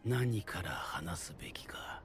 何から話すべきか。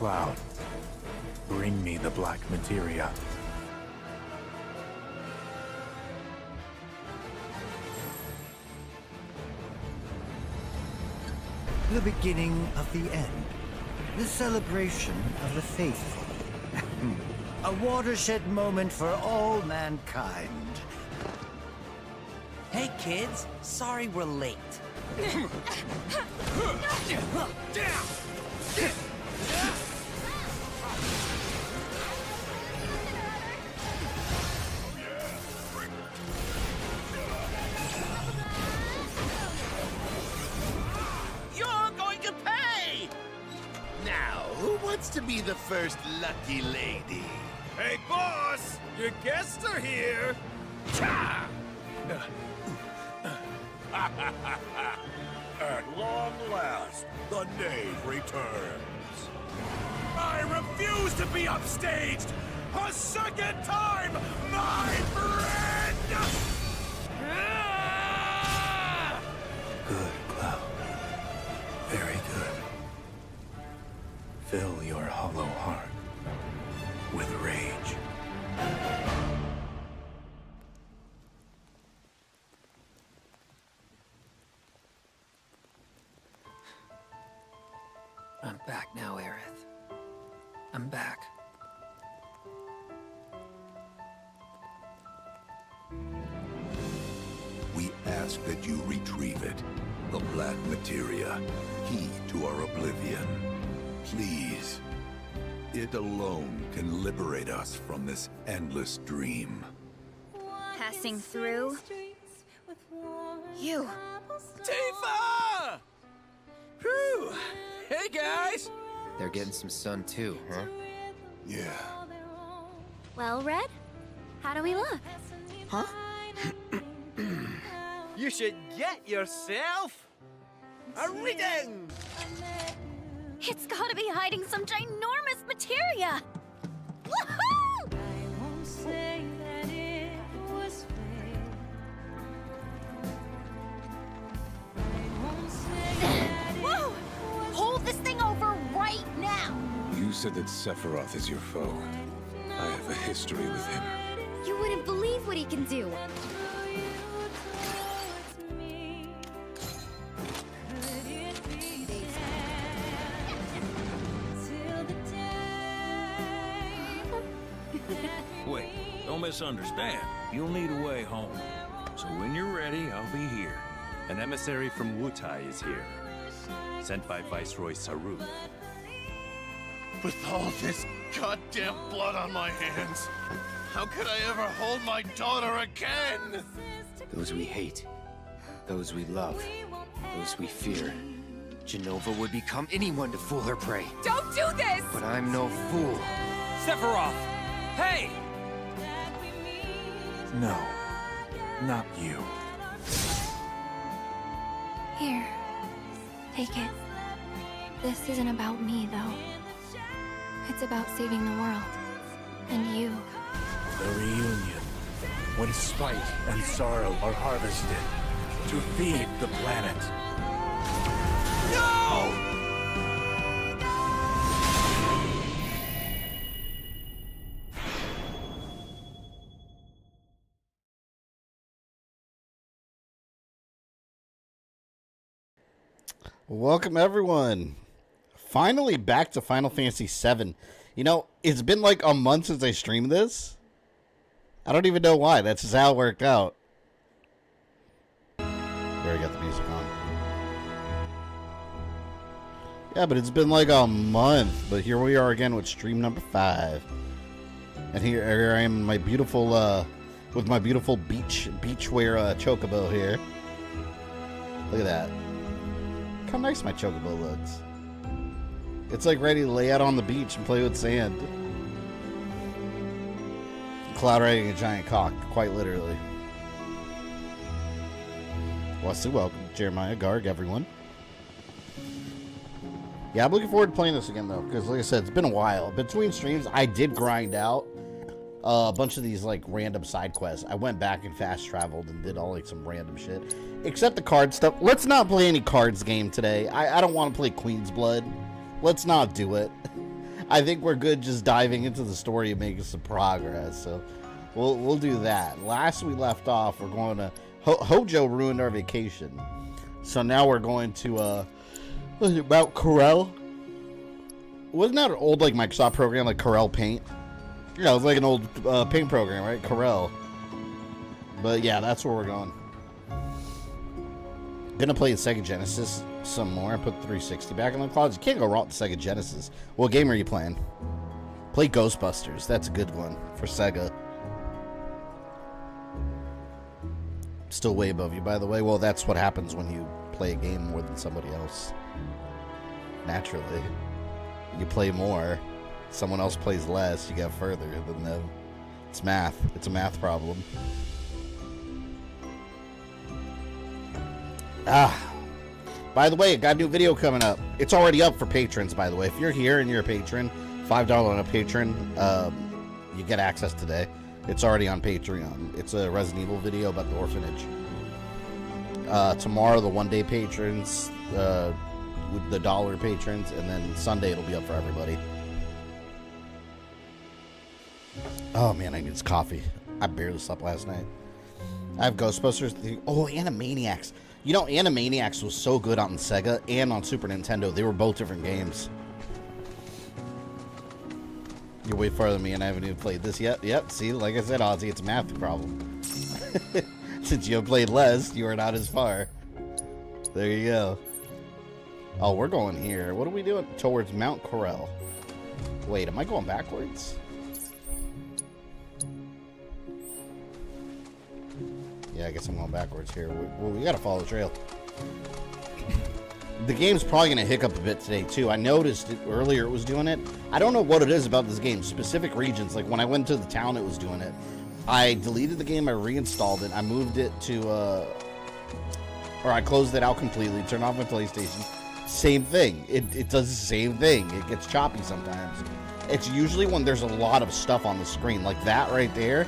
Cloud, bring me the black materia. The beginning of the end. The celebration of the faithful. A watershed moment for all mankind. Hey kids, sorry we're late. You're going to pay! Now, who wants to be the first lucky lady? Hey, boss! Your guests are here! Cha! At long last, the knave returns. I refuse to be upstaged a second time, my friend! Good, Cloud. Very good. Fill your hollow heart with rage. I'm back now, Aerith. I'm back. We ask that you retrieve it. The black materia, key to our oblivion. Please. It alone can liberate us from this endless dream. Passing through. You. Tifa! Whew! Hey, guys! They're getting some sun too, huh? Yeah. Well, Red? How do we look? Huh? You should get yourself a reading! It's gotta be hiding some ginormous materia! Woohoo! Whoa! Hold this thing over right now! You said that Sephiroth is your foe. I have a history with him. You wouldn't believe what he can do. Wait, don't misunderstand. You'll need a way home. So when you're ready, I'll be here. An emissary from Wutai is here, sent by Viceroy Saru. With all this goddamn blood on my hands, how could I ever hold my daughter again? Those we hate, those we love, those we fear. Jenova would become anyone to fool her prey. Don't do this! But I'm no fool. Sephiroth! Hey! No, not you. Here. Take it. This isn't about me, though. It's about saving the world. And you. The reunion, when spite and sorrow are harvested to feed the planet. No! Welcome everyone. Finally back to Final Fantasy VII. You know, it's been like a month since I streamed this. I don't even know why. That's just how it worked out. There, I got the music on. Yeah, but it's been like a month. But here we are again with stream number 5. And here I am in my beautiful, with my beautiful beachwear chocobo here. Look at that. Look how nice my chocobo looks. It's like ready to lay out on the beach and play with sand. Cloud riding a giant cock, quite literally. Wasu, welcome. Jeremiah, Garg, everyone. Yeah, I'm looking forward to playing this again, though, because, like I said, it's been a while. Between streams, I did grind out a bunch of these, like, random side quests. I went back and fast traveled and did all, like, some random shit. Except the card stuff. Let's not play any cards game today. I don't want to play Queen's Blood. Let's not do it. I think we're good just diving into the story and making some progress. So we'll do that. Last we left off, we're going to Hojo ruined our vacation, so now we're going to Mount Corel. Wasn't that an old like Microsoft program like Corel Paint? Yeah, it was like an old paint program, right? Corel. But yeah, that's where we're going. Gonna play the Sega Genesis some more. I put 360 back in the closet. You can't go wrong with the Sega Genesis. What game are you playing? Play Ghostbusters. That's a good one for Sega. Still way above you, by the way. Well, that's what happens when you play a game more than somebody else. Naturally. You play more. Someone else plays less. You get further than them. It's math. It's a math problem. By the way, I got a new video coming up. It's already up for patrons, by the way. If you're here and you're a patron, $5 on a patron, you get access today. It's already on Patreon. It's a Resident Evil video about the orphanage. Tomorrow, the one-day patrons, with the dollar patrons, and then Sunday it'll be up for everybody. Oh man, I need this coffee. I barely slept last night. I have Ghostbusters. Oh, Animaniacs. You know, Animaniacs was so good on Sega and on Super Nintendo. They were both different games. You're way farther than me, and I haven't even played this yet. Yep, see, like I said, Ozzy, it's a math problem. Since you have played less, you are not as far. There you go. Oh, we're going here. What are we doing? Towards Mount Corel. Wait, am I going backwards? Yeah, I guess I'm going backwards here. We gotta follow the trail. The game's probably gonna hiccup a bit today too. I noticed it earlier it was doing it. I don't know what it is about this game. Specific regions, like when I went to the town it was doing it. I deleted the game, I reinstalled it, I moved it to or I closed it out completely, turned off my PlayStation. Same thing. It does the same thing. It gets choppy sometimes. It's usually when there's a lot of stuff on the screen, like that right there.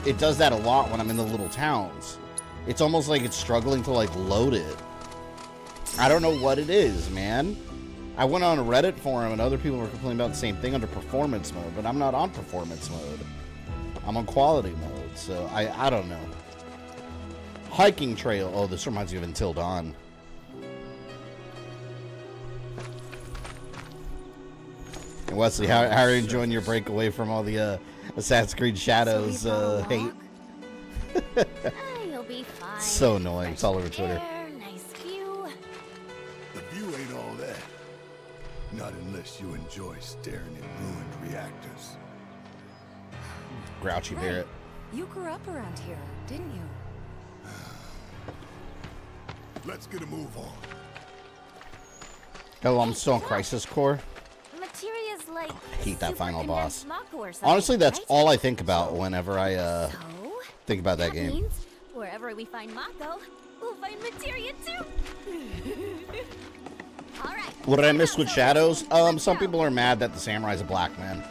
It does that a lot when I'm in the little towns. It's almost like it's struggling to like load it. I don't know what it is, man. I went on a Reddit forum and other people were complaining about the same thing under performance mode, but I'm not on performance mode. I'm on quality mode, so I don't know. Hiking trail. Oh, this reminds me of Until Dawn. And Wesley, how are you enjoying your break away from all the Assassin's Creed Shadows hate? You'll be fine. So annoying. It's all over Twitter. Nice view. The view ain't all that. Not unless you enjoy staring at ruined reactors. Grouchy Barrett. You grew up around here, didn't you? Let's get a move on. Oh, I'm still on Crisis Core. Materia's like I hate that final boss. Mako or something, Honestly, that's right? all I think about whenever I So, think about that game. means wherever we find Mako, we'll find Materia too. All right. What did I miss with Shadows? Some people are mad that the samurai's a black man.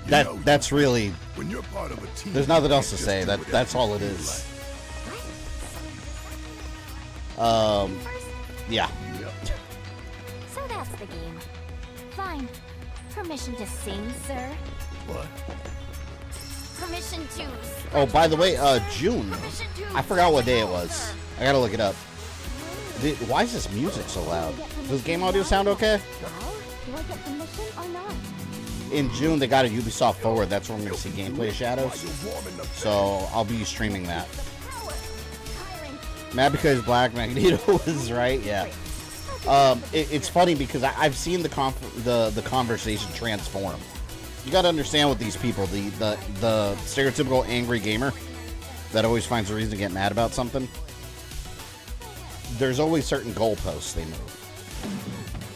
That's really. When you're part of a team, There's nothing else to say. That's all it is. Yeah. So that's the game. Fine. Permission to sing, sir. What? Permission to. Oh, by the way, June. I forgot what day it was. I gotta look it up. Why is this music so loud? Does game audio sound okay? Well, do I get permission or not? In June, they got a Ubisoft Forward. That's where I'm going to see gameplay of Shadows. So I'll be streaming that. Mad because Black Magneto was right. Yeah. It's funny because I've seen the conversation transform. You got to understand with these people, the stereotypical angry gamer that always finds a reason to get mad about something. There's always certain goalposts they move.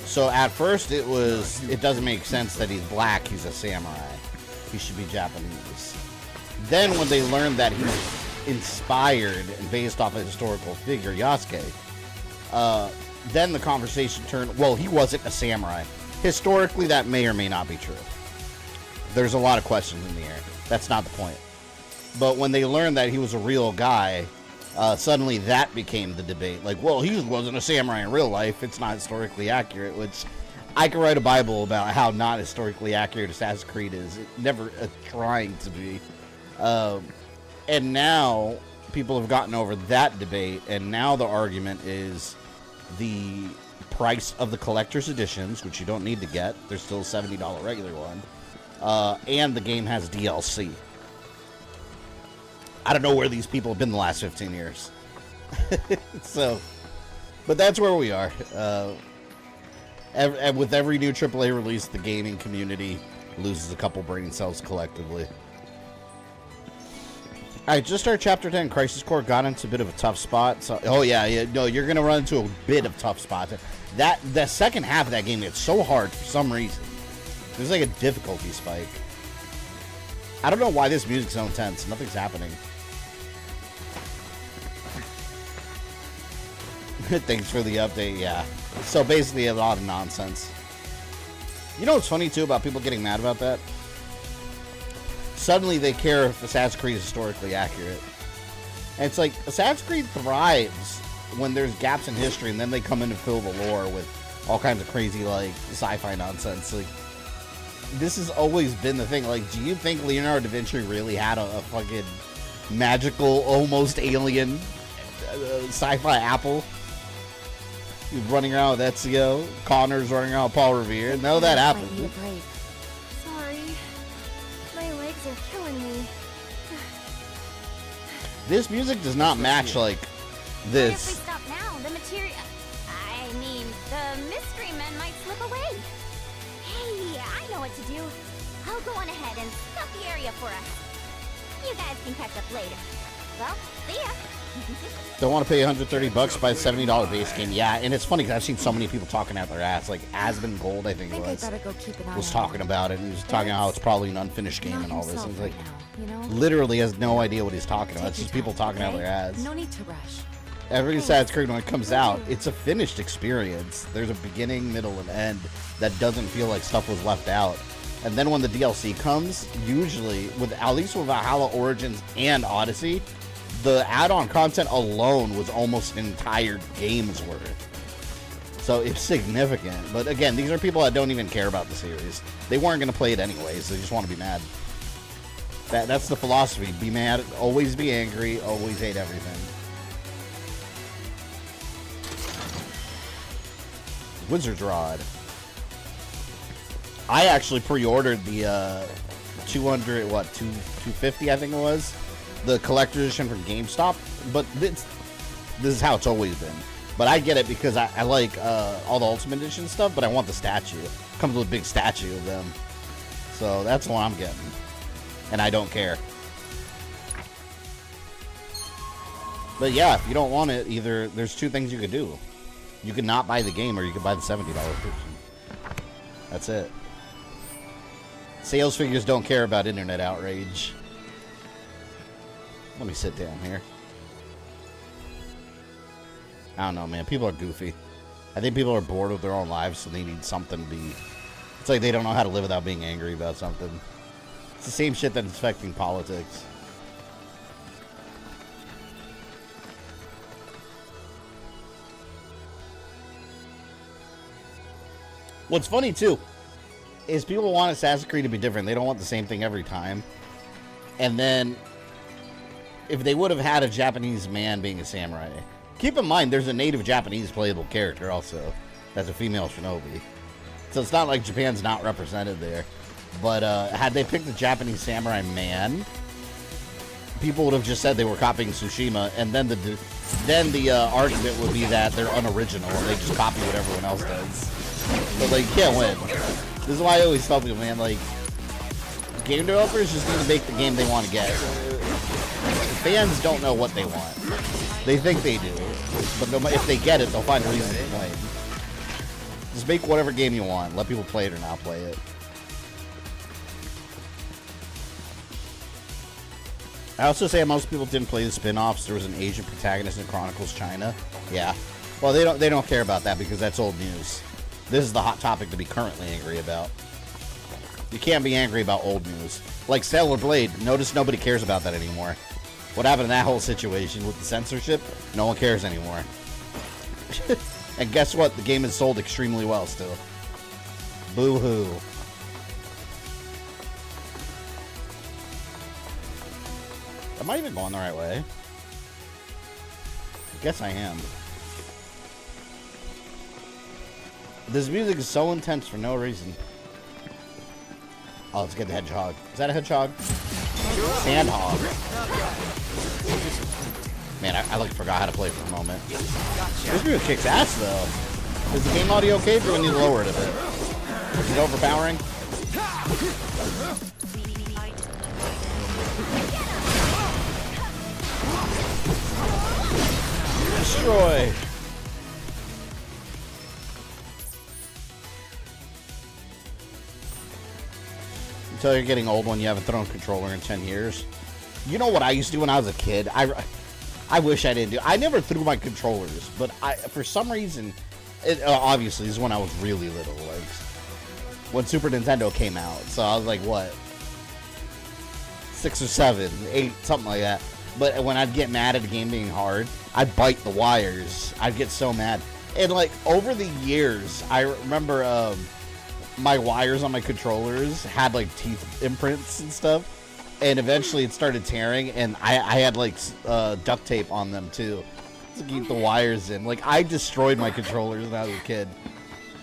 So at first it doesn't make sense that he's black, he's a samurai. He should be Japanese. Then when they learned that he's inspired and based off a historical figure, Yasuke, then the conversation turned, well, he wasn't a samurai. Historically, that may or may not be true. There's a lot of questions in the air. That's not the point. But when they learned that he was a real guy, suddenly that became the debate. Like, well, he wasn't a samurai in real life. It's not historically accurate, which I could write a Bible about how not historically accurate Assassin's Creed is. It never trying to be. And now people have gotten over that debate, and now the argument is the price of the collector's editions, which you don't need to get. There's still a $70 regular one. And the game has DLC. I don't know where these people have been the last 15 years. So, but that's where we are. With every new AAA release, the gaming community loses a couple brain cells collectively. Alright, just started Chapter 10. Crisis Core got into a bit of a tough spot. So, oh yeah, no, you're going to run into a bit of tough spots. The second half of that game gets so hard for some reason. There's like a difficulty spike. I don't know why this music's so intense. Nothing's happening. Thanks for the update, yeah. So basically a lot of nonsense. You know what's funny too about people getting mad about that? Suddenly they care if Assassin's Creed is historically accurate. And it's like, Assassin's Creed thrives when there's gaps in history, and then they come in to fill the lore with all kinds of crazy, like, sci-fi nonsense. Like, this has always been the thing. Like, do you think Leonardo da Vinci really had a fucking magical, almost alien sci-fi apple? He's running around with Ezio. Connor's running around with Paul Revere. No, that happened. Sorry. My legs are killing me. This music does not match, like, this. If we stop now, the materia... I mean, the mystery men might slip away. Hey, I know what to do. I'll go on ahead and scout the area for us. You guys can catch up later. Well, see ya. Don't want to pay $130 to buy a $70 base game. Yeah, and it's funny because I've seen so many people talking out their ass. Like Aspen Gold, I think it was talking about it. And he was talking about how it's probably an unfinished game and all this. And it's like, literally has no idea what he's talking about. It's just people talking out their ass. No need to rush. Every Assassin's Creed, when it comes out, it's a finished experience. There's a beginning, middle, and end that doesn't feel like stuff was left out. And then when the DLC comes, usually, at least with Valhalla Origins and Odyssey, the add-on content alone was almost an entire game's worth. So it's significant. But again, these are people that don't even care about the series. They weren't going to play it anyways. They just want to be mad. That's the philosophy. Be mad, always be angry, always hate everything. Wizard's Rod. I actually pre-ordered the 250 I think it was. The collector's edition from GameStop, but this is how it's always been. But I get it because I like all the Ultimate Edition stuff, but I want the statue. It comes with a big statue of them. So that's what I'm getting. And I don't care. But yeah, if you don't want it, either there's two things you could do. You could not buy the game, or you could buy the $70 version. That's it. Sales figures don't care about internet outrage. Let me sit down here. I don't know, man. People are goofy. I think people are bored with their own lives, so they need something to be... It's like they don't know how to live without being angry about something. It's the same shit that's affecting politics. What's funny, too, is people want Assassin's Creed to be different. They don't want the same thing every time. And then... if they would have had a Japanese man being a samurai. Keep in mind, there's a native Japanese playable character also. That's a female shinobi. So it's not like Japan's not represented there. But had they picked a Japanese samurai man, people would have just said they were copying Tsushima, and then the argument would be that they're unoriginal and they just copy what everyone else does. But like, you can't win. This is why I always tell people, man, like, game developers just need to make the game they want to get. Fans don't know what they want. They think they do, but if they get it, they'll find a reason to complain. Just make whatever game you want. Let people play it or not play it. I also say most people didn't play the spin-offs. There was an Asian protagonist in Chronicles China. Yeah. Well, they don't care about that because that's old news. This is the hot topic to be currently angry about. You can't be angry about old news. Like Stellar Blade. Notice nobody cares about that anymore. What happened in that whole situation with the censorship? No one cares anymore. And guess what? The game is sold extremely well still. Boo-hoo. Am I even going the right way? I guess I am. This music is so intense for no reason. Oh, let's get the hedgehog. Is that a hedgehog? Sandhog. Man, I like forgot how to play for a moment. This music kicks ass though. Is the game audio okay, or do we need to lower it a bit? Is it overpowering? Destroy. Until you're getting old when you haven't thrown a controller in 10 years. You know what I used to do when I was a kid? I wish I didn't do. I never threw my controllers, but for some reason, obviously this is when I was really little, like when Super Nintendo came out. So I was like, what, 6 or 7, 8, something like that. But when I'd get mad at a game being hard, I'd bite the wires. I'd get so mad. And like over the years, I remember my wires on my controllers had like teeth imprints and stuff. And eventually it started tearing, and I had like duct tape on them too to keep the wires in. Like, I destroyed my controllers when I was a kid.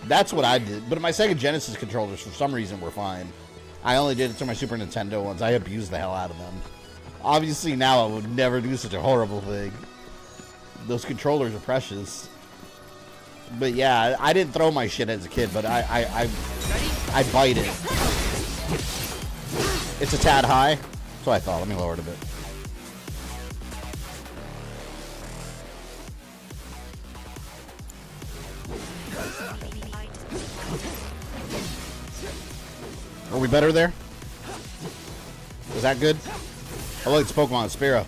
That's what I did. But my Sega Genesis controllers, for some reason, were fine. I only did it to my Super Nintendo ones. I abused the hell out of them. Obviously, now I would never do such a horrible thing. Those controllers are precious. But yeah, I didn't throw my shit as a kid, but I bite it. It's a tad high. That's what I thought. Let me lower it a bit. Are we better there? Was that good? I like Pokemon Spearow.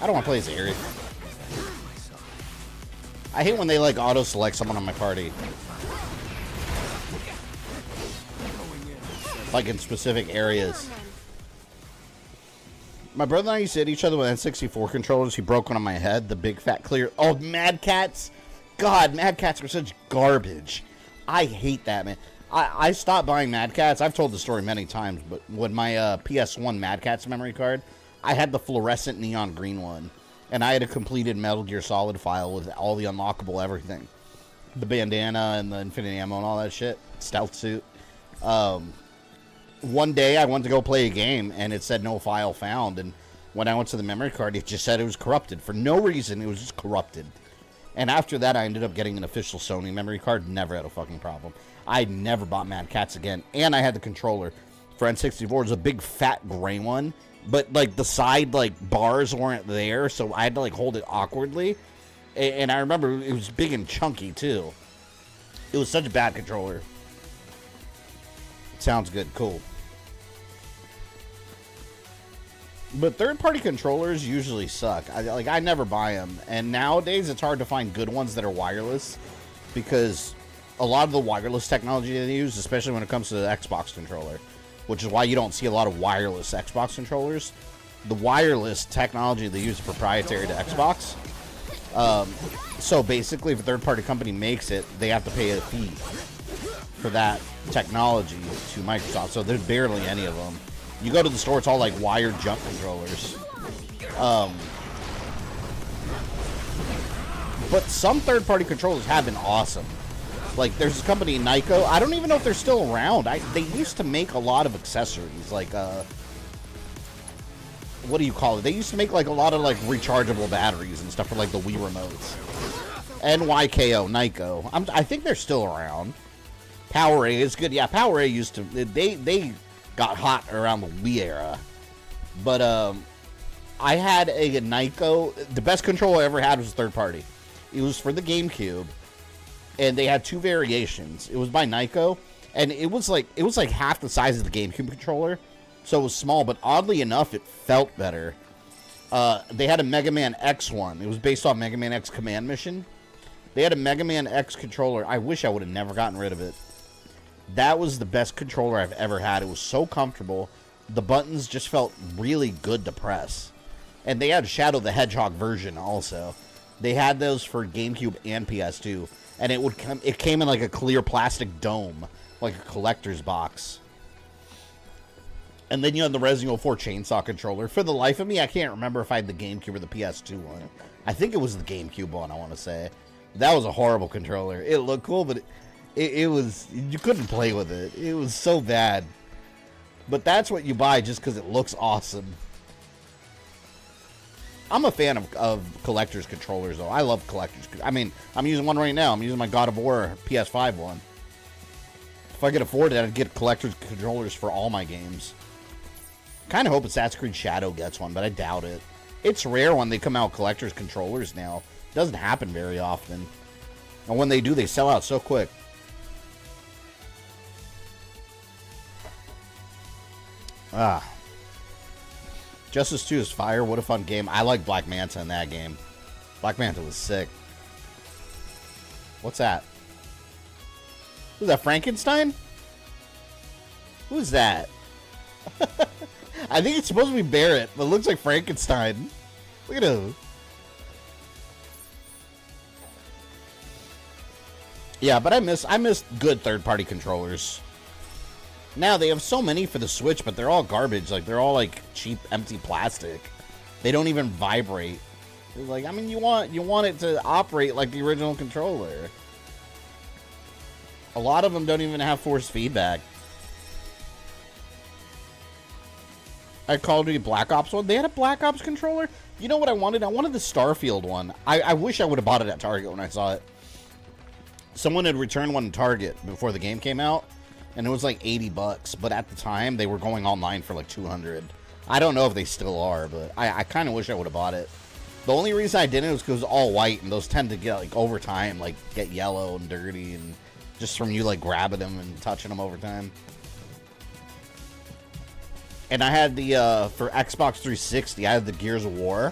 I don't want to play as Aerie. I hate when they like auto-select someone on my party. Like in specific areas. My brother and I used to hit each other with N64 controllers. He broke one on my head. The big fat clear. Oh, Mad Cats. God, Mad Cats were such garbage. I hate that, man. I stopped buying Mad Cats. I've told the story many times, but when my PS1 Mad Cats memory card, I had the fluorescent neon green one. And I had a completed Metal Gear Solid file with all the unlockable everything. The bandana and the infinite ammo and all that shit. Stealth suit. One day I went to go play a game and it said no file found. And when I went to the memory card, it just said it was corrupted. For no reason, it was just corrupted. And after that, I ended up getting an official Sony memory card. Never had a fucking problem. I never bought Mad Cats again. And I had the controller for N64. It was a big fat gray one. But, like, the side, like, bars weren't there, so I had to, like, hold it awkwardly. And I remember it was big and chunky, too. It was such a bad controller. Sounds good. Cool. But third-party controllers usually suck. I never buy them. And nowadays, it's hard to find good ones that are wireless. Because a lot of the wireless technology they use, especially when it comes to the Xbox controller, which is why you don't see a lot of wireless Xbox controllers. The wireless technology they use is proprietary to Xbox. So basically, if a third-party company makes it, they have to pay a fee for that technology to Microsoft. So there's barely any of them. You go to the store, it's all like wired jump controllers. But some third-party controllers have been awesome. Like, there's this company, Nyko. I don't even know if they're still around. They used to make a lot of accessories. Like, what do you call it? They used to make, like, a lot of, like, rechargeable batteries and stuff for, like, the Wii remotes. NYKO, Nyko. I think they're still around. Power A is good. Yeah, Power A used to... They got hot around the Wii era. But, I had a Nyko... The best controller I ever had was third party. It was for the GameCube. And they had two variations. It was by Nyko, and it was like half the size of the GameCube controller, so it was small. But oddly enough, it felt better. They had a Mega Man X one. It was based on Mega Man X Command Mission. They had a Mega Man X controller. I wish I would have never gotten rid of it. That was the best controller I've ever had. It was so comfortable. The buttons just felt really good to press. And they had Shadow the Hedgehog version also. They had those for GameCube and PS2. And it came in like a clear plastic dome, like a collector's box. And then you had the Resident Evil 4 chainsaw controller. For the life of me, I can't remember if I had the GameCube or the PS2 one. I think it was the GameCube one, I want to say. That was a horrible controller. It looked cool, but it was... You couldn't play with it. It was so bad. But that's what you buy just because it looks awesome. I'm a fan of collector's controllers, though. I love collector's... I mean, I'm using one right now. I'm using my God of War PS5 one. If I could afford it, I'd get collector's controllers for all my games. Kind of hope Assassin's Creed Shadow gets one, but I doubt it. It's rare when they come out collector's controllers now. It doesn't happen very often. And when they do, they sell out so quick. Justice 2 is fire. What a fun game. I like Black Manta in that game. Black Manta was sick. What's that? Who's that, Frankenstein? Who's that? I think it's supposed to be Barrett, but it looks like Frankenstein. Look at him. Yeah, but I miss good third-party controllers. Now they have so many for the Switch, but they're all garbage. Like they're all like cheap, empty plastic. They don't even vibrate. Like, I mean, you want it to operate like the original controller. A lot of them don't even have force feedback. I Call of Duty Black Ops one. They had a Black Ops controller. You know what I wanted? I wanted the Starfield one. I wish I would have bought it at Target when I saw it. Someone had returned one at Target before the game came out, and it was like $80. But at the time, they were going online for like $200. I don't know if they still are, but I kind of wish I would have bought it. The only reason I didn't was because it was all white, and those tend to get like over time, like get yellow and dirty, and just from you like grabbing them and touching them over time. And I had the, for Xbox 360, I had the Gears of War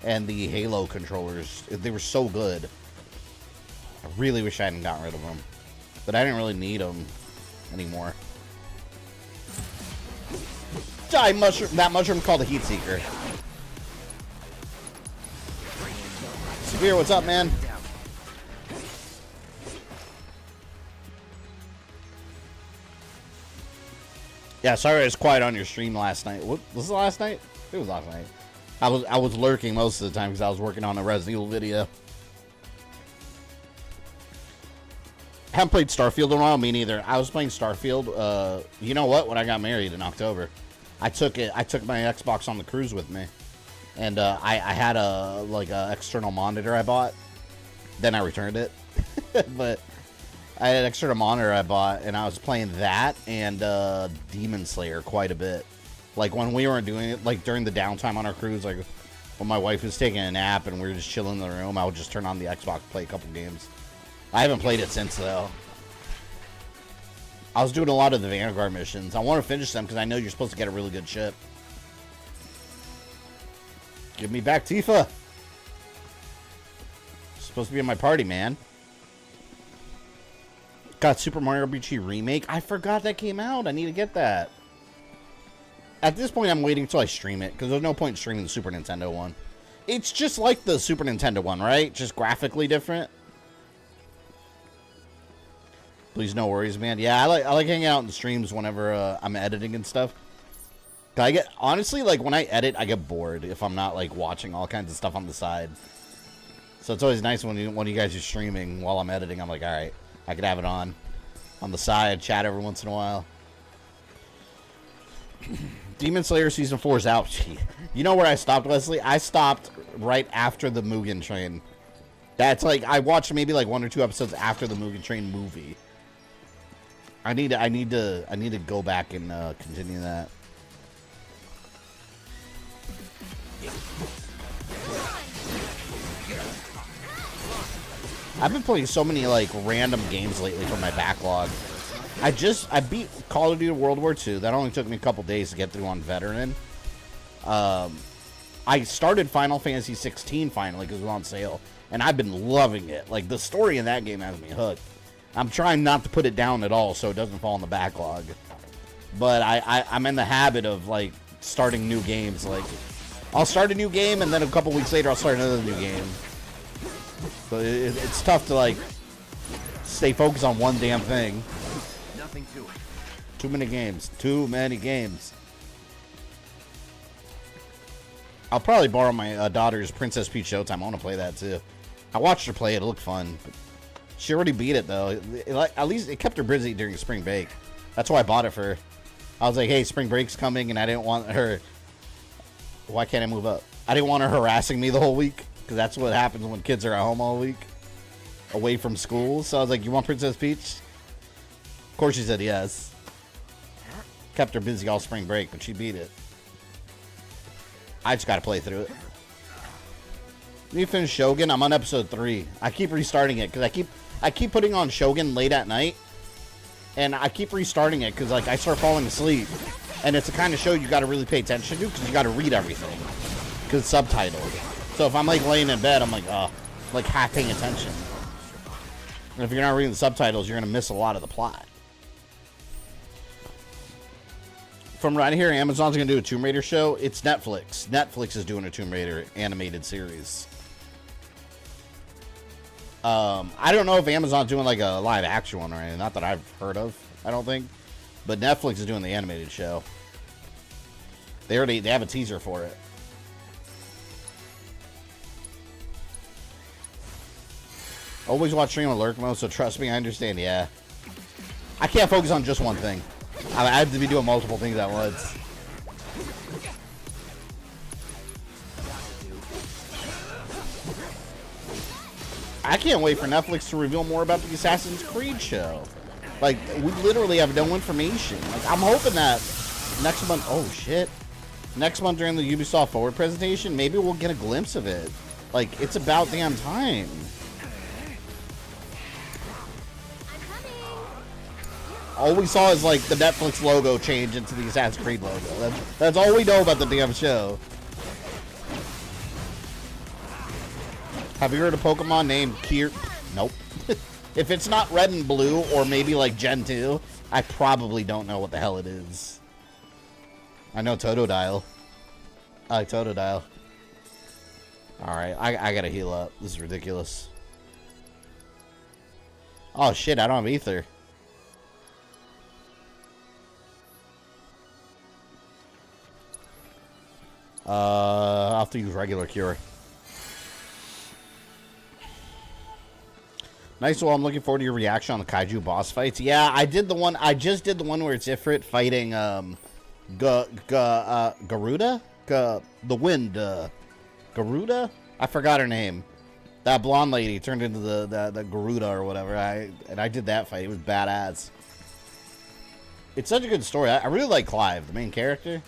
and the Halo controllers. They were so good. I really wish I hadn't gotten rid of them. But I didn't really need them anymore. Die mushroom. That mushroom called a Heat Seeker. Severe, what's up, man? Yeah, sorry I was quiet on your stream last night. What was it last night? It was last night. I was lurking most of the time because I was working on a Resident Evil video. Haven't played Starfield in a while. Me neither. I was playing Starfield. You know what? When I got married in October, I took my Xbox on the cruise with me, and I had a external monitor I bought. Then I returned it, but. I had an external monitor I bought, and I was playing that and Demon Slayer quite a bit. Like, when we weren't doing it, like, during the downtime on our cruise, like, when my wife was taking a nap and we were just chilling in the room, I would just turn on the Xbox, play a couple games. I haven't played it since, though. I was doing a lot of the Vanguard missions. I want to finish them because I know you're supposed to get a really good ship. Give me back Tifa. Supposed to be in my party, man. Got Super Mario RPG Remake. I forgot that came out. I need to get that. At this point, I'm waiting until I stream it, because there's no point in streaming the Super Nintendo one. It's just like the Super Nintendo one, right? Just graphically different. Please, no worries, man. Yeah, I like hanging out in the streams whenever I'm editing and stuff. Honestly, like, when I edit, I get bored if I'm not, like, watching all kinds of stuff on the side. So it's always nice when you guys are streaming while I'm editing. I'm like, all right. I could have it on the side, chat every once in a while. Demon Slayer Season 4 is out. You know where I stopped, Leslie? I stopped right after the Mugen Train. That's like, I watched maybe like 1 or 2 episodes after the Mugen Train movie. I need to go back and continue that. I've been playing so many, like, random games lately from my backlog. I beat Call of Duty World War II. That only took me a couple days to get through on Veteran. I started Final Fantasy 16 finally because it was on sale. And I've been loving it. Like, the story in that game has me hooked. I'm trying not to put it down at all so it doesn't fall in the backlog. But I'm in the habit of, like, starting new games. Like, I'll start a new game, and then a couple weeks later, I'll start another new game. So it's tough to, like, stay focused on one damn thing. Nothing to it. Too many games. Too many games. I'll probably borrow my daughter's Princess Peach Showtime. I want to play that, too. I watched her play it. It looked fun. But she already beat it, though. At least it kept her busy during spring break. That's why I bought it for her. I was like, hey, spring break's coming, and I didn't want her... Why can't I move up? I didn't want her harassing me the whole week, because that's what happens when kids are at home all week, away from school. So I was like, you want Princess Peach? Of course she said yes. Kept her busy all spring break, but she beat it. I just got to play through it. Let me finish Shogun. I'm on episode 3. I keep restarting it, because I keep putting on Shogun late at night, and I keep restarting it, because like I start falling asleep. And it's the kind of show you got to really pay attention to because you got to read everything. Because it's subtitled. So if I'm like laying in bed, I'm like half paying attention. And if you're not reading the subtitles, you're going to miss a lot of the plot. From right here, Amazon's going to do a Tomb Raider show. It's Netflix. Netflix is doing a Tomb Raider animated series. I don't know if Amazon's doing like a live action one or anything. Not that I've heard of, I don't think. But Netflix is doing the animated show. They have a teaser for it. Always watch stream on lurk mode, so trust me, I understand. Yeah. I can't focus on just one thing. I have to be doing multiple things at once. I can't wait for Netflix to reveal more about the Assassin's Creed show. Like, we literally have no information. Like, I'm hoping that next month... Oh, shit. Next month during the Ubisoft Forward presentation, maybe we'll get a glimpse of it. Like, it's about damn time. All we saw is, like, the Netflix logo change into the Assassin's Creed logo. That's all we know about the damn show. Have you heard of Pokemon named Kier? Nope. If it's not red and blue, or maybe like Gen 2, I probably don't know what the hell it is. I know Totodile. I like Totodile. Alright, I gotta heal up. This is ridiculous. Oh shit, I don't have ether. I'll have to use regular cure. Nice. Well, I'm looking forward to your reaction on the kaiju boss fights. Yeah, I did the one. I just did the one where it's Ifrit fighting Garuda, the wind, Garuda. I forgot her name. That blonde lady turned into the Garuda or whatever. I did that fight. It was badass. It's such a good story. I really like Clive, the main character.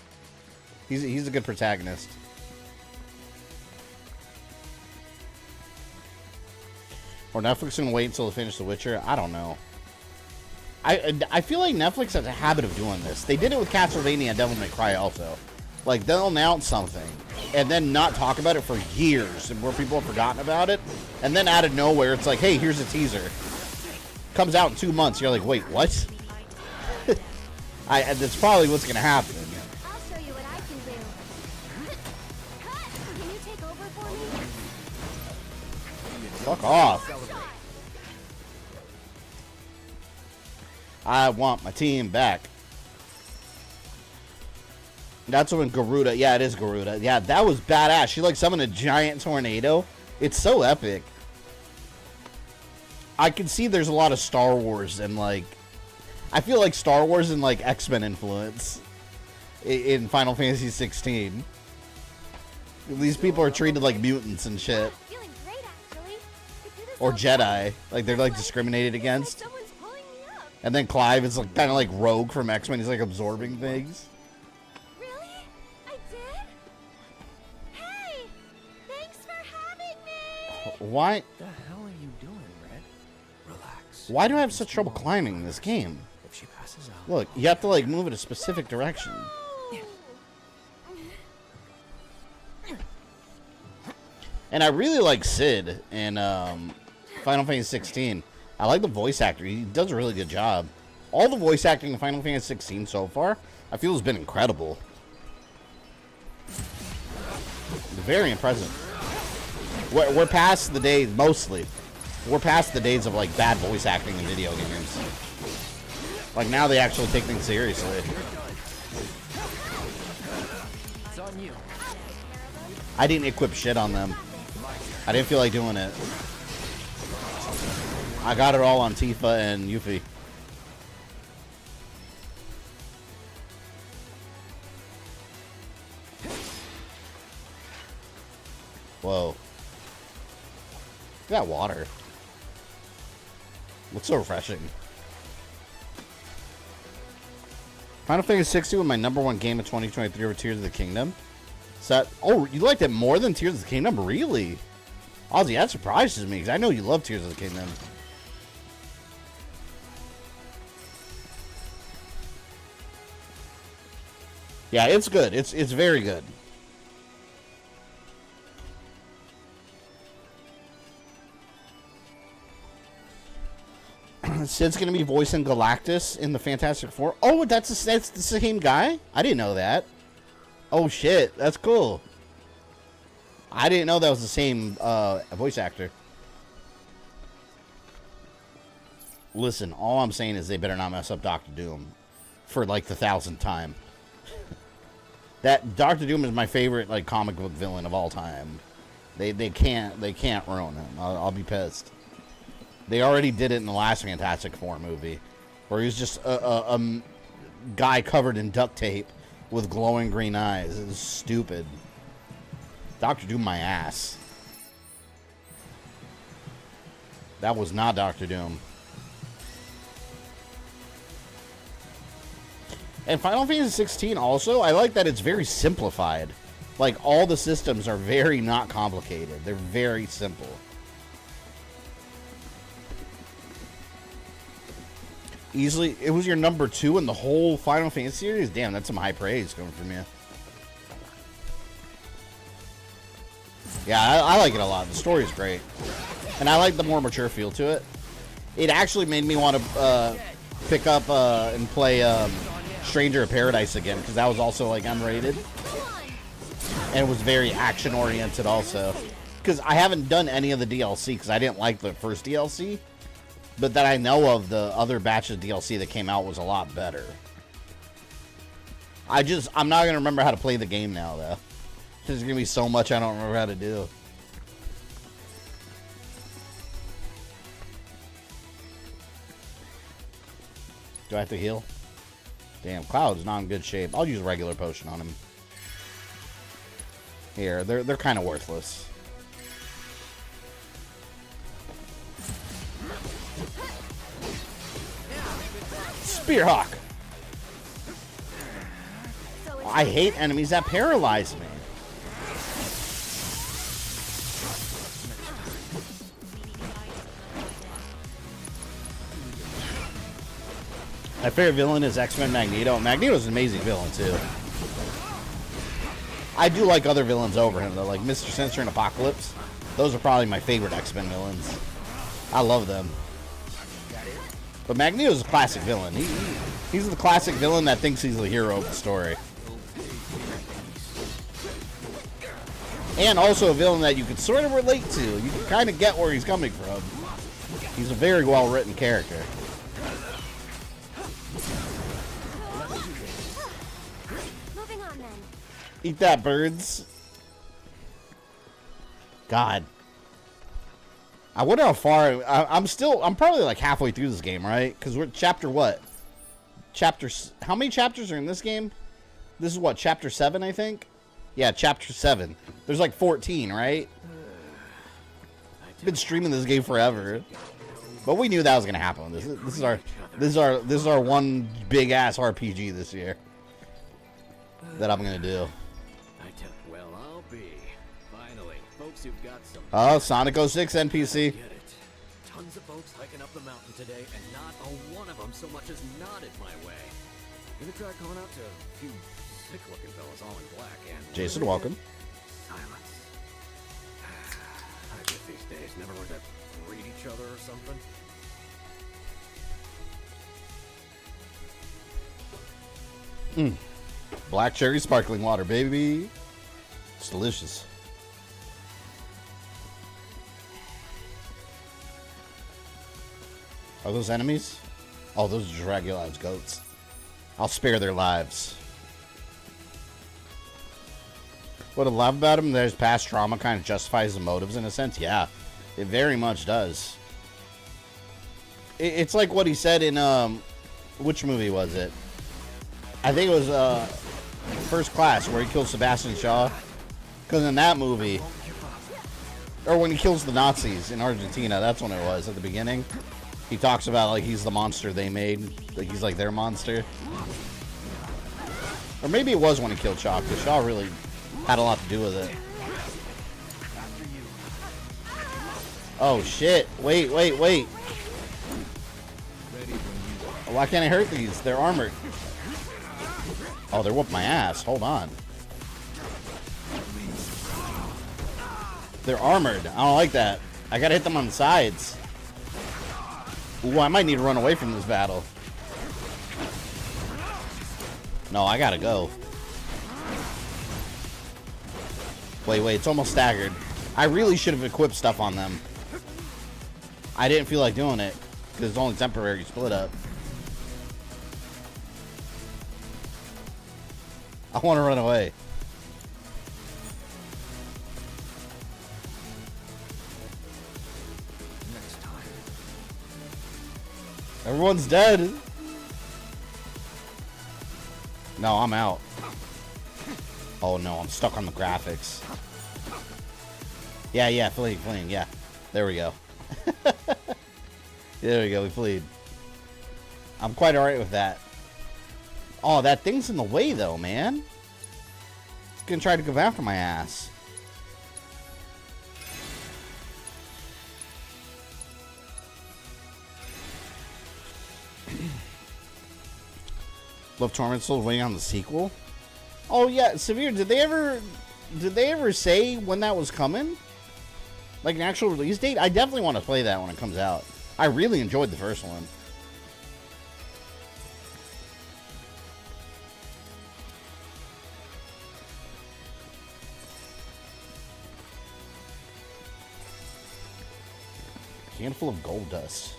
He's a good protagonist. Or Netflix gonna wait until they finish The Witcher? I don't know. I feel like Netflix has a habit of doing this. They did it with Castlevania and Devil May Cry also. Like, they'll announce something and then not talk about it for years, and where people have forgotten about it, and then out of nowhere it's like, hey, here's a teaser. Comes out in 2 months. You're like, wait, what? That's probably what's gonna happen. I'll show you what I can do. Cut! Can you take over for me? Fuck off. I want my team back. That's when Garuda... Yeah, it is Garuda. Yeah, that was badass. She, like, summoned a giant tornado. It's so epic. I can see there's a lot of Star Wars and, like... I feel like Star Wars and, like, X-Men influence in Final Fantasy 16. These people are treated like mutants and shit. Feeling great, actually. Or Jedi. Like, they're, like, discriminated against. And then Clive is, like, kind of like Rogue from X-Men. He's, like, absorbing things. Really? I did? Hey! Thanks for having me! Why? What the hell are you doing, Red? Relax. Why do I have such trouble climbing in this game? If she passes out... Look, you have to, like, move in a specific direction. And I really like Sid in Final Fantasy 16. I like the voice actor. He does a really good job. All the voice acting in Final Fantasy 16 so far, I feel has been incredible. Very impressive. We're past the days, mostly. We're past the days of like bad voice acting in video games. Like now they actually take things seriously. It's on you. I didn't equip shit on them. I didn't feel like doing it. I got it all on Tifa and Yuffie. Whoa. Look at that water. Looks so refreshing. Final Fantasy 16 was my #1 game of 2023 over Tears of the Kingdom. So, oh, you liked it more than Tears of the Kingdom? Really? Ozzy, that surprises me, because I know you love Tears of the Kingdom. Yeah, it's good. It's very good. Sid's gonna be voicing Galactus in the Fantastic Four. Oh, that's the same guy? I didn't know that. Oh shit, that's cool. I didn't know that was the same voice actor. Listen, all I'm saying is they better not mess up Doctor Doom for like the 1,000th time. That Doctor Doom is my favorite like comic book villain of all time. They can't ruin him. I'll be pissed. They already did it in the last Fantastic Four movie, where he was just a guy covered in duct tape with glowing green eyes. It was stupid. Doctor Doom my ass. That was not Doctor Doom. And Final Fantasy 16 also, I like that it's very simplified. Like, all the systems are very not complicated. They're very simple. Easily, it was your #2 in the whole Final Fantasy series? Damn, that's some high praise coming from you. Yeah, I like it a lot. The story is great. And I like the more mature feel to it. It actually made me want to pick up and play Stranger of Paradise again, because that was also like unrated. And it was very action-oriented also. Because I haven't done any of the DLC, because I didn't like the first DLC. But that I know of, the other batch of DLC that came out was a lot better. I'm not going to remember how to play the game now, though. There's going to be so much I don't remember how to do. Do I have to heal? Damn, Cloud's not in good shape. I'll use a regular potion on him. Here, they're kind of worthless. Spearhawk! I hate enemies that paralyze me. My favorite villain is X-Men Magneto. Magneto's an amazing villain, too. I do like other villains over him, though, like Mr. Sinister and Apocalypse. Those are probably my favorite X-Men villains. I love them. But Magneto's a classic villain. He's the classic villain that thinks he's the hero of the story. And also a villain that you can sort of relate to. You can kind of get where he's coming from. He's a very well-written character. Moving on then. Eat that, birds. God. I wonder how far... I'm probably like halfway through this game, right? Because we're chapter what? How many chapters are in this game? This is what, chapter 7, I think? Yeah, chapter 7. There's like 14, right? I've been streaming this game forever. But we knew that was gonna happen. This is our one big ass RPG this year that I'm gonna do. Well, I'll be. Finally, folks who've got some. Oh, Sonic 06 NPC. Get it. Tons of folks hiking up the mountain today, and not a one of them so much as nodded my way. Gonna try calling out to a few sick-looking fellas all in black and. Jason, welcome. Silence. I guess these days never learned to read each other or something. Black cherry sparkling water, baby. It's delicious. Are those enemies? Oh, those are just regular goats. I'll spare their lives. What I love about him, there's past trauma kind of justifies the motives in a sense. Yeah, it very much does. It's like what he said in, which movie was it? I think it was, First Class, where he kills Sebastian Shaw. Because in that movie, or when he kills the Nazis in Argentina, that's when it was, at the beginning. He talks about, like, he's the monster they made. Like, he's, like, their monster. Or maybe it was when he killed Shaw, because Shaw really had a lot to do with it. Oh, shit. Wait. Why can't I hurt these? They're armored. Oh, they're whooping my ass. Hold on. They're armored. I don't like that. I gotta hit them on the sides. Ooh, I might need to run away from this battle. No, I gotta go. Wait, it's almost staggered. I really should have equipped stuff on them. I didn't feel like doing it, because it's only temporary split up. I want to run away. Everyone's dead. No, I'm out. Oh no, I'm stuck on the graphics. Yeah, fleeing, yeah. There we go. There we go, we fleed. I'm quite alright with that. Oh, that thing's in the way though, man. It's gonna try to go after my ass. Love Torment still waiting on the sequel. Oh yeah, Severe, did they ever say when that was coming? Like an actual release date? I definitely want to play that when it comes out. I really enjoyed the first one. Handful of gold dust.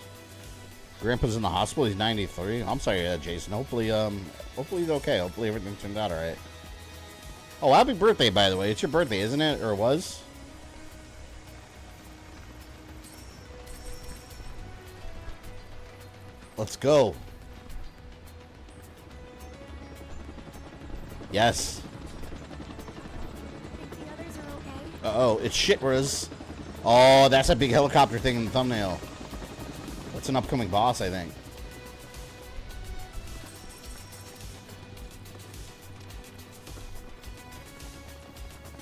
Grandpa's in the hospital. He's 93. I'm sorry, Jason. Hopefully he's okay. Hopefully everything turned out all right. Oh, happy birthday, by the way. It's your birthday, isn't it? Or it was? Let's go. Yes. Uh-oh, it's shit, Riz. Oh, that's a big helicopter thing in the thumbnail. That's an upcoming boss, I think.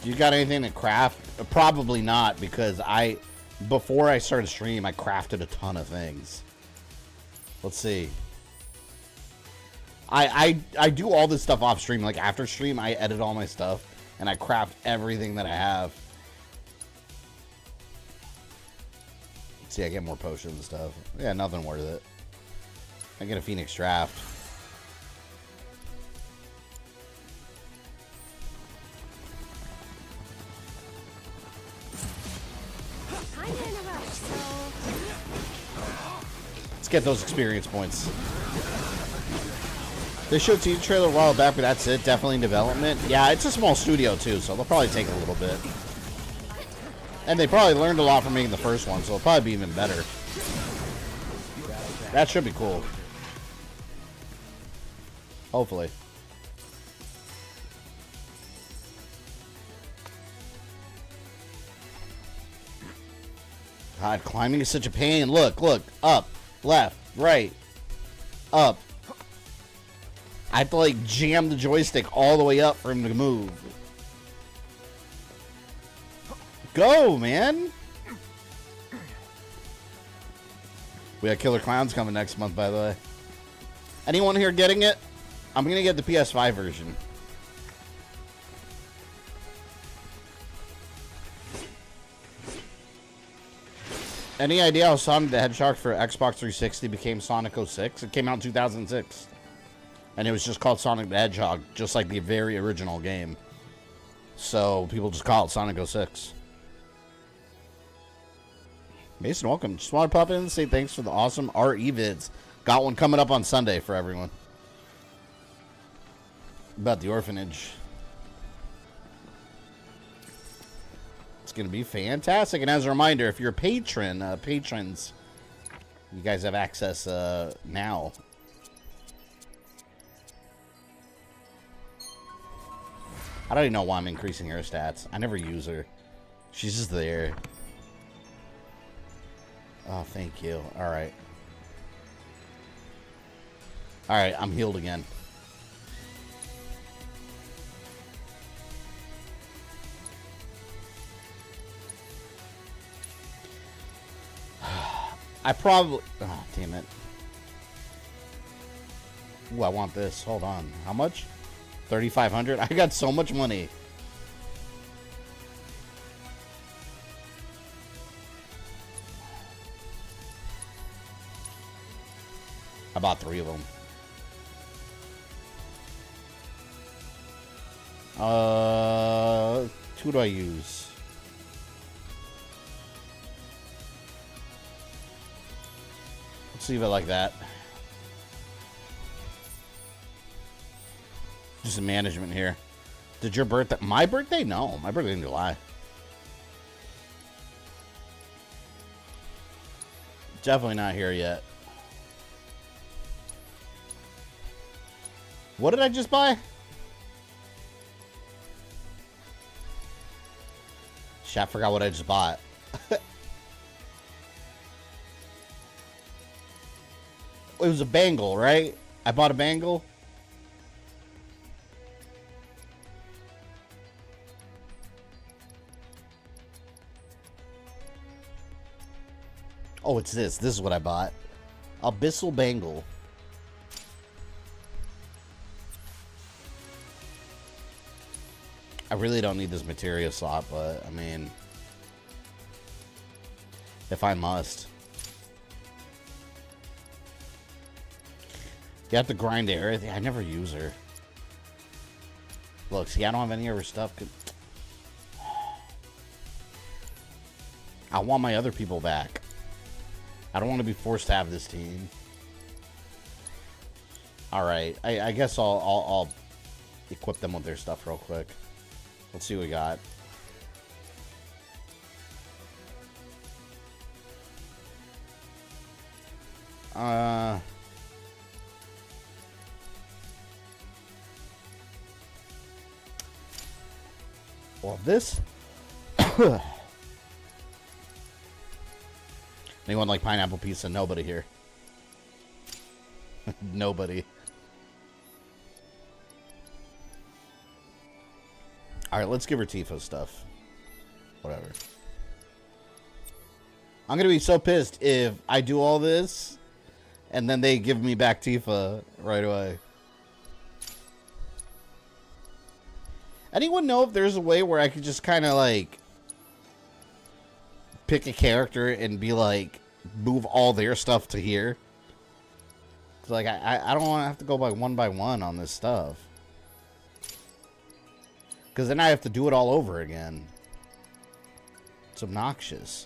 You got anything to craft? Probably not, because before I started stream, I crafted a ton of things. Let's see. I do all this stuff off stream. Like after stream, I edit all my stuff and I craft everything that I have. Let's see, I get more potions and stuff. Yeah, nothing worth it. I get a Phoenix Draft. Let's get those experience points. They showed teaser trailer a while back, but that's it. Definitely in development. Yeah, it's a small studio too, so they'll probably take a little bit. And they probably learned a lot from making the first one, so it'll probably be even better. That should be cool. Hopefully. God, climbing is such a pain. Look, up, left, right, up. I have to like jam the joystick all the way up for him to move. Go, man. We got Killer Clowns coming next month, by the way. Anyone here getting it? I'm gonna get the PS5 version. Any idea how Sonic the Hedgehog for Xbox 360 became Sonic 06? It came out in 2006. And it was just called Sonic the Hedgehog, just like the very original game. So people just call it Sonic 06. Mason, welcome. Just want to pop in and say thanks for the awesome RE vids. Got one coming up on Sunday for everyone. About the orphanage. It's going to be fantastic. And as a reminder, if you're a patron, patrons, you guys have access now. I don't even know why I'm increasing her stats. I never use her. She's just there. Oh, thank you. Alright. Alright, I'm healed again. I probably... Oh, damn it. Ooh, I want this. Hold on. How much? 3,500? I got so much money. I bought 3 of them. Who do I use? Let's leave it like that. Just a management here. Did your birthday? My birthday? No, my birthday in July. Definitely not here yet. What did I just buy? Shit, I forgot what I just bought. It was a bangle, right? I bought a bangle. Oh, it's this. This is what I bought. Abyssal bangle. I really don't need this materia slot, but I mean, if I must. You have to grind everything. I never use her. Look, see, I don't have any of her stuff. I want my other people back. I don't want to be forced to have this team. Alright, I guess I'll equip them with their stuff real quick. Let's see what we got. Well, this. Anyone like pineapple pizza? Nobody here. Nobody. Alright, let's give her Tifa stuff. Whatever. I'm gonna be so pissed if I do all this and then they give me back Tifa right away. Anyone know if there's a way where I could just kind of like pick a character and be like move all their stuff to here? 'Cause like I don't want to have to go by one on this stuff. Because then I have to do it all over again. It's obnoxious.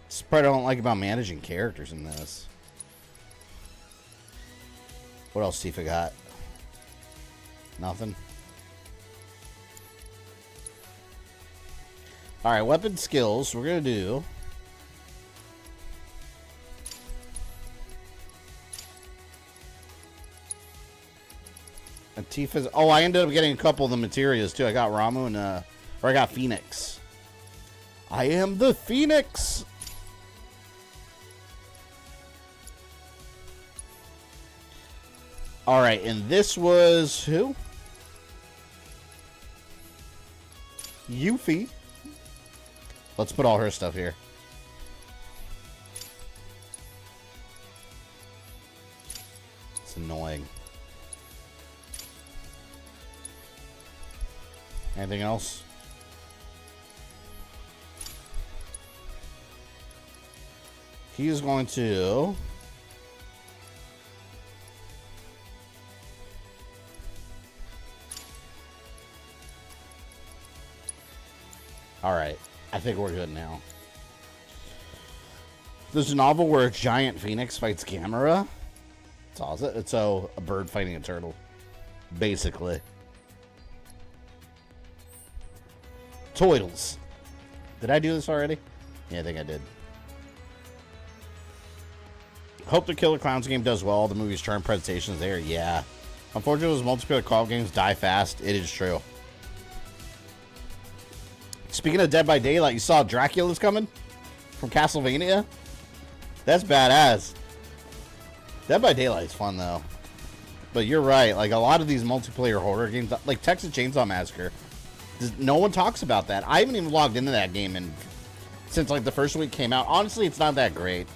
It's the part I don't like about managing characters in this. What else Tifa got? Nothing. Alright, weapon skills. We're going to do... And Tifa's... Oh, I ended up getting a couple of the materials, too. I got Ramu and... Or I got Phoenix. I am the Phoenix! Alright, and this was... Who? Yuffie. Let's put all her stuff here. It's annoying. Anything else? He is going to... Alright, I think we're good now. There's a novel where a giant phoenix fights Gamera. It's awesome. It's a bird fighting a turtle. Basically. Toidles. Did I do this already? Yeah, I think I did. Hope the Killer Clowns game does well. The movie's charm presentation is there. Yeah. Unfortunately, those multiplayer co-op games die fast. It is true. Speaking of Dead by Daylight, you saw Dracula's coming from Castlevania? That's badass. Dead by Daylight's fun, though. But you're right. Like, a lot of these multiplayer horror games, like Texas Chainsaw Massacre, no one talks about that. I haven't even logged into that game since, like, the first week came out. Honestly, it's not that great.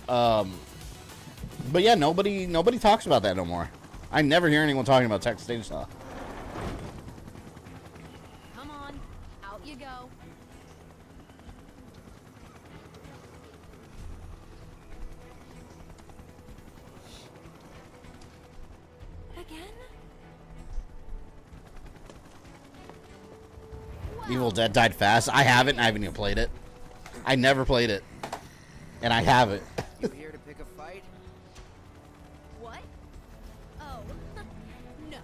But yeah, nobody talks about that no more. I never hear anyone talking about Texas Chainsaw. Come on, out you go. Again? Evil Dead died fast. I haven't even played it. I never played it. And I haven't. You here to pick a fight? What? Oh, no.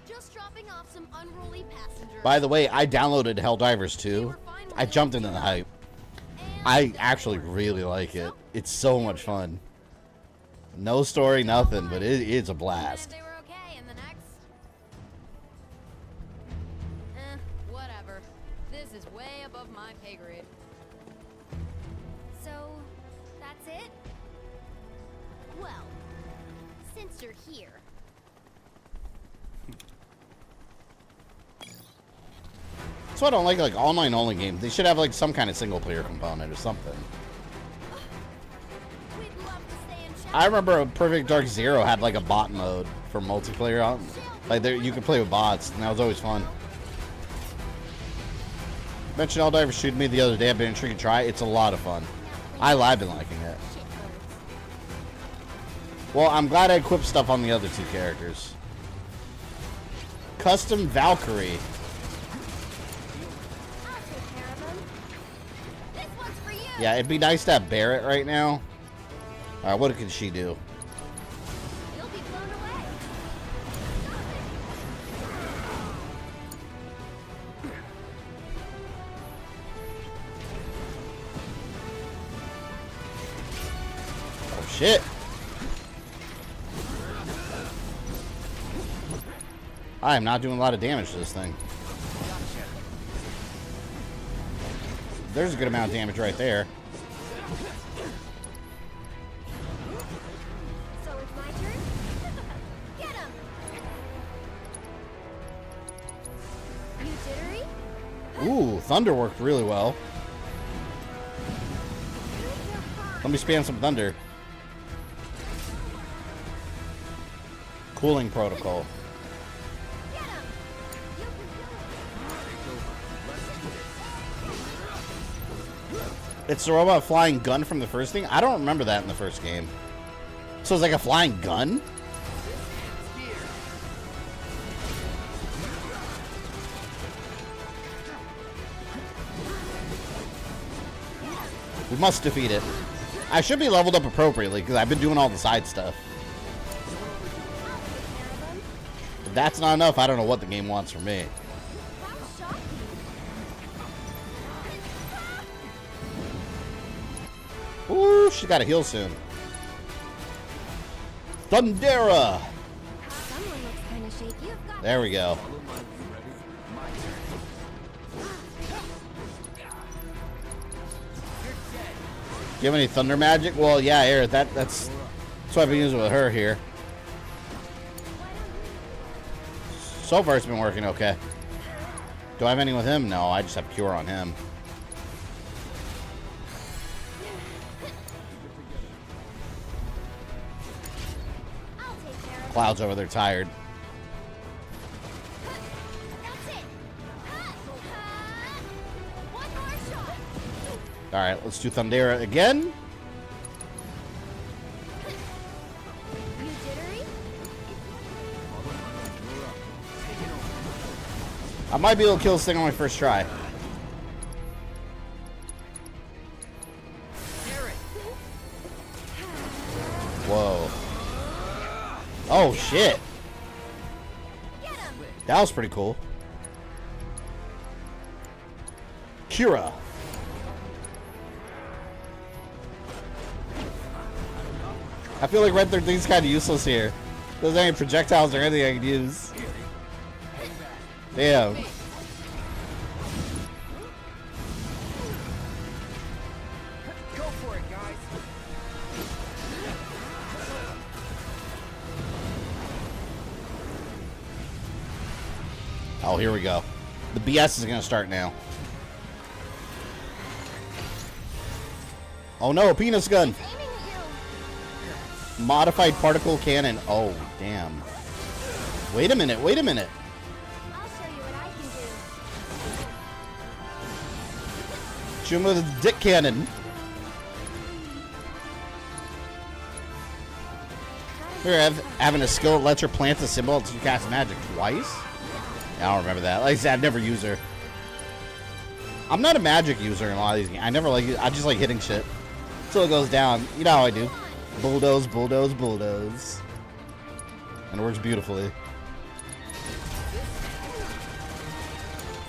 Just dropping off some unruly passengers. By the way, I downloaded Helldivers 2. I jumped into the hype. I actually really like it. It's so much fun. No story, nothing, but it's a blast. They were okay in the next. Whatever. This is way above my pay grade. So, that's it? Well, since you're here. That's why I don't like online only games. They should have like some kind of single player component or something. I remember Perfect Dark Zero had like a bot mode for multiplayer on. Like there you could play with bots, and that was always fun. Mentioned Helldivers shooting me the other day. I've been intrigued to try it. It's a lot of fun. I've been liking it. Well, I'm glad I equipped stuff on the other two characters. Custom Valkyrie. Yeah, it'd be nice to have Barrett right now. Alright, what can she do? You'll be blown away. Oh shit. I am not doing a lot of damage to this thing. There's a good amount of damage right there. So it's my turn? Get him! You jittery? Ooh, Thunder worked really well. Let me spam some Thunder. Cooling protocol. It's the robot flying gun from the first thing? I don't remember that in the first game. So it's like a flying gun? We must defeat it. I should be leveled up appropriately because I've been doing all the side stuff. If that's not enough, I don't know what the game wants from me. Ooh, she got a heal soon. Thundera! Someone looks kind of shaky. There we go. Do you have any thunder magic? Well, yeah, here, that's what I've been using with her here. So far, it's been working okay. Do I have any with him? No, I just have cure on him. Cloud's over there tired. Alright, let's do Thundera again. I might be able to kill this thing on my first try. Whoa. Oh, shit. That was pretty cool. Kira. I feel like Red 13's kind of useless here. There's any projectiles or anything I can use. Damn. Go for it, guys. Oh, here we go. The BS is gonna start now. Oh no, a penis gun. Modified particle cannon. Oh, damn. Wait a minute, wait a minute. I'll show you what I can do. Shoot him with a dick cannon. Here, having a skill that lets her plant a symbol to cast magic twice? I don't remember that. Like I said, I've never used her. I'm not a magic user in a lot of these games. I never like it. I just like hitting shit until it goes down. You know how I do. Bulldoze, bulldoze, bulldoze. And it works beautifully.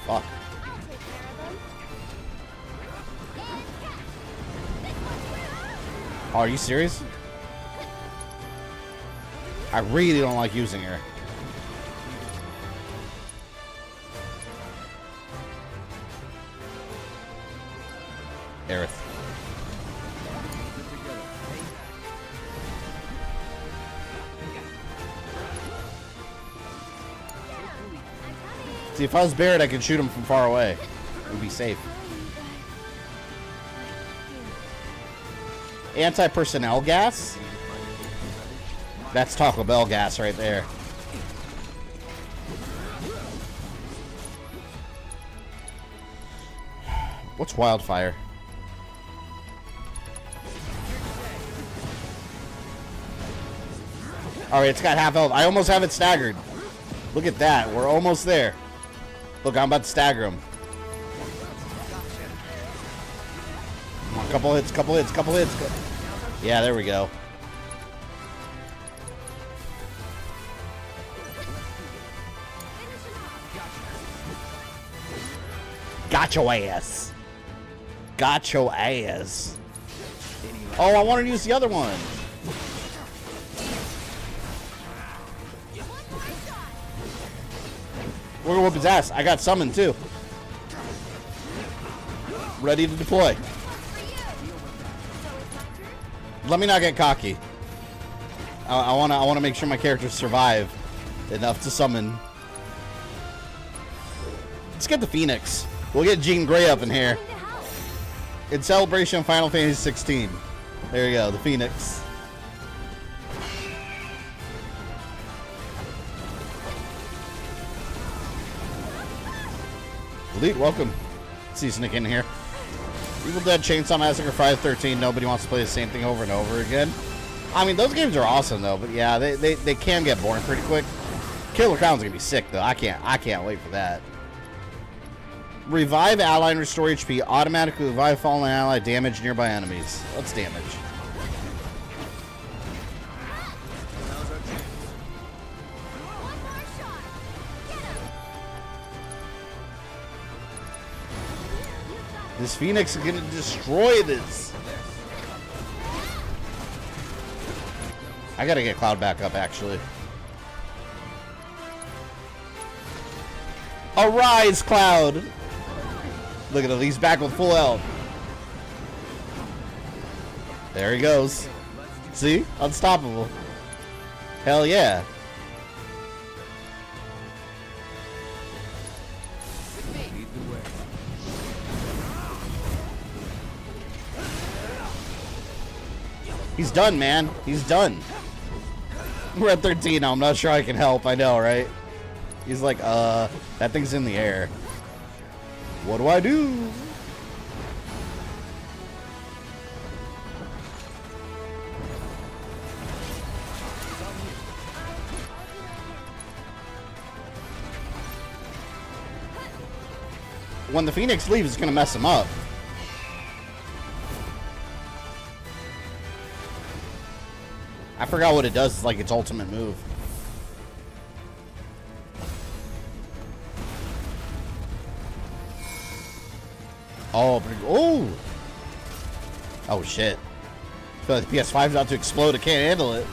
Fuck. Oh, are you serious? I really don't like using her. Aerith. See, if I was Barret, I could shoot him from far away. It would be safe. Anti-personnel gas? That's Taco Bell gas right there. What's wildfire? Alright, it's got half health. I almost have it staggered. Look at that. We're almost there. Look, I'm about to stagger him. Come on, couple hits, couple hits, couple hits. Yeah, there we go. Got your ass. Got your ass. Oh, I wanted to use the other one. We're gonna whoop his ass. I got summoned too. Ready to deploy. Let me not get cocky. I wanna make sure my characters survive enough to summon. Let's get the Phoenix. We'll get Jean Grey up in here. In celebration of Final Fantasy 16. There you go, the Phoenix. Elite, welcome. Seasonic in here. Evil Dead, Chainsaw Massacre, Friday the 13th. Nobody wants to play the same thing over and over again. I mean, those games are awesome though, but yeah, they can get boring pretty quick. Killer Crown's gonna be sick though. I can't wait for that. Revive ally and restore HP. Automatically revive fallen ally. Damage nearby enemies. What's damage? This Phoenix is gonna destroy this. I gotta get Cloud back up, actually. Arise, Cloud! Look at him, he's back with full health. There he goes. See? Unstoppable. Hell yeah. He's done, man. He's done. We're at 13 now. I'm not sure I can help. I know, right? He's like, that thing's in the air. What do I do? when the Phoenix leaves, it's gonna mess him up. I forgot what it does. It's like its ultimate move. Oh, oh shit. I feel like the PS5's about to explode. I can't handle it.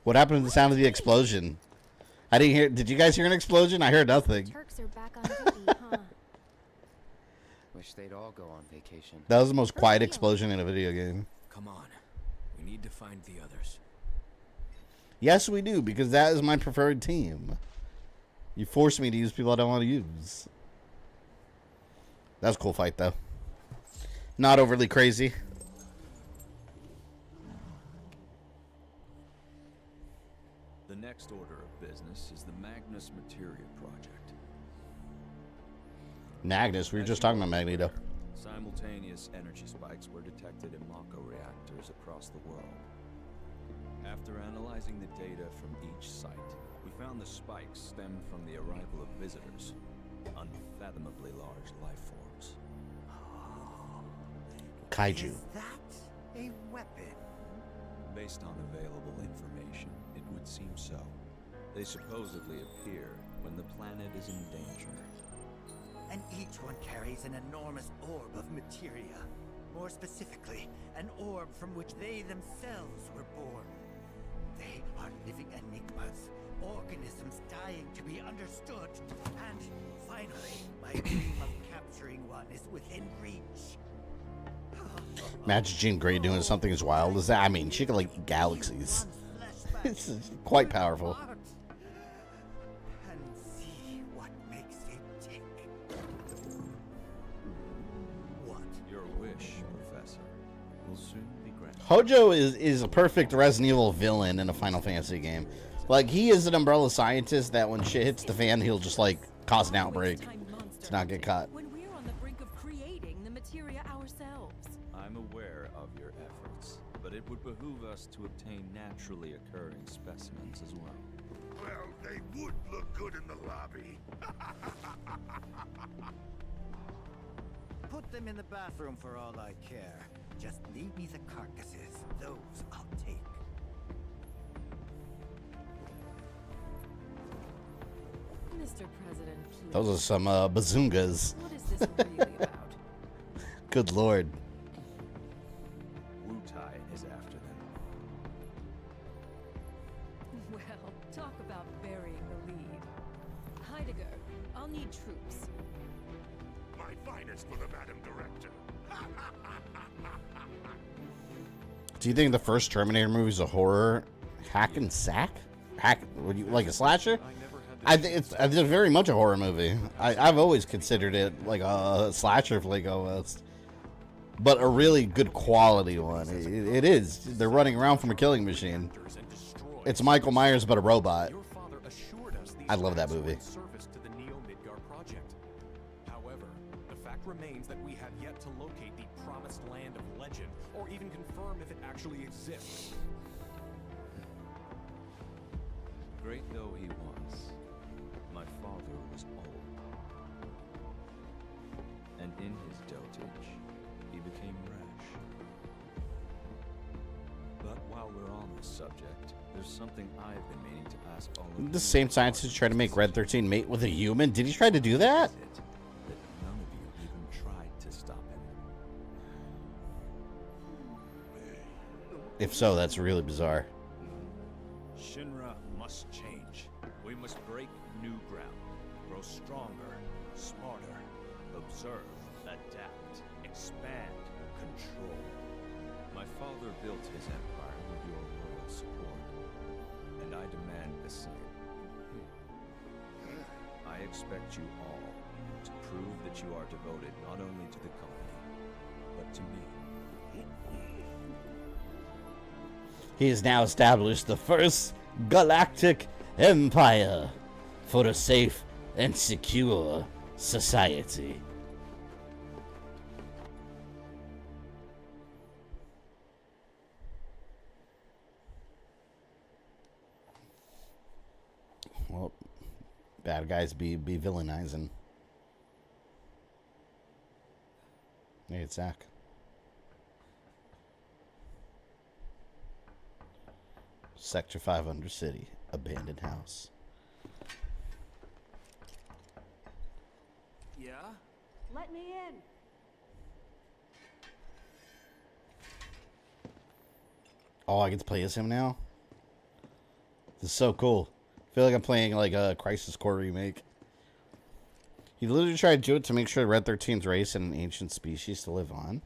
What happened to the sound of the explosion? I didn't hear. Did you guys hear an explosion? I heard nothing. Turks are back on duty, huh? Wish they'd all go on vacation. That was the most quiet explosion in a video game. Come on. We need to find the others. Yes, we do, because that is my preferred team. You forced me to use people I don't want to use. That was a cool fight, though. Not overly crazy. The next order of business is the Magnus Materia Project. Magnus, we were just talking about Magneto. Simultaneous energy spikes were detected in Mako reactors across the world. After analyzing the data from each site, we found the spikes stemmed from the arrival of visitors, unfathomably large life forms. Kaiju. Is that a weapon? Based on available information, it would seem so. They supposedly appear when the planet is in danger. And each one carries an enormous orb of materia. More specifically, an orb from which they themselves were born. They are living enigmas, organisms dying to be understood. And finally, my dream of capturing one is within reach. Imagine Jean Grey doing something as wild as that. I mean, she could like eat galaxies. It's quite powerful. And see what makes it tick. What? Your wish, Professor, will soon be granted. Hojo is a perfect Resident Evil villain in a Final Fantasy game. Like, he is an umbrella scientist that when shit hits the fan, he'll just like cause an outbreak to not get caught. When we're on the brink of creating the materia ourselves. I'm aware of your efforts, but it would behoove us to obtain naturally occurring specimens as well. Well, they would look good in the lobby. Put them in the bathroom for all I care. Just leave me the carcasses. Those I'll take. Mr. President, please. Those are some bazungas. What is this really about? Good lord. Wutai is after them. Well, talk about burying the lead. Heidegger, I'll need troops. My finest for the Madam Director. Do you think the first Terminator movie is a horror hack and sack? Would you like a slasher? I think it's very much a horror movie. I've always considered it like a slasher flick almost, but a really good quality one. It is. They're running around from a killing machine. It's Michael Myers but a robot. I love that movie. However, the fact remains that we have yet to locate the promised land of legend, or even confirm if it actually exists. Great though he was, my father was old. And in his dotage, he became rash. But while we're on this subject, there's something I've been meaning to ask all of you. The same scientist tried to make Red 13 mate with a human. Did he try to do that? That none of you even tried to stop him. If so, that's really bizarre. Shinra must change. We must break new ground, grow stronger, smarter, observe, adapt, expand, control. My father built his empire with your loyal support, and I demand the same. I expect you all to prove that you are devoted not only to the company, but to me. He has now established the first galactic empire for a safe and secure society. Well, bad guys be villainizing. Hey, it's Zach. Sector 5 Undercity. Abandoned house. Yeah? Let me in. Oh, I get to play as him now? This is so cool. I feel like I'm playing like a Crisis Core remake. He literally tried to do it to make sure Red 13's race and an ancient species to live on.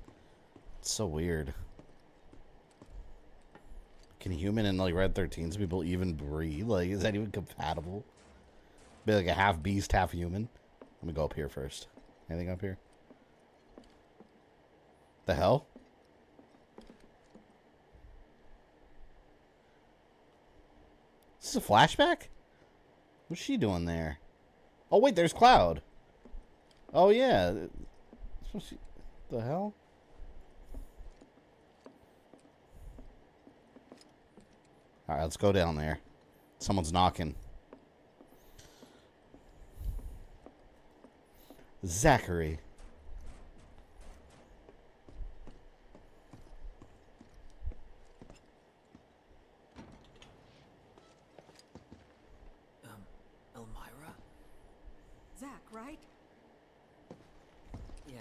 It's so weird. Can human and like Red 13's people even breathe? Like, is that even compatible? Be like a half beast, half human. Let me go up here first. Anything up here? The hell? Is this a flashback? What's she doing there? Oh wait, there's Cloud. Oh yeah. The hell? Alright, let's go down there. Someone's knocking. Zachary. Elmira? Zach, right? Yeah.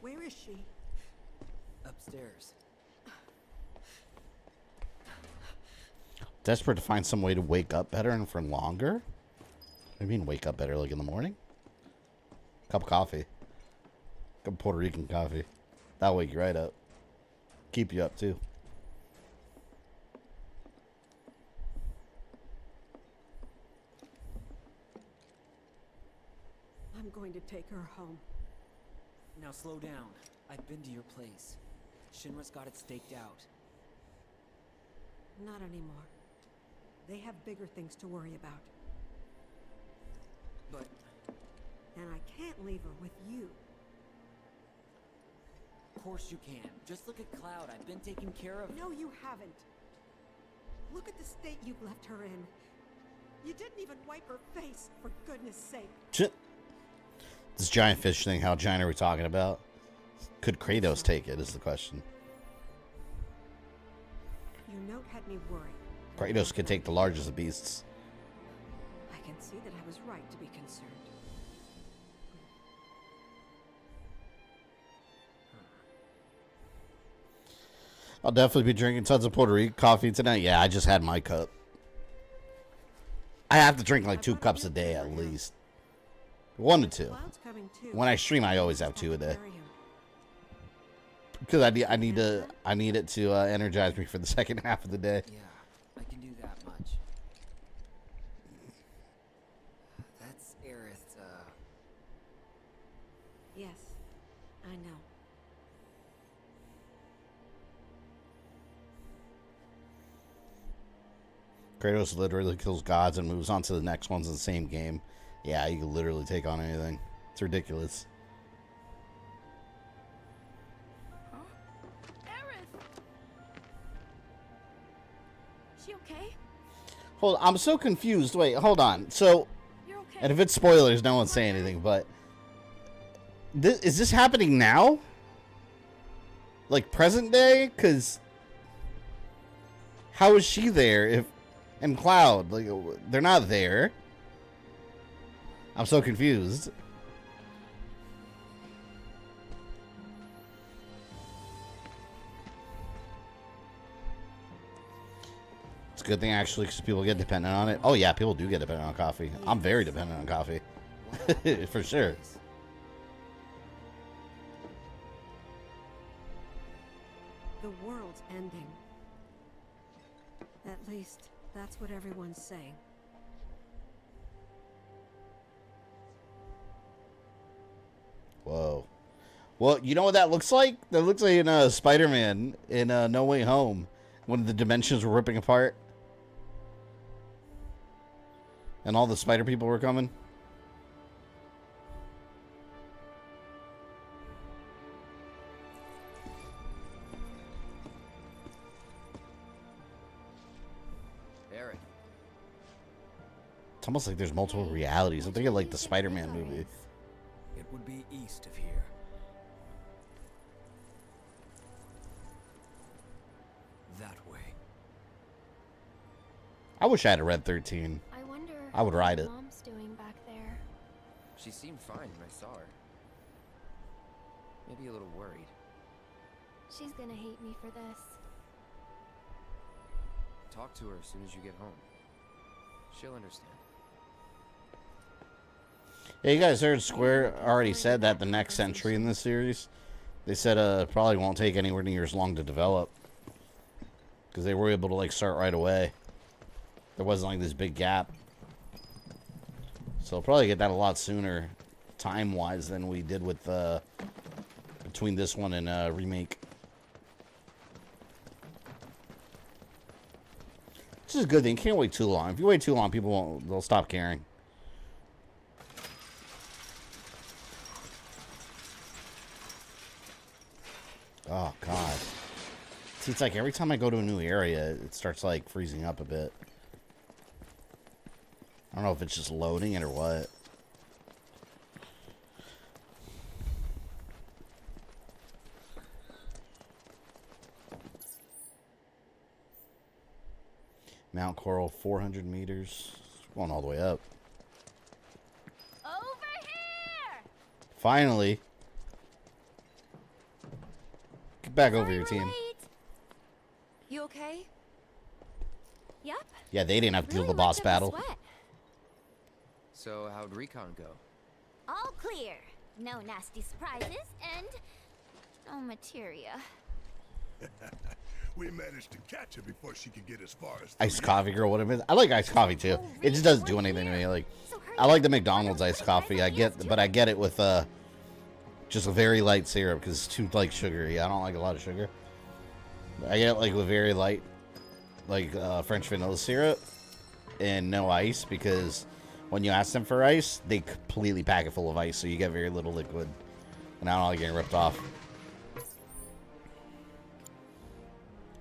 Where is she? Upstairs. Desperate to find some way to wake up better and for longer? What do you mean wake up better, like in the morning? Cup of coffee. Cup of Puerto Rican coffee. That'll wake you right up. Keep you up too. I'm going to take her home. Now slow down. I've been to your place. Shinra's got it staked out. Not anymore. They have bigger things to worry about. But... And I can't leave her with you. Of course you can. Just look at Cloud. I've been taking care of... No, you haven't. Look at the state you've left her in. You didn't even wipe her face, for goodness sake. This giant fish thing, how giant are we talking about? Could Kratos take it, is the question. Your note had me worried. Kratos could take the largest of beasts. I can see that I was right to be concerned. I'll definitely be drinking tons of Puerto Rican coffee tonight. Yeah, I just had my cup. I have to drink like 2 cups a day at least. 1 to 2. When I stream, I always have 2 a day. Because I need it to energize me for the second half of the day. Yeah, I can do that much. That's Aerith, Yes, I know. Kratos literally kills gods and moves on to the next ones in the same game. Yeah, you can literally take on anything. It's ridiculous. She okay? Hold on, I'm so confused. Wait, hold on. So, You're okay. and if it's spoilers, no one say anything, but is this happening now? Like present day? Because how is she there if and Cloud, like, they're not there? I'm so confused. It's a good thing actually because people get dependent on it. Oh yeah, people do get dependent on coffee. I'm very dependent on coffee. For sure. The world's ending. At least, that's what everyone's saying. Whoa. Well, you know what that looks like? That looks like in Spider-Man in No Way Home when the dimensions were ripping apart. And all the spider people were coming. It's almost like there's multiple realities. I'm thinking like the Spider-Man movie. It would be east of here. That way. I wish I had a red 13. I wonder I would ride it. what Mom's doing back there. She seemed fine when I saw her. Maybe a little worried. She's gonna hate me for this. Talk to her as soon as you get home. She'll understand. Yeah, you guys heard Square already said that the next entry in this series, they said probably won't take anywhere near as long to develop. Because they were able to like start right away. There wasn't like this big gap. So we'll probably get that a lot sooner, time-wise, than we did with between this one and remake. Which is a good thing. Can't wait too long. If you wait too long, people won't. They'll stop caring. Oh God. See, it's like every time I go to a new area, it starts like freezing up a bit. I don't know if it's just loading it or what. Mount Corel, 400 meters. It's going all the way up. Over here! Finally. Get back over here, team. You okay? Yep. Yeah, they didn't have to deal with the boss battle. So, how'd recon go? All clear. No nasty surprises and no materia. We managed to catch her before she could get as far as Iced coffee girl, what it is. I like iced coffee too. It just doesn't do anything to me. Like, I like the McDonald's iced coffee. I get it with just a very light syrup because it's too like sugary. I don't like a lot of sugar. I get it like with very light, like French vanilla syrup and no ice, because when you ask them for ice, they completely pack it full of ice, so you get very little liquid. And I don't like getting ripped off.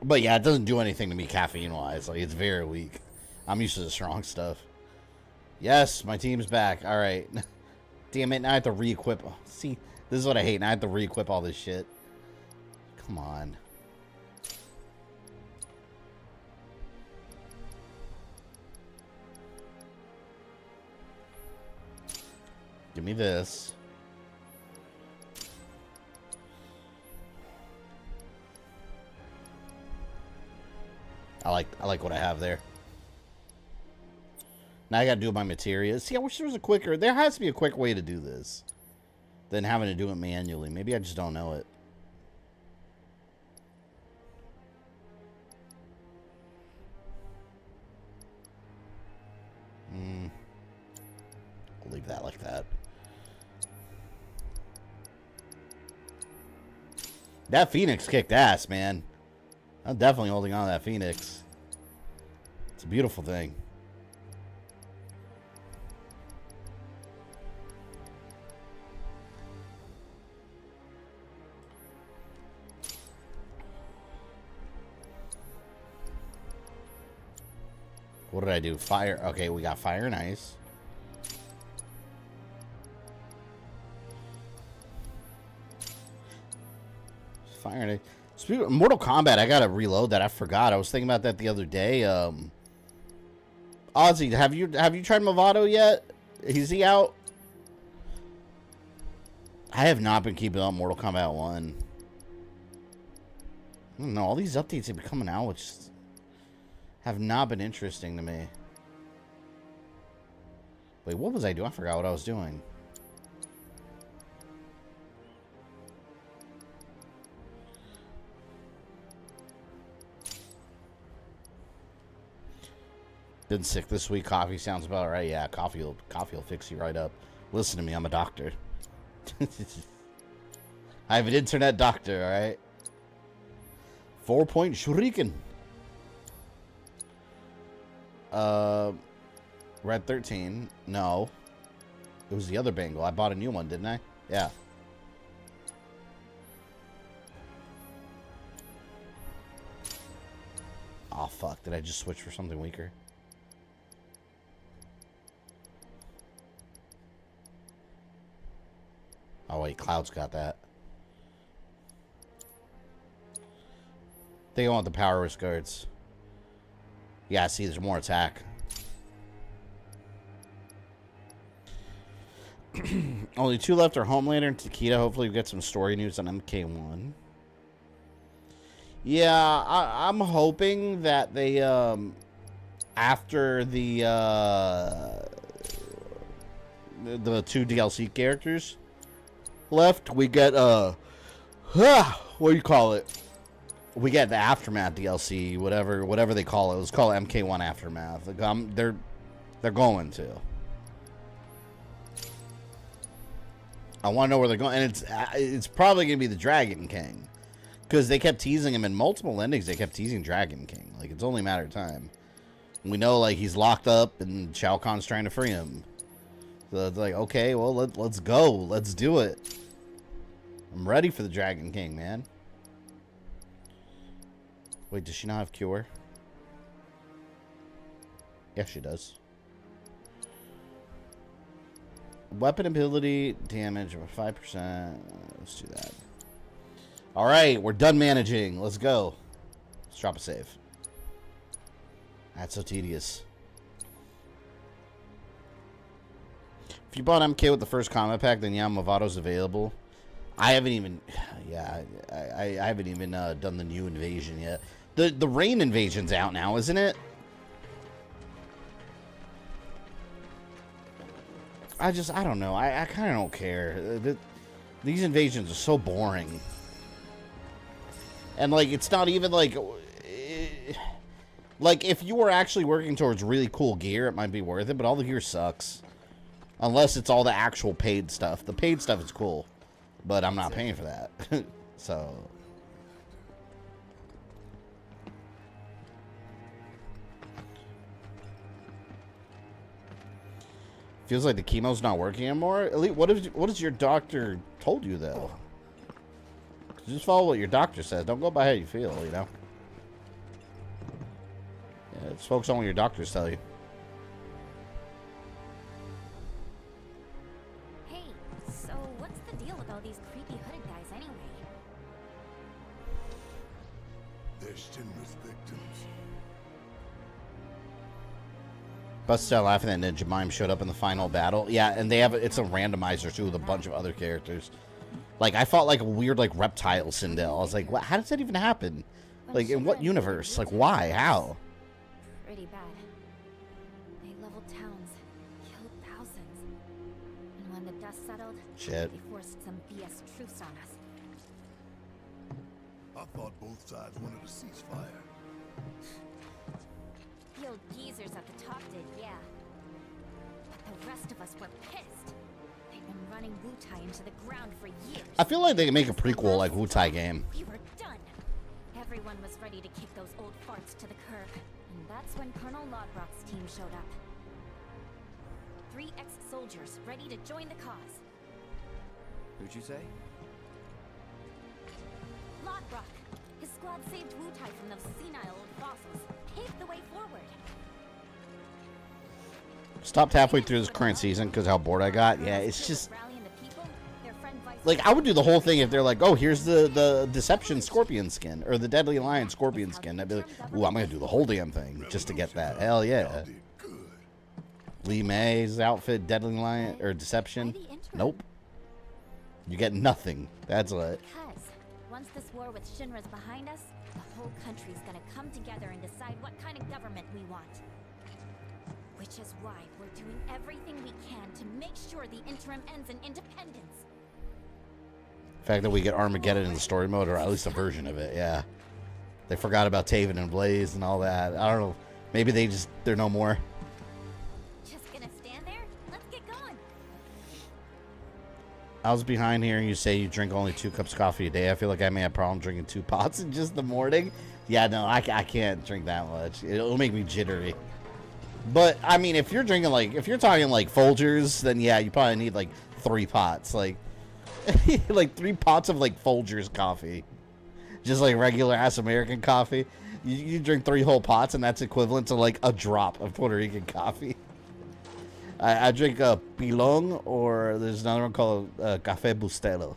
But yeah, it doesn't do anything to me caffeine-wise. Like, it's very weak. I'm used to the strong stuff. Yes, my team's back. All right. Damn it, now I have to re-equip. See, this is what I hate. Now I have to re-equip all this shit. Come on. Give me this. I like what I have there. Now I gotta do my materia. See, I wish there was a quicker. There has to be a quick way to do this than having to do it manually. Maybe I just don't know it. I'll leave that like that. That Phoenix kicked ass, man. I'm definitely holding on to that Phoenix. It's a beautiful thing. What did I do? Fire. Okay, we got fire and ice. Fire and ice. Speaking of Mortal Kombat, I gotta reload that. I forgot. I was thinking about that the other day. Ozzy, have you tried Movado yet? Is he out? I have not been keeping up Mortal Kombat 1. I don't know. All these updates have been coming out, which have not been interesting to me. Wait, what was I doing? I forgot what I was doing. Been sick this week. Coffee sounds about right. Yeah, coffee will fix you right up. Listen to me, I'm a doctor. I have an internet doctor, all right? 4-point shuriken. Red 13. No. It was the other bangle. I bought a new one, didn't I? Yeah. Oh, fuck. Did I just switch for something weaker? wait, Cloud's got that. They go with the power risk guards. Yeah, see, there's more attack. Only 2 left are Homelander and Takeda. Hopefully we get some story news on MK1. Yeah, I'm hoping that they, after the 2 DLC characters left, we get, what do you call it? We get the Aftermath DLC, whatever they call it. Let's call it MK1 Aftermath. Like, they're going to. I want to know where they're going, and it's probably gonna be the Dragon King, because they kept teasing him in multiple endings. They kept teasing Dragon King. Like, it's only a matter of time. We know, like, he's locked up, and Shao Kahn's trying to free him. So it's like, okay, well, let's go, let's do it. I'm ready for the Dragon King, man. Wait, does she not have cure? Yeah, she does. Weapon ability damage of 5%. Let's do that. Alright, we're done managing. Let's go. Let's drop a save. That's so tedious. If you bought MK with the first combat pack, then yeah, Movato's available. I haven't even... Yeah, I haven't even done the new invasion yet. The Rain invasion's out now, isn't it? I don't know. I kind of don't care. These invasions are so boring. And, like, it's not even, like... Like, if you were actually working towards really cool gear, it might be worth it, but all the gear sucks. Unless it's all the actual paid stuff. The paid stuff is cool, but I'm not paying for that. So... Feels like the chemo's not working anymore. Elite, what has your doctor told you, though? Just follow what your doctor says. Don't go by how you feel, you know? Yeah, just focus on what your doctors tell you. Hey, so what's the deal with all these creepy hooded guys anyway? They're Shinra's victims. Busted out laughing that Ninja Mime showed up in the final battle. Yeah, and they have it's a randomizer too with a bunch of other characters. Like, I fought like a weird like reptile Sindel. I was like, what? How does that even happen? Like, in what universe? Like, why? How? Pretty bad. They leveled towns, killed thousands, and when the dust settled, Shit. they forced some BS truce on us. I thought both sides wanted a ceasefire. The old geezers at the top did, yeah. But the rest of us were pissed. They'd been running Wu-Tai into the ground for years. I feel like they can make a prequel like Wu-Tai game. We were done. Everyone was ready to kick those old farts to the curb. And that's when Colonel Lodbrok's team showed up. 3 ex-soldiers ready to join the cause. Who'd you say? Lodbrok. His squad saved Wu-Tai from those senile old fossils. Paved the way forward. Stopped halfway through this current season because how bored I got. Yeah, it's just... Like, I would do the whole thing if they're like, oh, here's the Deception Scorpion skin, or the Deadly Alliance Scorpion skin. I'd be like, ooh, I'm going to do the whole damn thing just to get that. Hell yeah. Lee May's outfit, Deadly Alliance, or Deception. Nope. You get nothing. That's what. Because once this war with Shinra's behind us, the whole country's gonna come together and decide what kind of government we want. Which is why we're doing everything we can to make sure the interim ends in independence. The fact that we get Armageddon in the story mode, or at least a version of it, yeah. They forgot about Taven and Blaze and all that. I don't know. Maybe they're no more. Just gonna stand there? Let's get going. I was behind here and you say you drink only 2 cups of coffee a day. I feel like I may have a problem drinking 2 pots in just the morning. Yeah, no, I can't drink that much. It'll make me jittery. But, I mean, if you're drinking, like, if you're talking, like, Folgers, then, yeah, you probably need, like, 3 pots. Like, like, 3 pots of, like, Folgers coffee. Just, like, regular-ass American coffee. You drink 3 whole pots, and that's equivalent to, like, a drop of Puerto Rican coffee. I drink a Pilon, or there's another one called Café Bustelo.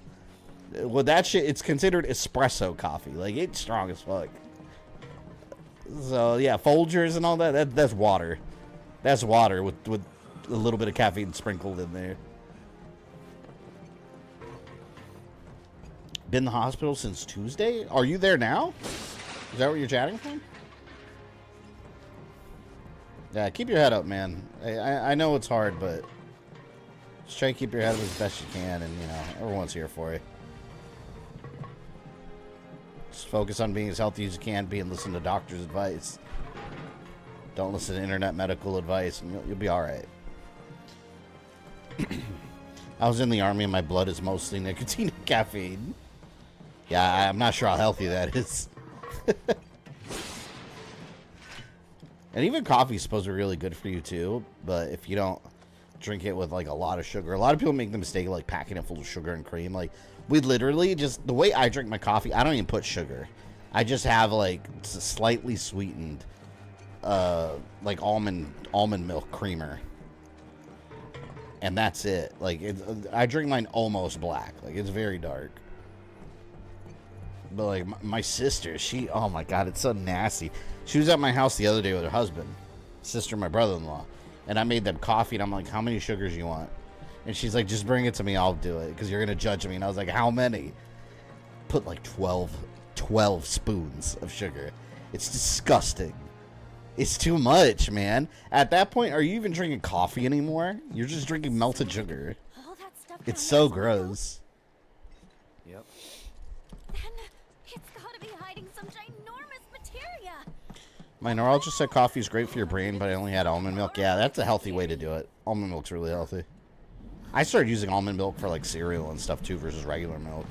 Well, that shit, it's considered espresso coffee. Like, it's strong as fuck. So, yeah, Folgers and all that's water. That's water with a little bit of caffeine sprinkled in there. Been in the hospital since Tuesday? Are you there now? Is that what you're chatting from? Yeah, keep your head up, man. I know it's hard, but just try to keep your head up as best you can, and, you know, everyone's here for you. Just focus on being as healthy as you can be and listen to doctor's advice. Don't listen to internet medical advice, and you'll be all right. I was in the army, and my blood is mostly nicotine and caffeine. Yeah, I'm not sure how healthy that is. And even coffee is supposed to be really good for you too, but if you don't drink it with like a lot of sugar, a lot of people make the mistake of like packing it full of sugar and cream. Like, we literally just, the way I drink my coffee, I don't even put sugar. I just have like slightly sweetened like almond milk creamer, and that's it. Like, I drink mine almost black. Like, it's very dark. But like my sister, oh my god, it's so nasty. She was at my house the other day with her husband, sister, my brother-in-law, and I made them coffee, and I'm like, how many sugars you want? And she's like, just bring it to me, I'll do it, because you're gonna judge me. And I was like, how many? Put like 12 spoons of sugar. It's disgusting. It's too much, man. At that point, are you even drinking coffee anymore? You're just drinking melted sugar. It's so gross. Yep. Then it's gotta be hiding some ginormous materia. My neurologist said coffee is great for your brain, but I only had almond milk. Yeah, that's a healthy way to do it. Almond milk's really healthy. I started using almond milk for like cereal and stuff too versus regular milk.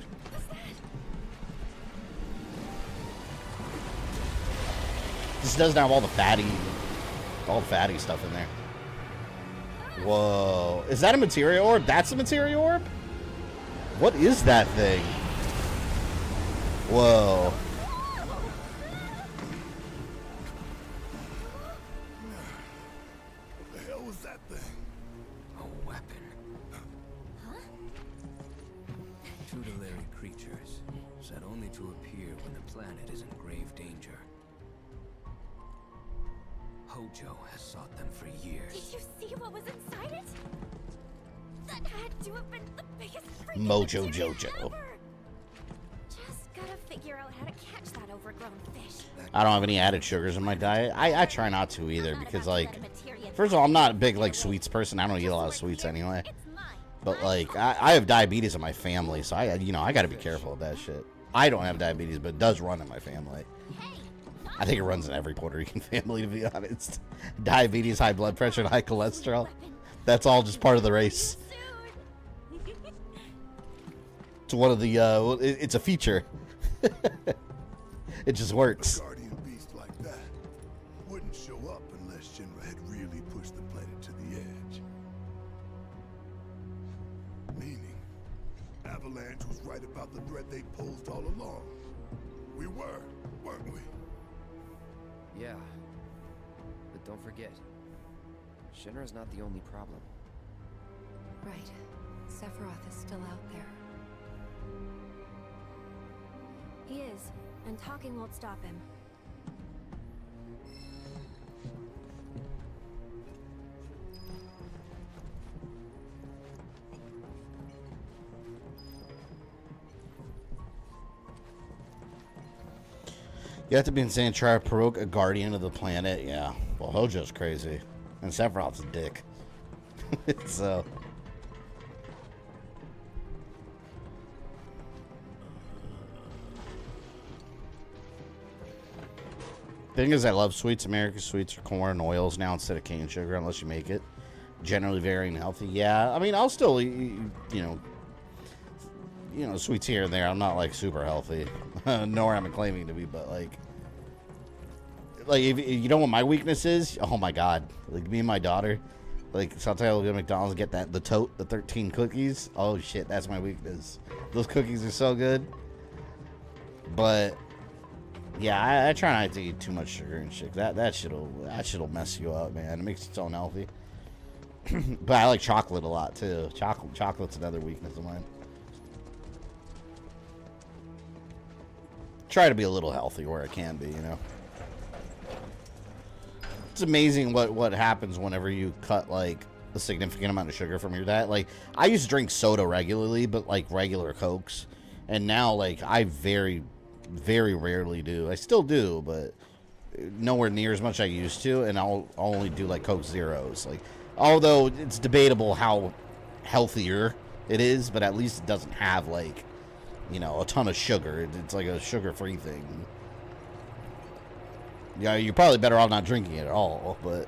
This doesn't have all the fatty stuff in there. Whoa. Is that a materia orb? That's a materia orb? What is that thing? Whoa. What the hell was that thing? A weapon. Huh? Tutelary creatures, said only to appear when the planet is in grave danger. Hojo has sought them for years. Did you see what was inside it? That had to have been the biggest freaking Mojo material Jojo. ever. Just gotta figure out how to catch that overgrown fish. I don't have any added sugars in my diet. I try not to either because, like, first of all, I'm not a big, like, sweets person. I don't eat a lot of sweets anyway. But, like, I have diabetes in my family, so I got to be careful with that shit. I don't have diabetes, but it does run in my family. I think it runs in every Puerto Rican family, to be honest. Diabetes, high blood pressure, and high cholesterol. That's all just part of the race. It's one of the, it's a feature. It just works. A guardian beast like that wouldn't show up unless Shinra had really pushed the planet to the edge. Meaning, Avalanche was right about the threat they posed all along. We were, weren't we? Yeah. But don't forget, Shinra's not the only problem. Right. Sephiroth is still out there. He is, and talking won't stop him. You have to be insane to try to provoke a guardian of the planet. Yeah. Well, Hojo's crazy. And Sephiroth's a dick. So. Thing is, I love sweets. American sweets are corn and oils now instead of cane sugar, unless you make it. Generally very unhealthy. Yeah, I mean, I'll still eat, you know, sweets here and there. I'm not like super healthy, nor am I claiming to be. But like if you know what my weakness is? Oh my god! Like me and my daughter, like sometimes I'll go to McDonald's and get the 13 cookies. Oh shit, that's my weakness. Those cookies are so good. But yeah, I try not to eat too much sugar and shit. That shit'll mess you up, man. It makes you so unhealthy. But I like chocolate a lot too. Chocolate's another weakness of mine. Try to be a little healthy where I can be, you know. It's amazing what happens whenever you cut like a significant amount of sugar from your diet. Like, I used to drink soda regularly, but like regular Cokes, and now like I very, very rarely do. I still do, but nowhere near as much as I used to, and I'll only do like Coke Zeros. Like, although it's debatable how healthier it is, but at least it doesn't have like, you know, a ton of sugar. It's like a sugar-free thing. Yeah, you're probably better off not drinking it at all, but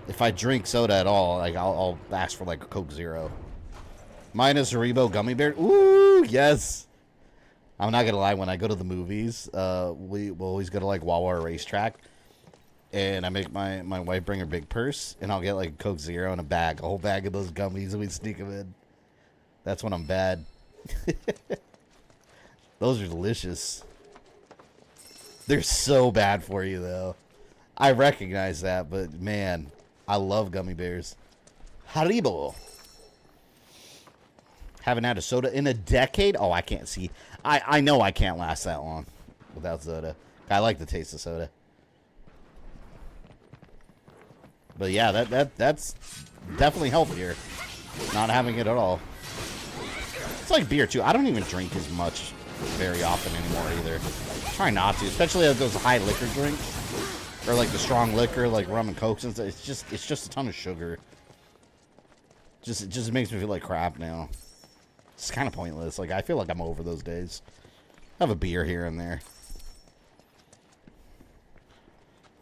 if I drink soda at all, like I'll ask for like a Coke Zero. Minus Haribo gummy bear. Ooh, yes. I'm not gonna lie, when I go to the movies, we'll always go to like Wawa Racetrack, and I make my wife bring her big purse, and I'll get like a Coke Zero and a whole bag of those gummies, and we sneak them in. That's when I'm bad. Those are delicious. They're so bad for you, though. I recognize that, but man, I love gummy bears. Haribo. Haven't had a soda in a decade? Oh, I can't see. I know I can't last that long without soda. I like the taste of soda. But yeah, that's definitely healthier. Not having it at all. It's like beer, too. I don't even drink as much very often anymore, either. Try not to, especially those high liquor drinks. Or like the strong liquor, like rum and cokes and stuff. It's just a ton of sugar. It just makes me feel like crap now. It's kind of pointless. Like, I feel like I'm over those days. I have a beer here and there.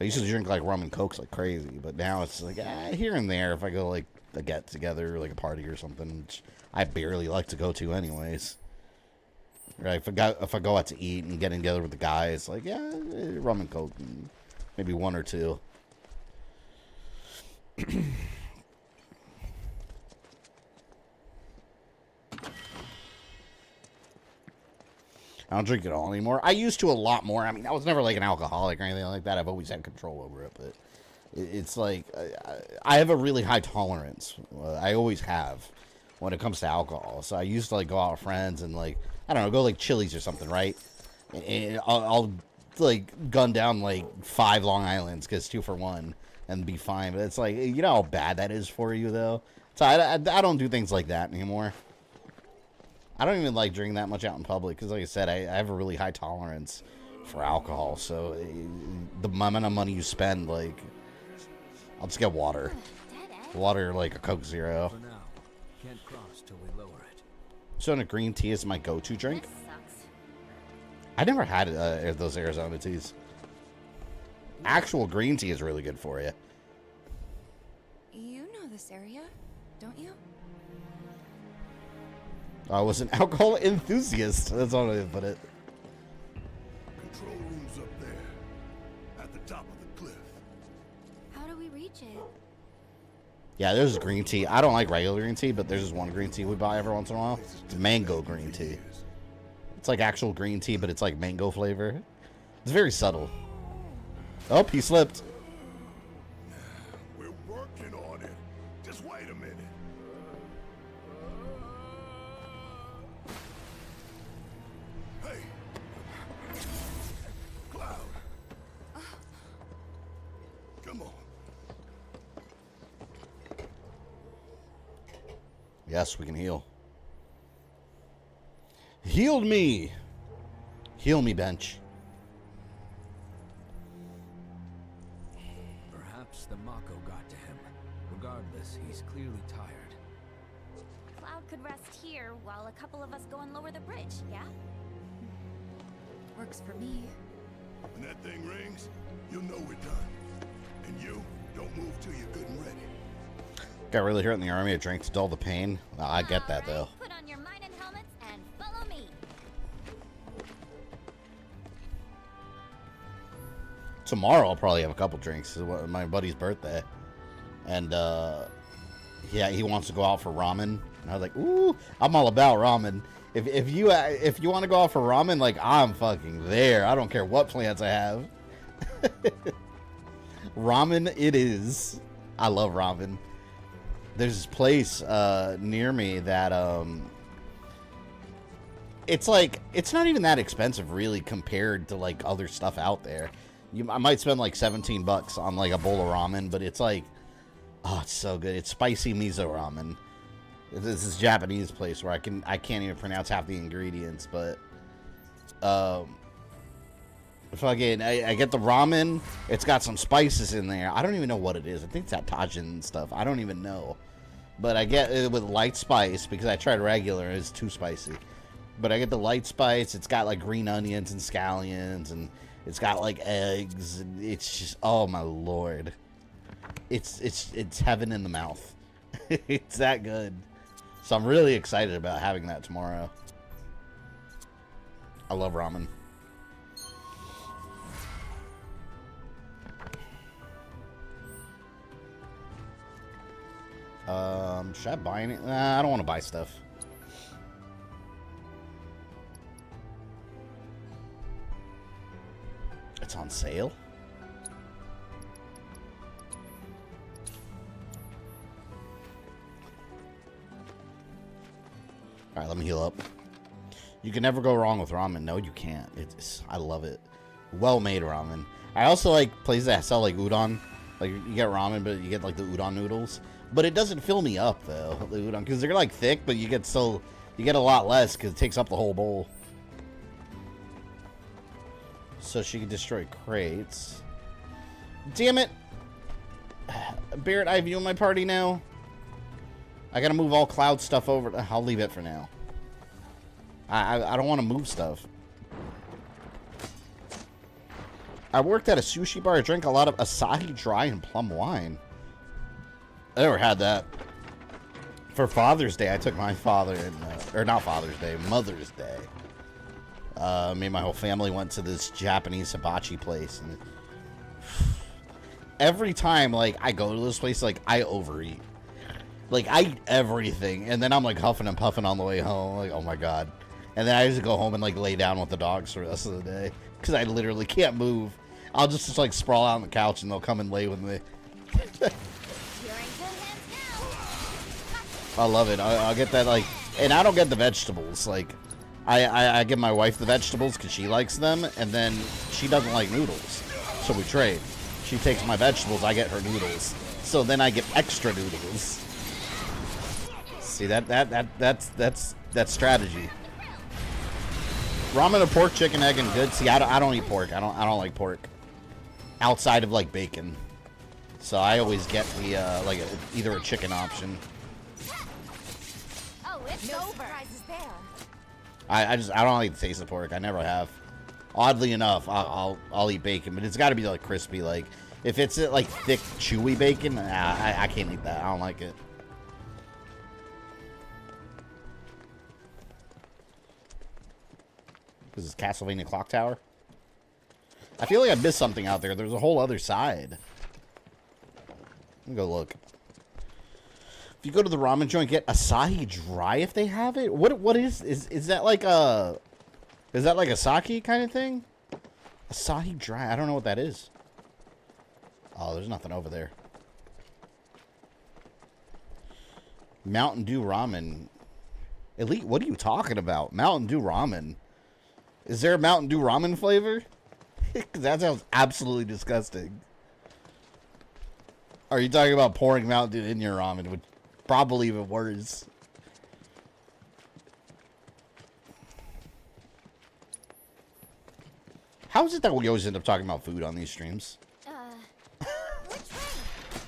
I used to drink like rum and cokes like crazy, but now it's like here and there if I go like a get together, like a party or something, which I barely like to go to anyways. Right? If I go out to eat and getting together with the guys, like rum and coke, and maybe one or two. I don't drink it all anymore. I used to a lot more. I mean, I was never like an alcoholic or anything like that. I've always had control over it, but it's like I have a really high tolerance. I always have when it comes to alcohol. So I used to like go out with friends and like, I don't know, go like Chili's or something, right? And I'll like gun down like 5 Long Islands because 2 for $1 and be fine. But it's like, you know how bad that is for you though. So I don't do things like that anymore. I don't even like drinking that much out in public because, like I said, I have a really high tolerance for alcohol. So the amount of money you spend, like, I'll just get water. Water, like a Coke Zero. For now, can't cross till we lower it. So, a green tea is my go-to drink. I never had those Arizona teas. Actual green tea is really good for you. You know this area, don't you? I was an alcohol enthusiast. That's all I put it. Control room's up there, at the top of the cliff. How do we reach it? Yeah, there's green tea. I don't like regular green tea, but there's this one green tea we buy every once in a while. It's mango green tea. It's like actual green tea, but it's like mango flavor. It's very subtle. Oh, he slipped. We're working on it. Just wait a minute. Hey. Cloud. Come on. Yes, we can heal. Healed me. Heal me, bench. Perhaps the Mako got to him. Regardless, he's clearly tired. Cloud could rest here while a couple of us go and lower the bridge, yeah? Works for me. When that thing rings, you'll know we're done. And you, don't move till you're good and ready. Got really hurt in the army. I drank to dull the pain. I get that, though. Put on your mining helmets and follow me. Tomorrow I'll probably have a couple drinks. It's my buddy's birthday. And, yeah, he wants to go out for ramen. And I was like, ooh, I'm all about ramen. If you want to go out for ramen, like, I'm fucking there. I don't care what plans I have. Ramen it is. I love ramen. there's this place near me that it's like, it's not even that expensive really compared to like other stuff out there. I might spend like 17 bucks on like a bowl of ramen, but it's like, oh, it's so good. It's spicy miso ramen. This is a Japanese place where I can't even pronounce half the ingredients, but fucking I get the ramen. It's got some spices in there. I don't even know what it is. I think it's that tajin and stuff. I don't even know. But I get it with light spice because I tried regular and it's too spicy. But I get the light spice. It's got like green onions and scallions, and it's got like eggs, and it's just, oh my lord. It's heaven in the mouth. It's that good. So I'm really excited about having that tomorrow. I love ramen. Should I buy any? Nah, I don't want to buy stuff. It's on sale. All right, let me heal up. You can never go wrong with ramen. No, you can't. I love it. Well-made ramen. I also like places that sell like udon. Like you get ramen, but you get like the udon noodles. But it doesn't fill me up though, the udon, because they're like thick, but you get a lot less because it takes up the whole bowl. So she can destroy crates. Damn it! Barrett, I have you in my party now. I gotta move all cloud stuff over. I'll leave it for now. I don't want to move stuff. I worked at a sushi bar. I drank a lot of Asahi Dry and plum wine. I never had that. For Father's Day, I took my father and, or not Father's Day, Mother's Day. Me and my whole family went to this Japanese hibachi place, and every time like I go to this place, like I overeat. Like I eat everything, and then I'm like huffing and puffing on the way home. Like, oh my god! And then I just go home and like lay down with the dogs for the rest of the day because I literally can't move. I'll just like sprawl out on the couch, and they'll come and lay with me. I love it. I'll get that, like, and I don't get the vegetables. Like, I give my wife the vegetables because she likes them, and then she doesn't like noodles, so we trade. She takes my vegetables, I get her noodles. So then I get extra noodles. See that's strategy. Ramen, a pork, chicken, egg, and good. See, I don't eat pork. I don't like pork outside of like bacon. So I always get the like either a chicken option. No surprises there. I don't like the taste of pork. I never have. Oddly enough, I'll eat bacon, but it's got to be like crispy. Like if it's like thick, chewy bacon, I can't eat that. I don't like it. This is Castlevania Clock Tower. I feel like I missed something out there. There's a whole other side. Let me go look. If you go to the ramen joint, get Asahi Dry if they have it. What is that like a sake kind of thing? Asahi Dry. I don't know what that is. Oh, there's nothing over there. Mountain Dew ramen. Elite, what are you talking about? Mountain Dew ramen. Is there a Mountain Dew ramen flavor? That sounds absolutely disgusting. Are you talking about pouring Mountain Dew in your ramen? Which probably even worse. How is it that we always end up talking about food on these streams?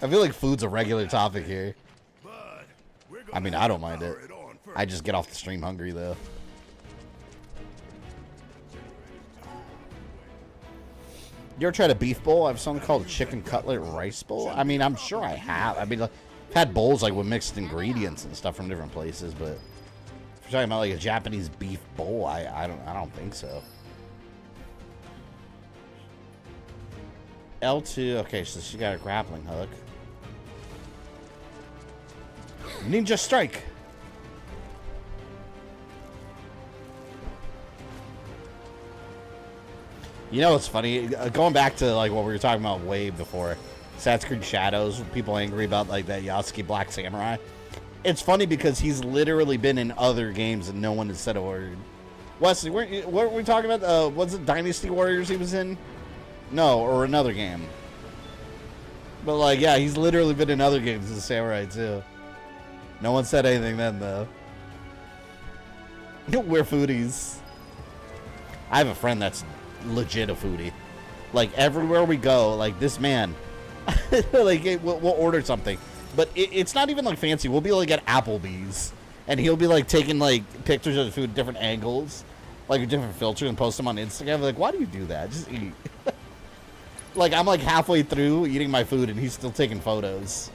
I feel like food's a regular topic here. I mean, I don't mind it. I just get off the stream hungry, though. You ever tried a beef bowl? I have something called a chicken cutlet rice bowl. I mean, I'm sure I have. I mean, like, I've had bowls like with mixed ingredients and stuff from different places, but if you're talking about like a Japanese beef bowl, I don't think so. L2. Okay, so she got a grappling hook. Ninja strike. You know what's funny? Going back to like what we were talking about way before, Assassin's Creed Shadows, people angry about like that Yasuke Black Samurai. It's funny because he's literally been in other games and no one has said a word. Wesley, what were we talking about? Was it Dynasty Warriors he was in? No, or another game. But like, yeah, he's literally been in other games as a samurai too. No one said anything then though. We're foodies. I have a friend that's legit a foodie. Like everywhere we go, like this man, like we'll order something, but it's not even like fancy. We'll be like at Applebee's, and he'll be like taking like pictures of the food at different angles, like a different filter, and post them on Instagram. Like, why do you do that? Just eat. Like I'm like halfway through eating my food, and he's still taking photos.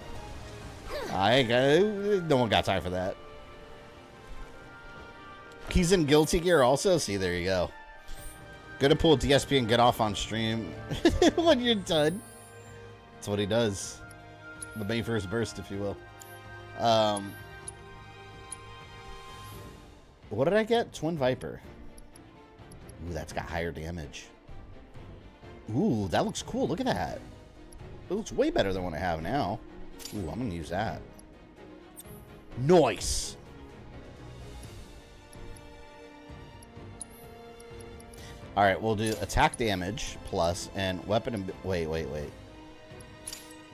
No one got time for that. He's in Guilty Gear also. See, there you go. Go to pull DSP and get off on stream when you're done. That's what he does. The May 1st burst, if you will. What did I get? Twin Viper. Ooh, that's got higher damage. Ooh, that looks cool. Look at that. It looks way better than what I have now. Ooh, I'm going to use that. Nice. All right, we'll do attack damage plus and weapon. Wait.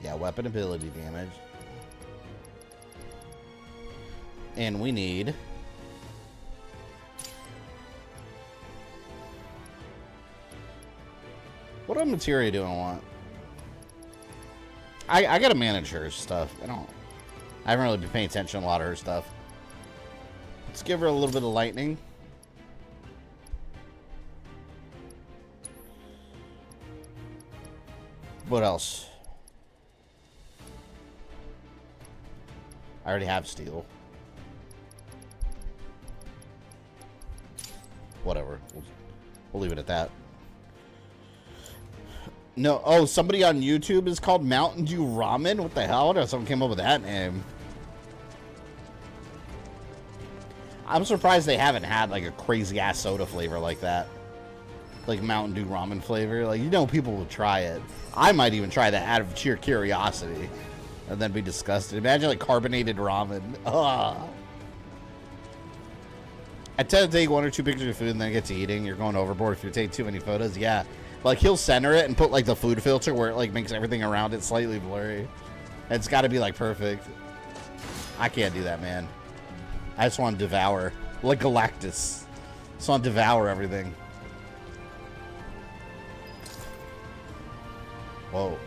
Yeah, weapon ability damage. And we need. What materia do I want? I gotta manage her stuff. I haven't really been paying attention to a lot of her stuff. Let's give her a little bit of lightning. What else? I already have steel. Whatever. We'll leave it at that. No. Oh, somebody on YouTube is called Mountain Dew Ramen? What the hell? Someone came up with that name. I'm surprised they haven't had like a crazy ass soda flavor like that. Like Mountain Dew ramen flavor. Like, you know, people would try it. I might even try that out of sheer curiosity and then be disgusted. Imagine like carbonated ramen. Ugh. I tend to take 1 or 2 pictures of food and then get to eating. You're going overboard if you take too many photos. Yeah. Like, he'll center it and put like the food filter where it like makes everything around it slightly blurry. It's got to be like perfect. I can't do that, man. I just want to devour. Like Galactus. Just want to devour everything. Whoa.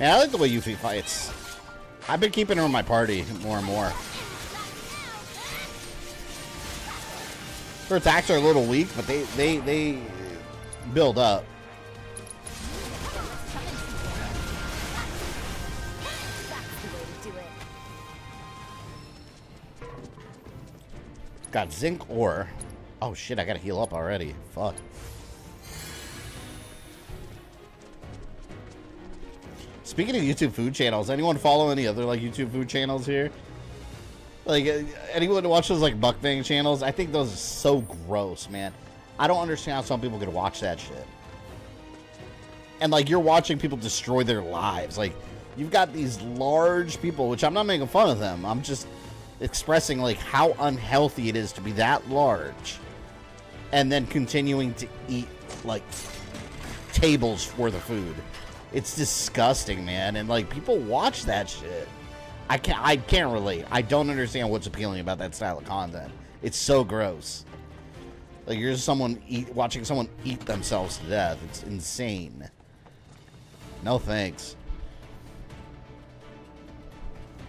Yeah, I like the way Yuffie fights. I've been keeping her in my party more and more. Her attacks are a little weak, but they build up. Got zinc ore. Oh shit, I gotta heal up already. Fuck. Speaking of YouTube food channels, anyone follow any other like YouTube food channels here? Like anyone watch those like mukbang channels? I think those are so gross, man. I don't understand how some people could watch that shit. And like you're watching people destroy their lives. Like you've got these large people, which I'm not making fun of them. I'm just expressing like how unhealthy it is to be that large and then continuing to eat like tables for the food. It's disgusting, man. And like people watch that shit. I can't relate. I don't understand what's appealing about that style of content. It's so gross. Like you're just watching someone eat themselves to death. It's insane. No thanks.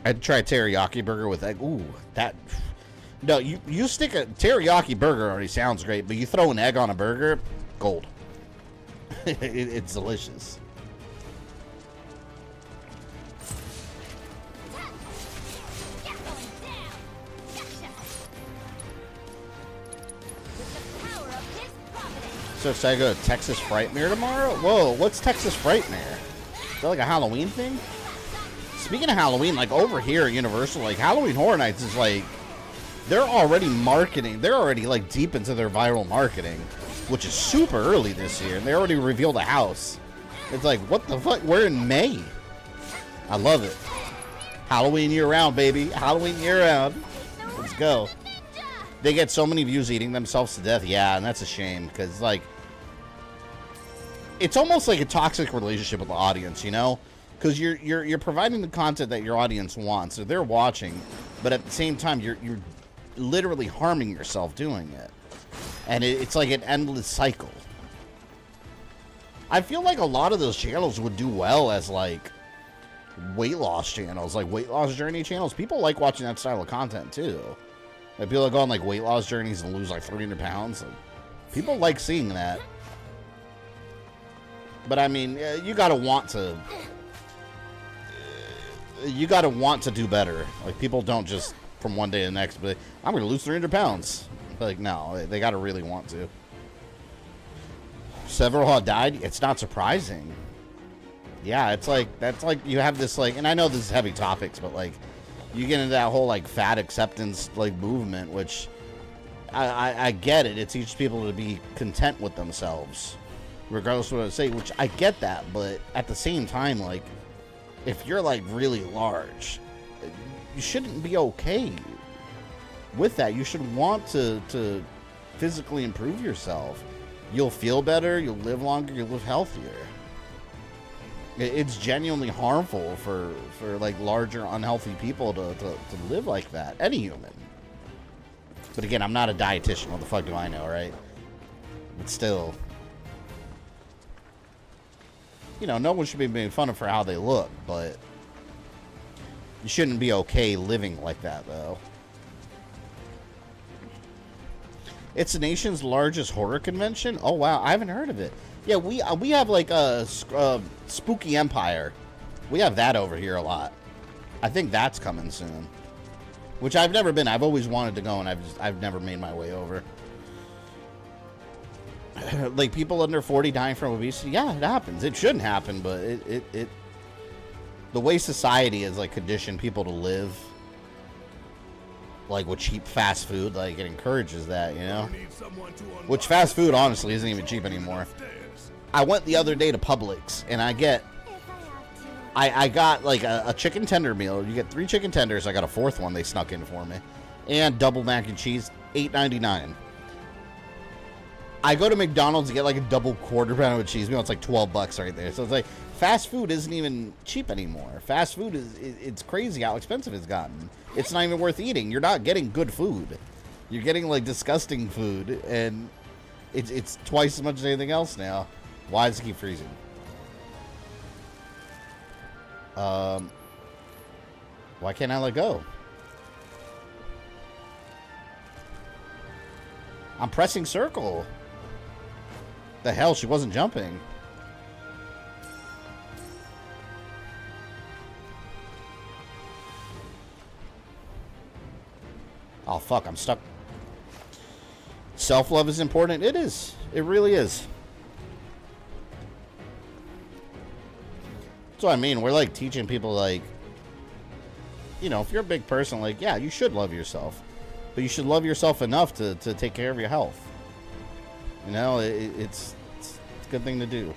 I'd try a teriyaki burger with egg. Ooh, that. No, you stick a teriyaki burger already sounds great, but you throw an egg on a burger, gold. It's delicious. So should I go to Texas Frightmare tomorrow? Whoa, what's Texas Frightmare? Is that like a Halloween thing? Speaking of Halloween, like over here at Universal, like Halloween Horror Nights is like, they're already marketing. They're already like deep into their viral marketing, which is super early this year. And they already revealed a house. It's like, what the fuck? We're in May. I love it. Halloween year round, baby. Halloween year round. Let's go. They get so many views eating themselves to death. Yeah, and that's a shame because like, it's almost like a toxic relationship with the audience, you know? Because you're providing the content that your audience wants, so they're watching, but at the same time you're literally harming yourself doing it, and it's like an endless cycle. I feel like a lot of those channels would do well as like weight loss channels, like weight loss journey channels. People like watching that style of content too. Like people that go on like weight loss journeys and lose like 300 pounds. Like, people like seeing that. But I mean, you gotta want to. You gotta want to do better. Like people don't just from one day to the next, but I'm gonna lose 300 pounds. Like no, they gotta really want to. Several have died. It's not surprising. Yeah, it's like that's like you have this like, and I know this is heavy topics, but like you get into that whole like fat acceptance like movement, which I get it. It teaches people to be content with themselves, regardless of what I say. Which I get that, but at the same time, like if you're like really large, you shouldn't be okay with that. You should want to physically improve yourself. You'll feel better, you'll live longer, you'll live healthier. It's genuinely harmful for like larger unhealthy people to live like that. Any human. But again, I'm not a dietitian. What the fuck do I know, right? But still, you know, no one should be making fun of for how they look, but you shouldn't be okay living like that, though. It's the nation's largest horror convention. Oh wow, I haven't heard of it. Yeah, we have like a Spooky Empire. We have that over here a lot. I think that's coming soon. Which I've never been. I've always wanted to go, and I've never made my way over. Like people under 40 dying from obesity. Yeah, it happens. It shouldn't happen, but it the way society is like conditioned people to live, like with cheap fast food, like it encourages that, you know. Which fast food honestly isn't even cheap anymore. I went the other day to Publix, and I got like a chicken tender meal. You get 3 chicken tenders. I got a 4th one they snuck in for me, and double mac and cheese, $8.99. I go to McDonald's to get like a double quarter pounder with cheese meal. It's like $12 right there. So it's like fast food isn't even cheap anymore. Fast food it's crazy how expensive it's gotten. It's not even worth eating. You're not getting good food. You're getting like disgusting food, and it's twice as much as anything else now. Why does it keep freezing? Why can't I let go? I'm pressing circle. The hell, she wasn't jumping. Oh fuck, I'm stuck. Self-love is important. It is. It really is. That's what I mean. We're like teaching people, like, you know, if you're a big person, like, yeah, you should love yourself, but you should love yourself enough to take care of your health. You know, it's a good thing to do.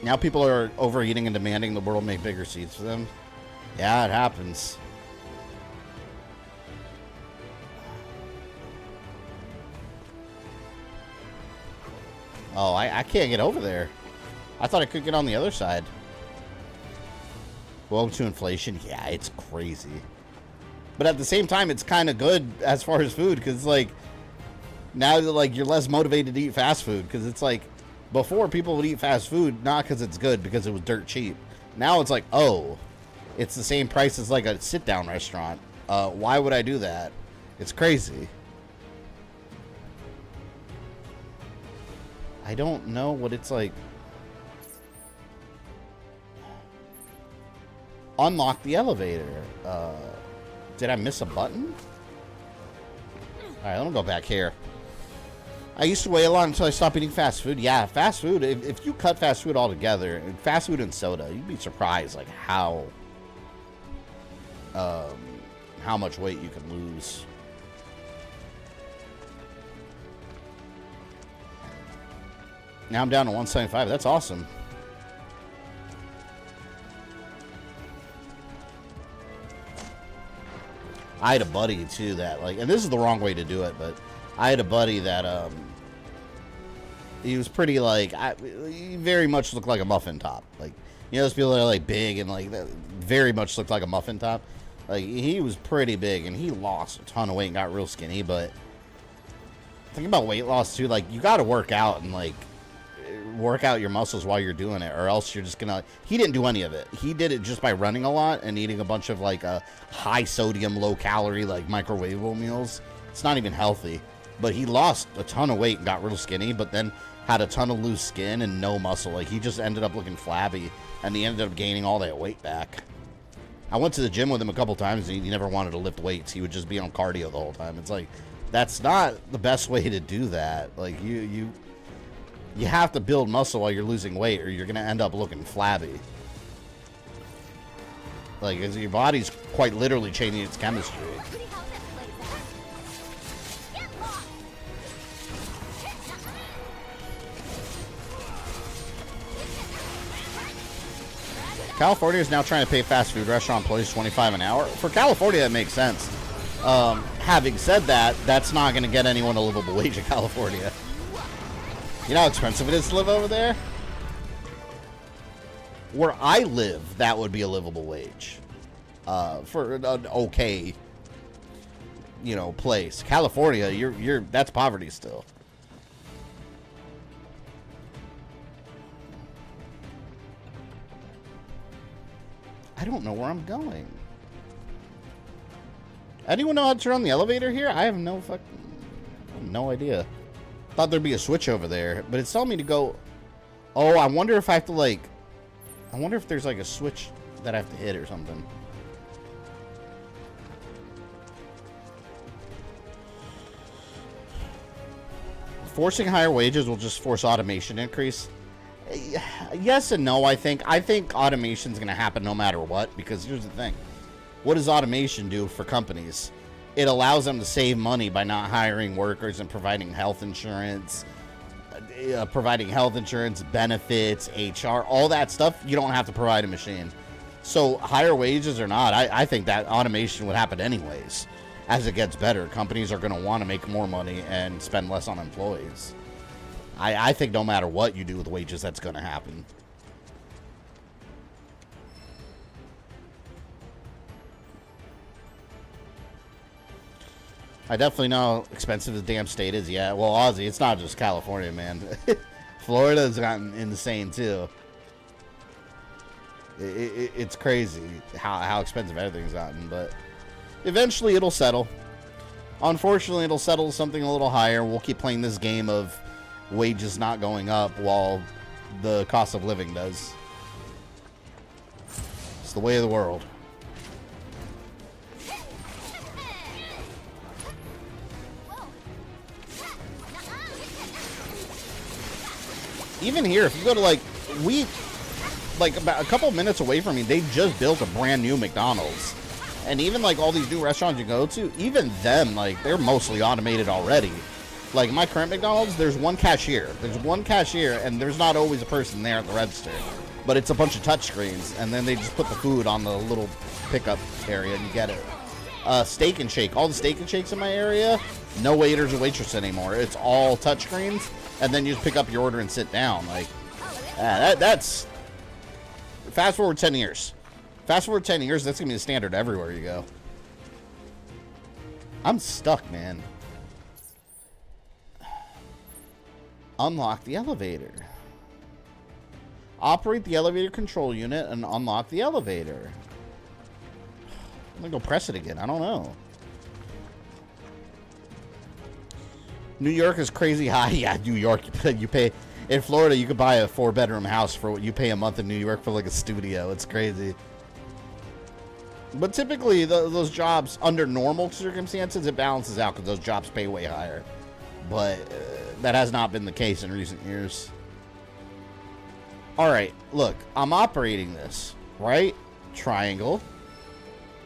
Now people are overeating and demanding the world make bigger seats for them. Yeah, it happens. Oh, I can't get over there. I thought I could get on the other side. Welcome to inflation. Yeah, it's crazy. But at the same time, it's kind of good as far as food, because like now like you're less motivated to eat fast food, because it's like before people would eat fast food not because it's good, because it was dirt cheap. Now it's like, oh, it's the same price as like a sit-down restaurant. Why would I do that? It's crazy. I don't know what it's like. Unlock the elevator. Did I miss a button? Alright, let me go back here. I used to weigh a lot until I stopped eating fast food. Yeah, fast food, if you cut fast food altogether, fast food and soda, you'd be surprised like how much weight you can lose. Now I'm down to 175. That's awesome. I had a buddy too that like, and this is the wrong way to do it, but I had a buddy that he was pretty like, he very much looked like a muffin top. Like, you know, those people that are like big and like that very much looked like a muffin top. Like, he was pretty big and he lost a ton of weight and got real skinny. But think about weight loss too. Like, you got to work out and like work out your muscles while you're doing it, or else you're just gonna. He didn't do any of it. He did it just by running a lot and eating a bunch of like high sodium, low calorie, like microwavable meals. It's not even healthy. But he lost a ton of weight and got real skinny, but then had a ton of loose skin and no muscle. Like, he just ended up looking flabby, and he ended up gaining all that weight back. I went to the gym with him a couple times, and he never wanted to lift weights. He would just be on cardio the whole time. It's like, that's not the best way to do that. Like, you have to build muscle while you're losing weight, or you're going to end up looking flabby. Like, your body's quite literally changing its chemistry. California is now trying to pay fast food restaurant employees $25 an hour. For California, that makes sense. Having said that, that's not going to get anyone a livable wage in California. You know how expensive it is to live over there? Where I live, that would be a livable wage. For an okay, you know, place. California, that's poverty still. I don't know where I'm going. Anyone know how to turn on the elevator here? I have no idea. Thought there'd be a switch over there, but it's telling me to go. Oh, I wonder if I have to like. I wonder if there's like a switch that I have to hit or something. Forcing higher wages will just force automation increase. Yes and no, I think. I think automation's going to happen no matter what, because here's the thing. What does automation do for companies? It allows them to save money by not hiring workers and providing health insurance, benefits, HR, all that stuff. You don't have to provide a machine. So higher wages or not, I think that automation would happen anyways. As it gets better, companies are going to want to make more money and spend less on employees. I think no matter what you do with wages, that's going to happen. I definitely know how expensive the damn state is. Yeah, well, Aussie, it's not just California, man. Florida's gotten insane, too. It's crazy how expensive everything's gotten, but eventually it'll settle. Unfortunately, it'll settle to something a little higher. We'll keep playing this game of wages not going up while the cost of living does. It's the way of the world. Even here, if you go to like about a couple minutes away from me, they just built a brand new McDonald's. And even like all these new restaurants you go to, even them, like, they're mostly automated already. Like, my current McDonald's, there's one cashier. There's one cashier, and there's not always a person there at the register. But it's a bunch of touch screens, and then they just put the food on the little pickup area, and you get it. Steak and Shake. All the Steak and Shakes in my area, no waiters or waitress anymore. It's all touch screens, and then you just pick up your order and sit down. Like, that's... Fast forward 10 years. Fast forward 10 years, that's going to be the standard everywhere you go. I'm stuck, man. Unlock the elevator. Operate the elevator control unit and unlock the elevator. I'm gonna go press it again. I don't know. New York is crazy high. Yeah, New York. You pay in Florida. You could buy a 4-bedroom house for what you pay a month in New York for like a studio. It's crazy. But typically, those jobs, under normal circumstances, it balances out because those jobs pay way higher. But that has not been the case in recent years. Alright, look, I'm operating this, right? Triangle.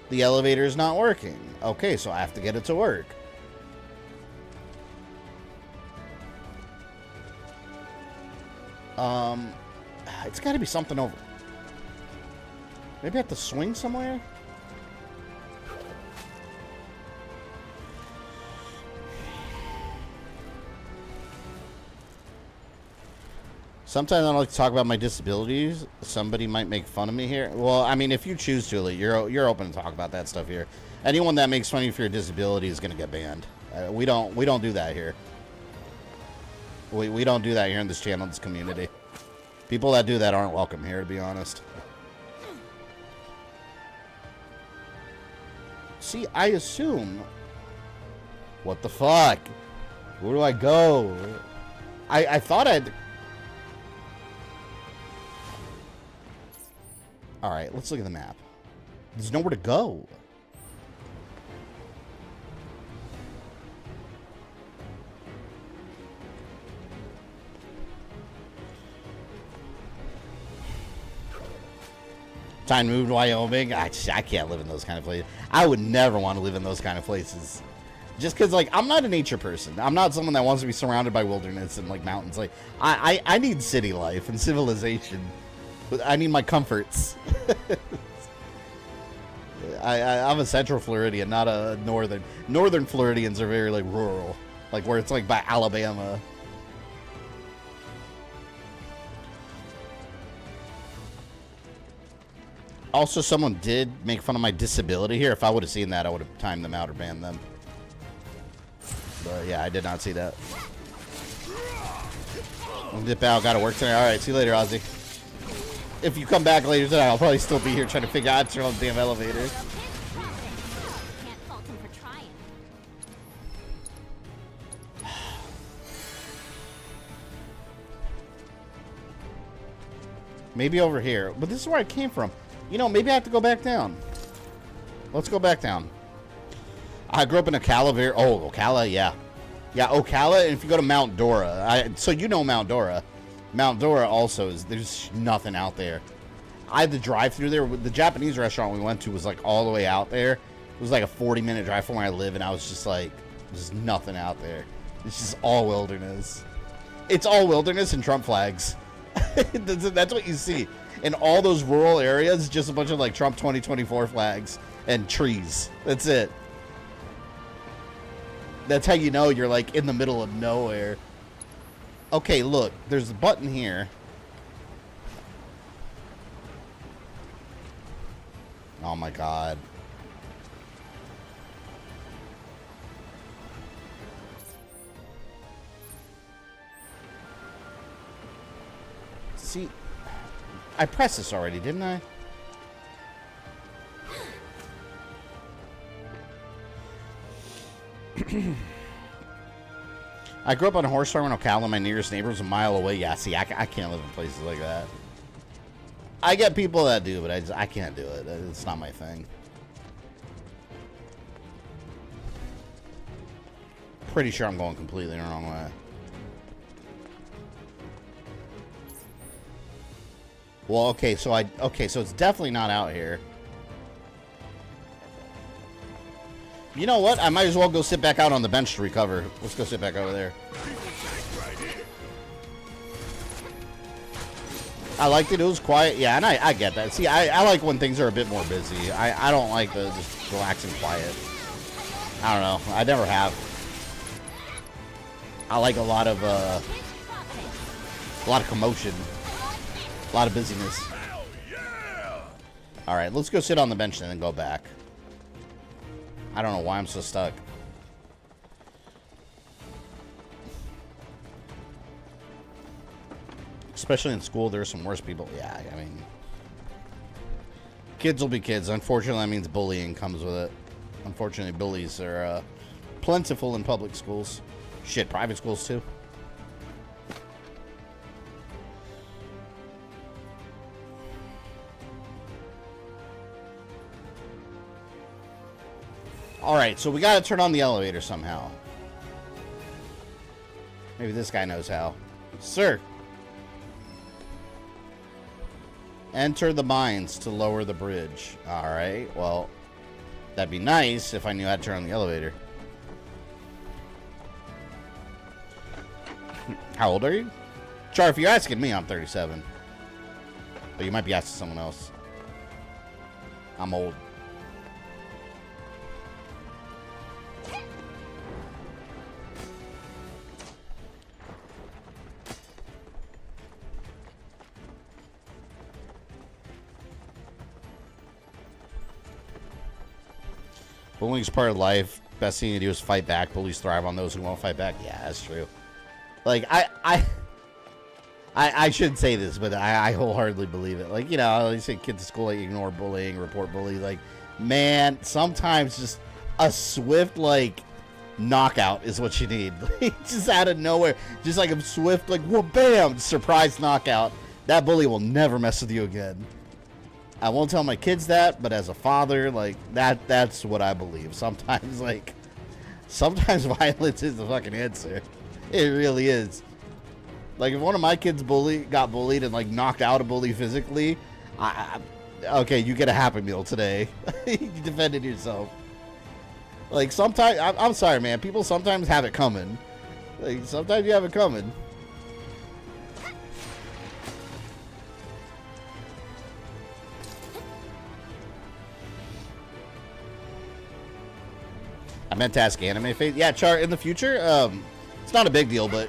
The elevator is not working. Okay, so I have to get it to work. It's got to be something over. Maybe I have to swing somewhere? Sometimes I don't like to talk about my disabilities. Somebody might make fun of me here. Well, I mean, if you choose to, you're open to talk about that stuff here. Anyone that makes fun of you for your disability is going to get banned. We don't do that here. We don't do that here in this channel, in this community. People that do that aren't welcome here, to be honest. See, I assume... What the fuck? Where do I go? I thought I'd... Alright, let's look at the map. There's nowhere to go. Time to move to Wyoming. I can't live in those kind of places. I would never want to live in those kind of places. Just because, like, I'm not a nature person. I'm not someone that wants to be surrounded by wilderness and, like, mountains. Like, I need city life and civilization. I need my comforts. I'm a Central Floridian, not a Northern. Northern Floridians are very, like, rural. Like, where it's, like, by Alabama. Also, someone did make fun of my disability here. If I would have seen that, I would have timed them out or banned them. But, yeah, I did not see that. I'll dip out. Got to work tonight. All right, see you later, Ozzy. If you come back later tonight, I'll probably still be here trying to figure out how to turn on the damn elevator. Can't fault him for trying. Maybe over here. But this is where I came from. You know, maybe I have to go back down. Let's go back down. I grew up in Ocala. Oh, Ocala, yeah. Yeah, Ocala, and if you go to Mount Dora. So you know Mount Dora. Mount Dora also is, there's nothing out there. I had to drive through there. The Japanese restaurant we went to was like all the way out there. It was like a 40-minute drive from where I live, and I was just like, there's nothing out there. It's just all wilderness. It's all wilderness and Trump flags. That's what you see. In all those rural areas, just a bunch of like Trump 2024 flags and trees. That's it. That's how you know you're like in the middle of nowhere. Okay, look, there's a button here. Oh my god. See, I pressed this already, didn't I? I grew up on a horse farm in Ocala. My nearest neighbor was a mile away. Yeah, see, I can't live in places like that. I get people that do, but I can't do it. It's not my thing. Pretty sure I'm going completely the wrong way. Well, okay, so it's definitely not out here. You know what? I might as well go sit back out on the bench to recover. Let's go sit back over there. I liked it. It was quiet. Yeah, and I get that. See, I like when things are a bit more busy. I don't like the just relaxing quiet. I don't know. I never have. I like a lot of commotion. A lot of busyness. Alright, let's go sit on the bench and then go back. I don't know why I'm so stuck. Especially in school, there are some worse people. Yeah, I mean... Kids will be kids. Unfortunately, that means bullying comes with it. Unfortunately, bullies are plentiful in public schools. Shit, private schools too. Alright, so we gotta turn on the elevator somehow. Maybe this guy knows how. Sir! Enter the mines to lower the bridge. Alright, well, that'd be nice if I knew how to turn on the elevator. How old are you? Char, if you're asking me, I'm 37. But you might be asking someone else. I'm old. Bullying's part of life. Best thing to do is fight back. Bullies thrive on those who won't fight back. Yeah, that's true. Like, I shouldn't say this, but I wholeheartedly believe it. Like, you know, you say kids at school, like, ignore bullying, report bully. Like, man, sometimes just a swift, like, knockout is what you need. Just out of nowhere. Just like a swift, like, whoa, bam, surprise knockout. That bully will never mess with you again. I won't tell my kids that, but as a father, like, that's what I believe. Sometimes, like, sometimes violence is the fucking answer. It really is. Like, if one of my kids got bullied and, like, knocked out a bully physically, okay, you get a Happy Meal today. You defended yourself. Like, sometimes, I'm sorry, man. People sometimes have it coming. Like, sometimes you have it coming. I meant to ask anime face. Yeah, Char, in the future, it's not a big deal, but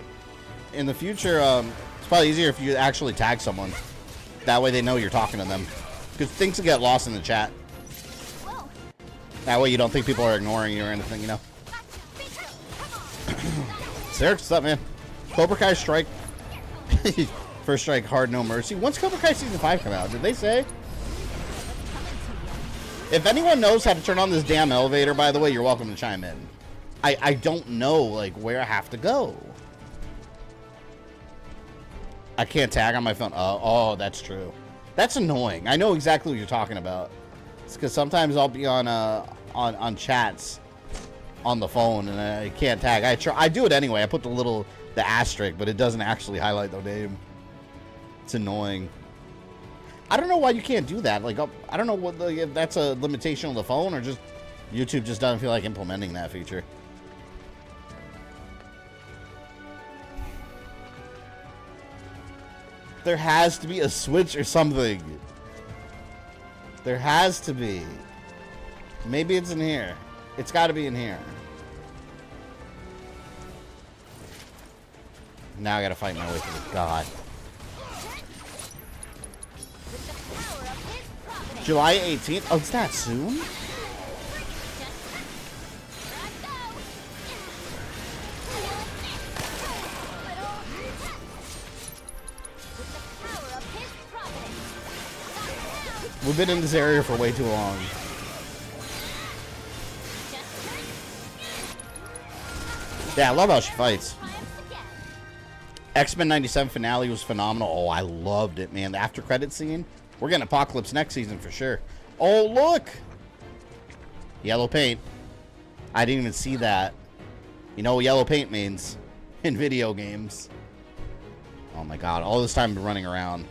in the future, it's probably easier if you actually tag someone. That way they know you're talking to them. Because things can get lost in the chat. That way you don't think people are ignoring you or anything, you know. Sarah, what's up, man? Cobra Kai Strike. First strike, hard, no mercy. When's Cobra Kai Season 5 come out? Did they say? If anyone knows how to turn on this damn elevator, by the way, you're welcome to chime in. I don't know, like, where I have to go. I can't tag on my phone. Oh, that's true. That's annoying. I know exactly what you're talking about. It's because sometimes I'll be on chats on the phone and I can't tag. I do it anyway. I put the asterisk, but it doesn't actually highlight the name. It's annoying. I don't know why you can't do that. Like, I don't know if that's a limitation on the phone or just YouTube just doesn't feel like implementing that feature. There has to be a switch or something. There has to be. Maybe it's in here. It's got to be in here. Now I got to fight my way through. God. July 18th? Oh, it's that soon? We've been in this area for way too long. Yeah, I love how she fights. X-Men 97 finale was phenomenal. Oh, I loved it, man. The after credit scene. We're getting Apocalypse next season for sure. Oh, look! Yellow paint. I didn't even see that. You know what yellow paint means in video games. Oh my god, all this time I've been running around.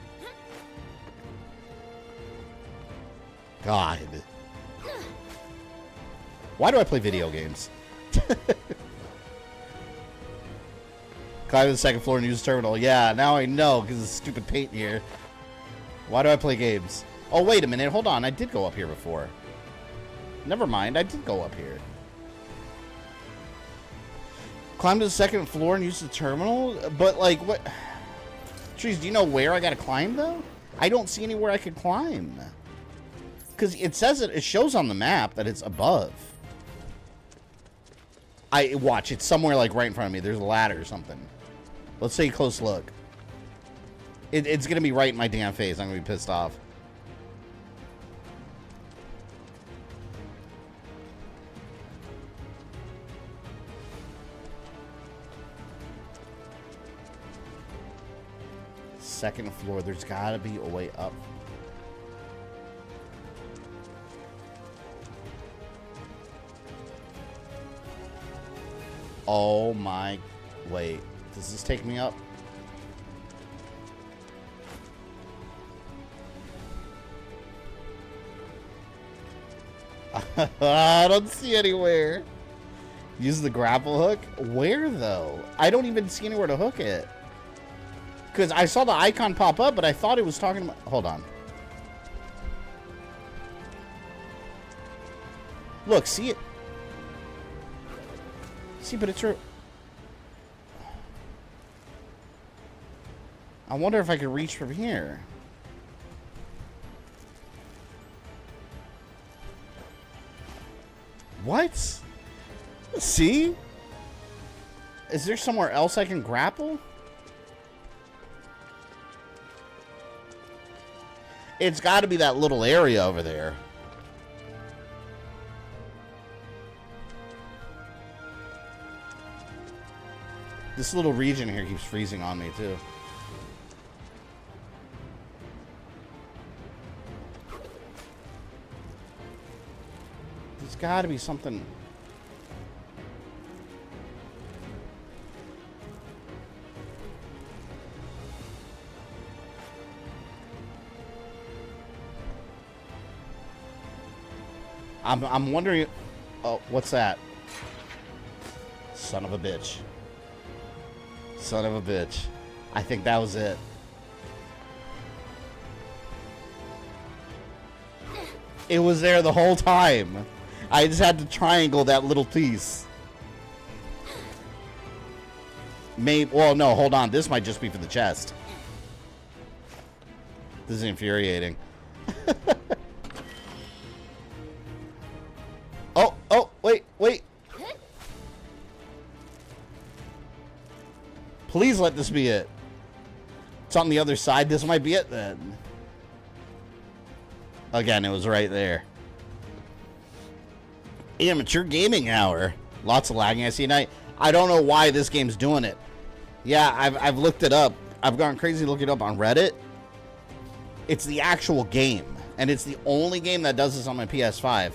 God. Why do I play video games? Climb to the second floor and use the terminal. Yeah, now I know because of the stupid paint here. Why do I play games? Oh, wait a minute. Hold on. I did go up here before. Never mind. I did go up here. Climb to the second floor and use the terminal? But, like, what? Trees, do you know where I gotta climb, though? I don't see anywhere I could climb. Because it says it shows on the map that it's above. Watch. It's somewhere, like, right in front of me. There's a ladder or something. Let's take a close look. It's going to be right in my damn face. I'm going to be pissed off. Second floor. There's got to be a way up. Oh my... Wait. Does this take me up? I don't see anywhere. Use the grapple hook? Where, though? I don't even see anywhere to hook it. Because I saw the icon pop up, but I thought it was talking about... Hold on. Look, see it? See, but it's true. I wonder if I could reach from here. What? See? Is there somewhere else I can grapple? It's got to be that little area over there. This little region here keeps freezing on me, too. There's got to be something... I'm wondering... Oh, what's that? Son of a bitch. Son of a bitch. I think that was it. It was there the whole time. I just had to triangle that little piece. Maybe... Well, no, hold on. This might just be for the chest. This is infuriating. Oh, wait. Please let this be it. It's on the other side. This might be it then. Again, it was right there. Amateur gaming hour. Lots of lagging. I see night. I don't know why this game's doing it. Yeah, I've looked it up. I've gone crazy looking it up on Reddit. It's the actual game. And it's the only game that does this on my PS5.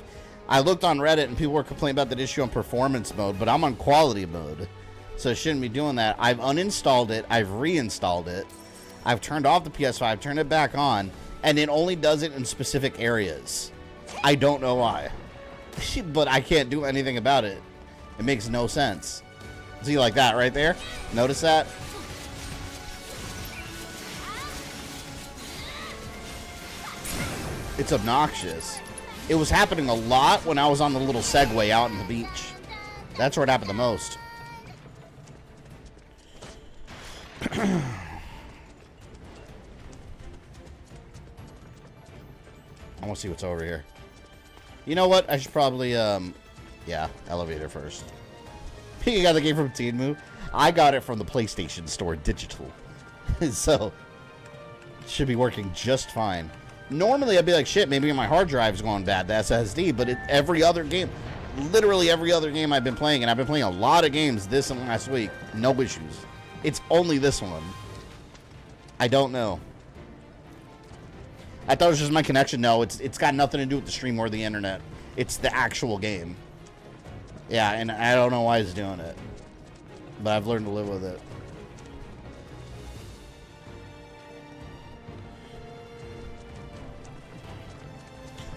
I looked on Reddit and people were complaining about that issue on performance mode, but I'm on quality mode. So it shouldn't be doing that. I've uninstalled it. I've reinstalled it. I've turned off the PS5, turned it back on, and it only does it in specific areas. I don't know why. But I can't do anything about it. It makes no sense. See, like that right there? Notice that? It's obnoxious. It was happening a lot when I was on the little Segway out on the beach. That's where it happened the most. I want to see what's over here. You know what? I should probably, yeah, elevator first. You got the game from Temu. I got it from the PlayStation Store digital. So, it should be working just fine. Normally, I'd be like, shit, maybe my hard drive's going bad, the SSD, but every other game, literally every other game I've been playing, and I've been playing a lot of games this and last week, no issues. It's only this one. I don't know. I thought it was just my connection. No, it's got nothing to do with the stream or the internet. It's the actual game. Yeah, and I don't know why it's doing it. But I've learned to live with it.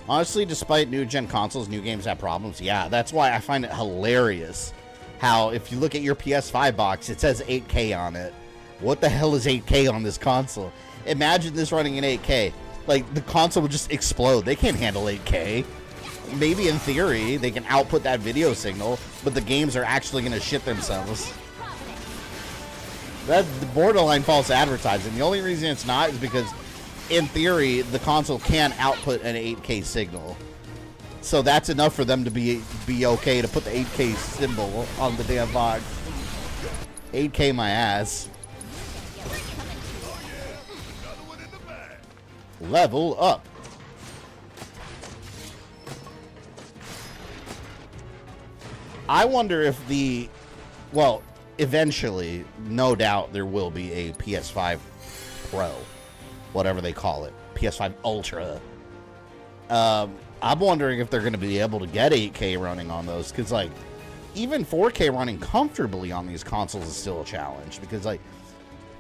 Honestly, despite new-gen consoles, new games have problems. Yeah, that's why I find it hilarious how if you look at your PS5 box, it says 8K on it. What the hell is 8K on this console? Imagine this running in 8K. Like, the console would just explode. They can't handle 8K. Maybe in theory, they can output that video signal, but the games are actually going to shit themselves. That's borderline false advertising. The only reason it's not is because, in theory, the console can output an 8K signal. So that's enough for them to be okay to put the 8K symbol on the damn box. 8K my ass. Level up. I wonder if well, eventually, no doubt there will be a PS5 Pro, whatever they call it, PS5 Ultra. I'm wondering if they're going to be able to get 8K running on those, because, like, even 4K running comfortably on these consoles is still a challenge, because like,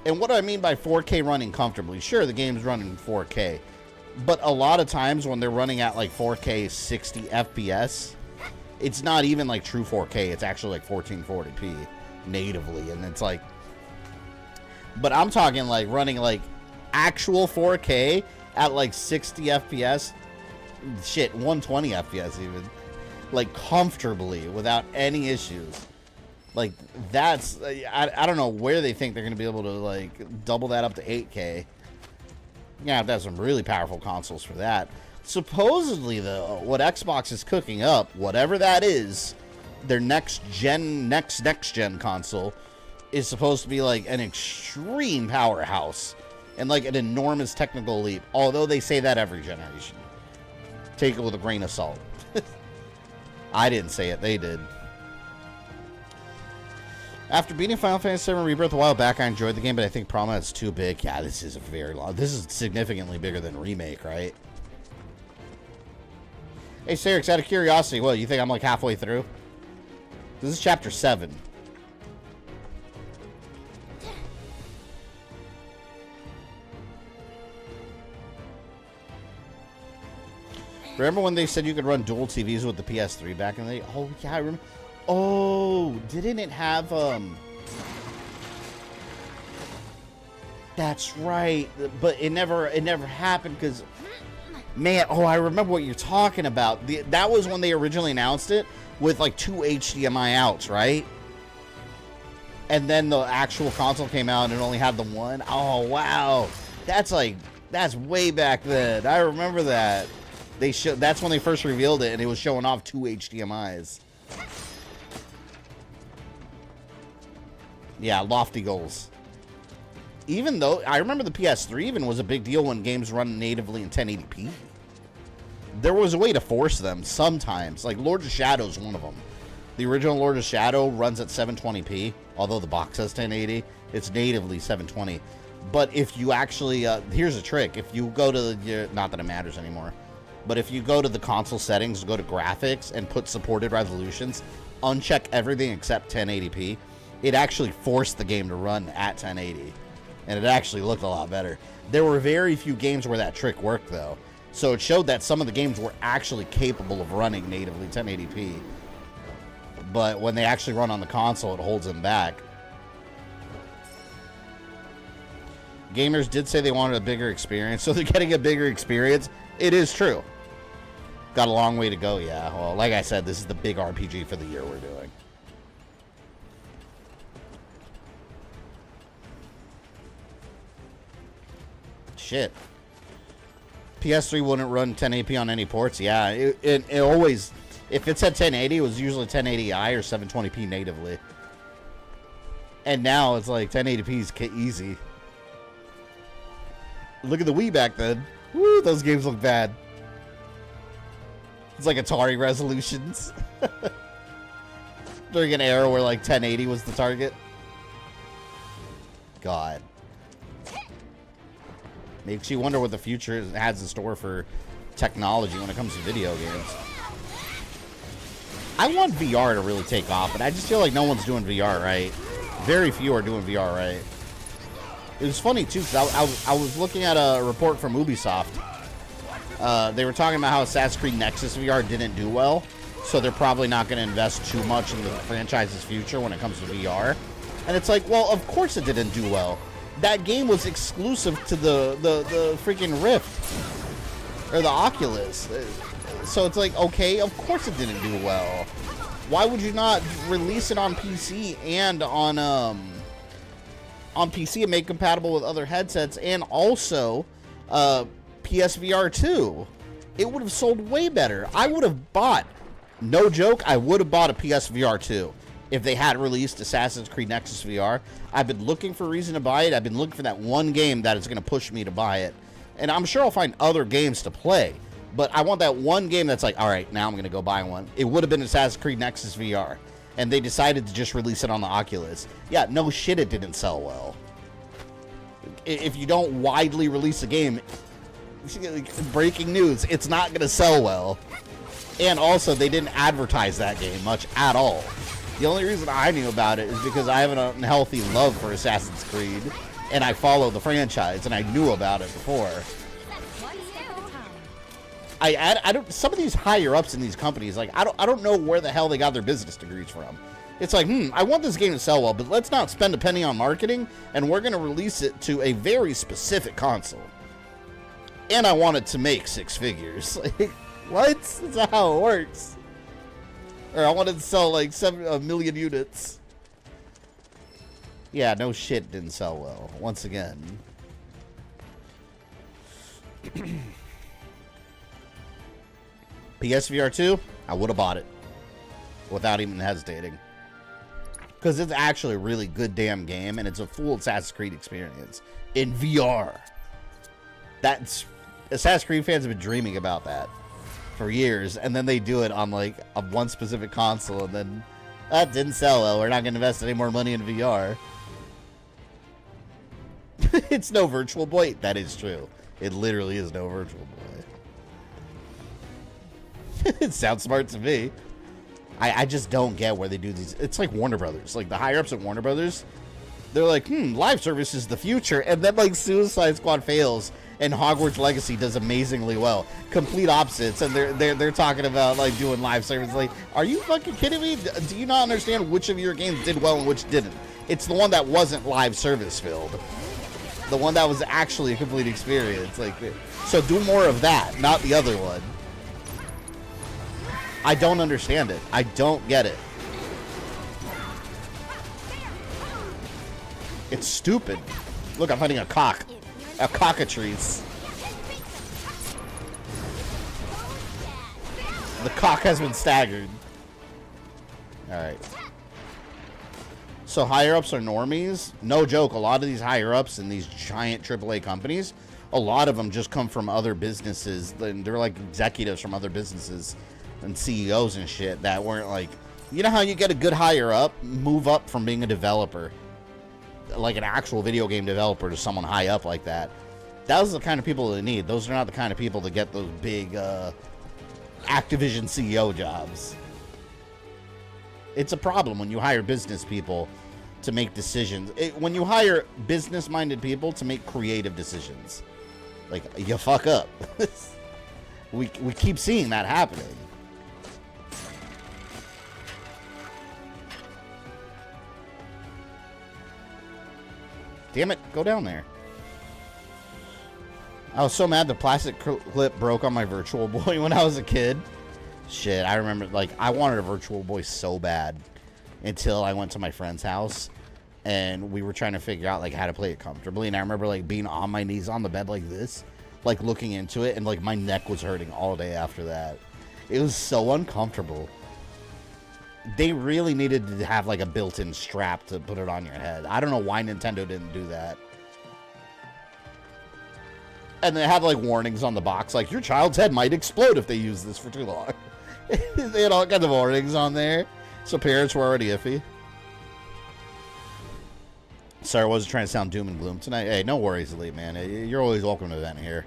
and what I mean by 4K running comfortably, sure, the game's running 4K, but a lot of times when they're running at like 4K 60 FPS, it's not even like true 4K, it's actually like 1440p natively, and it's like, but I'm talking like running like actual 4K at like 60 FPS, shit, 120 FPS even, like comfortably without any issues. Like that's, I don't know where they think they're going to be able to like double that up to 8K. You have to have some really powerful consoles for that. Supposedly though, what Xbox is cooking up, whatever that is, their next gen console is supposed to be like an extreme powerhouse and like an enormous technical leap. Although they say that every generation. Take it with a grain of salt. I didn't say it, they did. After beating Final Fantasy VII Rebirth a while back, I enjoyed the game, but I think problem is it's too big. Yeah, this is a very long. This is significantly bigger than Remake, right? Hey, Sarix, out of curiosity, what, you think I'm like halfway through? This is chapter 7. Remember when they said you could run dual TVs with the PS3 back in the day? Oh, yeah, I remember. Oh, didn't it have, That's right, but it never happened because, man, oh, I remember what you're talking about. That was when they originally announced it with like 2 HDMI outs, right? And then the actual console came out and it only had the one. Oh, wow. That's way back then. I remember that. That's when they first revealed it and it was showing off 2 HDMIs. Yeah, lofty goals. Even though, I remember the PS3 even was a big deal when games run natively in 1080p. There was a way to force them sometimes. Like Lord of Shadow is one of them. The original Lord of Shadow runs at 720p. Although the box says 1080, it's natively 720. But if you actually, here's a trick. If you go to not that it matters anymore, but if you go to the console settings, go to graphics and put supported resolutions, uncheck everything except 1080p, it actually forced the game to run at 1080. And it actually looked a lot better. There were very few games where that trick worked, though. So it showed that some of the games were actually capable of running natively 1080p. But when they actually run on the console, it holds them back. Gamers did say they wanted a bigger experience, so they're getting a bigger experience. It is true. Got a long way to go, yeah. Well, like I said, this is the big RPG for the year we're doing. Shit. PS3 wouldn't run 1080p on any ports. Yeah, it always, if it said 1080, it was usually 1080i or 720p natively. And now it's like 1080p is easy. Look at the Wii back then. Woo, those games look bad. It's like Atari resolutions. During an era where like 1080 was the target. God. Makes you wonder what the future has in store for technology when it comes to video games. I want VR to really take off, but I just feel like no one's doing VR right. Very few are doing VR right. It was funny, too, because I was looking at a report from Ubisoft. They were talking about how Assassin's Creed Nexus VR didn't do well, so they're probably not going to invest too much in the franchise's future when it comes to VR. And it's like, well, of course it didn't do well. That game was exclusive to the freaking Rift. Or the Oculus. So it's like, okay, of course it didn't do well. Why would you not release it on PC and on PC and make it compatible with other headsets and also PSVR 2? It would have sold way better. I would have bought, no joke, I would have bought a PSVR 2 if they had released Assassin's Creed Nexus VR. I've been looking for a reason to buy it. I've been looking for that one game that is going to push me to buy it. And I'm sure I'll find other games to play. But I want that one game that's like, all right, now I'm going to go buy one. It would have been Assassin's Creed Nexus VR. And they decided to just release it on the Oculus. Yeah, no shit, it didn't sell well. If you don't widely release a game, breaking news, it's not going to sell well. And also, they didn't advertise that game much at all. The only reason I knew about it is because I have an unhealthy love for Assassin's Creed, and I follow the franchise, and I knew about it before. I don't. Some of these higher ups in these companies, like I don't know where the hell they got their business degrees from. It's like, I want this game to sell well, but let's not spend a penny on marketing, and we're going to release it to a very specific console. And I want it to make 6 figures. Like, what? That's not how it works. Or I wanted to sell like 1 million units. Yeah, no shit, didn't sell well. Once again. PSVR 2, I would have bought it. Without even hesitating. Because it's actually a really good damn game, and it's a full Assassin's Creed experience. In VR. That's... Assassin's Creed fans have been dreaming about that for years, and then they do it on like a one specific console, and then that didn't sell well. We're not going to invest any more money in VR. It's no Virtual Boy. That is true. It literally is no Virtual Boy. It sounds smart to me. I just don't get where they do these. It's like Warner Brothers. Like the higher ups at Warner Brothers, they're like, live service is the future, and then like Suicide Squad fails. And Hogwarts Legacy does amazingly well. Complete opposites, and they're talking about like doing live service. Like, are you fucking kidding me? Do you not understand which of your games did well and which didn't? It's the one that wasn't live service filled, the one that was actually a complete experience. Like, so do more of that, not the other one. I don't understand it. I don't get it. It's stupid. Look, I'm fighting a cock. A cockatrice. The cock has been staggered. Alright. So higher ups are normies? No joke, a lot of these higher ups in these giant AAA companies, a lot of them just come from other businesses. They're like executives from other businesses and CEOs and shit that weren't like, you know how you get a good higher up, move up from being a developer, like an actual video game developer, to someone high up like that. Those are the kind of people they need. Those are not the kind of people that get those big Activision CEO jobs. It's a problem when you hire business people to make decisions. When you hire business-minded people to make creative decisions, like, you fuck up. we keep seeing that happening. Damn it, go down there. I was so mad the plastic clip broke on my Virtual Boy when I was a kid. Shit, I remember, like, I wanted a Virtual Boy so bad until I went to my friend's house and we were trying to figure out, like, how to play it comfortably. And I remember, like, being on my knees on the bed like this, like, looking into it, and, like, my neck was hurting all day after that. It was so uncomfortable. They really needed to have, like, a built-in strap to put it on your head. I don't know why Nintendo didn't do that. And they have, like, warnings on the box, like, your child's head might explode if they use this for too long. They had all kinds of warnings on there. So parents were already iffy. Sorry, I wasn't trying to sound doom and gloom tonight. Hey, no worries, Elite, man. You're always welcome to vent here.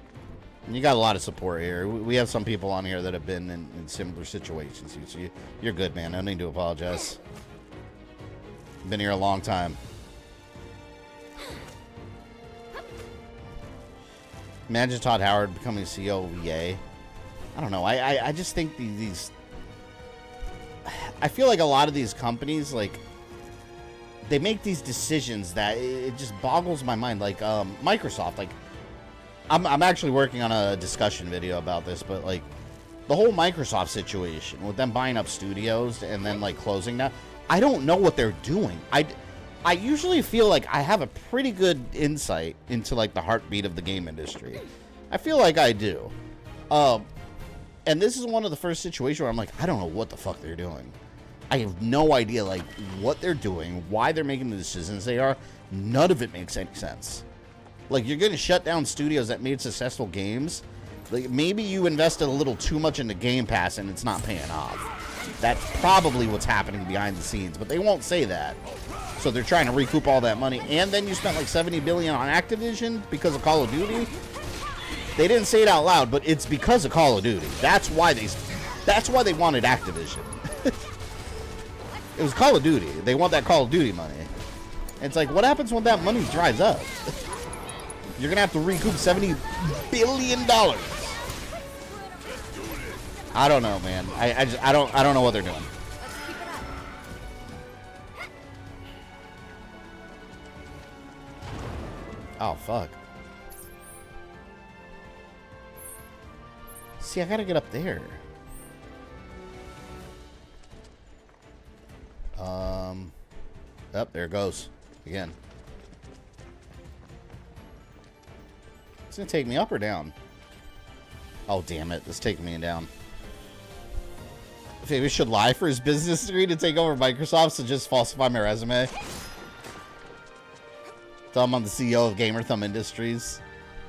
And you got a lot of support here. We have some people on here that have been in similar situations. So you're good, man. No need to apologize. Been here a long time. Imagine Todd Howard becoming CEO of EA. I don't know. I just think these... I feel like a lot of these companies, like, they make these decisions that it just boggles my mind. Like, Microsoft, like, I'm actually working on a discussion video about this, but, like, the whole Microsoft situation with them buying up studios and then, like, closing down, I don't know what they're doing. I usually feel like I have a pretty good insight into, like, the heartbeat of the game industry. I feel like I do. And this is one of the first situations where I'm like, I don't know what the fuck they're doing. I have no idea, like, what they're doing, why they're making the decisions they are. None of it makes any sense. Like, you're going to shut down studios that made successful games. Like, maybe you invested a little too much into Game Pass and it's not paying off. That's probably what's happening behind the scenes, but they won't say that. So they're trying to recoup all that money. And then you spent like $70 billion on Activision because of Call of Duty. They didn't say it out loud, but it's because of Call of Duty. That's why they wanted Activision. It was Call of Duty. They want that Call of Duty money. And it's like, what happens when that money dries up? You're gonna have to recoup $70 billion. I don't know, man. I don't know what they're doing. Oh fuck. See, I gotta get up there. Up there it goes again. It's gonna take me up or down. Oh damn it! It's taking me down. Maybe should lie for his business degree to take over Microsoft, so just falsify my resume. Tell him I'm the CEO of GamerThumb Industries,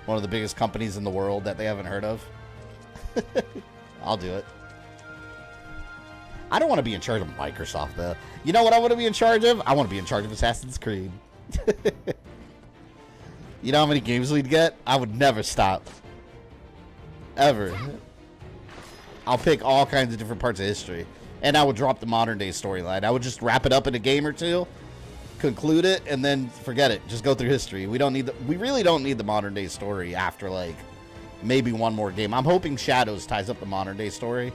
one of the biggest companies in the world that they haven't heard of. I'll do it. I don't want to be in charge of Microsoft, though. You know what I want to be in charge of? I want to be in charge of Assassin's Creed. You know how many games we'd get? I would never stop. Ever. I'll pick all kinds of different parts of history. And I would drop the modern day storyline. I would just wrap it up in a game or two, conclude it, and then forget it. Just go through history. We really don't need the modern day story after, like, maybe one more game. I'm hoping Shadows ties up the modern day story.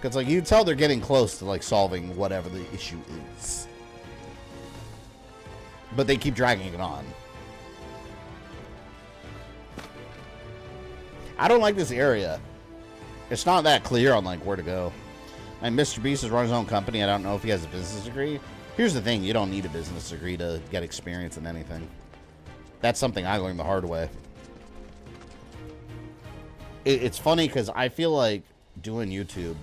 Because, like, you can tell they're getting close to, like, solving whatever the issue is. But they keep dragging it on. I don't like this area. It's not that clear on, like, where to go. And Mr. Beast is running his own company. I don't know if he has a business degree. Here's the thing. You don't need a business degree to get experience in anything. That's something I learned the hard way. It's funny because I feel like doing YouTube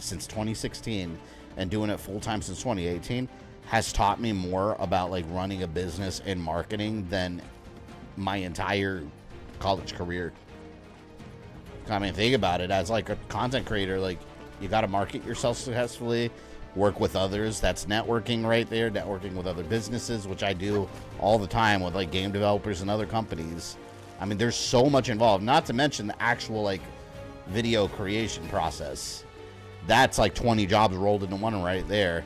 since 2016 and doing it full-time since 2018 has taught me more about, like, running a business and marketing than my entire college career. I mean, think about it. As, like, a content creator, like, you got to market yourself successfully, work with others. That's networking right there, networking with other businesses, which I do all the time with, like, game developers and other companies. I mean, there's so much involved, not to mention the actual, like, video creation process. That's like 20 jobs rolled into one right there.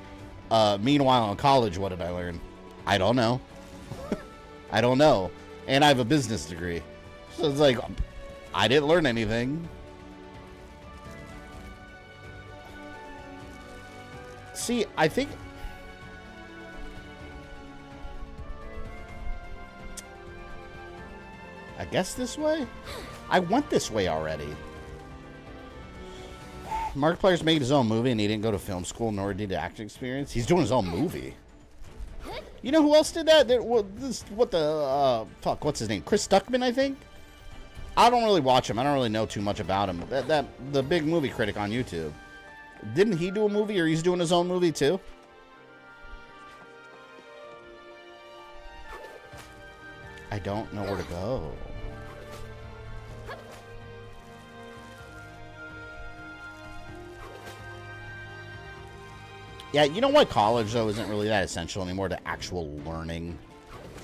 Meanwhile, in college, what did I learn? I don't know. I don't know. And I have a business degree. So it's like, I didn't learn anything. See, I think... I guess this way? I went this way already. Markiplier's made his own movie and he didn't go to film school nor did he acting experience. He's doing his own movie. You know who else did that? What's his name? Chris Stuckman, I think? I don't really watch him. I don't really know too much about him. The big movie critic on YouTube. Didn't he do a movie or he's doing his own movie too? I don't know where to go. Yeah, you know what? College, though, isn't really that essential anymore to actual learning.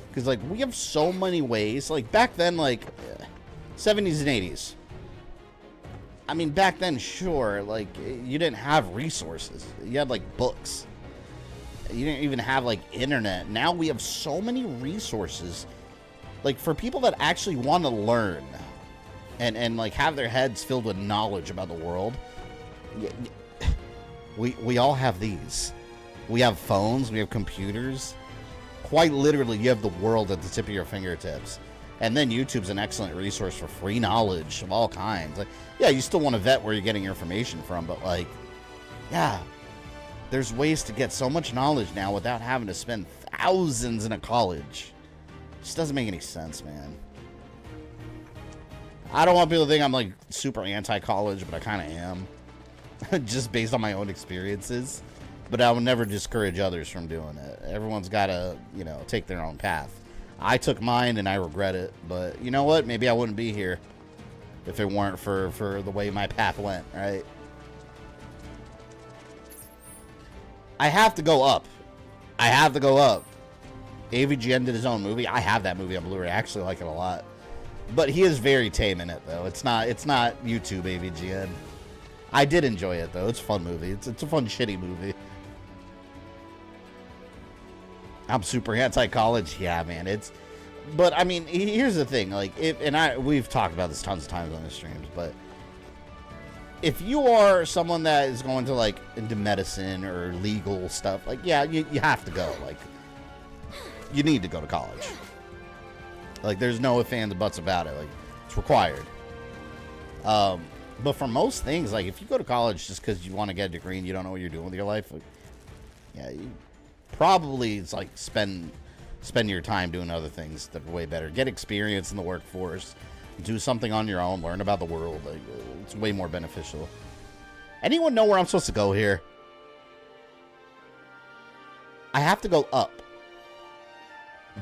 Because, like, we have so many ways. Like, back then, like, 70s and 80s. I mean, back then, sure, like, you didn't have resources. You had, like, books. You didn't even have, like, internet. Now we have so many resources. Like, for people that actually want to learn and like, have their heads filled with knowledge about the world, we all have these. We have phones. We have computers. Quite literally, you have the world at the tip of your fingertips. And then YouTube's an excellent resource for free knowledge of all kinds. Like, yeah, you still want to vet where you're getting your information from, but, like, yeah, there's ways to get so much knowledge now without having to spend thousands in a college. It just doesn't make any sense, man. I don't want people to think I'm, like, super anti-college, but I kind of am. Just based on my own experiences. But I would never discourage others from doing it. Everyone's got to, you know, take their own path. I took mine and I regret it. But you know what? Maybe I wouldn't be here if it weren't for the way my path went, right? I have to go up. I have to go up. AVGN did his own movie. I have that movie on Blu-ray. I actually like it a lot. But he is very tame in it, though. It's not YouTube AVGN. I did enjoy it, though. It's a fun movie. It's a fun, shitty movie. I'm super anti-college. Yeah, man. But I mean, here's the thing. Like, we've talked about this tons of times on the streams, but if you are someone that is going to like into medicine or legal stuff, like, yeah, you have to go. Like, you need to go to college. Like, there's no ifs, ands, and buts about it. Like, it's required. But for most things, like, if you go to college just because you want to get a degree and you don't know what you're doing with your life, like, yeah, you probably it's like spend your time doing other things that are way better. Get experience in the workforce. Do something on your own. Learn about the world. Like, it's way more beneficial. Anyone know where I'm supposed to go here? I have to go up.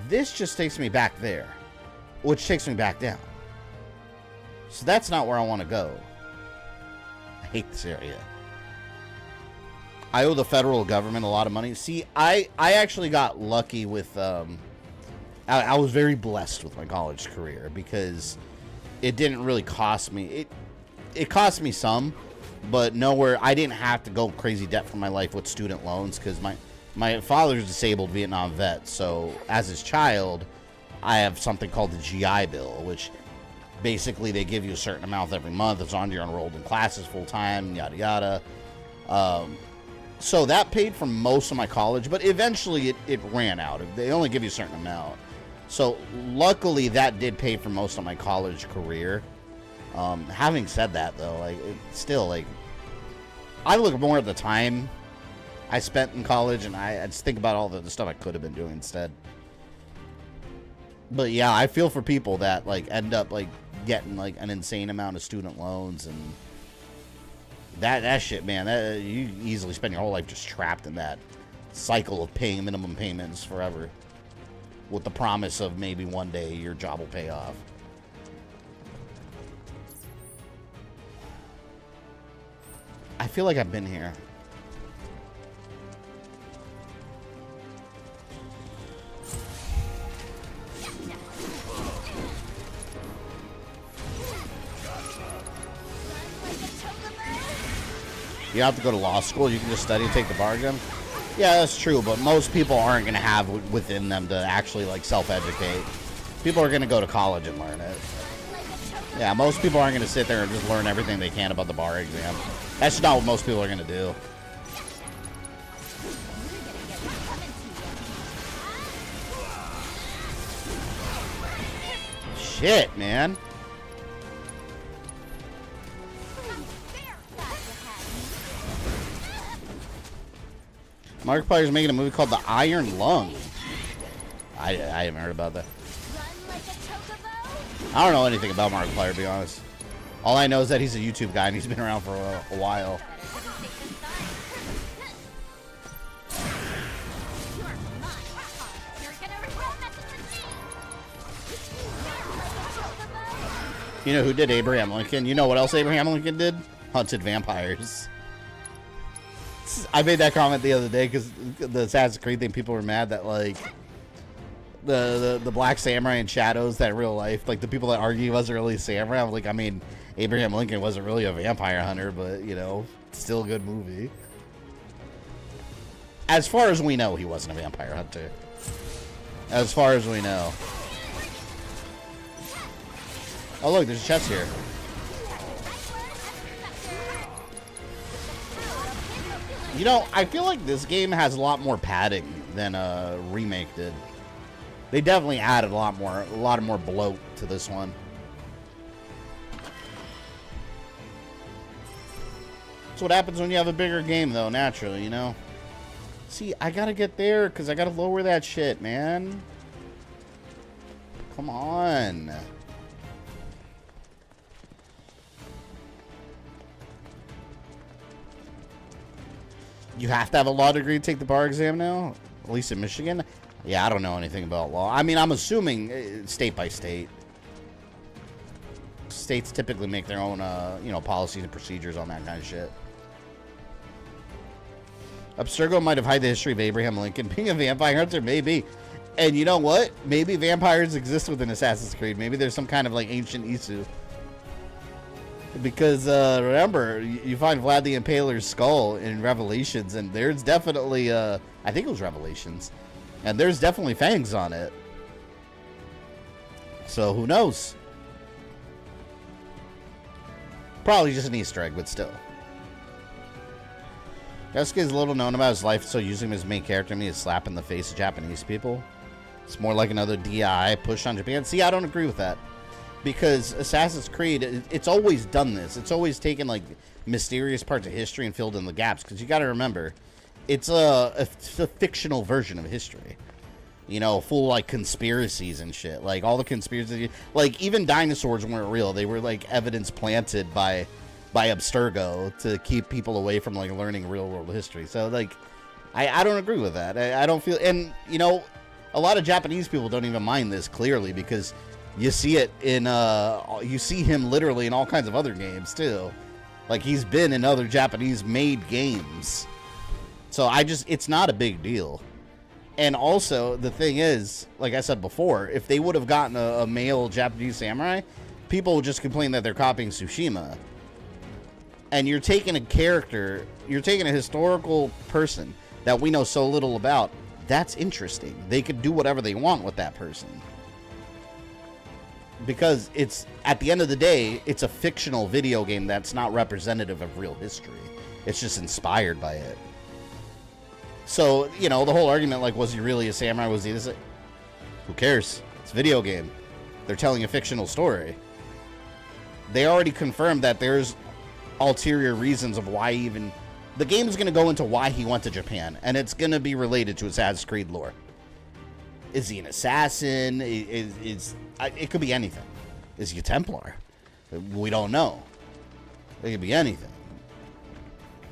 This just takes me back there, which takes me back down. So that's not where I want to go. I hate this area. I owe the federal government a lot of money. See, I actually got lucky with... I was very blessed with my college career because it didn't really cost me. It cost me some, but nowhere. I didn't have to go crazy debt for my life with student loans because my father's disabled Vietnam vet. So as his child, I have something called the GI Bill, which basically they give you a certain amount every month. It's on you're enrolled in classes full time, yada yada. So that paid for most of my college, but eventually it ran out. They only give you a certain amount. So luckily that did pay for most of my college career. Having said that, though, like, it's still, like, I look more at the time I spent in college, and I just think about all the stuff I could have been doing instead. But yeah, I feel for people that, like, end up, like, getting, like, an insane amount of student loans, and that shit, man, you easily spend your whole life just trapped in that cycle of paying minimum payments forever with the promise of maybe one day your job will pay off. I feel like I've been here. You don't have to go to law school. You can just study and take the bar exam. Yeah, that's true, but most people aren't going to have within them to actually, like, self-educate. People are going to go to college and learn it. Yeah, most people aren't going to sit there and just learn everything they can about the bar exam. That's not what most people are going to do. Shit, man. Markiplier's making a movie called The Iron Lung. I haven't heard about that. I don't know anything about Markiplier, to be honest. All I know is that he's a YouTube guy and he's been around for a while. You know who did Abraham Lincoln? You know what else Abraham Lincoln did? Hunted vampires. I made that comment the other day because the Assassin's Creed thing, people were mad that, like, the black samurai in Shadows, that in real life, like, the people that argue he wasn't really a samurai. I'm like, I mean, Abraham Lincoln wasn't really a vampire hunter, but, you know, still a good movie. As far as we know, he wasn't a vampire hunter. As far as we know. Oh, look, there's a chest here. You know, I feel like this game has a lot more padding than Remake did. They definitely added a lot more bloat to this one. That's what happens when you have a bigger game, though, naturally, you know? See, I gotta get there, because I gotta lower that shit, man. Come on. You have to have a law degree to take the bar exam now? At least in Michigan? Yeah, I don't know anything about law. I mean, I'm assuming state by state. States typically make their own, you know, policies and procedures on that kind of shit. Abstergo might have hid the history of Abraham Lincoln being a vampire hunter, maybe. And you know what? Maybe vampires exist within Assassin's Creed. Maybe there's some kind of, like, ancient Isu. Because, remember, you find Vlad the Impaler's skull in Revelations, and there's definitely, I think it was Revelations, And there's definitely fangs on it. So who knows? Probably just an Easter egg, but still. Yasuke is little known about his life, so using him as main character means slap in the face of Japanese people. It's more like another DI push on Japan. See, I don't agree with that. Because Assassin's Creed, it's always done this. It's always taken, like, mysterious parts of history and filled in the gaps. Because you got to remember, it's a fictional version of history. You know, full, like, conspiracies and shit. Like, all the conspiracies. Like, even dinosaurs weren't real. They were, like, evidence planted by Abstergo to keep people away from, like, learning real-world history. So, like, I don't agree with that. I don't feel... And, you know, a lot of Japanese people don't even mind this, clearly, because you see it in... you see him literally in all kinds of other games, too. Like, he's been in other Japanese-made games. So, it's not a big deal. And also, the thing is, like I said before, if they would have gotten a male Japanese samurai, people would just complain that they're copying Tsushima. And you're taking a character, you're taking a historical person that we know so little about. That's interesting. They could do whatever they want with that person. Because it's, at the end of the day, it's a fictional video game that's not representative of real history. It's just inspired by it. So, you know, the whole argument, like, was he really a samurai? Was he this? Who cares? It's a video game. They're telling a fictional story. They already confirmed that there's ulterior reasons of why even... The game's going to go into why he went to Japan, and it's going to be related to Assassin's Creed lore. Is he an assassin? It could be anything. Is he a Templar? We don't know. It could be anything.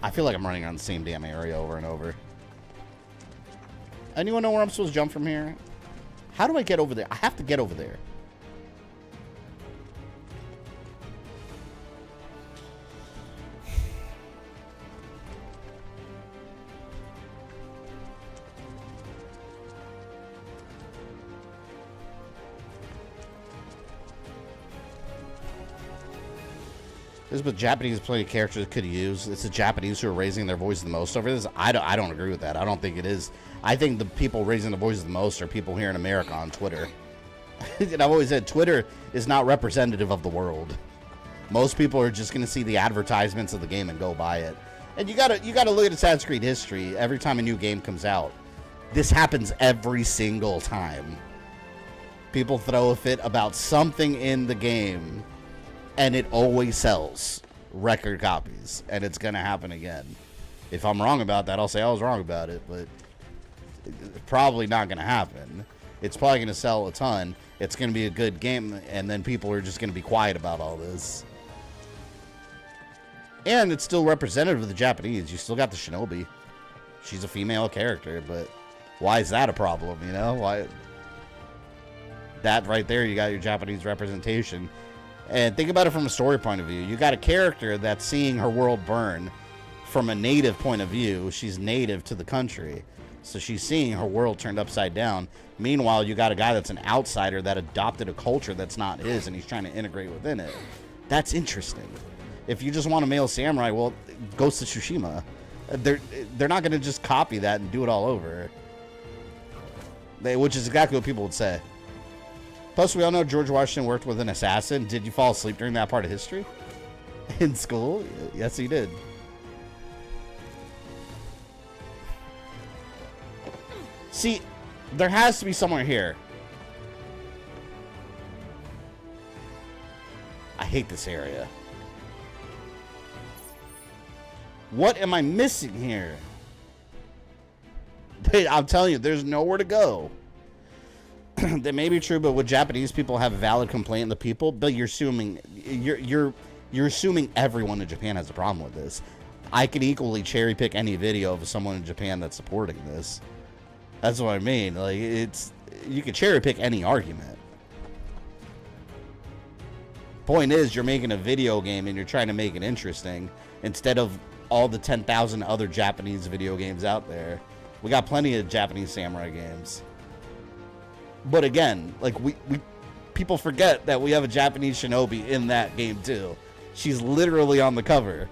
I feel like I'm running around the same damn area over and over. Anyone know where I'm supposed to jump from here? How do I get over there? I have to get over there. This is what Japanese playing characters could use. It's the Japanese who are raising their voice the most over this. I don't agree with that. I don't think it is. I think the people raising their voices the most are people here in America on Twitter. And I've always said Twitter is not representative of the world. Most people are just going to see the advertisements of the game and go buy it. And you gotta look at Assassin's Creed history. Every time a new game comes out, this happens every single time. People throw a fit about something in the game, and it always sells record copies, and it's gonna happen again. If I'm wrong about that, I'll say I was wrong about it, but it's probably not gonna happen. It's probably gonna sell a ton. It's gonna be a good game, and then people are just gonna be quiet about all this. And it's still representative of the Japanese. You still got the Shinobi. She's a female character, but why is that a problem, you know? Why? That right there, you got your Japanese representation. And think about it from a story point of view. You got a character that's seeing her world burn from a native point of view. She's native to the country, so she's seeing her world turned upside down. Meanwhile, you got a guy that's an outsider that adopted a culture that's not his, and he's trying to integrate within it. That's interesting. If you just want a male samurai, well, Ghost of Tsushima. They're not going to just copy that and do it all over. Which is exactly what people would say. Plus, we all know George Washington worked with an assassin. Did you fall asleep during that part of history? In school? Yes, he did. See, there has to be somewhere here. I hate this area. What am I missing here? I'm telling you, there's nowhere to go. That may be true, but would Japanese people have a valid complaint in the people? But you're assuming you're assuming everyone in Japan has a problem with this. I could equally cherry pick any video of someone in Japan that's supporting this. That's what I mean. Like, you could cherry pick any argument. Point is, you're making a video game and you're trying to make it interesting instead of all the 10,000 other Japanese video games out there. We got plenty of Japanese samurai games. But again, like people forget that we have a Japanese shinobi in that game too. She's literally on the cover.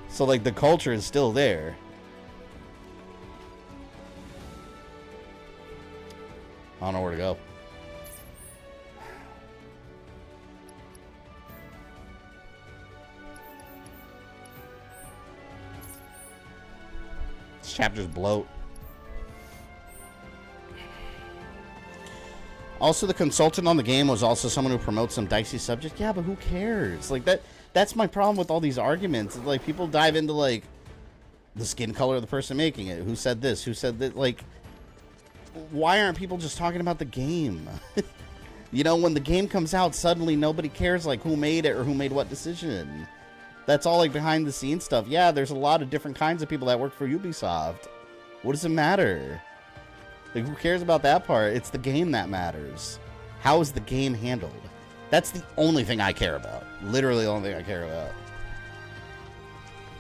So like the culture is still there. I don't know where to go. This chapter's bloat. Also, the consultant on the game was also someone who promotes some dicey subject. Yeah, but who cares? Like, that's my problem with all these arguments. It's like, people dive into, like, the skin color of the person making it. Who said this? Who said that? Like, why aren't people just talking about the game? You know, when the game comes out, suddenly nobody cares, like, who made it or who made what decision. That's all, like, behind the scenes stuff. Yeah, there's a lot of different kinds of people that work for Ubisoft. What does it matter? Like, who cares about that part? It's the game that matters. How is the game handled? That's the only thing I care about. Literally the only thing I care about.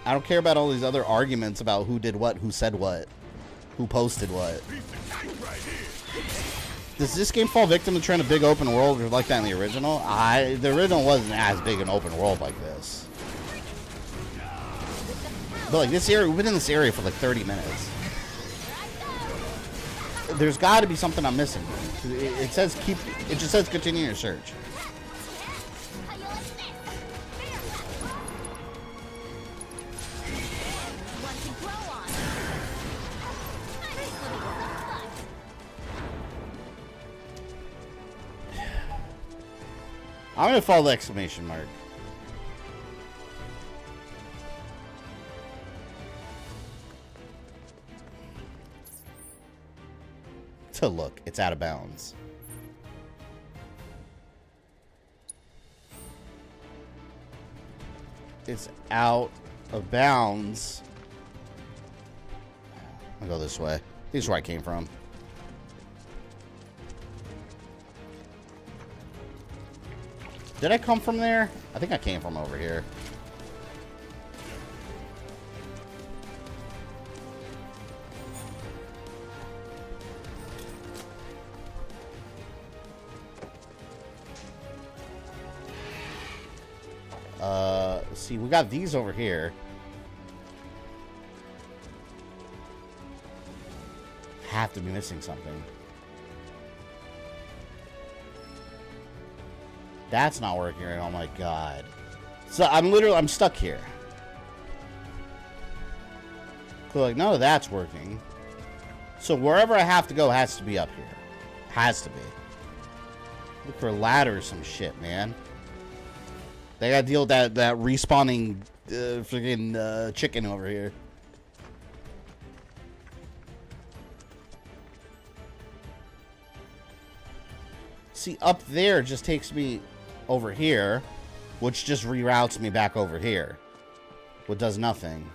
I don't care about all these other arguments about who did what, who said what, who posted what. Does this game fall victim to trying to big open world or like that in the original? The original wasn't as big an open world like this. But like this area, we've been in this area for like 30 minutes. There's got to be something I'm missing. It says keep. It just says continue your search. I'm gonna follow the exclamation mark. To look, it's out of bounds. It's out of bounds. I'll go this way. This is where I came from. Did I come from there? I think I came from over here. See, we got these over here. Have to be missing something. That's not working right. Oh my god. So I'm stuck here. So like none of that's working. So wherever I have to go has to be up here. Has to be. Look for a ladder or some shit, man. They gotta deal with that respawning freaking chicken over here. See, up there just takes me over here, which just reroutes me back over here, which does nothing.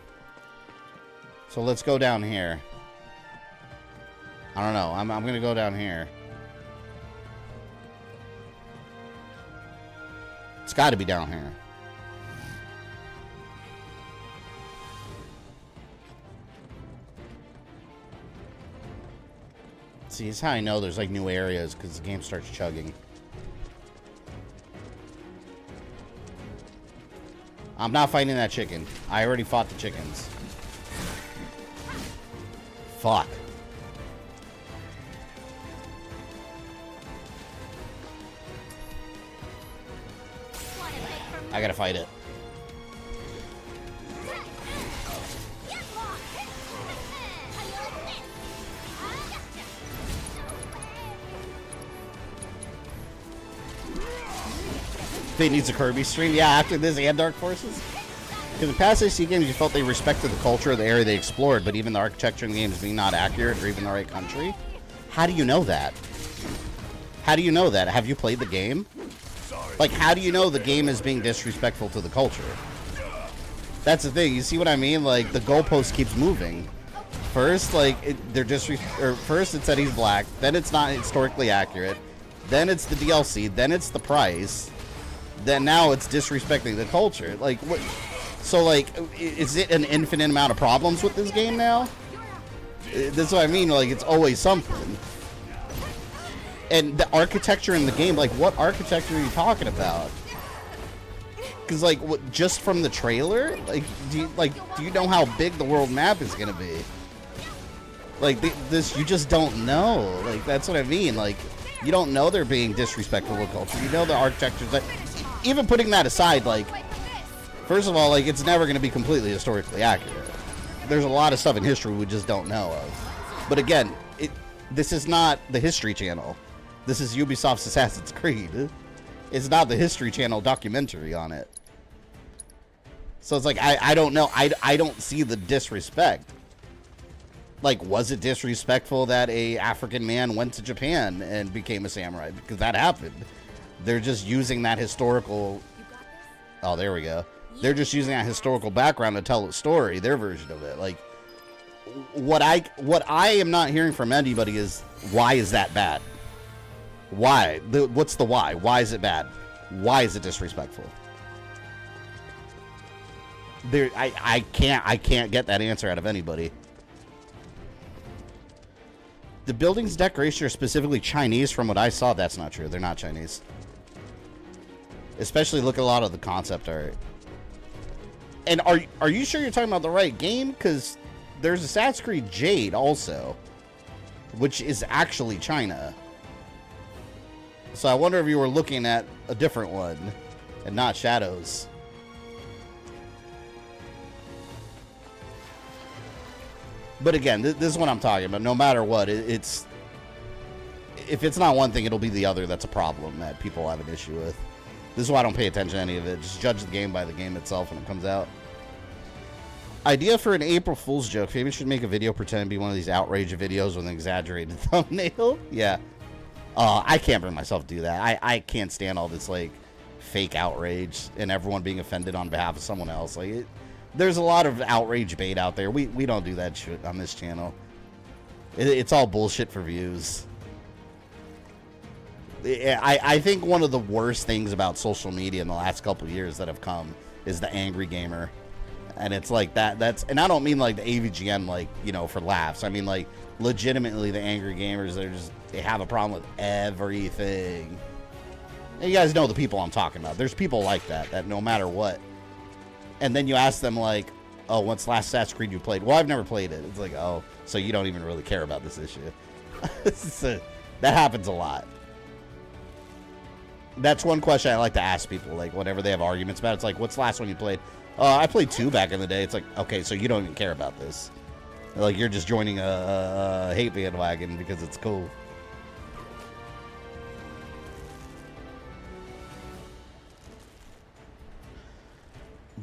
So let's go down here. I don't know. I'm gonna go down here. It's got to be down here. See, it's how I know there's like new areas because the game starts chugging. I'm not fighting that chicken. I already fought the chickens. Fuck. I gotta fight it. Fate needs a Kirby stream. Yeah, after this and Dark Forces. In the past AC games, you felt they respected the culture of the area they explored, but even the architecture in the games being not accurate or even the right country. How do you know that? How do you know that? Have you played the game? Like, how do you know the game is being disrespectful to the culture? That's the thing. You see what I mean? Like, the goalpost keeps moving. First, like, first it said he's black. Then it's not historically accurate. Then it's the DLC. Then it's the price. Then now it's disrespecting the culture. Like, what? So, like, is it an infinite amount of problems with this game now? That's what I mean. Like, it's always something. And the architecture in the game, like, what architecture are you talking about? Because, like, what, just from the trailer, like, do you know how big the world map is gonna be? Like, this, you just don't know. Like, that's what I mean. Like, you don't know they're being disrespectful to culture. You know the architecture's like, even putting that aside, like, first of all, like, it's never going to be completely historically accurate. There's a lot of stuff in history we just don't know of. But again, this is not the History Channel. This is Ubisoft's Assassin's Creed. It's not the History Channel documentary on it. So it's like, I don't know. I don't see the disrespect. Like, was it disrespectful that a African man went to Japan and became a samurai? Because that happened. They're just using that historical... Oh, there we go. They're just using that historical background to tell a story, their version of it. Like, what I am not hearing from anybody is, why is that bad? Why? What's the why? Why is it bad? Why is it disrespectful? I can't get that answer out of anybody. The building's decoration are specifically Chinese. From what I saw, that's not true. They're not Chinese. Especially look at a lot of the concept art. And are you sure you're talking about the right game? Because there's Assassin's Creed Jade also, which is actually China. So I wonder if you were looking at a different one and not Shadows. But again, this is what I'm talking about. No matter what, if it's not one thing, it'll be the other that's a problem that people have an issue with. This is why I don't pay attention to any of it. Just judge the game by the game itself when it comes out. Idea for an April Fool's joke. Maybe we should make a video pretend to be one of these outrage videos with an exaggerated thumbnail. Yeah. I can't bring myself to do that. I can't stand all this, like, fake outrage and everyone being offended on behalf of someone else. Like, there's a lot of outrage bait out there. We don't do that shit on this channel. It's all bullshit for views. I think one of the worst things about social media in the last couple of years that have come is the angry gamer. And it's like that's, and I don't mean like the AVGN, like, you know, for laughs. I mean, like, legitimately the angry gamers, they have a problem with everything. And you guys know the people I'm talking about. There's people like that no matter what. And then you ask them, like, oh, what's the last Assassin's Creed you played? Well, I've never played it. It's like, oh, so you don't even really care about this issue. So, that happens a lot. That's one question I like to ask people, like, whenever they have arguments about it. It's like, what's the last one you played? I played 2 back in the day. It's like, okay, so you don't even care about this. Like, you're just joining a hate bandwagon because it's cool.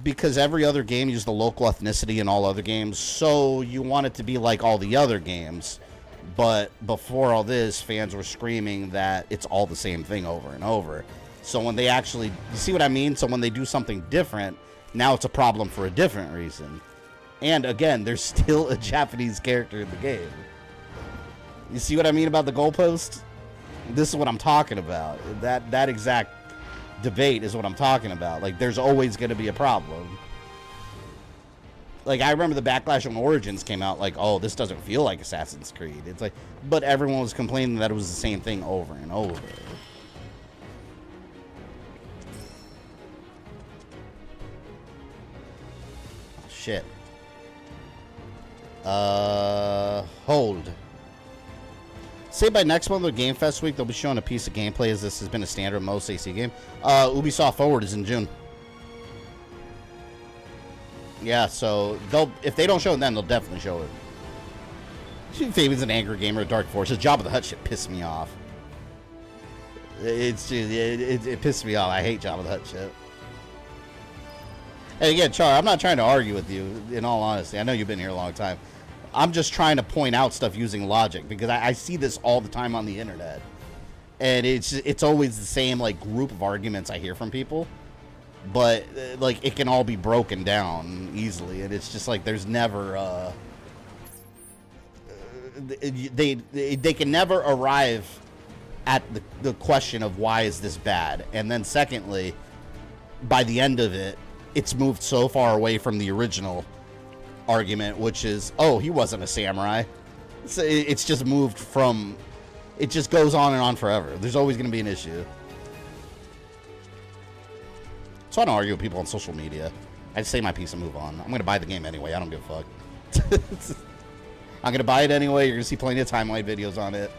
Because every other game used the local ethnicity in all other games, so you want it to be like all the other games. But before all this, fans were screaming that it's all the same thing over and over. So when they actually, you see what I mean? So when they do something different, now it's a problem for a different reason. And again, there's still a Japanese character in the game. You see what I mean about the goalpost? This is what I'm talking about. That exact debate is what I'm talking about. Like, there's always going to be a problem. Like, I remember the backlash when Origins came out, like, oh, this doesn't feel like Assassin's Creed. It's like, but everyone was complaining that it was the same thing over and over. Shit. Hold. Say by next month or Game Fest week, they'll be showing a piece of gameplay as this has been a standard most AC game. Ubisoft Forward is in June. Yeah, so if they don't show it then, they'll definitely show it. Fabian's an angry gamer at Dark Force. His Job of the Hutt shit pissed me off. It pissed me off. I hate Job of the Hutt shit. And again, Char, I'm not trying to argue with you, in all honesty. I know you've been here a long time. I'm just trying to point out stuff using logic, because I see this all the time on the internet. And it's always the same, like, group of arguments I hear from people. But, like, it can all be broken down easily. And it's just like, there's never, they can never arrive at the question of why is this bad. And then secondly, by the end of it, it's moved so far away from the original argument, which is, oh, he wasn't a samurai. So it's just moved from, it just goes on and on forever. There's always going to be an issue. So I don't argue with people on social media. I just say my piece and move on. I'm going to buy the game anyway. I don't give a fuck. I'm gonna buy it anyway. You're gonna see plenty of timeline videos on it.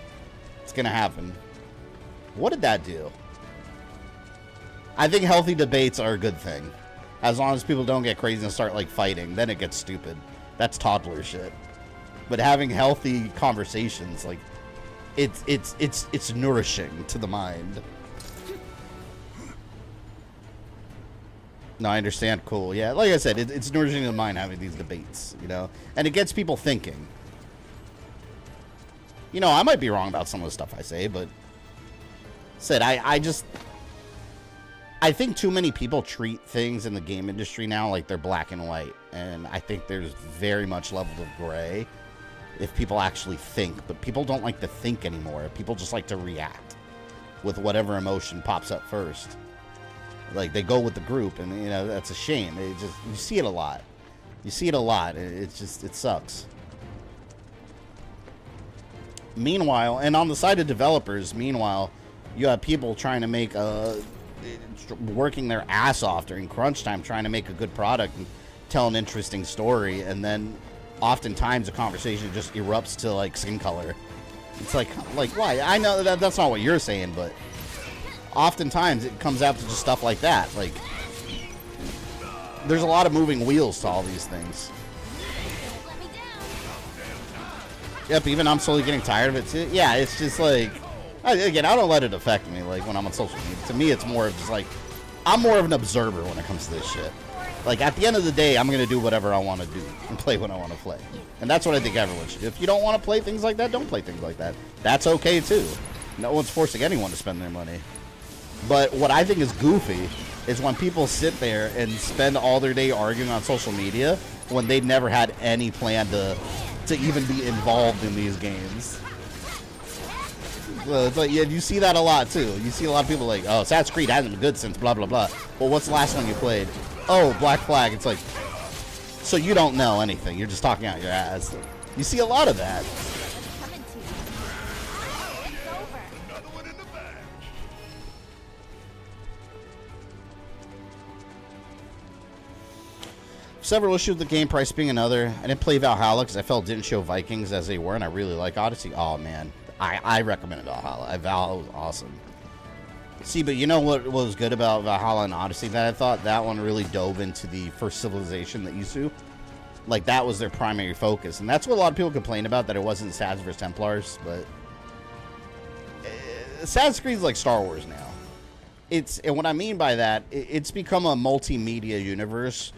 It's gonna happen. What did that do? I think healthy debates are a good thing. As long as people don't get crazy and start like fighting, then it gets stupid. That's toddler shit. But having healthy conversations, like it's nourishing to the mind. No, I understand. Cool. Yeah, like I said, it's nourishing to the mind having these debates, you know, and it gets people thinking. You know, I might be wrong about some of the stuff I say, but said I think too many people treat things in the game industry now like they're black and white, and I think there's very much levels of gray if people actually think, but people don't like to think anymore. People just like to react with whatever emotion pops up first. Like, they go with the group, and, you know, that's a shame. It just, you see it a lot. You see it a lot. It's just, it sucks. Meanwhile, and on the side of developers, meanwhile, you have people trying to make working their ass off during crunch time, trying to make a good product and tell an interesting story, and then oftentimes a conversation just erupts to like skin color. It's like why? I know that's not what you're saying, but oftentimes it comes out to just stuff like that. Like, there's a lot of moving wheels to all these things. Yep, even I'm slowly getting tired of it. Yeah, it's just like, again, I don't let it affect me, like, when I'm on social media. To me, it's more of just like, I'm more of an observer when it comes to this shit. Like, at the end of the day, I'm going to do whatever I want to do and play what I want to play. And that's what I think everyone should do. If you don't want to play things like that, don't play things like that. That's okay, too. No one's forcing anyone to spend their money. But what I think is goofy is when people sit there and spend all their day arguing on social media when they've never had any plan to even be involved in these games. It's like, yeah, you see that a lot too. You see a lot of people like, oh, Assassin's Creed hasn't been good since blah blah blah. Well, what's the last one you played? Oh, Black Flag. It's like, so you don't know anything. You're just talking out your ass. You see a lot of that. Several issues with the game, price being another. I didn't play Valhalla because I felt it didn't show Vikings as they were, and I really like Odyssey. Oh, man. I recommended Valhalla. Valhalla was awesome. See, but you know what was good about Valhalla and Odyssey that I thought? That one really dove into the first civilization, the Isu. Like, that was their primary focus. And that's what a lot of people complain about, that it wasn't Assassins vs. Templars. But Assassin's Creed is like Star Wars now. And what I mean by that, it's become a multimedia universe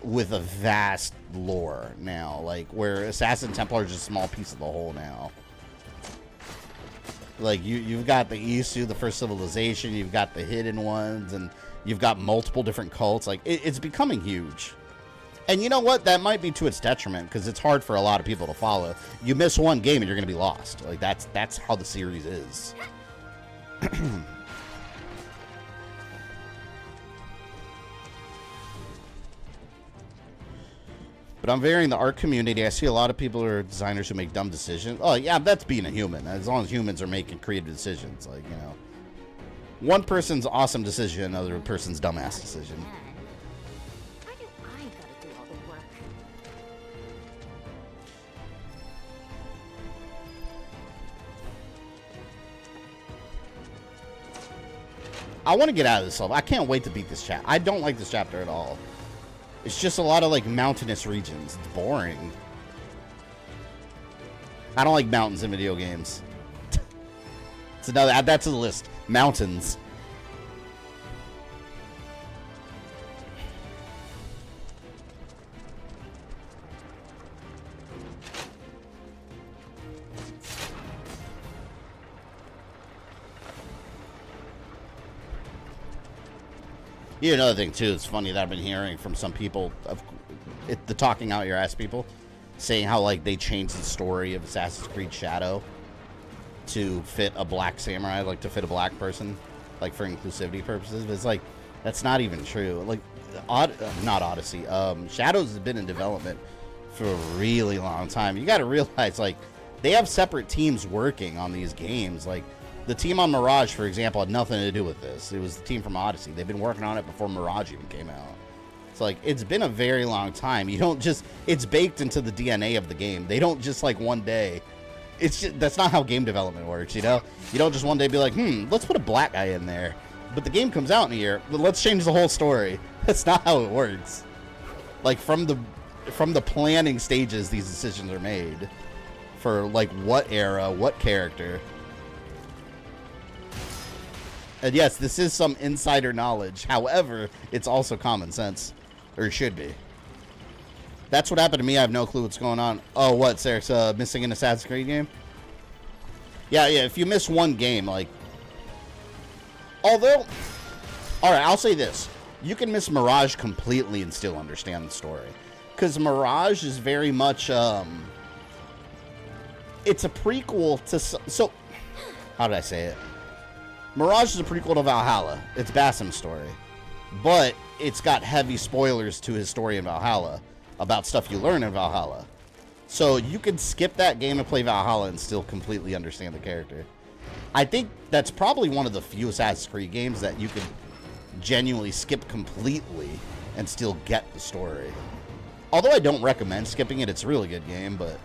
with a vast lore now, like where Assassin Templar is just a small piece of the whole now. Like you've got the Isu, the first civilization, you've got the hidden ones, and you've got multiple different cults. Like it's becoming huge. And you know what? That might be to its detriment because it's hard for a lot of people to follow. You miss one game and you're going to be lost. Like that's how the series is. But I'm varying the art community. I see a lot of people who are designers who make dumb decisions. Oh, yeah, that's being a human. As long as humans are making creative decisions. Like, you know. One person's awesome decision, another person's dumbass decision. Why do I gotta do all the work? I want to get out of this level. I can't wait to beat this chapter. I don't like this chapter at all. It's just a lot of, like, mountainous regions. It's boring. I don't like mountains in video games. It's another, add that to the list. Mountains. Yeah, another thing too, it's funny that I've been hearing from some people, the talking out your ass people, saying how like they changed the story of Assassin's Creed Shadow to fit a black samurai, like to fit a black person, like for inclusivity purposes. But it's like, that's not even true. Like, not Odyssey. Shadows has been in development for a really long time. You got to realize, like, they have separate teams working on these games. Like, the team on Mirage, for example, had nothing to do with this. It was the team from Odyssey. They've been working on it before Mirage even came out. It's like, it's been a very long time. You don't just, it's baked into the DNA of the game. They don't just like one day. It's just, that's not how game development works, you know? You don't just one day be like, let's put a black guy in there. But the game comes out in a year, but let's change the whole story. That's not how it works. Like, from the planning stages, these decisions are made. For, like, what era, what character. And yes, this is some insider knowledge. However, it's also common sense. Or it should be. That's what happened to me. I have no clue what's going on. Oh, what, Sarek's missing an Assassin's Creed game? Yeah, if you miss one game, like... Although... Alright, I'll say this. You can miss Mirage completely and still understand the story. Because Mirage is very much, it's a prequel to... So, how did I say it? Mirage is a prequel to Valhalla. It's Basim's story. But it's got heavy spoilers to his story in Valhalla. About stuff you learn in Valhalla. So you can skip that game and play Valhalla and still completely understand the character. I think that's probably one of the few Assassin's Creed games that you can genuinely skip completely and still get the story. Although I don't recommend skipping it, it's a really good game, but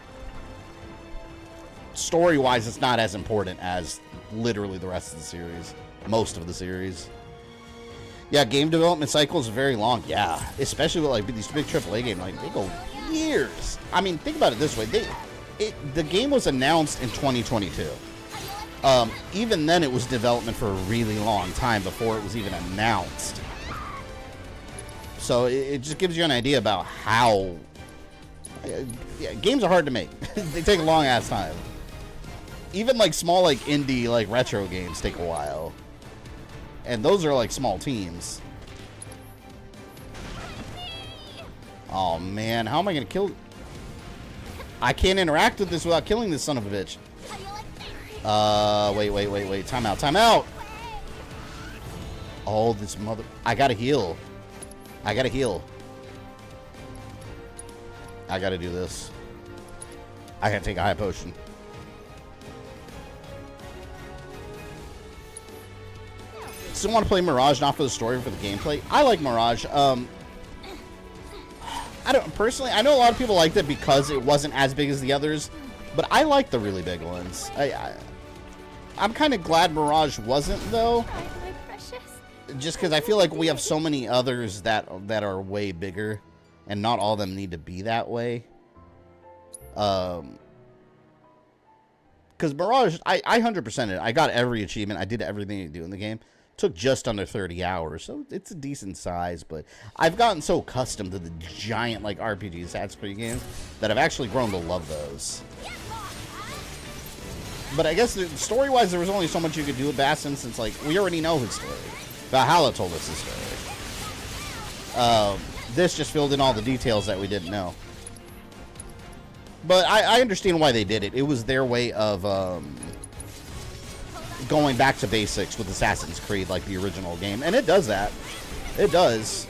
story-wise, it's not as important as literally the rest of the series. Most of the series. Yeah, game development cycles are very long. Yeah, especially with like these big AAA games, like they go years. I mean, think about it this way: the game was announced in 2022. Even then, it was development for a really long time before it was even announced. So it just gives you an idea about how games are hard to make. They take a long ass time. Even like small like indie like retro games take a while. And those are like small teams. Oh man, how am I gonna kill? I can't interact with this without killing this son of a bitch. Wait. Time out. Oh, this mother... I gotta heal. I gotta do this. I gotta take a high potion. Still want to play Mirage, not for the story, but for the gameplay. I like Mirage. I don't personally. I know a lot of people liked it because it wasn't as big as the others, but I like the really big ones. I'm kind of glad Mirage wasn't though, just because I feel like we have so many others that are way bigger, and not all of them need to be that way. Because Mirage, I 100%ed it. I got every achievement. I did everything you do in the game. Took just under 30 hours, so it's a decent size, but I've gotten so accustomed to the giant, like, RPG Assassin's Creed games that I've actually grown to love those. But I guess story-wise, there was only so much you could do with Basim, since, like, we already know his story. Valhalla told us his story. This just filled in all the details that we didn't know. But I understand why they did it. It was their way of, going back to basics with Assassin's Creed, like the original game, and it does that. It does.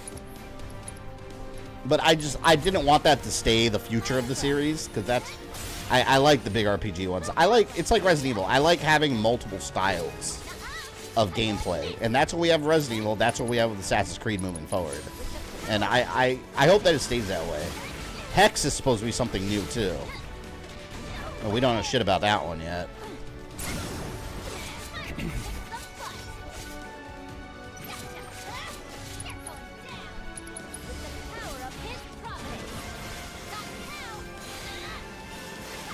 But I didn't want that to stay the future of the series, because that's... I like the big RPG ones. It's like Resident Evil. I like having multiple styles of gameplay, and that's what we have with Resident Evil. That's what we have with Assassin's Creed moving forward. And I hope that it stays that way. Hex is supposed to be something new, too. Well, we don't know shit about that one yet.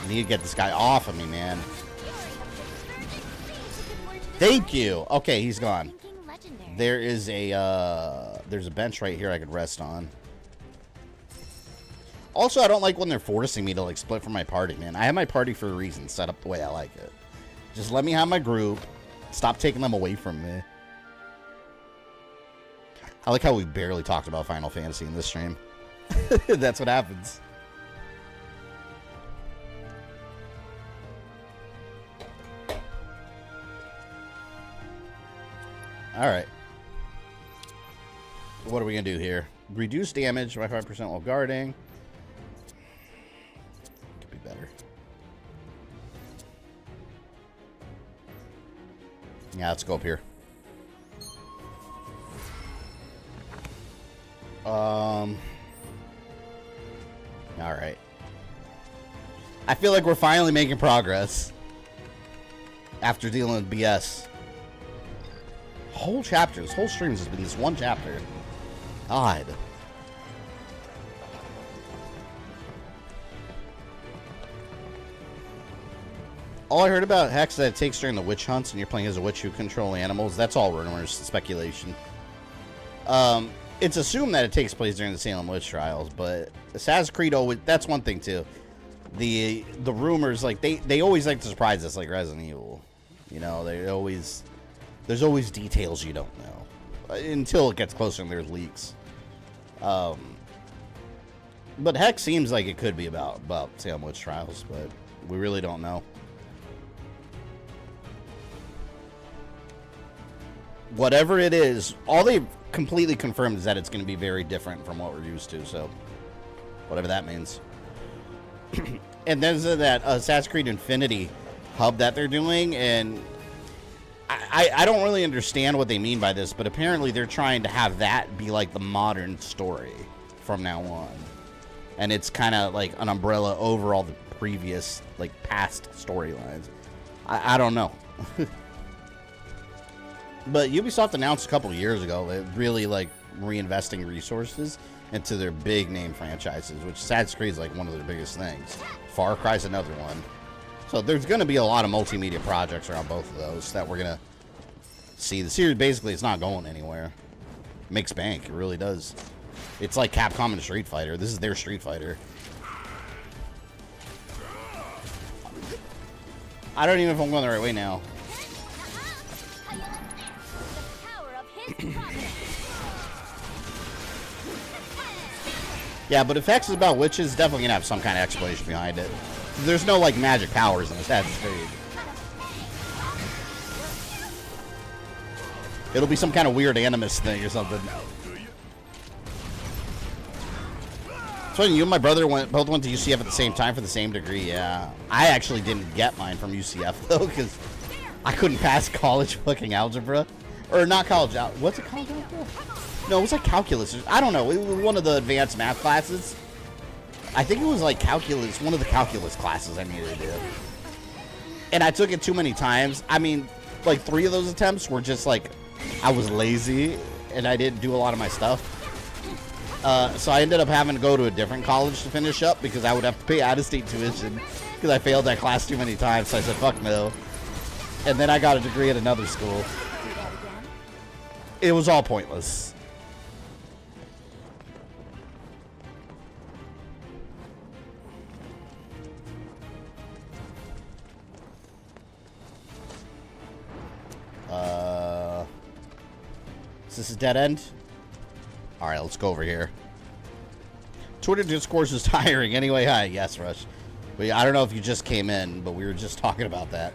I need to get this guy off of me, man. Thank you. Okay, he's gone. There is there's a bench right here I could rest on. Also, I don't like when they're forcing me to like split from my party, man. I have my party for a reason, set up the way I like it. Just let me have my group. Stop taking them away from me. I like how we barely talked about Final Fantasy in this stream. That's what happens. Alright. What are we going to do here? Reduce damage by 5% while guarding. Could be better. Yeah, let's go up here. All right. I feel like we're finally making progress after dealing with BS. Whole chapters, whole streams has been this one chapter. God. All I heard about Hex that it takes during the witch hunts and you're playing as a witch who control animals. That's all rumors, speculation. It's assumed that it takes place during the Salem witch trials, but Assassin's Creed always, that's one thing too. The rumors, like they always like to surprise us, like Resident Evil. You know, there's always details you don't know until it gets closer and there's leaks. But Hex seems like it could be about Salem witch trials, but we really don't know. Whatever it is, all they've completely confirmed is that it's going to be very different from what we're used to, so whatever that means. And there's that Assassin's Creed Infinity hub that they're doing, and I don't really understand what they mean by this, but apparently they're trying to have that be like the modern story from now on. And it's kind of like an umbrella over all the previous, like, past storylines. I don't know. But Ubisoft announced a couple of years ago that really like reinvesting resources into their big name franchises, which Assassin's Creed is like one of their biggest things. Far Cry's another one. So there's going to be a lot of multimedia projects around both of those that we're going to see. The series basically is not going anywhere. It makes bank. It really does. It's like Capcom and Street Fighter. This is their Street Fighter. I don't even know if I'm going the right way now. Yeah, but if X is about witches, definitely gonna have some kind of explanation behind it. There's no like magic powers in Assassin's Creed. It'll be some kind of weird animus thing or something. So you and my brother both went to UCF at the same time for the same degree. Yeah, I actually didn't get mine from UCF though because I couldn't pass college fucking algebra. Or not college, what's it called? No, it was like calculus. I don't know. It was one of the advanced math classes. I think it was like calculus, one of the calculus classes I needed to do. And I took it too many times. I mean, like 3 of those attempts were just like, I was lazy and I didn't do a lot of my stuff. So I ended up having to go to a different college to finish up because I would have to pay out-of-state tuition because I failed that class too many times. So I said, fuck no. And then I got a degree at another school. It was all pointless. Is this a dead end? Alright, let's go over here. Twitter discourse is tiring. Anyway, hi. Yes, Rush. But I don't know if you just came in, but we were just talking about that.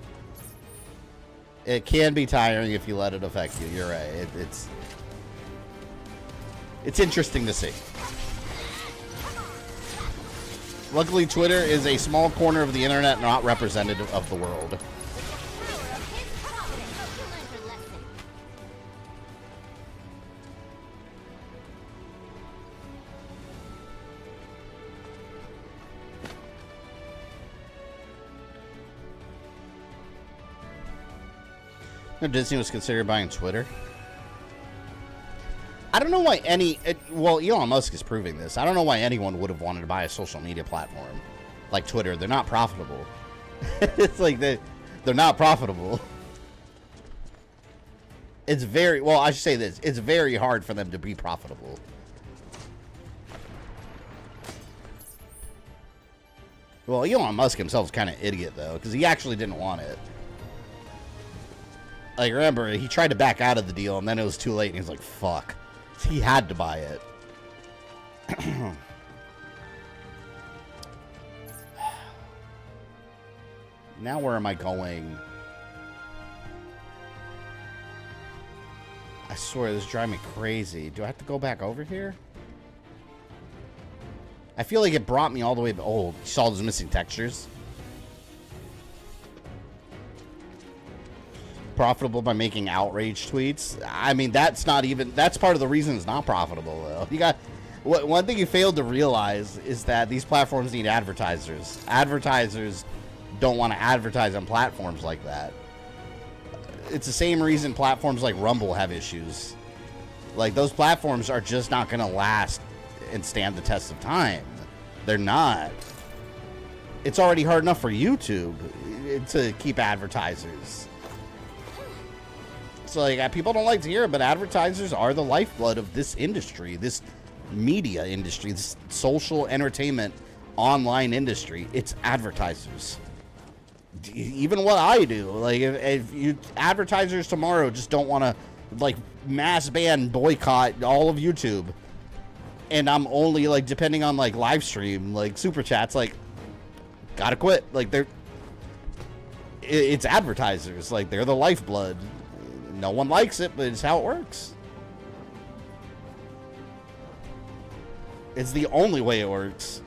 It can be tiring if you let it affect you. You're right. It's interesting to see. Luckily, Twitter is a small corner of the internet, not representative of the world. Disney was considering buying Twitter. I don't know why well, Elon Musk is proving this. I don't know why anyone would have wanted to buy a social media platform like Twitter. They're not profitable. It's like they're not profitable. It's very, well, I should say this. It's very hard for them to be profitable. Well, Elon Musk himself is kind of an idiot, though, because he actually didn't want it. Like, remember, he tried to back out of the deal, and then it was too late, and he was like, fuck. He had to buy it. Now where am I going? I swear, this is driving me crazy. Do I have to go back over here? I feel like it brought me all the way... Oh, you saw those missing textures? Profitable by making outrage tweets. I mean, that's not even... That's part of the reason it's not profitable, though. One thing you failed to realize is that these platforms need advertisers. Advertisers don't want to advertise on platforms like that. It's the same reason platforms like Rumble have issues. Like, those platforms are just not going to last and stand the test of time. They're not. It's already hard enough for YouTube to keep advertisers. So, like, people don't like to hear it, but advertisers are the lifeblood of this industry, this media industry, this social entertainment online industry. It's advertisers. Even what I do, like, if you advertisers tomorrow just don't want to, like, mass ban boycott all of YouTube, and I'm only, like, depending on, like, live stream, like, super chats, like, gotta quit. Like, it's advertisers, like, they're the lifeblood. No one likes it, but it's how it works. It's the only way it works.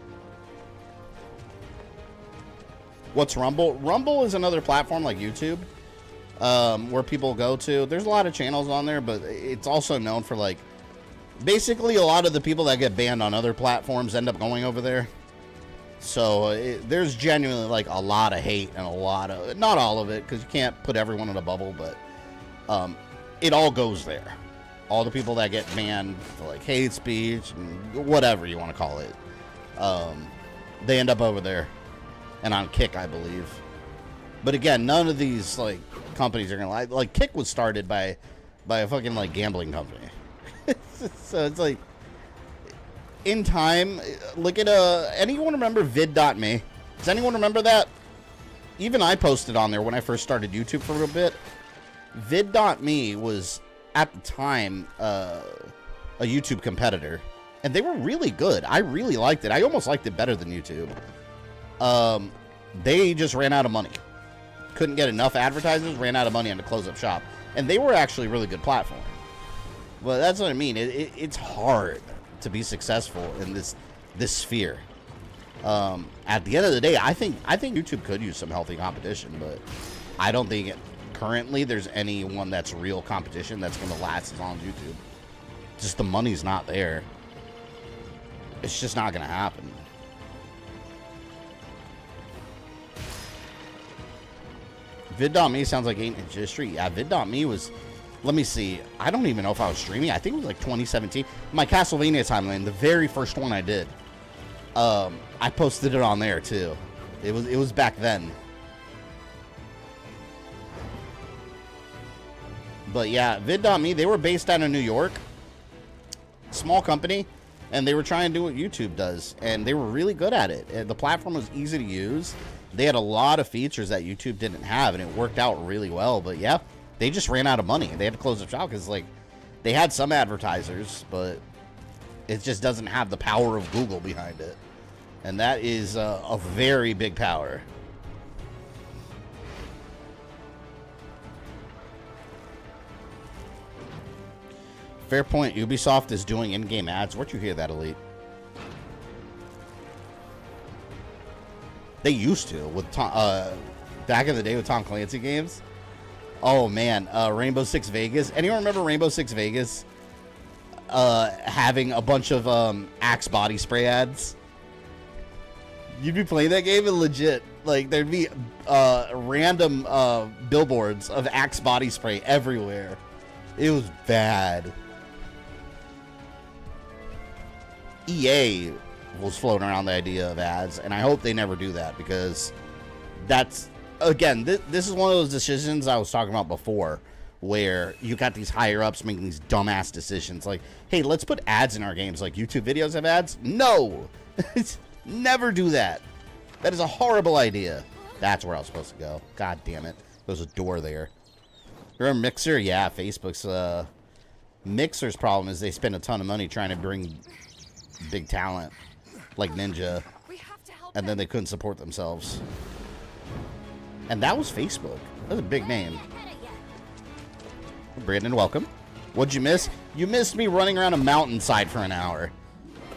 What's Rumble? Rumble is another platform like YouTube, where people go to. There's a lot of channels on there, but it's also known for, like, basically a lot of the people that get banned on other platforms end up going over there. So there's genuinely, like, a lot of hate and a lot of, not all of it, because you can't put everyone in a bubble, but it all goes there. All the people that get banned for, like, hate speech and whatever you want to call it, they end up over there and on Kick, I believe. But again, none of these, like, companies are gonna like Kick was started by a fucking, like, gambling company. So it's like, in time, look at anyone remember vid.me? Does anyone remember that? Even I posted on there when I first started YouTube for a bit. Vid.me was, at the time, a YouTube competitor, and they were really good. I really liked it. I almost liked it better than YouTube. They just ran out of money. Couldn't get enough advertisers, ran out of money on the close-up shop. And they were actually a really good platform. Well, that's what I mean. It's hard to be successful in this sphere. At the end of the day, I think YouTube could use some healthy competition, but I don't think currently there's anyone that's real competition that's going to last as long as YouTube. Just the money's not there. It's just not going to happen. Vid.me sounds like Ancient History. Yeah, Vid.me was, let me see, I don't even know if I was streaming. I think it was like 2017. My Castlevania timeline, the very first one I did. I posted it on there too. It was back then. But yeah, vid.me, they were based out of New York. Small company, and they were trying to do what YouTube does, and they were really good at it. The platform was easy to use. They had a lot of features that YouTube didn't have, and it worked out really well. But yeah, they just ran out of money. They had to close the shop because, like, they had some advertisers, but it just doesn't have the power of Google behind it. And that is a very big power. Fair point. Ubisoft is doing in-game ads. Where'd you hear that, Elite? They used to with back in the day with Tom Clancy games. Oh man, Rainbow Six Vegas. Anyone remember Rainbow Six Vegas having a bunch of Axe body spray ads? You'd be playing that game and legit, like, there'd be random billboards of Axe body spray everywhere. It was bad. EA was floating around the idea of ads, and I hope they never do that, because that's, again, this is one of those decisions I was talking about before, where you got these higher ups making these dumbass decisions like, hey, let's put ads in our games, like YouTube videos have ads. No. Never do that. That is a horrible idea. That's where I was supposed to go. God damn it. There's a door there. Remember Mixer? Yeah, Facebook's Mixer's problem is they spend a ton of money trying to bring big talent like Ninja, and then they couldn't support themselves. And that was Facebook. That was a big name. Brandon, welcome. What'd you miss? You missed me running around a mountainside for an hour.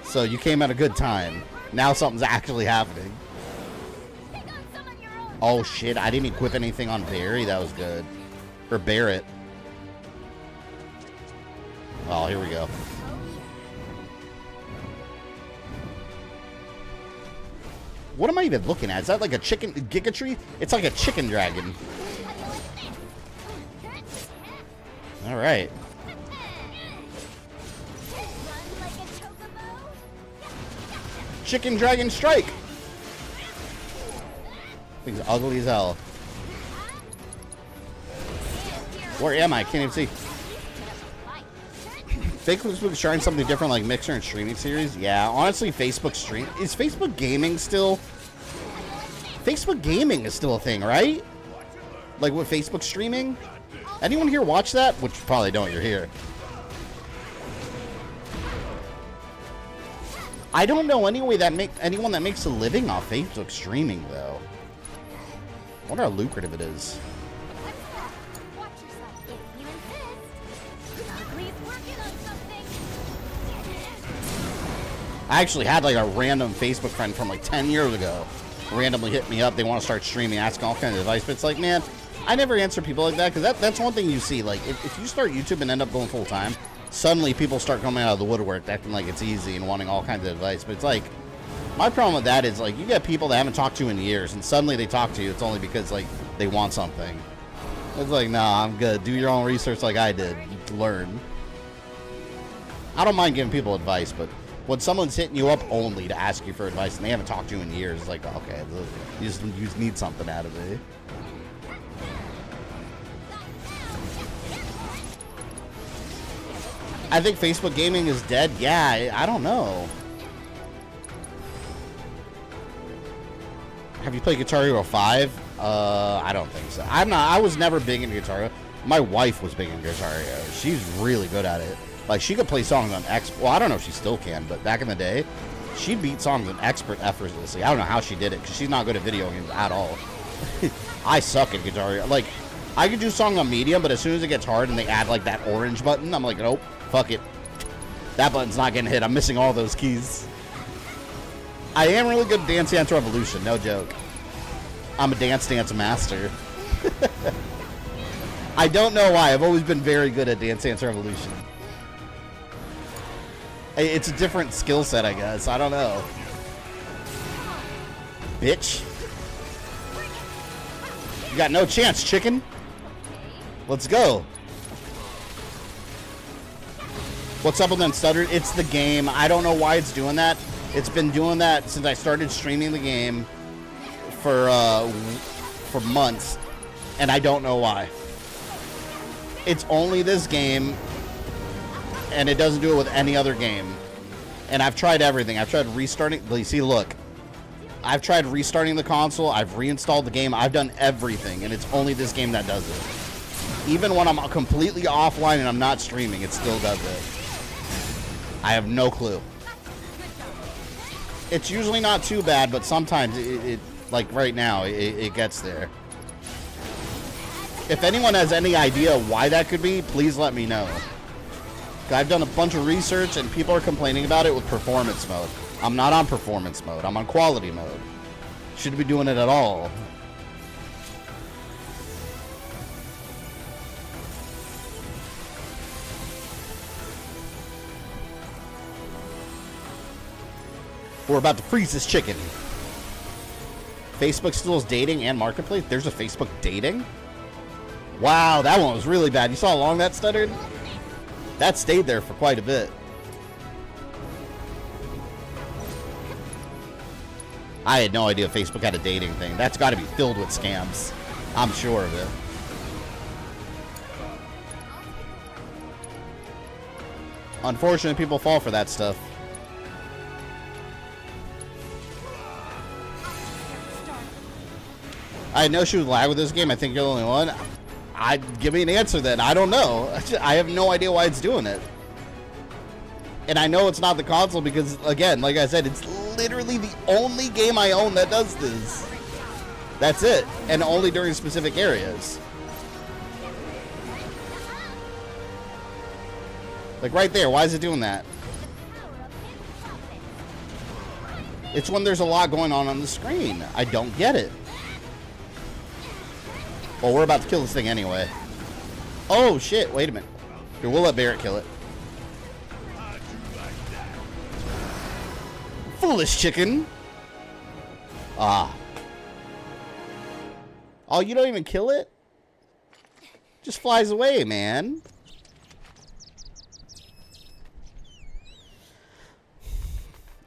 So you came at a good time. Now something's actually happening. Oh shit, I didn't equip anything on Barry. That was good. Or Barrett. Oh, here we go. What am I even looking at? Is that like a chicken Gigatrice? It's like a chicken dragon. All right. Chicken dragon strike. Thing's ugly as hell. Where am I? Can't even see. Facebook's trying something different like Mixer and streaming series. Yeah, honestly, Facebook stream... Is Facebook gaming still... Facebook gaming is still a thing, right? Like with Facebook streaming? Anyone here watch that? Which you probably don't, you're here. I don't know anyone that makes a living off Facebook streaming, though. I wonder how lucrative it is. I actually had like a random Facebook friend from like 10 years ago randomly hit me up. They want to start streaming, asking all kinds of advice. But it's like, man, I never answer people like that because that's one thing you see. Like, if you start YouTube and end up going full time, suddenly people start coming out of the woodwork acting like it's easy and wanting all kinds of advice. But it's like, my problem with that is like, you get people that haven't talked to you in years and suddenly they talk to you. It's only because like they want something. It's like, nah, I'm good. Do your own research like I did. Learn. I don't mind giving people advice, but when someone's hitting you up only to ask you for advice and they haven't talked to you in years, it's like, okay, you just need something out of me. I think Facebook gaming is dead. Yeah, I don't know. Have you played Guitar Hero 5? I don't think so. I was never big into Guitar Hero. My wife was big into Guitar Hero. She's really good at it. Like, she could play songs on expert. Well, I don't know if she still can, but back in the day, she beat songs on expert effortlessly. I don't know how she did it, because she's not good at video games at all. I suck at Guitar Hero. Like, I could do songs on medium, but as soon as it gets hard and they add, like, that orange button, I'm like, nope, fuck it. That button's not getting hit. I'm missing all those keys. I am really good at Dance Dance Revolution, no joke. I'm a Dance Dance master. I don't know why. I've always been very good at Dance Dance Revolution. It's a different skill set, I guess. I don't know. Bitch. You got no chance, chicken. Let's go. What's up with them stuttered? It's the game. I don't know why it's doing that. It's been doing that since I started streaming the game for months, and I don't know why. It's only this game, and it doesn't do it with any other game. And I've tried everything. I've tried restarting. You see, look. I've tried restarting the console. I've reinstalled the game. I've done everything, and it's only this game that does it. Even when I'm completely offline and I'm not streaming, it still does it. I have no clue. It's usually not too bad, but sometimes it like right now, it gets there. If anyone has any idea why that could be, please let me know. I've done a bunch of research, and people are complaining about it with performance mode. I'm not on performance mode. I'm on quality mode. Shouldn't be doing it at all. We're about to freeze this chicken. Facebook still is dating and marketplace. There's a Facebook dating? Wow, that one was really bad. You saw how long that stuttered? That stayed there for quite a bit. I had no idea Facebook had a dating thing. That's got to be filled with scams. I'm sure of it. Unfortunately, people fall for that stuff. I had no issue with lag with this game. I think you're the only one. Give me an answer then. I don't know. I have no idea why it's doing it. And I know it's not the console because, again, like I said, it's literally the only game I own that does this. That's it. And only during specific areas. Like right there. Why is it doing that? It's when there's a lot going on the screen. I don't get it. Well, we're about to kill this thing anyway. Oh, shit. Wait a minute. Here, we'll let Barrett kill it. Foolish chicken. Ah. Oh, you don't even kill it? Just flies away, man.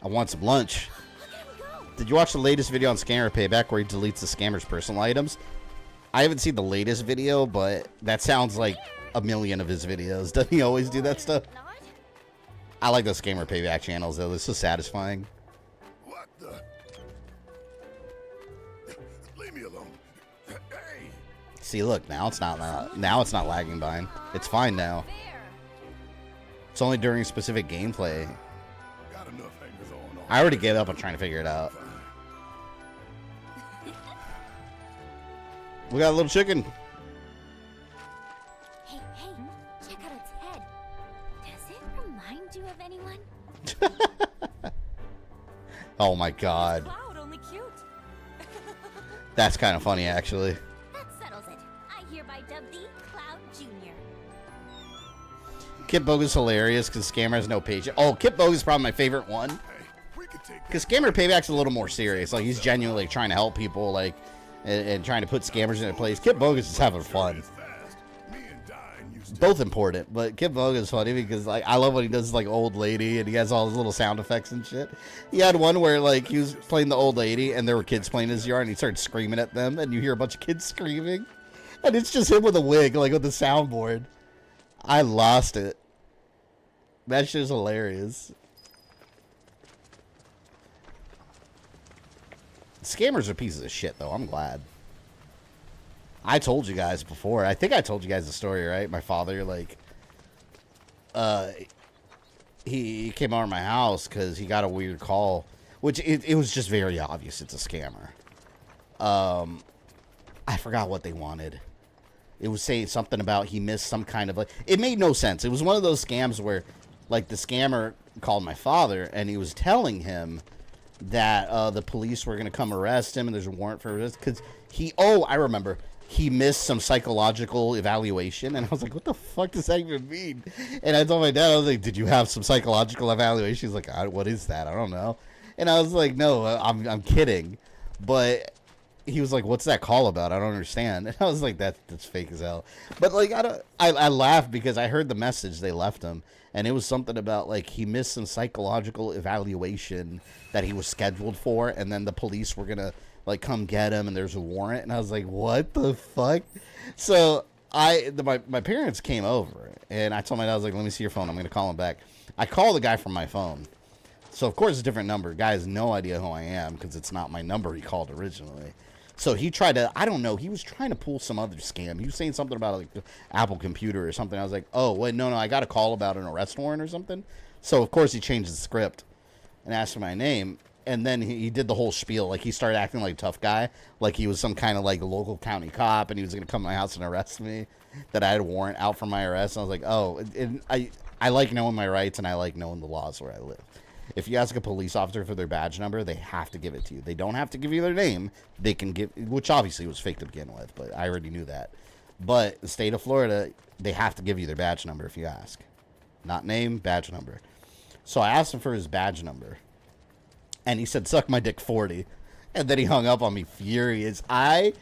I want some lunch. Did you watch the latest video on Scammer Payback where he deletes the scammer's personal items? I haven't seen the latest video, but that sounds like a million of his videos. Doesn't he always do that stuff? I like those Scammer Payback channels, though. They're so satisfying. What the? Leave me alone. Hey. See, look, now it's not lagging behind. It's fine now. It's only during specific gameplay. Got enough hangers on. I already gave up on trying to figure it out. We got a little chicken. Hey, check out its head. Does it remind you of anyone? Oh my god. Cloud, only cute. That's kind of funny, actually. That settles it. I hereby dub thee Cloud Jr. Kip Boga's hilarious because Scammer has no patience. Oh, Kip Boga's probably my favorite one. Because Scammer Payback's a little more serious. Like, he's genuinely trying to help people, like, and trying to put scammers in their place. Kip Boga's is having fun. Both important, but Kip Boga's funny because, like, I love when he does, like, old lady, and he has all his little sound effects and shit. He had one where, like, he was playing the old lady, and there were kids playing in his yard, and he started screaming at them, and you hear a bunch of kids screaming. And it's just him with a wig, like, with the soundboard. I lost it. That shit's hilarious. Scammers are pieces of shit, though. I'm glad. I told you guys before. I think I told you guys the story, right? My father, like, he came over to my house because he got a weird call, which it was just very obvious it's a scammer. I forgot what they wanted. It was saying something about he missed some kind of, like, it made no sense. It was one of those scams where, like, the scammer called my father and he was telling him that the police were going to come arrest him and there's a warrant for arrest because I remember, he missed some psychological evaluation. And I was like, what the fuck does that even mean? And I told my dad, I was like, did you have some psychological evaluation? He's like, what is that? I don't know. And I was like, no, I'm kidding. But he was like, what's that call about? I don't understand. And I was like, that's fake as hell. But, like, I laughed because I heard the message they left him. And it was something about, like, he missed some psychological evaluation that he was scheduled for. And then the police were going to, like, come get him. And there's a warrant. And I was like, what the fuck? So my parents came over. And I told my dad, I was like, let me see your phone. I'm going to call him back. I call the guy from my phone. So, of course, it's a different number. Guy has no idea who I am because it's not my number he called originally. So he tried to, I don't know, he was trying to pull some other scam. He was saying something about, like, the Apple computer or something. I was like, oh, wait, no, I got a call about an arrest warrant or something. So, of course, he changed the script and asked for my name. And then he did the whole spiel. Like, he started acting like a tough guy. Like, he was some kind of, like, local county cop, and he was going to come to my house and arrest me. That I had a warrant out for my arrest. And I was like, oh, I like knowing my rights, and I like knowing the laws where I live. If you ask a police officer for their badge number, they have to give it to you. They don't have to give you their name. They can give, which obviously was fake to begin with, but I already knew that. But the state of Florida, they have to give you their badge number if you ask. Not name, badge number. So I asked him for his badge number. And he said, suck my dick 40. And then he hung up on me furious. I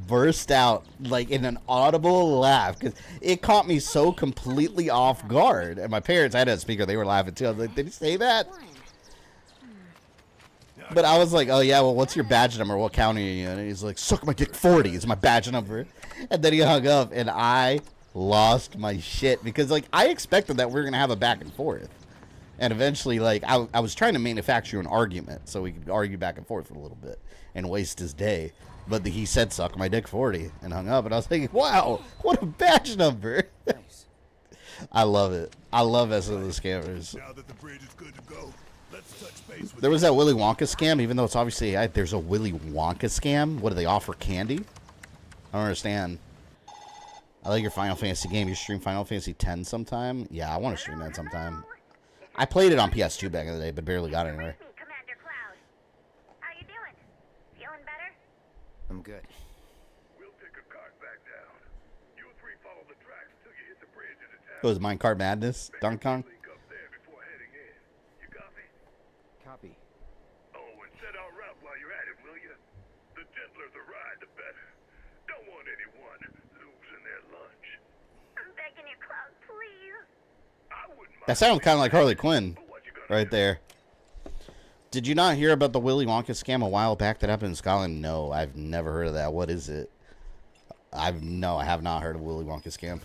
burst out, like, in an audible laugh because it caught me so completely off guard. And my parents, I had a speaker, they were laughing too. I was like, did he say that? But I was like, oh yeah, well, what's your badge number? What county are you in? And he's like, suck my dick 40 is my badge number. And then he hung up and I lost my shit because, like, I expected that we were going to have a back and forth. And eventually, like, I was trying to manufacture an argument so we could argue back and forth for a little bit and waste his day. But he said, suck my dick 40 and hung up. And I was thinking, wow, what a badge number. Nice. I love it. I love messing with the scammers. Now that the bridge is good to go, let's touch base with There was that Willy Wonka scam, even though it's obviously, there's a Willy Wonka scam. What, do they offer candy? I don't understand. I like your Final Fantasy game. You stream Final Fantasy X sometime? Yeah, I want to stream that sometime. I played it on PS2 back in the day, but barely got anywhere. Commander Cloud. How you doing? Feeling better? I'm good. We'll take a cart back down. You three follow the tracks till you hit the bridge in the town. It was Minecart Madness, Donkey Kong. Link up there before heading in. You copy? Copy. Oh, and set our route while you're at it, will you? That sounds kind of like Harley Quinn right there. Did you not hear about the Willy Wonka scam a while back that happened in Scotland? No, I've never heard of that. What is it? I have not heard of Willy Wonka scam.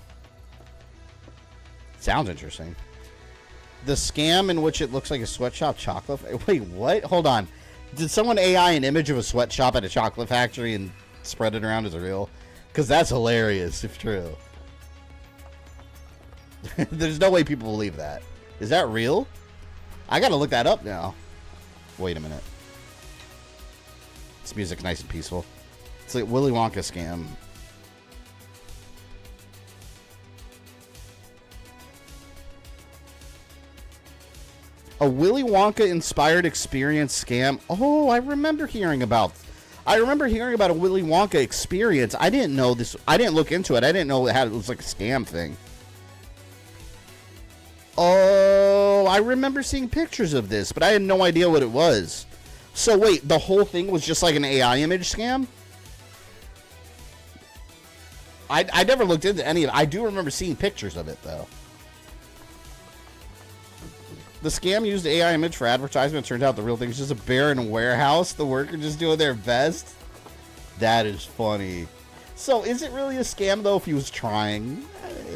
Sounds interesting. The scam in which it looks like a sweatshop chocolate. Wait, what? Hold on. Did someone AI an image of a sweatshop at a chocolate factory and spread it around as real? Because that's hilarious if true. There's no way people believe that. Is that real? I gotta look that up now. Wait a minute. This music's nice and peaceful. It's like Willy Wonka scam. A Willy Wonka inspired experience scam. Oh, I remember hearing about a Willy Wonka experience. I didn't know this. I didn't look into it. I didn't know it was like a scam thing. Oh, I remember seeing pictures of this, but I had no idea what it was. So wait, the whole thing was just like an AI image scam? I never looked into any of it. I do remember seeing pictures of it, though. The scam used AI image for advertisement. Turned out the real thing is just a bear in a warehouse. The worker just doing their best. That is funny. So is it really a scam, though, if he was trying?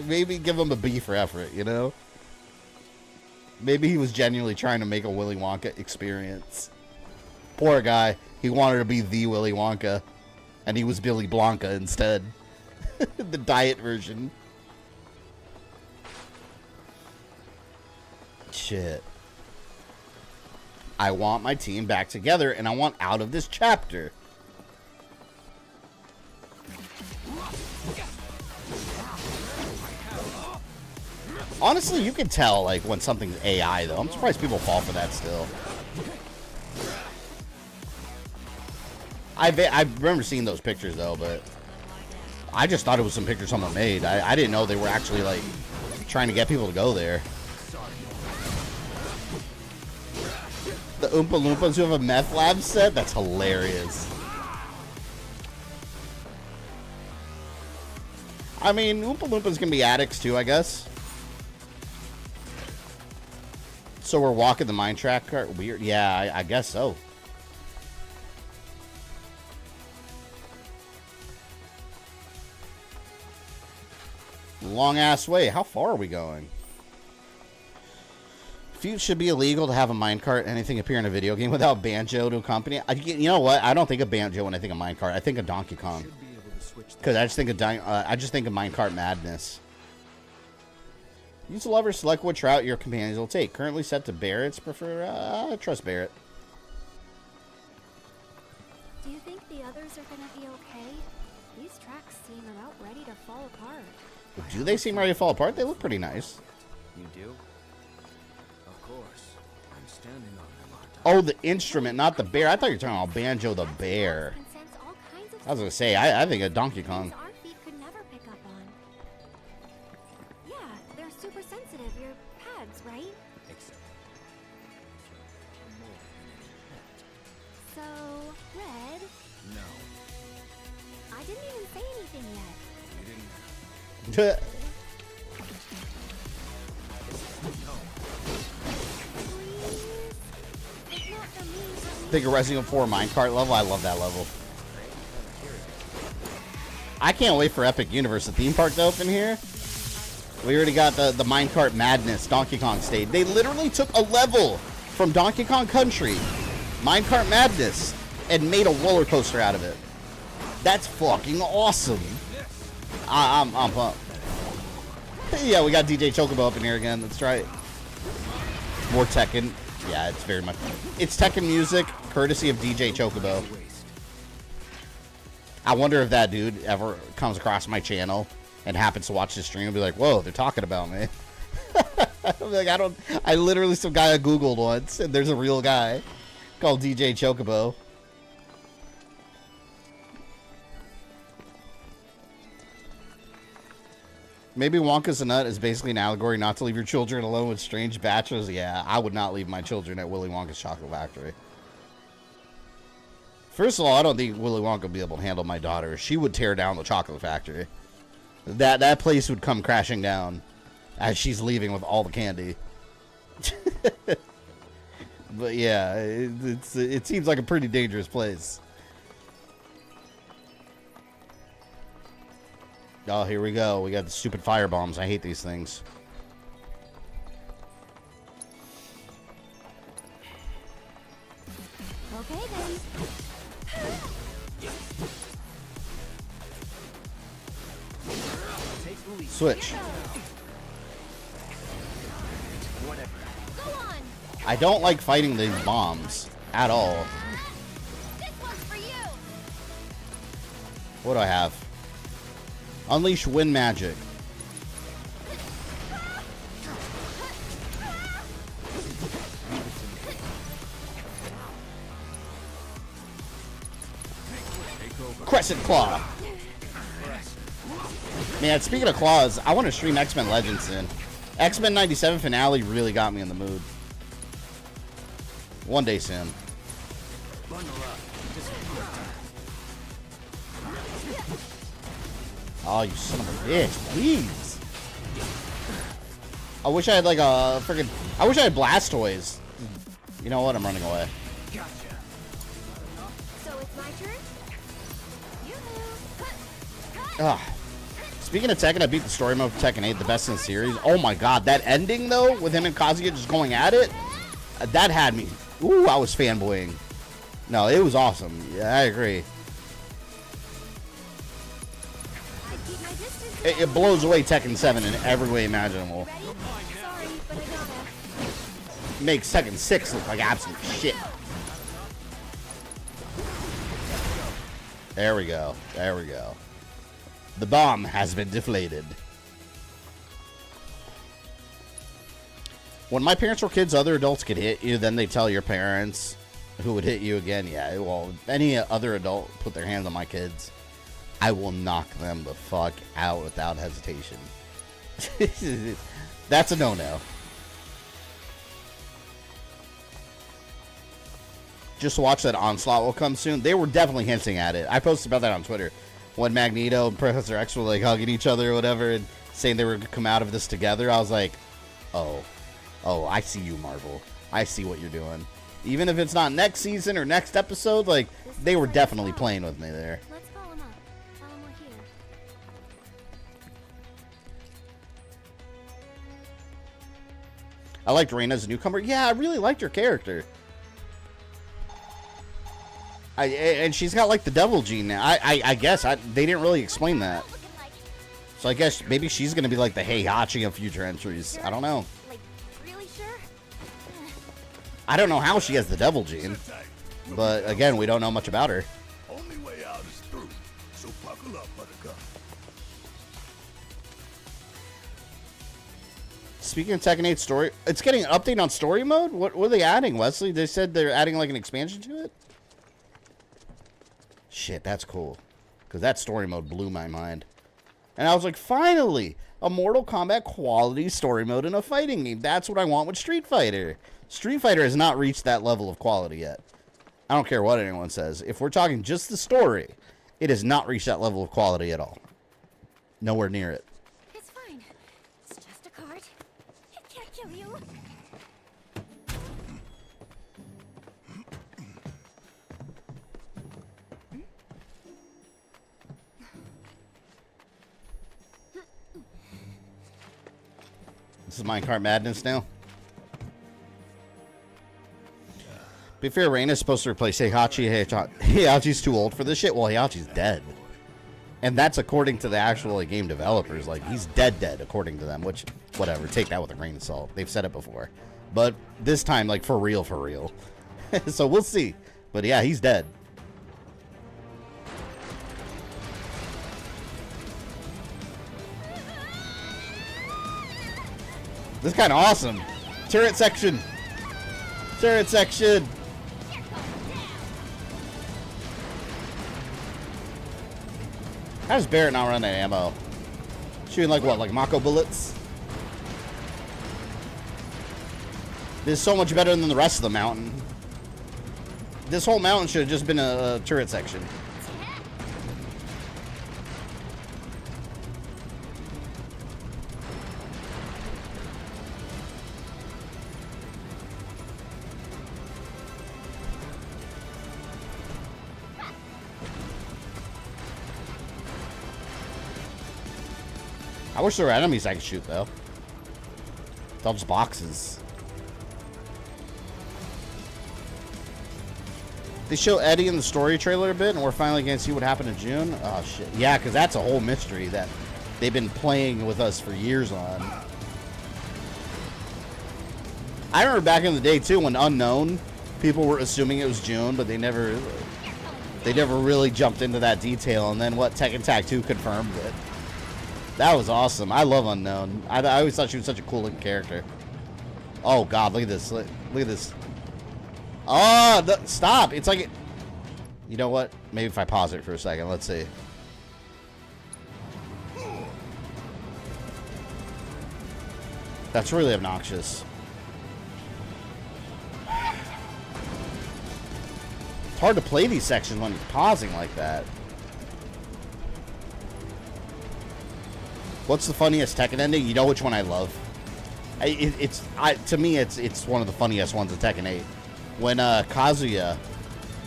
Maybe give him a B for effort, you know? Maybe he was genuinely trying to make a Willy Wonka experience. Poor guy. He wanted to be the Willy Wonka. And he was Billy Blanca instead. The diet version. Shit. I want my team back together, and I want out of this chapter. Honestly, you can tell, like, when something's AI, though. I'm surprised people fall for that still. I remember seeing those pictures, though, but I just thought it was some picture someone made. I didn't know they were actually, like, trying to get people to go there. The Oompa Loompas who have a meth lab set? That's hilarious. I mean, Oompa Loompas can be addicts, too, I guess. So we're walking the mine track cart? Weird. Yeah, I guess so. Long ass way. How far are we going? It should be illegal to have a minecart. Anything appear in a video game without Banjo to accompany it. You know what? I don't think of Banjo when I think of minecart. I think of Donkey Kong. Because I just think of minecart madness. Use the lever, select which route your companions will take. Currently set to Barrett's. Prefer, trust Barrett. Do you think the others are gonna be okay? These tracks seem about ready to fall apart. Do they seem ready to fall apart? They look pretty nice. You do? Of course. I'm standing on them, aren't Oh, the instrument, not the bear. I thought you were talking about Banjo the bear. I was gonna say, I think of Donkey Kong. Our feet could never pick up on. Yeah, they're super sensitive. Your pads, right? Except So, Red? No. I didn't even say anything yet. You didn't. Think of Resident Evil 4 minecart level. I love that level. I can't wait for Epic Universe, the theme park, to open here. We already got the minecart madness Donkey Kong stage. They literally took a level from Donkey Kong Country, minecart madness, and made a roller coaster out of it. That's fucking awesome. I'm pumped. Yeah, we got DJ Chocobo up in here again. That's right. More Tekken. Yeah, it's very much. It's Tekken music, courtesy of DJ Chocobo. I wonder if that dude ever comes across my channel and happens to watch this stream and be like, "Whoa, they're talking about me." I'm like, I literally some guy I googled once, and there's a real guy called DJ Chocobo. Maybe Wonka's a Nut is basically an allegory not to leave your children alone with strange bachelors. Yeah, I would not leave my children at Willy Wonka's Chocolate Factory. First of all, I don't think Willy Wonka would be able to handle my daughter. She would tear down the chocolate factory. That place would come crashing down. as she's leaving with all the candy. But yeah, it seems like a pretty dangerous place. Oh, here we go. We got the stupid fire bombs. I hate these things. Okay then. Switch. Whatever. Go on. I don't like fighting these bombs at all. This one's for you. What do I have? Unleash wind magic. Crescent Claw. Man, speaking of claws, I want to stream X-Men Legends soon. X-Men 97 finale really got me in the mood. One day soon. Oh, you son of a bitch, please. I wish I had like a freaking... I wish I had Blastoise. You know what? I'm running away. So it's my turn? Ugh. Speaking of Tekken, I beat the story mode for Tekken 8, the best in the series. Oh my god, that ending though, with him and Kazuya just going at it, that had me. Ooh, I was fanboying. No, it was awesome. Yeah, I agree. It blows away Tekken 7 in every way imaginable. Makes Tekken 6 look like absolute shit. There we go. There we go. The bomb has been deflated. When my parents were kids, other adults could hit you, then they tell your parents who would hit you again. Yeah, well, any other adult put their hands on my kids, I will knock them the fuck out without hesitation. That's a no-no. Just watch that Onslaught will come soon. They were definitely hinting at it. I posted about that on Twitter. When Magneto and Professor X were like hugging each other or whatever and saying they were going to come out of this together, I was like, oh, I see you, Marvel. I see what you're doing. Even if it's not next season or next episode, like, they were definitely playing with me there. Let's call him up. Tell him we're here. I liked Reina as a newcomer. Yeah, I really liked her character. And she's got like the devil gene now. I guess they didn't really explain that. So I guess maybe she's gonna be like the Heihachi of future entries. I don't know. Like, really sure? I don't know how she has the devil gene, but again, we don't know much about her. Only way out is through. So buckle up, Buttercup. Speaking of Tekken 8 story, it's getting an update on story mode. What are they adding, Wesley? They said they're adding like an expansion to it. Shit, that's cool. Because that story mode blew my mind. And I was like, finally, a Mortal Kombat quality story mode in a fighting game. That's what I want with Street Fighter. Street Fighter has not reached that level of quality yet. I don't care what anyone says. If we're talking just the story, it has not reached that level of quality at all. Nowhere near it. It's fine. It's just a card. It can't kill you. This is Minecart Madness now. Be fair, Reina is supposed to replace Heihachi. Heihachi's too old for this shit. Well, Heihachi's dead. And that's according to the actual game developers. Like, he's dead according to them. Which, whatever, take that with a grain of salt. They've said it before. But this time, like, for real, for real. So we'll see. But yeah, he's dead. This is kind of awesome. Turret section. Turret section. How does Barrett not run out of ammo? Shooting like what? Like Mako bullets? This is so much better than the rest of the mountain. This whole mountain should have just been a turret section. I wish there were enemies I could shoot, though. It's all just boxes. They show Eddie in the story trailer a bit, and we're finally going to see what happened in June. Oh, shit. Yeah, because that's a whole mystery that they've been playing with us for years on. I remember back in the day, too, when Unknown, people were assuming it was June, but they never really jumped into that detail. And then what, Tekken Tag 2 confirmed it. That was awesome. I love Unknown. I always thought she was such a cool looking character. Oh, God, look at this. Look at this. Oh, stop. It's like... You know what? Maybe if I pause it for a second. Let's see. That's really obnoxious. It's hard to play these sections when you're pausing like that. What's the funniest Tekken ending? You know which one I love? To me, it's one of the funniest ones of Tekken 8. When Kazuya...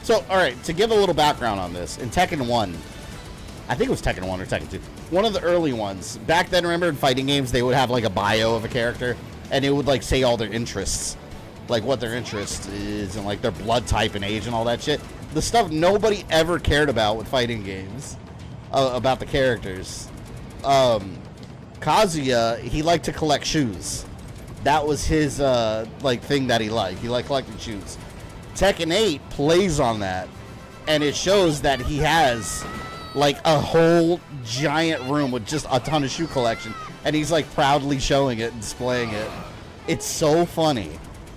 So, alright, to give a little background on this, in Tekken 1, I think it was Tekken 1 or Tekken 2, one of the early ones, back then, remember in fighting games, they would have like a bio of a character, and it would like say all their interests, like what their interest is, and like their blood type and age and all that shit. The stuff nobody ever cared about with fighting games, about the characters. Kazuya, he liked to collect shoes. That was his like thing that he liked. He liked collecting shoes. Tekken 8 plays on that, and it shows that he has like a whole giant room with just a ton of shoe collection, and he's like proudly showing it and displaying it. It's so funny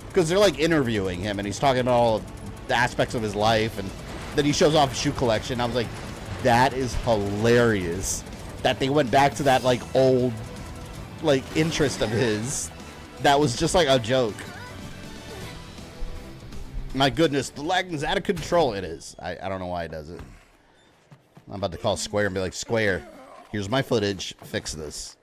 because they're like interviewing him, and he's talking about all the aspects of his life, and then he shows off his shoe collection. I was like, that is hilarious that they went back to that like old like interest of his. That was just like a joke. My goodness, the lagging is out of control. It is. I don't know why it does it. I'm about to call Square and be like, Square, here's my footage. Fix this.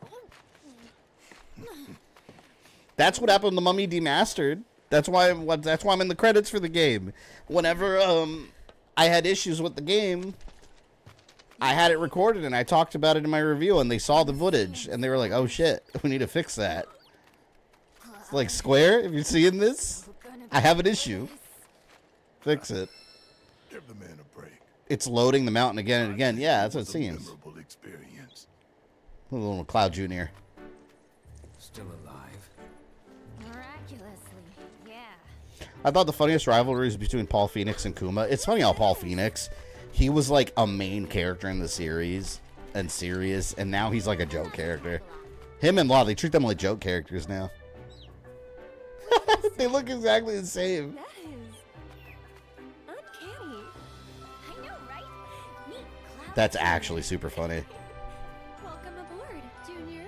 That's what happened to The Mummy Demastered. That's why I'm in the credits for the game. Whenever I had issues with the game, I had it recorded and I talked about it in my review, and they saw the footage and they were like, oh shit, we need to fix that. It's like, Square, if you're seeing this, I have an issue. Fix it. Give the man a break. It's loading the mountain again and again. Yeah, that's what it seems. Memorable experience. A little Cloud Jr. Still alive. Miraculously, yeah. I thought the funniest rivalry was between Paul Phoenix and Kuma. It's funny how Paul Phoenix, he was like a main character in the series and serious, and now he's like a joke character. Him and Law, they treat them like joke characters now. They look exactly the same. That is uncanny. I know, right? Neat cloud. That's actually super funny. Welcome aboard, Junior.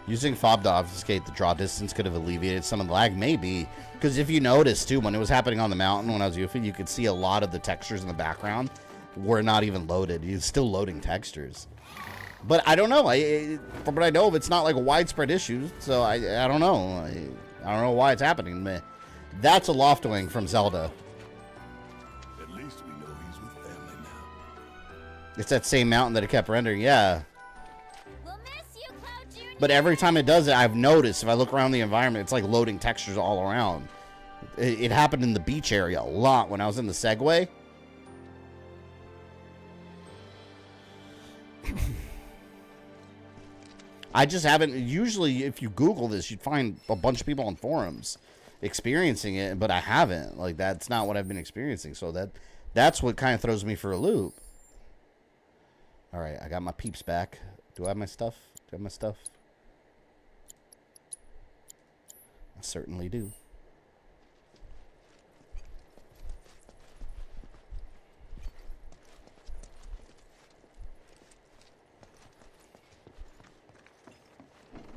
Using fob to obfuscate the draw distance could have alleviated some of the lag, maybe. Because if you notice, too, when it was happening on the mountain when I was goofing, you could see a lot of the textures in the background were not even loaded. You're still loading textures. But I don't know. From what I know, it's not like a widespread issue, so I don't know. I don't know why it's happening. That's a Loftwing from Zelda. At least we know he's with family now. It's that same mountain that it kept rendering, yeah. We'll miss you, Cloud Junior. But every time it does it, I've noticed, if I look around the environment, it's like loading textures all around. It happened in the beach area a lot when I was in the Segway. I just haven't. Usually, if you Google this, you'd find a bunch of people on forums experiencing it, but I haven't. Like, that's not what I've been experiencing. So that's what kind of throws me for a loop. All right, I got my peeps back. Do I have my stuff? Do I have my stuff? I certainly do.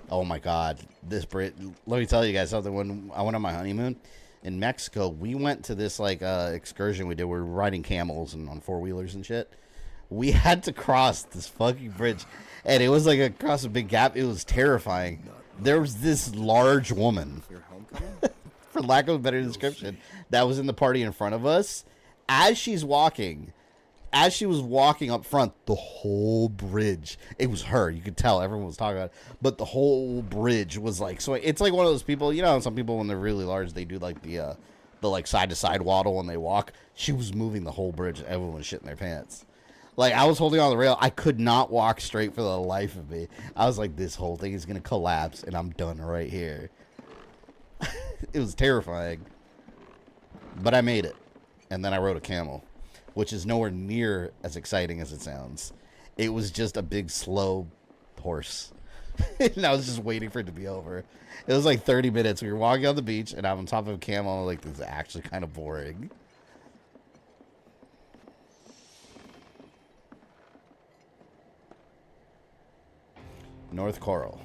Oh my God, let me tell you guys something. When I went on my honeymoon in Mexico, we went to this like excursion we did. We were riding camels and on four-wheelers and shit. We had to cross this fucking bridge, and it was like across a big gap. It was terrifying. There was this large woman, for lack of a better description, that was in the party in front of us. As she's walking, as she was walking up front, the whole bridge, it was her. You could tell everyone was talking about it, but the whole bridge was like, so it's like one of those people, you know, some people when they're really large, they do like the like side to side waddle when they walk. She was moving the whole bridge. Everyone was shitting their pants. Like, I was holding on the rail. I could not walk straight for the life of me. I was like, this whole thing is going to collapse, and I'm done right here. It was terrifying. But I made it. And then I rode a camel, which is nowhere near as exciting as it sounds. It was just a big, slow horse. And I was just waiting for it to be over. It was like 30 minutes. We were walking on the beach, and I'm on top of a camel. Like, this is actually kind of boring. North Corel.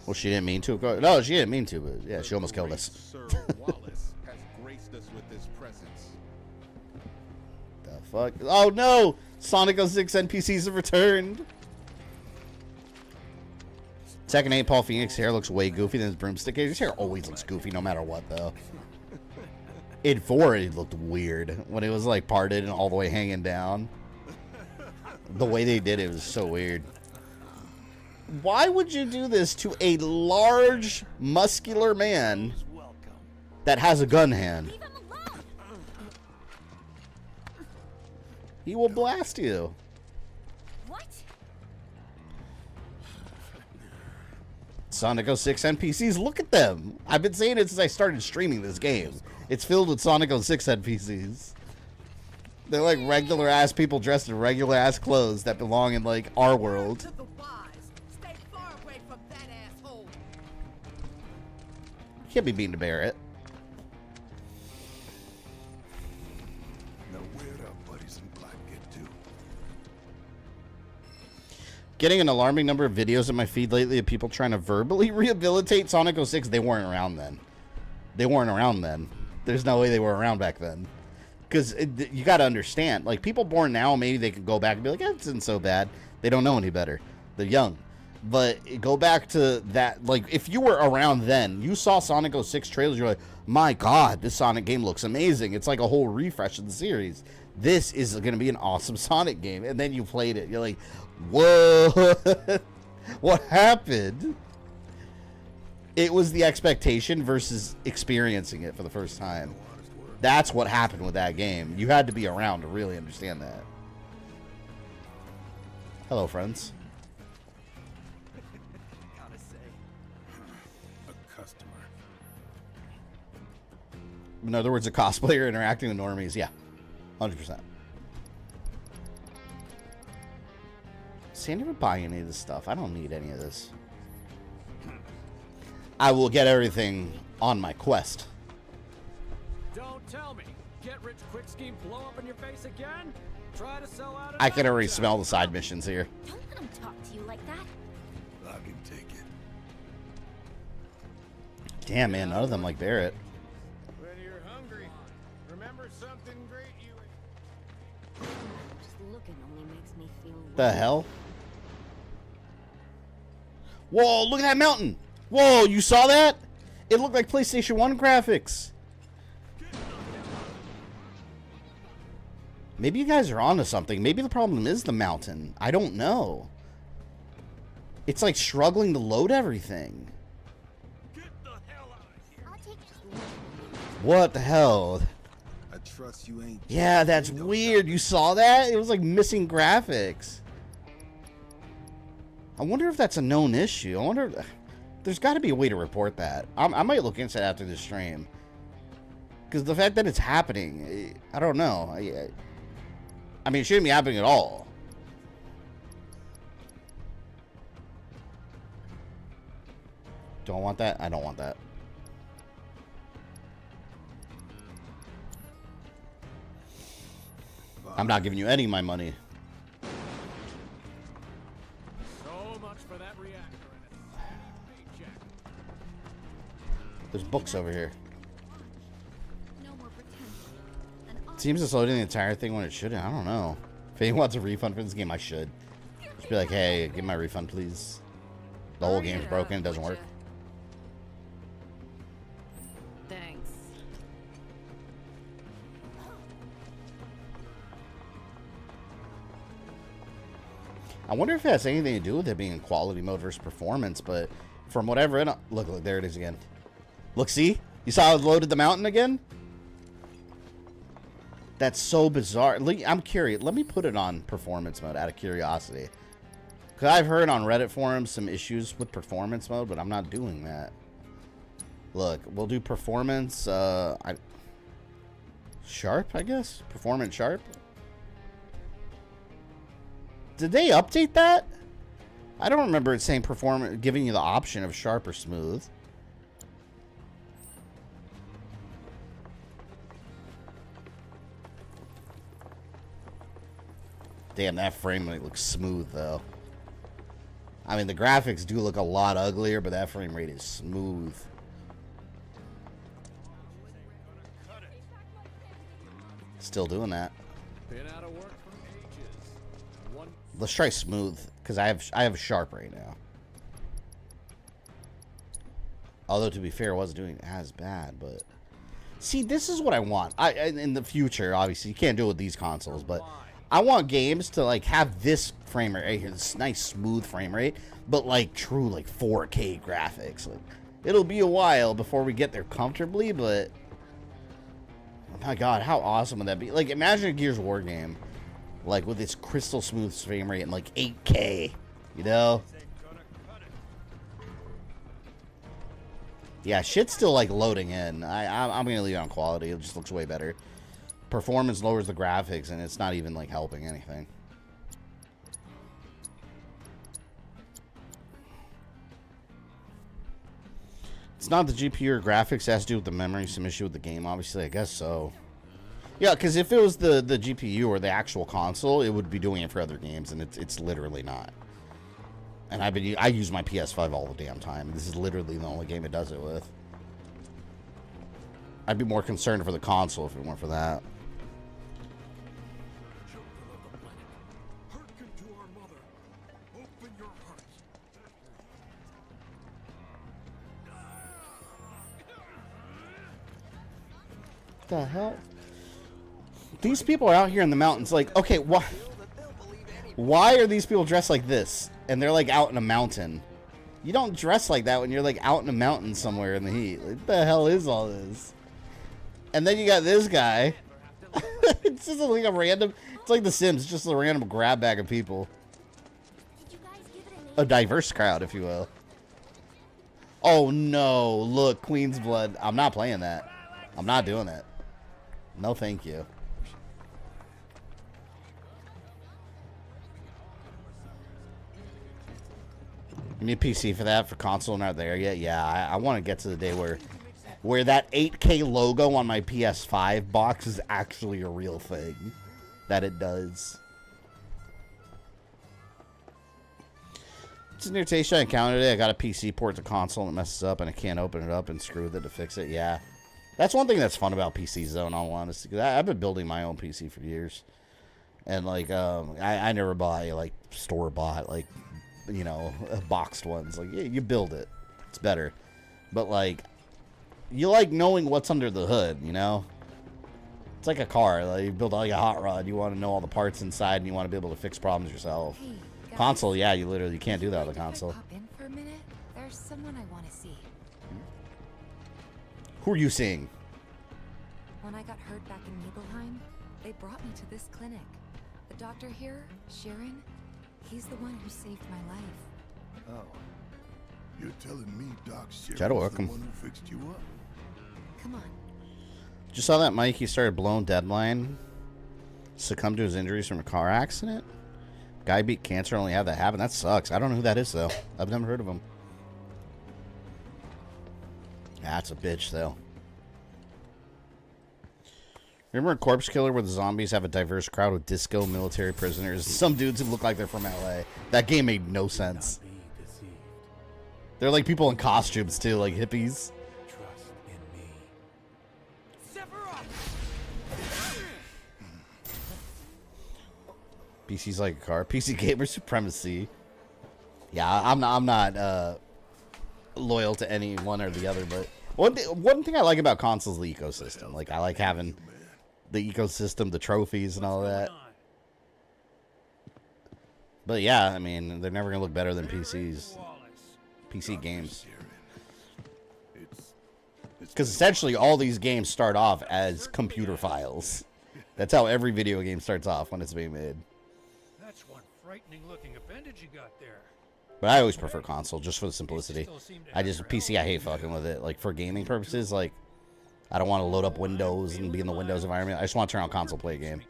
Well, she didn't mean to. No, she didn't mean to, but yeah, she almost killed us. Sir Wallace has graced us with his presence. The fuck? Oh no! Sonic 06 NPCs have returned. Second 8, Paul Phoenix hair looks way goofy than his broomstick. His hair always looks goofy no matter what, though. In 4, it looked weird when it was like parted and all the way hanging down. The way they did it was so weird. Why would you do this to a large, muscular man that has a gun hand? He will blast you. What? Sonic 06 NPCs, look at them. I've been saying it since I started streaming this game. It's filled with Sonic 06 NPCs. They're like regular ass people dressed in regular ass clothes that belong in like our world. You can't be mean to Barrett. Now where'd our buddies in black get to? Getting an alarming number of videos in my feed lately of people trying to verbally rehabilitate Sonic 06. They weren't around then. They weren't around then. There's no way they were around back then. Because you got to understand, like, people born now, maybe they can go back and be like, it isn't so bad. They don't know any better. They're young. But go back to that, like, if you were around then, you saw Sonic 06 trailers, you're like, my God, this Sonic game looks amazing. It's like a whole refresh of the series. This is going to be an awesome Sonic game. And then you played it. You're like, whoa, what happened? It was the expectation versus experiencing it for the first time. That's what happened with that game. You had to be around to really understand that. Hello, friends. Gotta say, a customer. In other words, a cosplayer interacting with normies. Yeah, 100%. See, I never buy any of this stuff. I don't need any of this. I will get everything on my quest. Don't tell me. Get rich quick scheme blow up in your face again? Try to sell out. I can already smell the side missions here. Don't let him talk to you like that. I can take it. Damn, man, none of them like Barrett. When you're hungry, remember something great you Just looking only makes me feel The hell? Whoa, look at that mountain. Whoa, you saw that? It looked like PlayStation 1 graphics. Maybe you guys are onto something. Maybe the problem is the mountain. I don't know. It's like struggling to load everything. What the hell? I trust you ain't. Yeah, that's weird. You saw that? It was like missing graphics. I wonder if that's a known issue. I wonder. There's got to be a way to report that. I might look into that after this stream. Because the fact that it's happening, I don't know. I mean, it shouldn't be happening at all. Don't want that? I don't want that. I'm not giving you any of my money. So much for that reactor in it. Paycheck. There's books over here. no more pretend. Seems it's loading the entire thing when it shouldn't. I don't know. If anyone wants a refund for this game, I should. Just be like, hey, give my refund, please. The whole game's broken. It doesn't work. Thanks. I wonder if it has anything to do with it being in quality mode versus performance, but from whatever it... Look, there it is again. Look, see? You saw how it loaded the mountain again? That's so bizarre. I'm curious. Let me put it on performance mode out of curiosity. Because I've heard on Reddit forums some issues with performance mode, but I'm not doing that. Look, we'll do performance, sharp, I guess? Performance sharp? Did they update that? I don't remember it saying performance, giving you the option of sharp or smooth. Damn, that frame rate looks smooth, though. I mean, the graphics do look a lot uglier, but that frame rate is smooth. Still doing that. Been out of work for ages. Let's try smooth, because I have sharp right now. Although, to be fair, I wasn't doing as bad, but... See, this is what I want. In the future, obviously, you can't do it with these consoles, but... I want games to, like, have this frame rate right here, this nice, smooth frame rate, but, like, true, like, 4K graphics. Like, it'll be a while before we get there comfortably, but... Oh my god, how awesome would that be? Like, imagine a Gears of War game, like, with its crystal smooth frame rate and, like, 8K, you know? Yeah, shit's still, like, loading in. I'm gonna leave it on quality. It just looks way better. Performance lowers the graphics, and it's not even, like, helping anything. It's not the GPU or graphics. It has to do with the memory. Some issue with the game, obviously. I guess so. Yeah, because if it was the GPU or the actual console, it would be doing it for other games, and it's literally not. And I use my PS5 all the damn time. This is literally the only game it does it with. I'd be more concerned for the console if it weren't for that. The hell? These people are out here in the mountains. Like, okay, why are these people dressed like this? And they're like out in a mountain. You don't dress like that when you're like out in a mountain somewhere in the heat. Like, what the hell is all this? And then you got this guy. It's just like a random. It's like The Sims. It's just a random grab bag of people. A diverse crowd, if you will. Oh no! Look, Queen's Blood. I'm not playing that. I'm not doing it. No, thank you. You need a PC for that? For console not there yet? Yeah, I want to get to the day where that 8K logo on my PS5 box is actually a real thing. That it does. It's an irritation I encountered today. I got a PC port to console and it messes up and I can't open it up and screw with it to fix it. Yeah. That's one thing that's fun about PCs, though, in all honesty. Because I've been building my own PC for years. And, like, I never buy, like, store-bought, like, you know, boxed ones. Like, yeah, you build it. It's better. But, like, you like knowing what's under the hood, you know? It's like a car. Like, you build, like, a hot rod. You want to know all the parts inside, and you want to be able to fix problems yourself. Hey, console, yeah, you can't do that with a console. Pop in for a minute? There's someone I want to see. Who are you seeing? When I got hurt back in Nibelheim, they brought me to this clinic. The doctor here, Sharon, he's the one who saved my life. Oh. You're telling me Doc Sharon's Shadow, the welcome. one who fixed you up? Come on. Just saw that Mike, he started blowing deadline. Succumbed to his injuries from a car accident. Guy beat cancer, only had that happen. That sucks. I don't know who that is, though. I've never heard of him. That's a bitch, though. Remember in Corpse Killer where the zombies have a diverse crowd with disco military prisoners? Some dudes who look like they're from LA. That game made no sense. They're like people in costumes, too, like hippies. Trust in me. PC's like a car. PC gamer supremacy. Yeah, I'm not loyal to any one or the other, but one thing I like about consoles is the ecosystem. Like, I like having the ecosystem, the trophies and all that. But yeah, I mean, they're never gonna look better than PCs. PC games. Because essentially all these games start off as computer files. That's how every video game starts off when it's being made. That's one frightening looking appendage you got there. But I always prefer console just for the simplicity. I just PC, I hate fucking with it. Like for gaming purposes, like I don't want to load up Windows and be in the Windows environment. I just want to turn on console, play a game.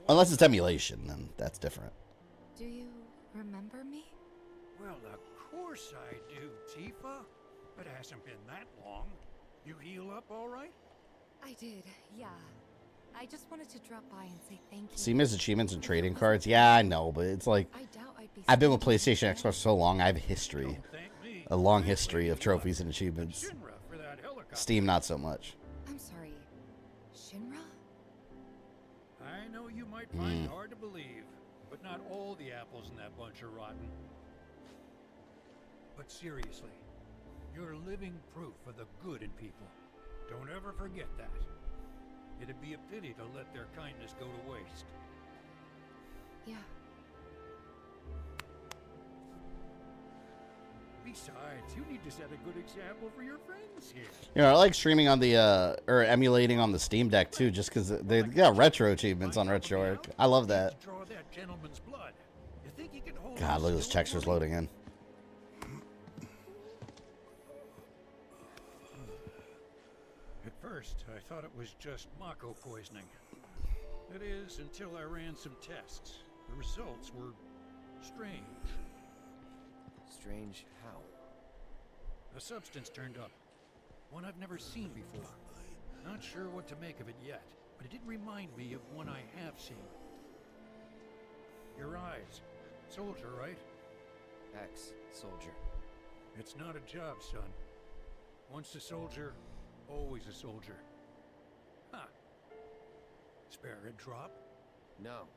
Unless it's emulation, then that's different. Do you remember me? Well, of course I do, Tifa. But it hasn't been that long. You heal up all right? I did, yeah. I just wanted to drop by and say thank you. See Miss Achievements and trading cards? Yeah, I know, but it's like I've been with PlayStation Xbox for so long. I have a history, a long history of trophies and achievements. Steam, not so much. I'm sorry, Shinra? I know you might find it hard to believe, but not all the apples in that bunch are rotten. But seriously, you're living proof of the good in people. Don't ever forget that. It'd be a pity to let their kindness go to waste. Yeah. Besides, you need to set a good example for your friends here. You know, I like streaming on the or emulating on the Steam Deck too, just because they got retro achievements on RetroArch. I love that. God, look at those textures loading in. At first, I thought it was just Mako poisoning. That is, until I ran some tests. The results were strange. Strange how? A substance turned up. One I've never seen before. Not sure what to make of it yet, but it did remind me of one I have seen. Your eyes. Soldier, right? Ex-soldier. It's not a job, son. Once a soldier, always a soldier. Huh. Spare a drop? No.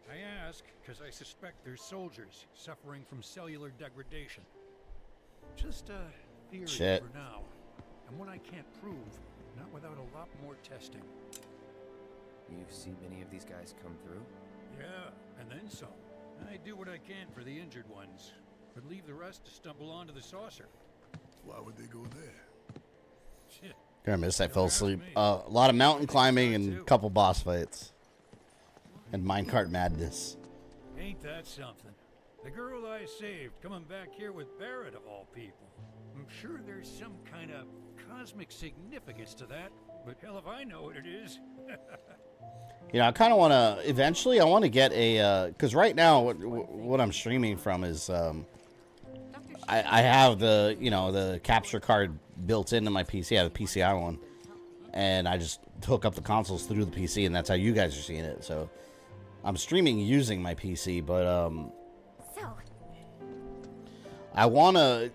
I ask because I suspect there's soldiers suffering from cellular degradation. Just a theory for now. And one I can't prove, not without a lot more testing. You've seen many of these guys come through? Yeah, and then some. I do what I can for the injured ones, but leave the rest to stumble onto the saucer. Why would they go there? Shit. I miss. I fell asleep. A lot of mountain climbing and a couple boss fights. And minecart madness. Ain't that something? The girl I saved coming back here with Barrett of all people. I'm sure there's some kind of cosmic significance to that, but hell if I know what it is. You know, I kind of want to, eventually, I want to get a, because right now, what I'm streaming from is, I have the, you know, the capture card built into my PC. I have a PCI one. And I just hook up the consoles through the PC, and that's how you guys are seeing it. So, I'm streaming using my PC, but, I want to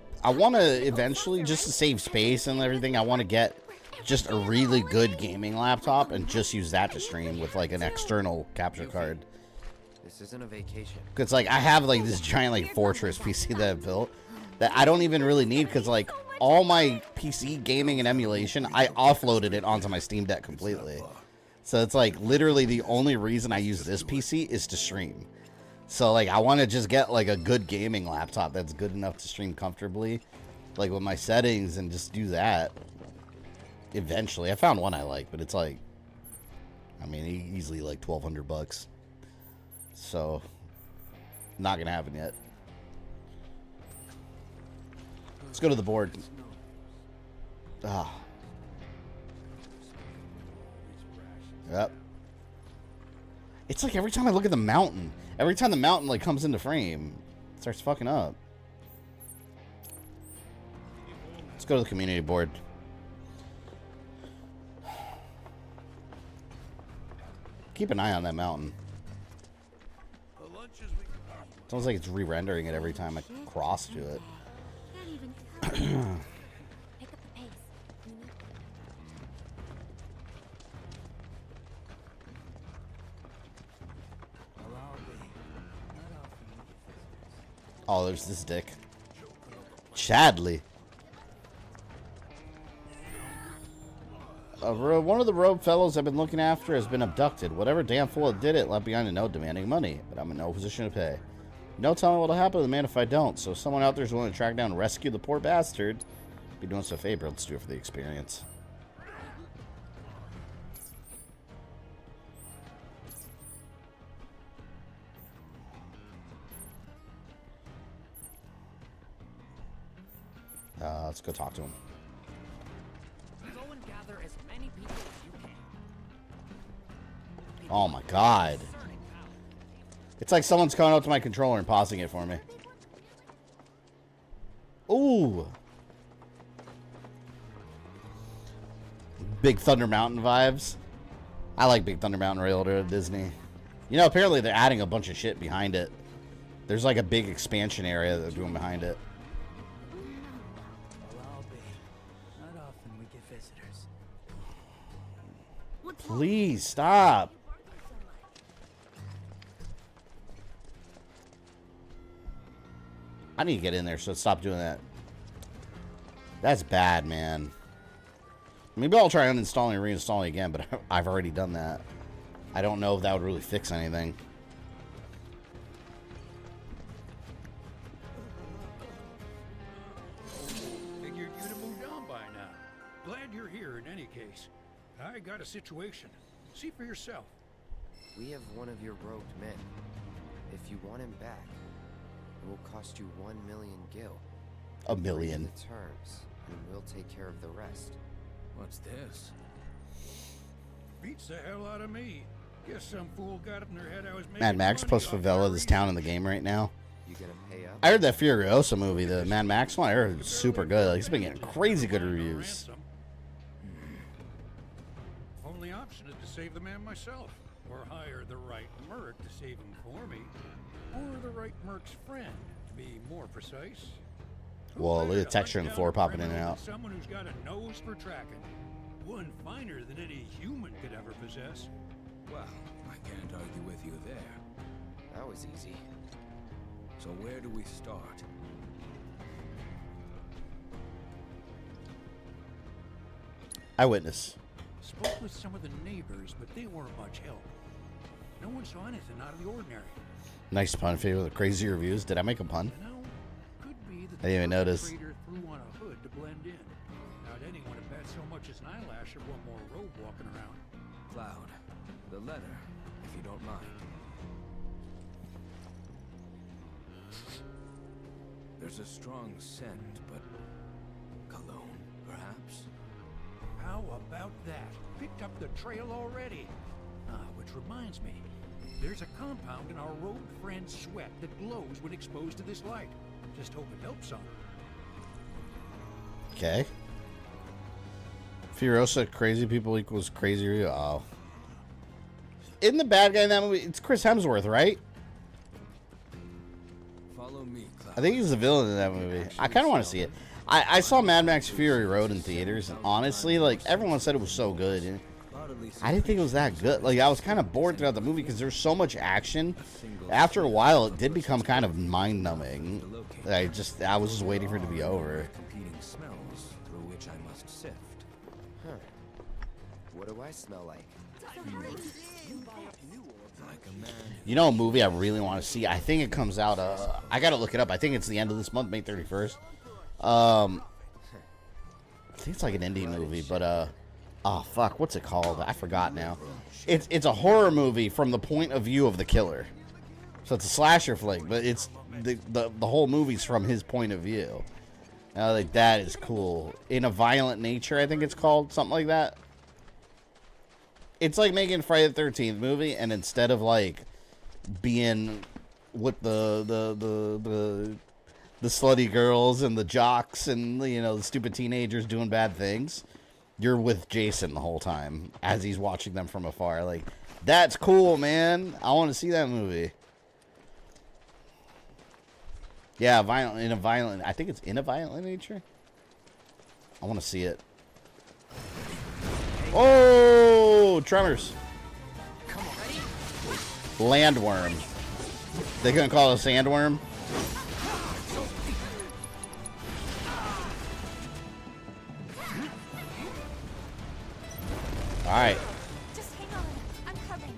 eventually, just to save space and everything, I want to get just a really good gaming laptop and just use that to stream with like an external capture card. This isn't a vacation. Cause like I have like this giant like Fortress PC that I've built that I don't even really need, because like all my PC gaming and emulation, I offloaded it onto my Steam Deck completely. So it's like literally the only reason I use this PC is to stream. So like I want to just get like a good gaming laptop that's good enough to stream comfortably, like with my settings, and just do that. Eventually, I found one I like, but it's like, I mean, easily like $1,200. So, not gonna happen yet. Let's go to the board. Ah. Yep. It's like every time I look at the mountain, every time the mountain like comes into frame, it starts fucking up. Let's go to the community board. Keep an eye on that mountain. It's almost like it's re-rendering it every time I cross to it. Oh, there's this dick. Chadley. One of the rogue fellows I've been looking after has been abducted. Whatever damn fool that did it left behind a note demanding money, but I'm in no position to pay. No telling what'll happen to the man if I don't, so if someone out there is willing to track down and rescue the poor bastard, be doing us a favor. Let's do it for the experience. Let's go talk to him. Go and gather as many people as you can. Oh my god. It's like someone's coming up to my controller and pausing it for me. Ooh. Big Thunder Mountain vibes. I like Big Thunder Mountain Railroad at Disney. You know, apparently they're adding a bunch of shit behind it. There's like a big expansion area that they're doing behind it. Please stop. I need to get in there, so stop doing that. That's bad, man. Maybe I'll try uninstalling and reinstalling again, but I've already done that. I don't know if that would really fix anything. Figured you'd have moved on by now. Glad you're here in any case. I got a situation. See for yourself. We have one of your robed men. If you want him back, it will cost you 1 million gil. A million. Read the terms, and we'll take care of the rest. What's this? Beats the hell out of me. Guess some fool got up in their head I was making Mad Max money plus off Favela, our this town in the game right now. You gonna pay up? I heard that Furiosa movie, the Mad Max one, I heard it was super good. Like, it's been getting crazy good reviews. Only option is to save the man myself, or hire the right merc to save him for me, or the right merc's friend, to be more precise. Whoa, look at the texture on the floor popping in and out. Someone who's got a nose for tracking, one finer than any human could ever possess. Well, I can't argue with you there. That was easy. So where do we start? Eyewitness. Spoke with some of the neighbors, but they weren't much help. No one saw anything out of the ordinary. Nice pun, favor with crazy reviews. Did I make a pun? You know, could be that I didn't even notice. the threw on a hood to blend in. Not anyone would bet so much as an eyelash at one more robe walking around. Cloud, the letter, if you don't mind. There's a strong scent, but cologne, perhaps? How about that? Picked up the trail already. Which reminds me, there's a compound in our robed friend's sweat that glows when exposed to this light. Just hope it helps some. Okay. Furiosa, crazy people equals crazy review. Oh. Isn't the bad guy in that movie? It's Chris Hemsworth, right? Follow me, Cloud. I think he's the villain in that movie. I kind of want to see it. I saw Mad Max Fury Road in theaters, and honestly, like, everyone said it was so good. And I didn't think it was that good. Like, I was kind of bored throughout the movie because there was so much action. After a while, it did become kind of mind-numbing. I was just waiting for it to be over. Competing smells through which I must sift. Huh. What do I smell like? You know a movie I really want to see? I think it comes out, I gotta look it up. I think it's the end of this month, May 31st. I think it's like an indie movie, but, oh, fuck, what's it called? I forgot now. It's a horror movie from the point of view of the killer. So it's a slasher flick, but it's the whole movie's from his point of view. Like, that is cool. In a Violent Nature, I think it's called. Something like that. It's like making Friday the 13th movie, and instead of, like, being with the slutty girls and the jocks and, you know, the stupid teenagers doing bad things, you're with Jason the whole time as he's watching them from afar. Like, that's cool, man. I want to see that movie. Yeah, I think it's In a Violent Nature. I want to see it. Oh, Tremors. Landworm. They gonna call it a sandworm? Alright. Just hang on. I'm coming.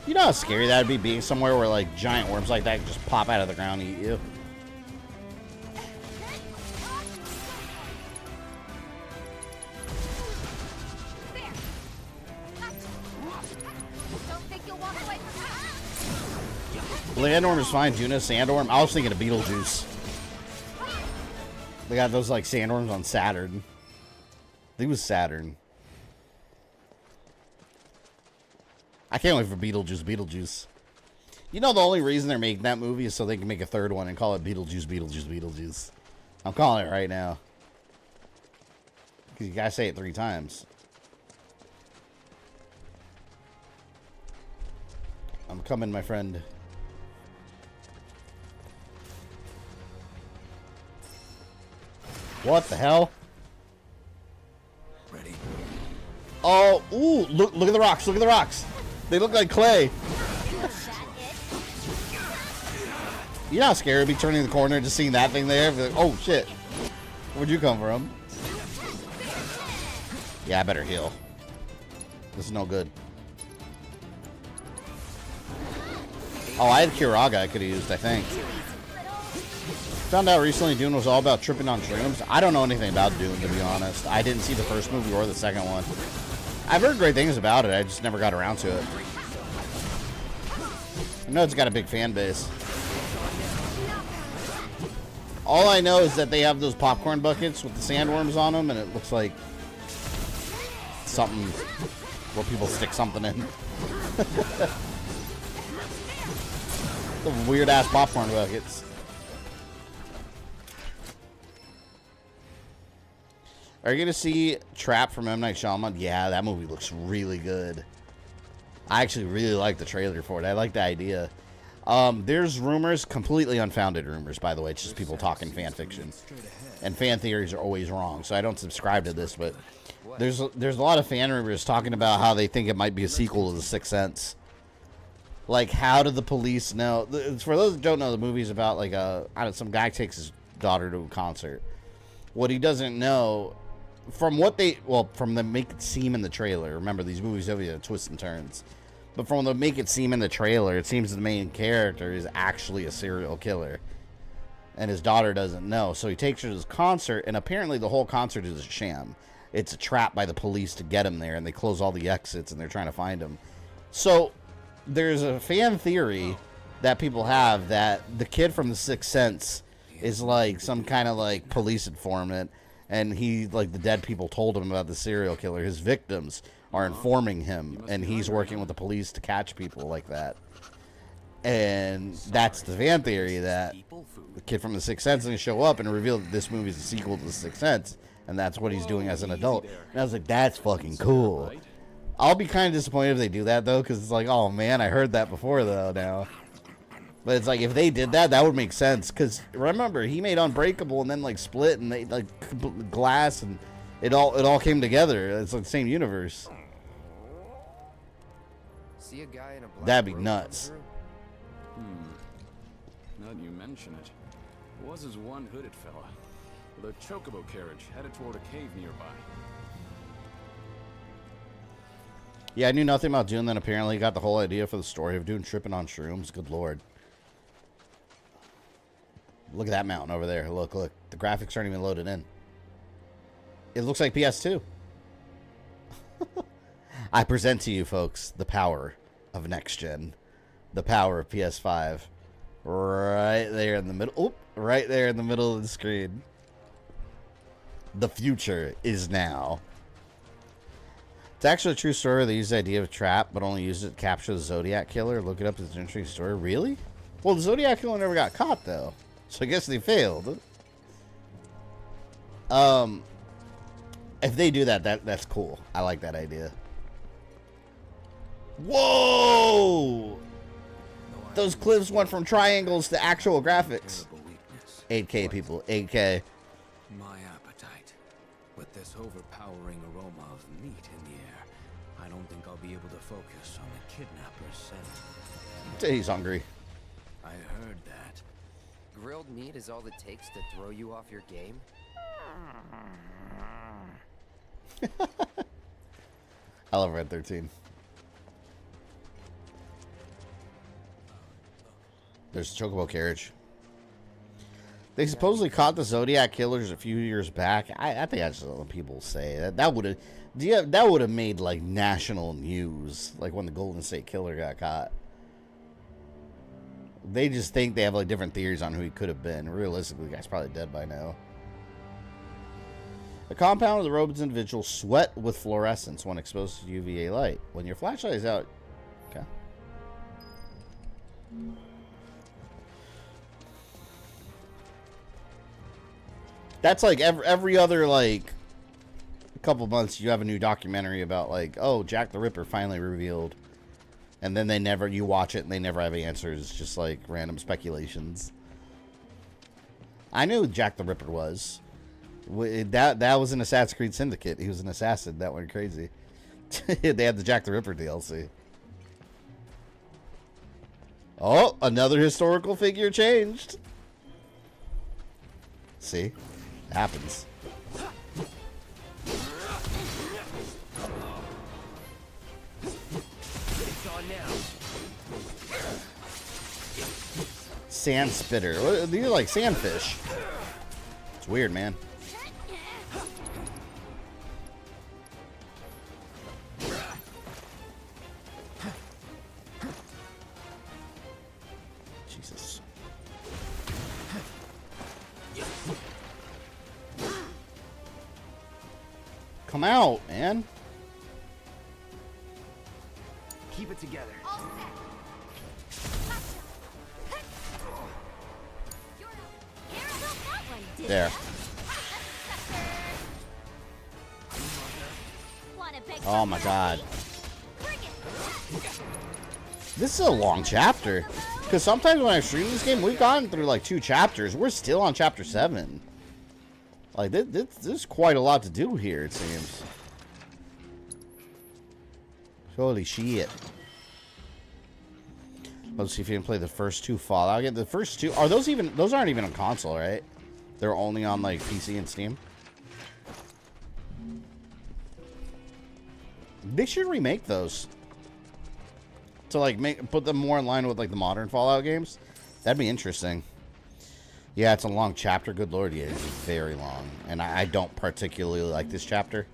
You know how scary that would be, being somewhere where like giant worms like that just pop out of the ground and eat you? Landorm is fine. Juna, Sandorm. I was thinking of Beetlejuice. They got those like sandworms on Saturn. I think it was Saturn. I can't wait for Beetlejuice. You know the only reason they're making that movie is so they can make a third one and call it Beetlejuice. I'm calling it right now. Because you gotta say it 3 times. I'm coming, my friend. What the hell? Ready? Oh, ooh, look at the rocks, They look like clay. You know how scary it'd be turning the corner and just seeing that thing there? Like, oh shit. Where'd you come from? Yeah, I better heal. This is no good. Oh, I had Kiraga I could have used, I think. Found out recently Dune was all about tripping on shrooms. I don't know anything about Dune, to be honest. I didn't see the first movie or the second one. I've heard great things about it. I just never got around to it. I know it's got a big fan base. All I know is that they have those popcorn buckets with the sandworms on them, and it looks like something where people stick something in. The weird-ass popcorn buckets. Are you going to see Trap from M. Night Shyamalan? Yeah, that movie looks really good. I actually really like the trailer for it. I like the idea. There's rumors, completely unfounded rumors, by the way. It's just people talking fan fiction. And fan theories are always wrong, so I don't subscribe to this, but there's a lot of fan rumors talking about how they think it might be a sequel to The Sixth Sense. Like, how did the police know? For those that don't know, the movie's about, like, some guy takes his daughter to a concert. What he doesn't know, from the make it seem in the trailer, remember, these movies have twists and turns. But from the make it seem in the trailer, it seems the main character is actually a serial killer. And his daughter doesn't know. So he takes her to this concert, and apparently the whole concert is a sham. It's a trap by the police to get him there, and they close all the exits, and they're trying to find him. So there's a fan theory that people have that the kid from The Sixth Sense is like some kind of like police informant, and he, like, the dead people told him about the serial killer. His victims are informing him, and he's working with the police to catch people like that. And that's the fan theory, that the kid from The Sixth Sense is going to show up and reveal that this movie is a sequel to The Sixth Sense, and that's what he's doing as an adult. And I was like, that's fucking cool. I'll be kind of disappointed if they do that, though, because it's like, oh man, I heard that before, though, now. But it's like, if they did that, that would make sense. Because remember, he made Unbreakable and then like Split and they like Glass, and it all came together. It's like the same universe. See a guy in a black That'd be robe nuts. Now that you mention it, it was his one hooded fella with a chocobo carriage headed toward a cave nearby. Yeah, I knew nothing about Dune, then apparently got the whole idea for the story of Dune tripping on shrooms. Good lord. Look at that mountain over there. Look. The graphics aren't even loaded in. It looks like PS2. I present to you, folks, the power of next gen. The power of PS5. Right there in the middle. Oop, right there in the middle of the screen. The future is now. It's actually a true story. They used the idea of a trap, but only used it to capture the Zodiac Killer. Look it up. It's an interesting story. Really? Well, the Zodiac Killer never got caught, though. So I guess they failed. If they do that's cool. I like that idea. Whoa! Those clips went from triangles to actual graphics. 8K, people. 8K. My appetite. With this overpowering aroma of meat in the air, I don't think I'll be able to focus on the kidnapper's scent. He's hungry. I heard that. Grilled meat is all it takes to throw you off your game? I love Red 13. There's a Chocobo carriage. They supposedly caught the Zodiac killers a few years back. I think that's what people say. That would have made like national news, like when the Golden State Killer got caught. They just think they have like different theories on who he could have been. Realistically, the guy's probably dead by now. The compound of the robed individuals sweat with fluorescence when exposed to UVA light. When your flashlight is out, okay. That's like every other like couple months you have a new documentary about like, oh, Jack the Ripper finally revealed, and then you watch it and they never have answers. It's just like random speculations. I knew who Jack the Ripper was. That was an Assassin's Creed Syndicate. He was an assassin. That went crazy. They had the Jack the Ripper DLC. Oh, another historical figure changed. See? Happens. Sand spitter. These are like sandfish. It's weird, man. Jesus. Come out, man. Keep it together. There. Oh my god. This is a long chapter. Because sometimes when I stream this game, we've gotten through like 2 chapters. We're still on chapter 7. Like, there's quite a lot to do here, it seems. Holy shit. Let's see if you can play the first 2 Fallout games. The first 2, are those even, those aren't even on console, right? They're only on like PC and Steam. They should remake those to like put them more in line with like the modern Fallout games. That'd be interesting. Yeah, it's a long chapter. Good lord, yeah, it's very long, and I don't particularly like this chapter.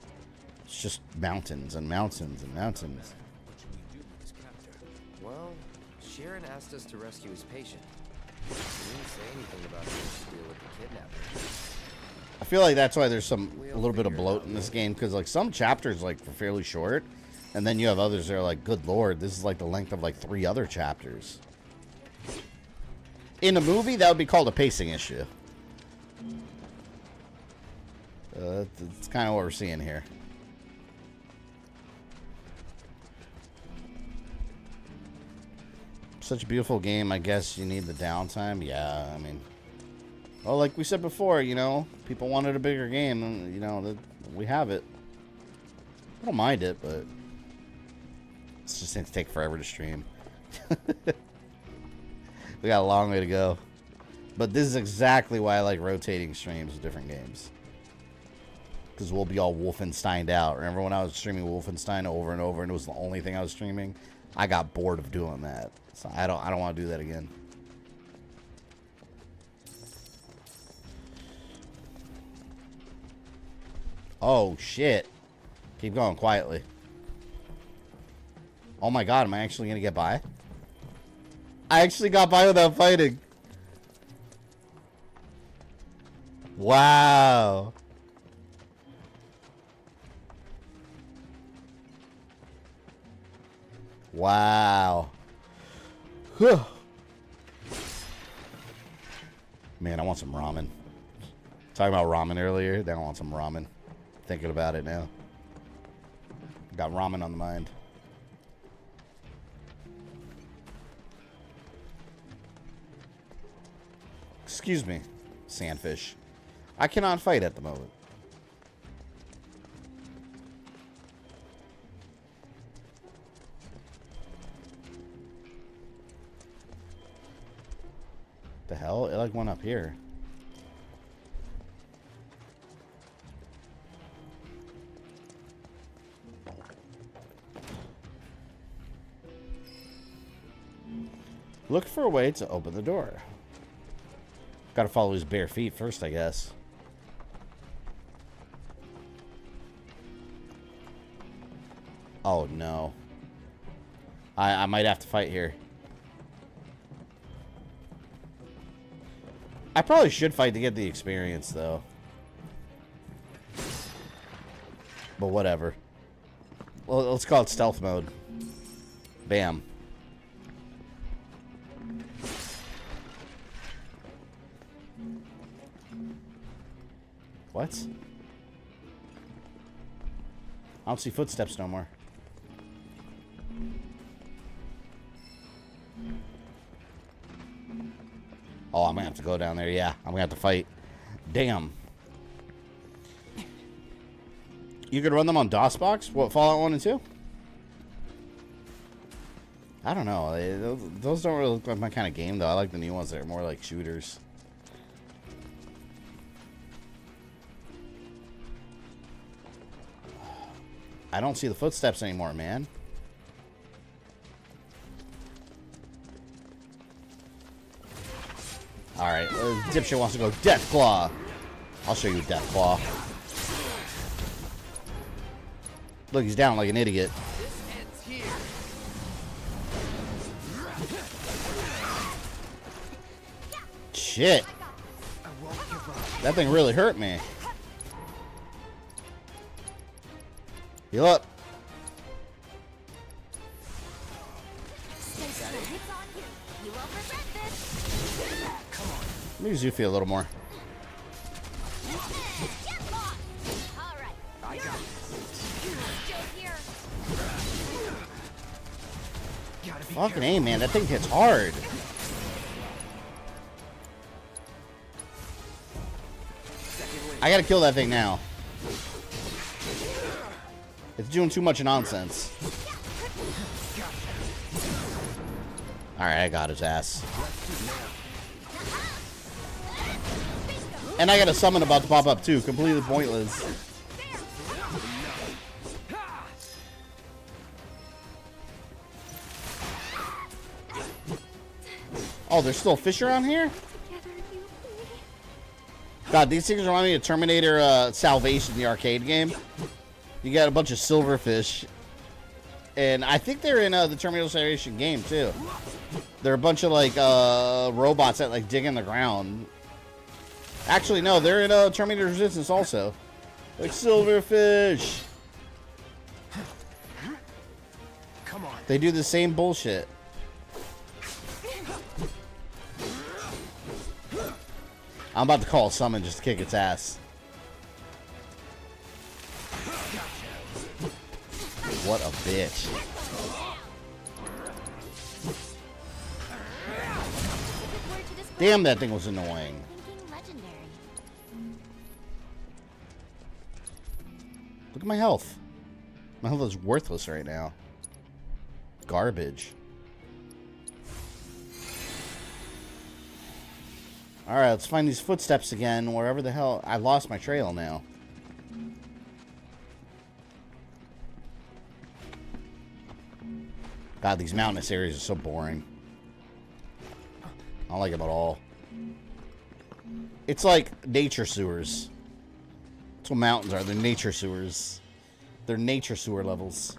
It's just mountains and mountains and mountains. What should we do with this captor? Well, Sharon asked us to rescue his patient. She didn't say anything about his deal with the kidnapper. I feel like that's why there's a little bit of bloat in this game, because like some chapters like are fairly short, and then you have others that are like, good lord, this is like the length of like 3 other chapters. In a movie, that would be called a pacing issue. It's kind of what we're seeing here. Such a beautiful game. I guess you need the downtime. Yeah, I mean, well, like we said before, you know, people wanted a bigger game, and you know, we have it. I don't mind it, but it's just going to take forever to stream. We got a long way to go. But this is exactly why I like rotating streams with different games. Because we'll be all Wolfensteined out. Remember when I was streaming Wolfenstein over and over and it was the only thing I was streaming? I got bored of doing that. So I don't want to do that again. Oh shit. Keep going quietly. Oh my god, am I actually going to get by? I actually got by without fighting. Wow. Wow. Whew. Man, I want some ramen. Talking about ramen earlier. Now I want some ramen. Thinking about it now. Got ramen on the mind. Excuse me, sandfish. I cannot fight at the moment. The hell? It like went up here. Look for a way to open the door. Gotta follow his bare feet first, I guess. Oh, no. I might have to fight here. I probably should fight to get the experience, though. But whatever. Well, let's call it stealth mode. Bam. What? I don't see footsteps no more. Oh, I'm gonna have to go down there. Yeah, I'm gonna have to fight. Damn. You could run them on DOSBox? What, Fallout 1 and 2? I don't know. Those don't really look like my kind of game, though. I like the new ones that are more like shooters. I don't see the footsteps anymore, man. Alright, dipshit wants to go Deathclaw. I'll show you Deathclaw. Look, he's down like an idiot. Shit. That thing really hurt me. Heal up. Let me use Zufi a little more. Fucking A, man. That thing hits hard. I gotta kill that thing now. It's doing too much nonsense. Alright, I got his ass. And I got a summon about to pop up too. Completely pointless. Oh, there's still fish around here? God, these things remind me of Terminator Salvation, the arcade game. You got a bunch of silverfish. And I think they're in the Terminator Salvation game, too. They're a bunch of, like, robots that, like, dig in the ground. Actually, no, they're in Terminator Resistance also. Like, silverfish. Come on. They do the same bullshit. I'm about to call a summon just to kick its ass. What a bitch. Damn, that thing was annoying. Look at my health. My health is worthless right now. Garbage. Alright, let's find these footsteps again, wherever the hell... I lost my trail now. God, these mountainous areas are so boring. I don't like them at all. It's like nature sewers. That's what mountains are. They're nature sewers. They're nature sewer levels.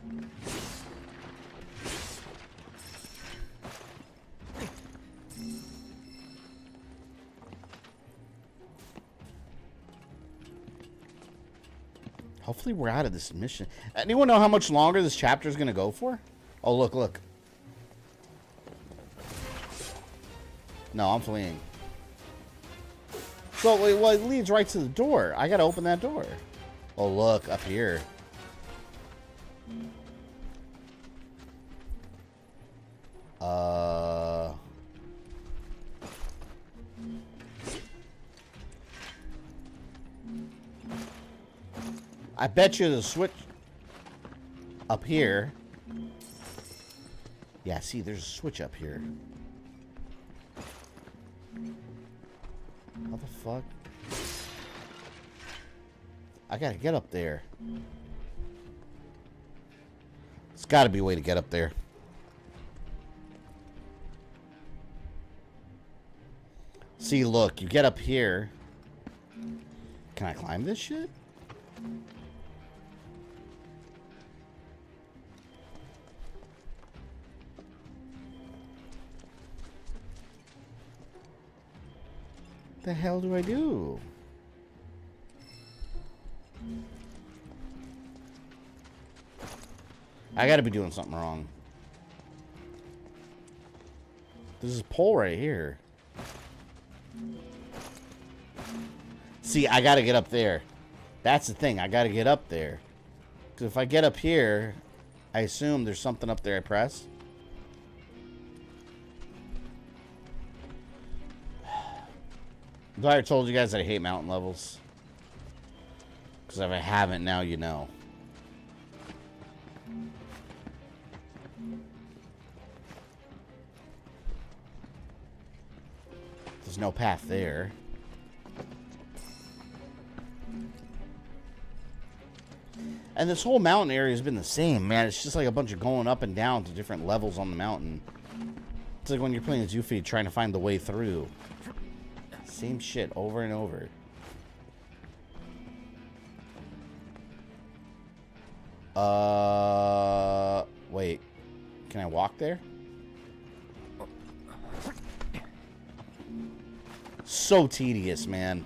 Hopefully we're out of this mission. Anyone know how much longer this chapter is going to go for? Oh, look, look. No, I'm fleeing. So, well, it leads right to the door. I got to open that door. Oh, look, up here. I bet you the switch up here. Yeah, see, there's a switch up here. How the fuck? I gotta get up there. There's gotta be a way to get up there. See, look, you get up here. Can I climb this shit? The hell do I do? I gotta be doing something wrong. There's this pole right here. See, I gotta get up there. That's the thing. I gotta get up there. Because if I get up here, I assume there's something up there I press. I already told you guys that I hate mountain levels. Because if I haven't, now you know. There's no path there. And this whole mountain area has been the same, man. It's just like a bunch of going up and down to different levels on the mountain. It's like when you're playing as Yuffie trying to find the way through. Same shit over and over. Wait. Can I walk there? So tedious, man.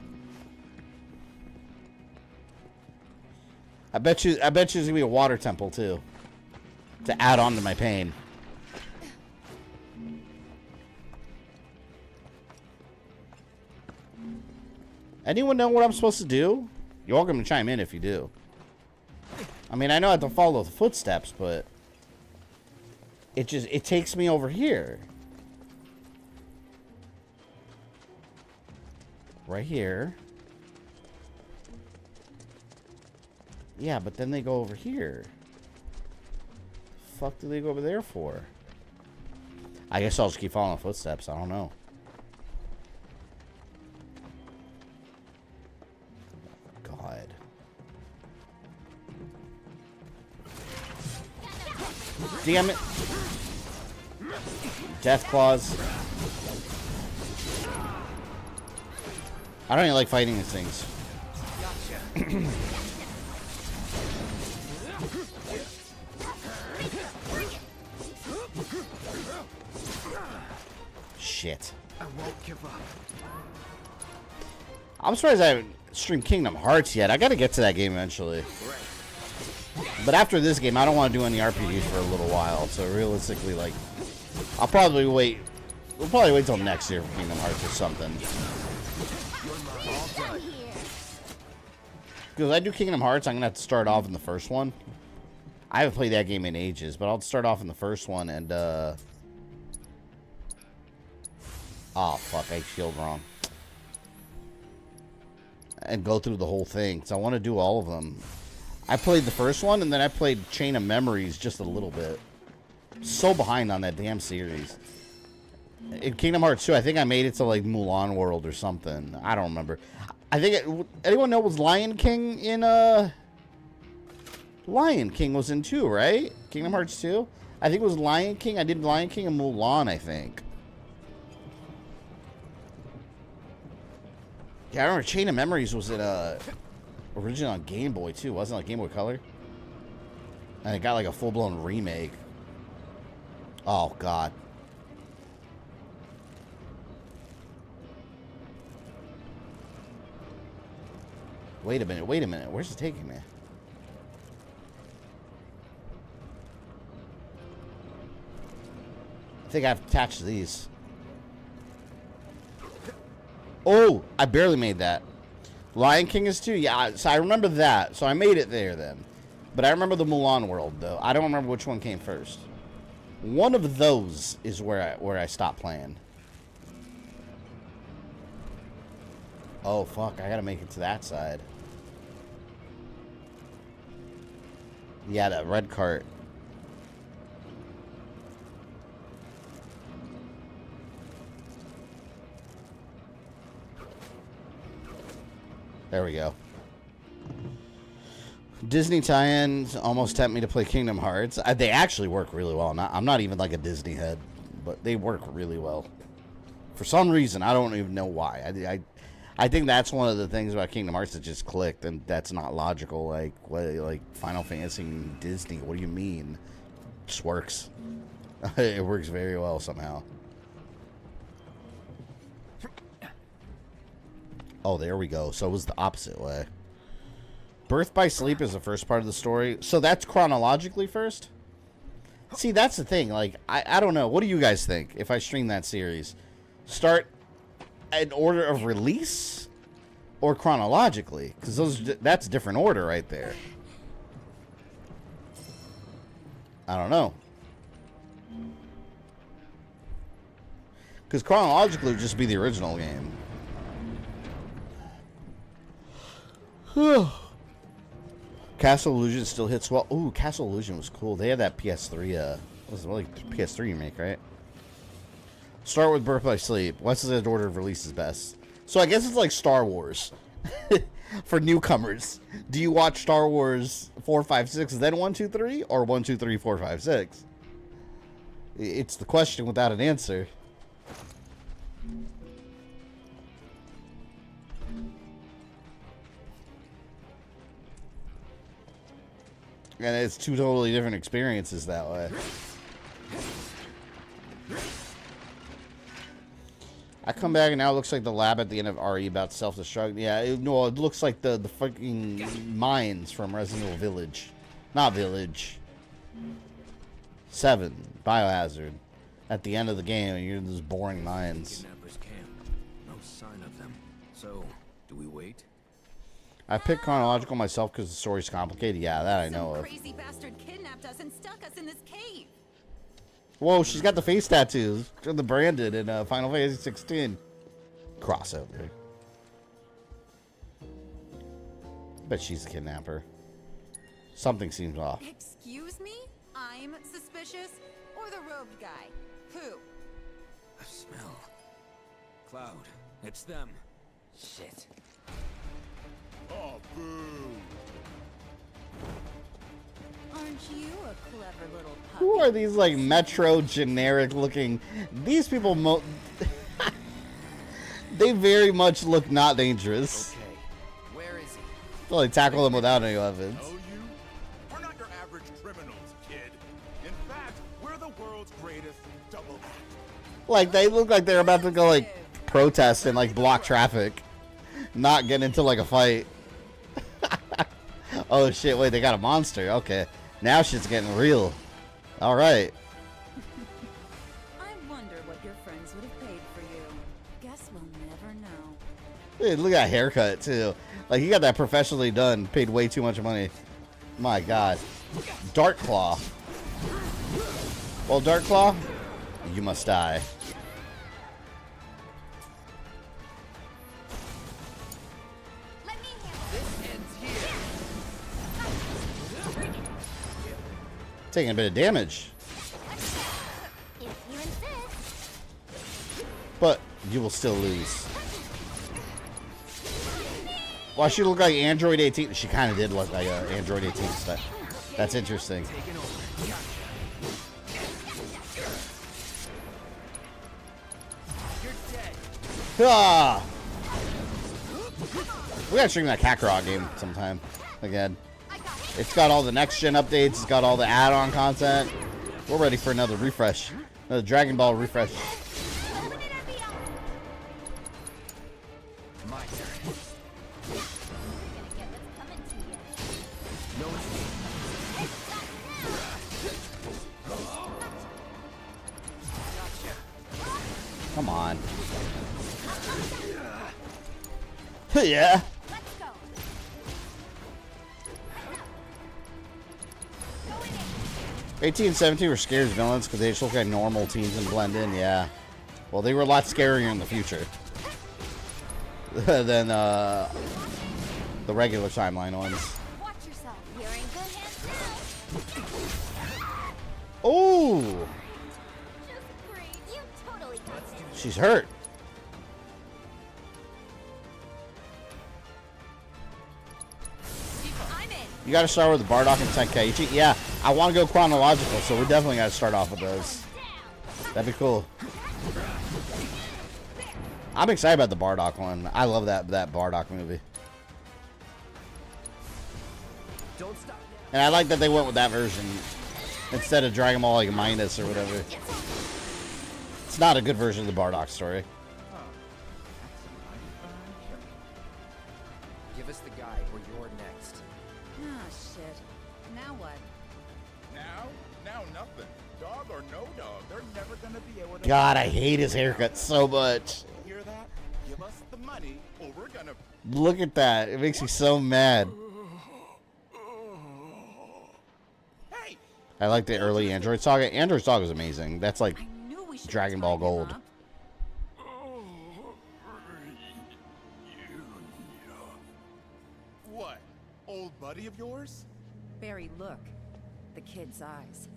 I bet you there's gonna be a water temple too. To add on to my pain. Anyone know what I'm supposed to do? You're welcome to chime in if you do. I mean, I know I have to follow the footsteps, but it takes me over here. Right here. Yeah, but then they go over here. The fuck do they go over there for? I guess I'll just keep following the footsteps. I don't know. God. Damn it. Death claws. I don't even like fighting these things. Shit. I won't give up. I'm surprised I haven't streamed Kingdom Hearts yet. I gotta get to that game eventually. But after this game, I don't want to do any RPGs for a little while. So realistically, like, I'll probably wait. We'll probably wait till next year for Kingdom Hearts or something. Because I do Kingdom Hearts, I'm gonna have to start off in the first one. I haven't played that game in ages, but I'll start off in the first one and oh fuck, I healed wrong. And go through the whole thing. So I want to do all of them. I played the first one and then I played Chain of Memories just a little bit. So behind on that damn series. In Kingdom Hearts 2, I think I made it to like Mulan World or something. I don't remember. I think anyone know was Lion King in Lion King was in 2, right? Kingdom Hearts 2? I think it was Lion King. I did Lion King and Mulan, I think. Yeah, I remember Chain of Memories was it originally on Game Boy too, wasn't it? Like Game Boy Color? And it got like a full-blown remake. Oh god. Wait a minute, where's it taking me? I think I've attached these. Oh, I barely made that. Lion King is 2? Yeah, so I remember that. So I made it there then. But I remember the Mulan World, though. I don't remember which one came first. One of those is where I stopped playing. Oh, fuck. I gotta make it to that side. Yeah, that red cart. There we go. Disney tie-ins almost tempt me to play Kingdom Hearts. They actually work really well. I'm not even like a Disney head, but they work really well. For some reason, I don't even know why. I think that's one of the things about Kingdom Hearts that just clicked, and that's not logical. Like, what, like Final Fantasy and Disney? What do you mean? It just works. It works very well somehow. Oh, there we go. So it was the opposite way. Birth by Sleep is the first part of the story. So that's chronologically first? See, that's the thing. Like, I don't know. What do you guys think if I stream that series? Start in order of release or chronologically? Because that's a different order right there. I don't know. Because chronologically it would just be the original game. Castle Illusion still hits well. Ooh, Castle Illusion was cool. They had that PS3, what was it, like PS3 remake, right? Start with Birth by Sleep. What's the order of release is best? So I guess it's like Star Wars. For newcomers. Do you watch Star Wars 4, 5, 6, then 1, 2, 3? Or 1, 2, 3, 4, 5, 6? It's the question without an answer. And it's two totally different experiences that way. I come back and now it looks like the lab at the end of RE about self-destruct. Yeah, it looks like the fucking mines from Resident Evil Village. Not Village. 7. Biohazard. At the end of the game, and you're in those boring mines. Kidnappers camp. No sign of them. So, do we wait? I picked chronological myself because the story's complicated. Yeah, that I know of. Crazy bastard kidnapped us and stuck us in this cave. Whoa, she's got the face tattoos. The branded in Final Fantasy 16. Crossover. Bet she's a kidnapper. Something seems off. Excuse me? I'm suspicious? Or the robed guy? Who? A smell. Cloud. It's them. Shit. Oh, boo. Aren't you a clever little puppy? Who are these, like, Metro generic looking... These people, they very much look not dangerous. Okay, where is he? Well, they tackle them without any weapons. Know you? We're not your average criminals, kid. In fact, we're the world's greatest double act. Like, they look like they're about to go, like, protest and, like, block traffic. Not get into, like, a fight. Oh, shit, wait, they got a monster. Okay. Now shit's getting real. Alright. I wonder what your friends would have paid for you. Guess we'll never know. Hey, look at that haircut, too. Like, he got that professionally done. Paid way too much money. My god. Dark Claw. Well, Dark Claw, you must die. Taking a bit of damage. If you insist. But you will still lose. Well, she looked like Android 18. She kind of did look like Android 18 stuff. That's interesting. Ah! We gotta stream that Kakarot game sometime again. It's got all the next gen updates. It's got all the add-on content. We're ready for another refresh. Another Dragon Ball refresh. My turn. Come on. Yeah. 18 and 17 were scary as villains because they just look like normal teens and blend in, yeah. Well, they were a lot scarier in the future than the regular timeline ones. Watch yourself. You're in good hands now. Oh! Just breathe. You totally got this. She's hurt. I'm in. You gotta start with the Bardock and Tenkaichi. Yeah, I want to go chronological, so we definitely gotta start off with those. That'd be cool. I'm excited about the Bardock one. I love that Bardock movie. Don't stop. And I like that they went with that version instead of Dragon Ball like Minus or whatever. It's not a good version of the Bardock story. Give us the guide or you're next. Ah, shit. Now what? Now nothing. Dog or no dog, they're never gonna be able to. God, I hate his haircut so much. Hear that? Give us the money, or we're gonna. Look at that. It makes me so mad. I like the early Android Saga. Android Saga is amazing. That's like Dragon Ball Gold. What? Old buddy of yours? Barry, look. The kid's eyes.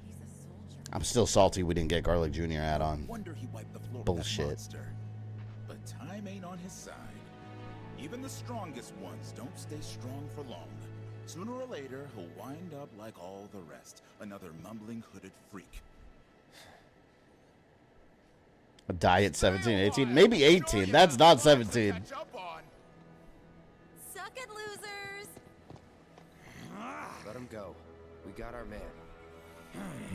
He's a soldier. I'm still salty we didn't get Garlic Jr. add-on. Wonder he wiped the floor with that Bullshit. monster. But time ain't on his side. Even the strongest ones don't stay strong for long. Sooner or later, he'll wind up like all the rest. Another mumbling hooded freak. Die at 17, 18, maybe 18. That's not 17. Suck it, losers! Let him go. We got our man.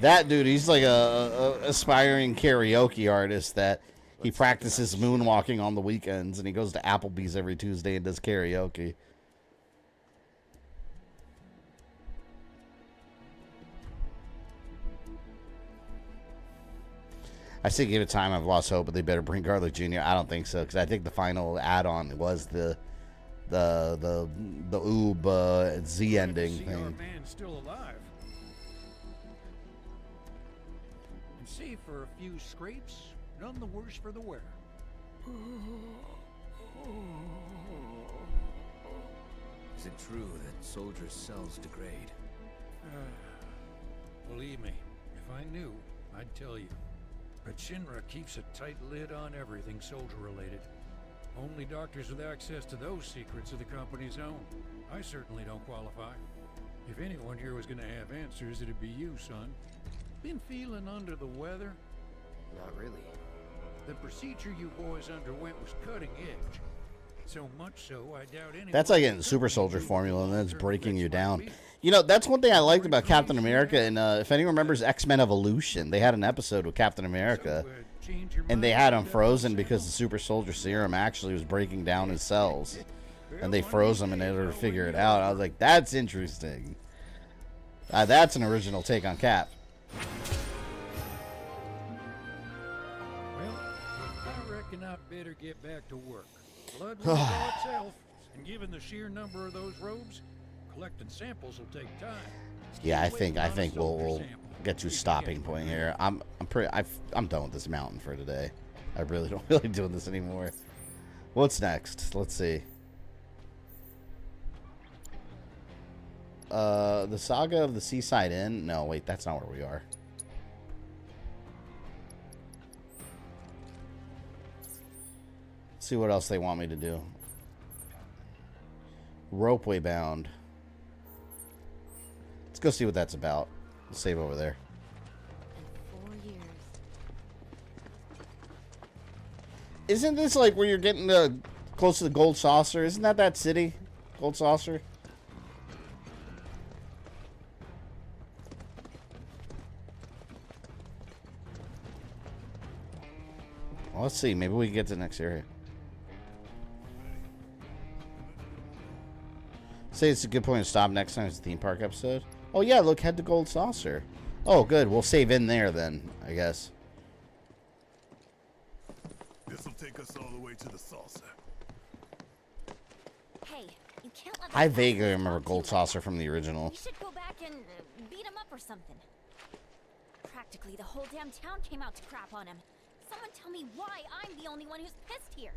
That dude, he's like a aspiring karaoke artist that he practices moonwalking on the weekends and he goes to Applebee's every Tuesday and does karaoke. I say give it time. I've lost hope, but they better bring Garlic Jr. I don't think so because I think the final add-on was the Oob Z ending See our thing. man still alive. And save for a few scrapes, none the worse for the wear. Is it true that soldiers' cells degrade? Believe me, if I knew, I'd tell you. But Shinra keeps a tight lid on everything soldier-related. Only doctors with access to those secrets are the company's own. I certainly don't qualify. If anyone here was gonna have answers, it'd be you, son. Been feeling under the weather? Not really. The procedure you boys underwent was cutting edge. So much so, I doubt anyone... That's like getting super soldier formula and then it's breaking you down. You know, that's one thing I liked about Captain America. And if anyone remembers X-Men Evolution, they had an episode with Captain America. And they had him frozen because the super soldier serum actually was breaking down his cells. And they froze him in order to figure it out. I was like, that's interesting. That's an original take on Cap. Well, I reckon I'd better get back to work. Blood will show itself, and given the sheer number of those robes, collecting samples will take time. Yeah, I think we'll get to a stopping point here. I'm done with this mountain for today. I really don't really doing this anymore. What's next? Let's see. The Saga of the Seaside Inn. No, wait, that's not where we are. Let's see what else they want me to do. Ropeway Bound. Let's go see what that's about. Let's save over there. 4 years. Isn't this like where you're getting close to the Gold Saucer? Isn't that city? Gold Saucer? Well, let's see. Maybe we can get to the next area. Say it's a good point to stop next time it's a theme park episode. Oh yeah, look, head to Gold Saucer. Oh good, we'll save in there then, I guess. This'll take us all the way to the saucer. Hey, you can't let I that vaguely guy remember talk Gold to you like Saucer from the original. You should go back and beat him up or something. Practically the whole damn town came out to crap on him. Someone tell me why I'm the only one who's pissed here.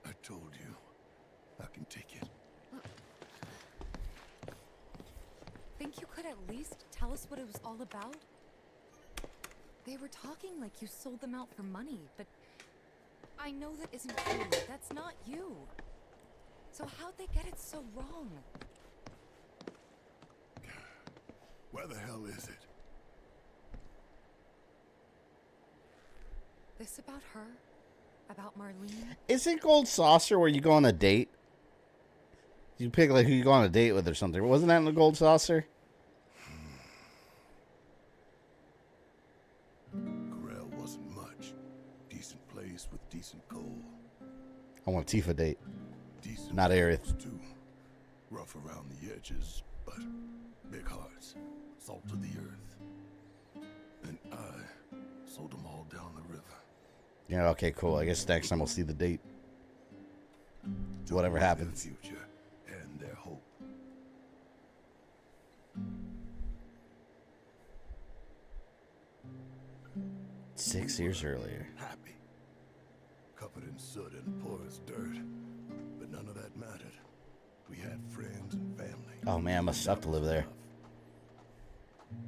I told you, I can take it. Think you could at least tell us what it was all about? They were talking like you sold them out for money, but I know that isn't true. That's not you. So how'd they get it so wrong? Where the hell is it? This about her? About Marlene? Isn't Gold Saucer where you go on a date? You pick like who you go on a date with or something. Wasn't that in the Gold Saucer? Corel wasn't much. Decent place with decent coal. I want a Tifa date. Decent not Aerith. folks, too. Rough around the edges, but big hearts. Salt of the earth. And I sold them all down the river. Yeah, okay, cool. I guess next time we'll see the date. Whatever happens. Their future and their hope. 6 years earlier. Happy. Covered in soot and poor as dirt. But none of that mattered. We had friends and family. Oh man, it must suck to live there.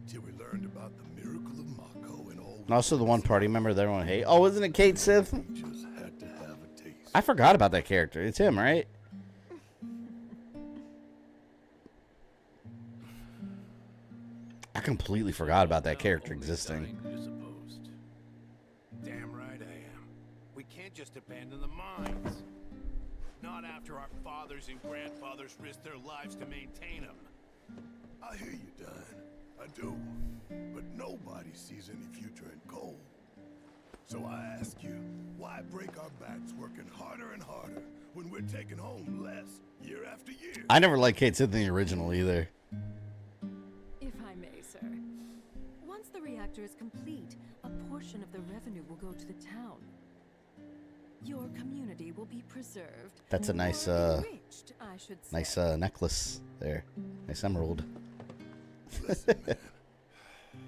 Till we learned about the miracle of Mako and all. And also the one party member that everyone hate. Oh, isn't it Kate Sith? We just had to have a taste. I forgot about that character. It's him, right? I completely forgot about that character existing. Damn right I am. We can't just abandon the mines. Not after our fathers and grandfathers risked their lives to maintain them. I hear you, Dan. I do. But nobody sees any future in coal. So I ask you, why break our backs working harder and harder when we're taking home less year after year? I never liked Kate Sith in the original either. If I may, sir. Once the reactor is complete, a portion of the revenue will go to the town. Your community will be preserved. That's a nice, enriched, I should say. nice necklace there. Nice emerald. Listen, man.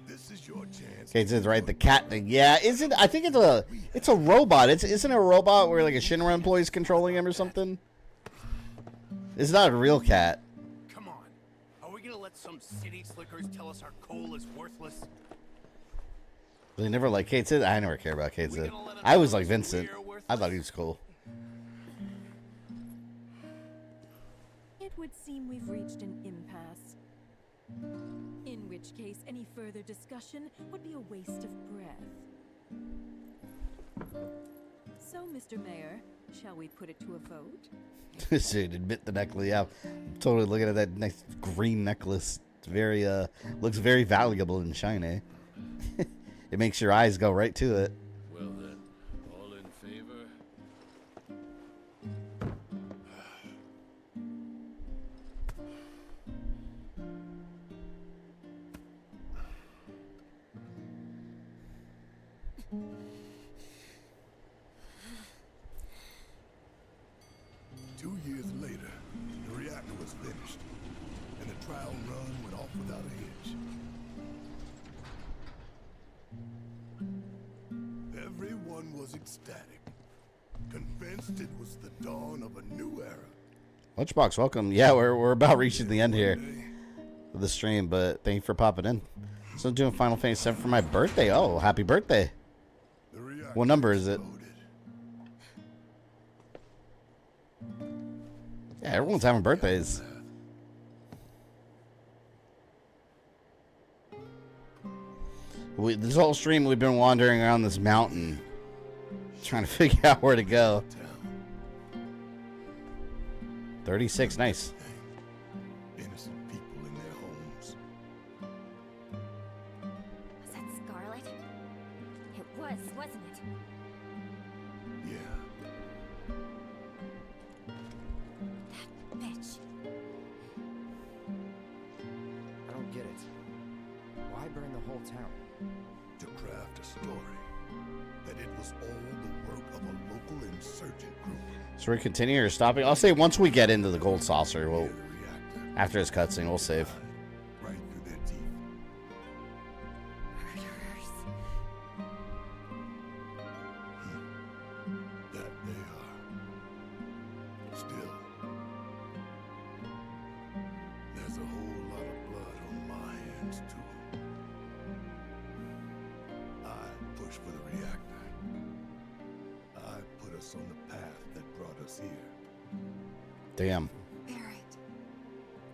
This is your chance. Kate Sith, right? The cat thing. Yeah, isn't? I think it's a robot. Isn't it a robot where like a Shinra employee's controlling him or something? It's not a real cat. Come on. Are we gonna let some city slickers tell us our coal is worthless? They never like Kate Sith. I never cared about Kate Sith. I was like Vincent. I thought he was cool. It would seem we've reached an impasse. In which case, any further discussion would be a waste of breath. So, Mr. Mayor, shall we put it to a vote? Should admit the necklace. Yeah, I'm totally looking at that nice green necklace. It's very looks very valuable and shiny. It makes your eyes go right to it. Well then, all in favor? 2 years later, the reactor was finished, and the trial run went off without a hitch. Everyone was ecstatic, convinced it was the dawn of a new era. Lunchbox, welcome. Yeah, we're about reaching the end here of the stream, but thank you for popping in. So I'm doing Final Fantasy VII for my birthday. Oh, happy birthday! What number is it? Yeah, everyone's having birthdays. This whole stream we've been wandering around this mountain, trying to figure out where to go. 36, nice. Innocent people in their homes. Was that Scarlet? It was, wasn't it? Yeah. That bitch. I don't get it. Why burn the whole town? To craft a story that it was all the work of a local insurgent group. So we're continuing or stopping? I'll say once we get into the gold saucer, we'll after this cutscene, we'll save. Right through their teeth. That they are. Still, there's a whole lot of blood on my hands too. I pushed for the reactor. I put us on the path that brought us here. Damn.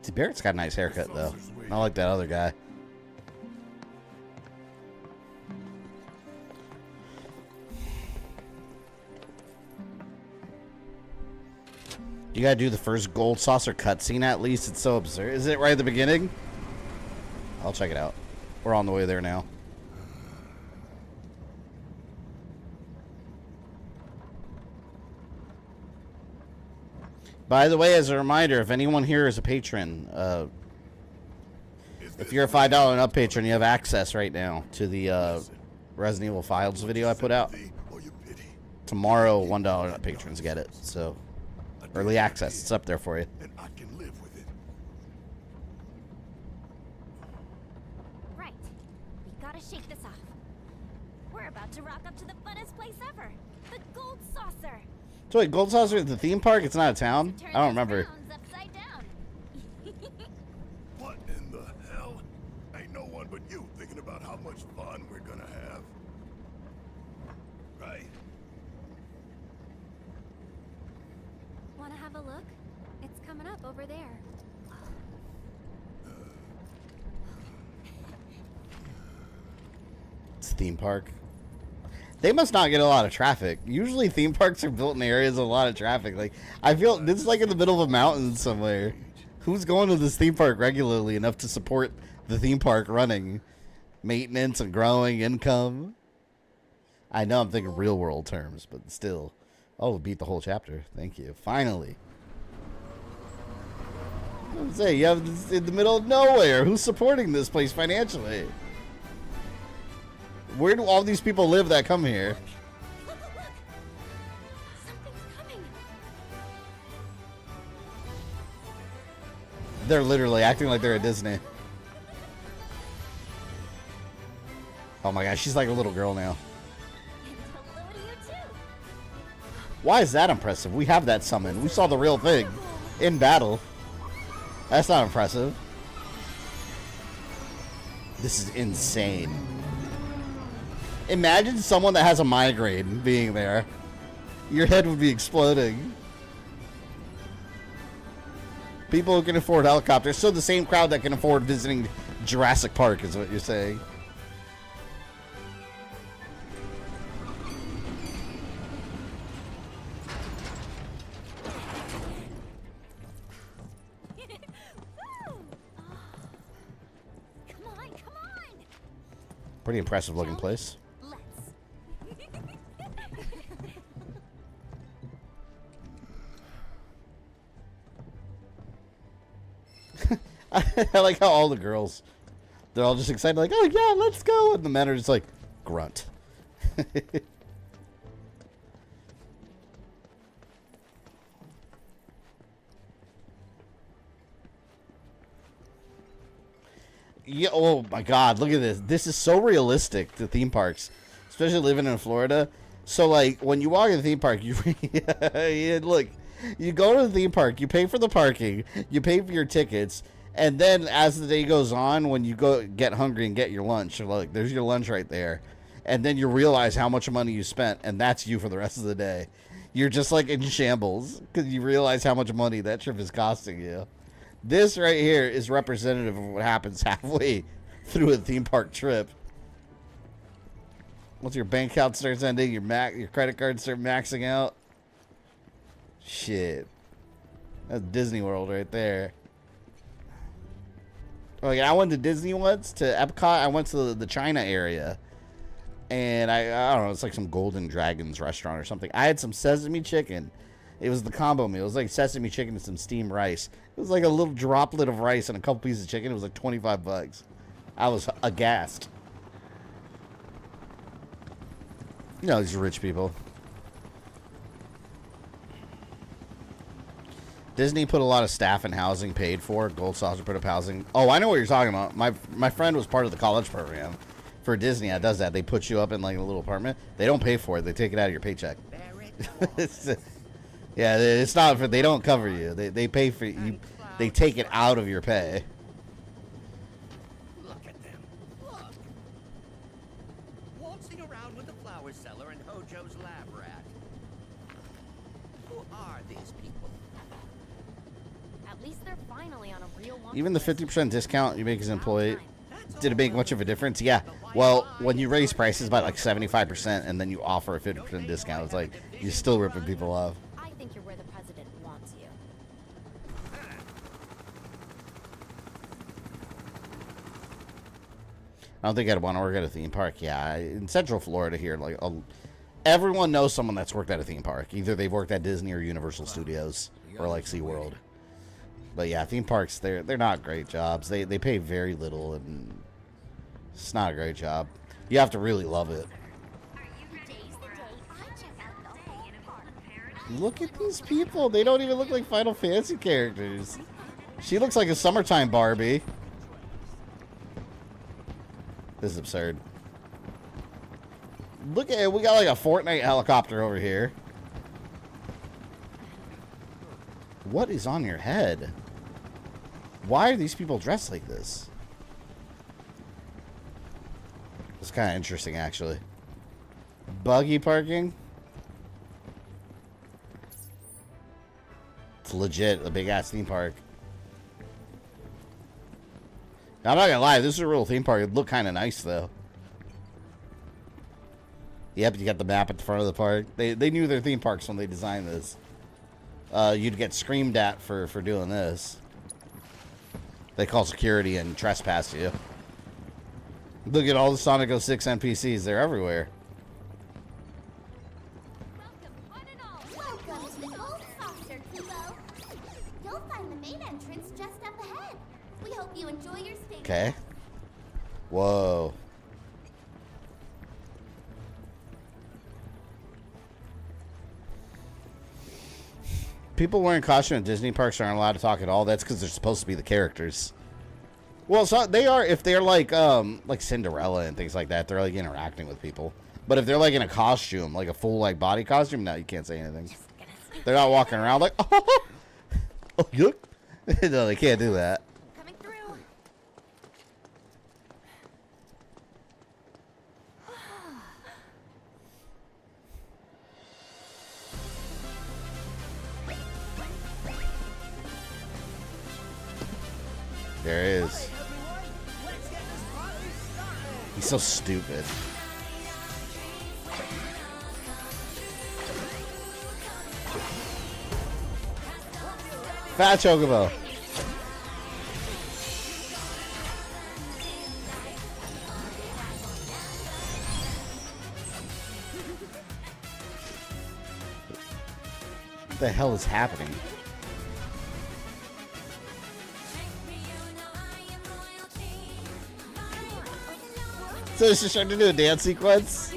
See, Barrett's got a nice haircut though. Not like that other guy. You gotta do the first gold saucer cutscene at least. It's so absurd. Is it right at the beginning? I'll check it out. We're on the way there now. By the way, as a reminder, if anyone here is a patron, if you're a $5 and up patron, you have access right now to the Resident Evil Files video I put out. Tomorrow, $1 and up patrons get it. So, early access. It's up there for you. And I can live with it. Right. We gotta shake this off. We're about to rock up to the funnest place ever. The Gold Saucer. So wait, Gold Saucer is the theme park? It's not a town? I don't remember. Upside down. What in the hell? Ain't no one but you thinking about how much fun we're gonna have. Right? Wanna have a look? It's coming up over there. It's a theme park. They must not get a lot of traffic. Usually theme parks are built in areas with a lot of traffic. Like, I feel this is like in the middle of a mountain somewhere. Who's going to this theme park regularly enough to support the theme park running? Maintenance and growing income. I know I'm thinking real world terms, but still. Oh, beat the whole chapter. Thank you. Finally. I was saying, you have this in the middle of nowhere. Who's supporting this place financially? Where do all these people live that come here? They're literally acting like they're at Disney. Oh my gosh, she's like a little girl now. Why is that impressive? We have that summon. We saw the real thing in battle. That's not impressive. This is insane. Imagine someone that has a migraine being there. Your head would be exploding. People who can afford helicopters. So the same crowd that can afford visiting Jurassic Park is what you're saying. Pretty impressive looking place. I like how all the girls, they're all just excited, like, oh yeah, let's go. And the men are just like, grunt. Yeah, oh my god, look at this. This is so realistic to theme parks, especially living in Florida. So, like, when you walk in the theme park, you look, you go to the theme park, you pay for the parking, you pay for your tickets, and then as the day goes on, when you go get hungry and get your lunch, you're like, there's your lunch right there. And then you realize how much money you spent, and that's you for the rest of the day. You're just like in shambles because you realize how much money that trip is costing you. This right here is representative of what happens halfway through a theme park trip. Once your bank account starts ending, your credit cards start maxing out. Shit. That's Disney World right there. Oh yeah, I went to Disney once, to Epcot. I went to the China area. And I don't know, it's like some Golden Dragons restaurant or something. I had some sesame chicken. It was the combo meal. It was like sesame chicken and some steamed rice. It was like a little droplet of rice and a couple pieces of chicken. It was like 25 bucks. I was aghast. You know, these rich people. Disney put a lot of staff and housing paid for. Gold Saucer put up housing. Oh, I know what you're talking about. My friend was part of the college program for Disney. That does that. They put you up in like a little apartment. They don't pay for it. They take it out of your paycheck. Yeah, it's not for. They don't cover you. They pay for you. They take it out of your pay. Look at them. Look. Waltzing around with the flower seller and Hojo's lab rat. Who are these people? At least they're finally on a real one. Even the 50% discount you make as an employee, did it make much of a difference? Yeah. Well, when you raise prices by like 75% and then you offer a 50% discount, it's like you're still ripping people off. I think you're where the president wants you. I don't think I'd want to work at a theme park. Yeah, in Central Florida here, like everyone knows someone that's worked at a theme park. Either they've worked at Disney or Universal Studios or like SeaWorld. But yeah, theme parks, they're not great jobs. They pay very little, and it's not a great job. You have to really love it. Look at these people. They don't even look like Final Fantasy characters. She looks like a summertime Barbie. This is absurd. Look at it. We got like a Fortnite helicopter over here. What is on your head? Why are these people dressed like this? It's kind of interesting, actually. Buggy parking? It's legit a big-ass theme park. Now, I'm not gonna lie, this is a real theme park. It looked kind of nice, though. Yep, you got the map at the front of the park. They knew their theme parks when they designed this. You'd get screamed at for doing this. They call security and trespass you. Look at all the Sonic 06 NPCs. They're everywhere. Welcome to the Gold Saucer, Kubo. You'll find the main entrance just up ahead. We hope you enjoy your stay. Okay. Whoa. People wearing costume at Disney parks aren't allowed to talk at all. That's because they're supposed to be the characters. Well, so they are if they're like Cinderella and things like that. They're like interacting with people. But if they're like in a costume, like a full like body costume, no, you can't say anything. They're not walking around like, oh, look. No, they can't do that. Coming through. There he is. He's so stupid. Fat Chocobo. What the hell is happening? So it's just trying to do a dance sequence?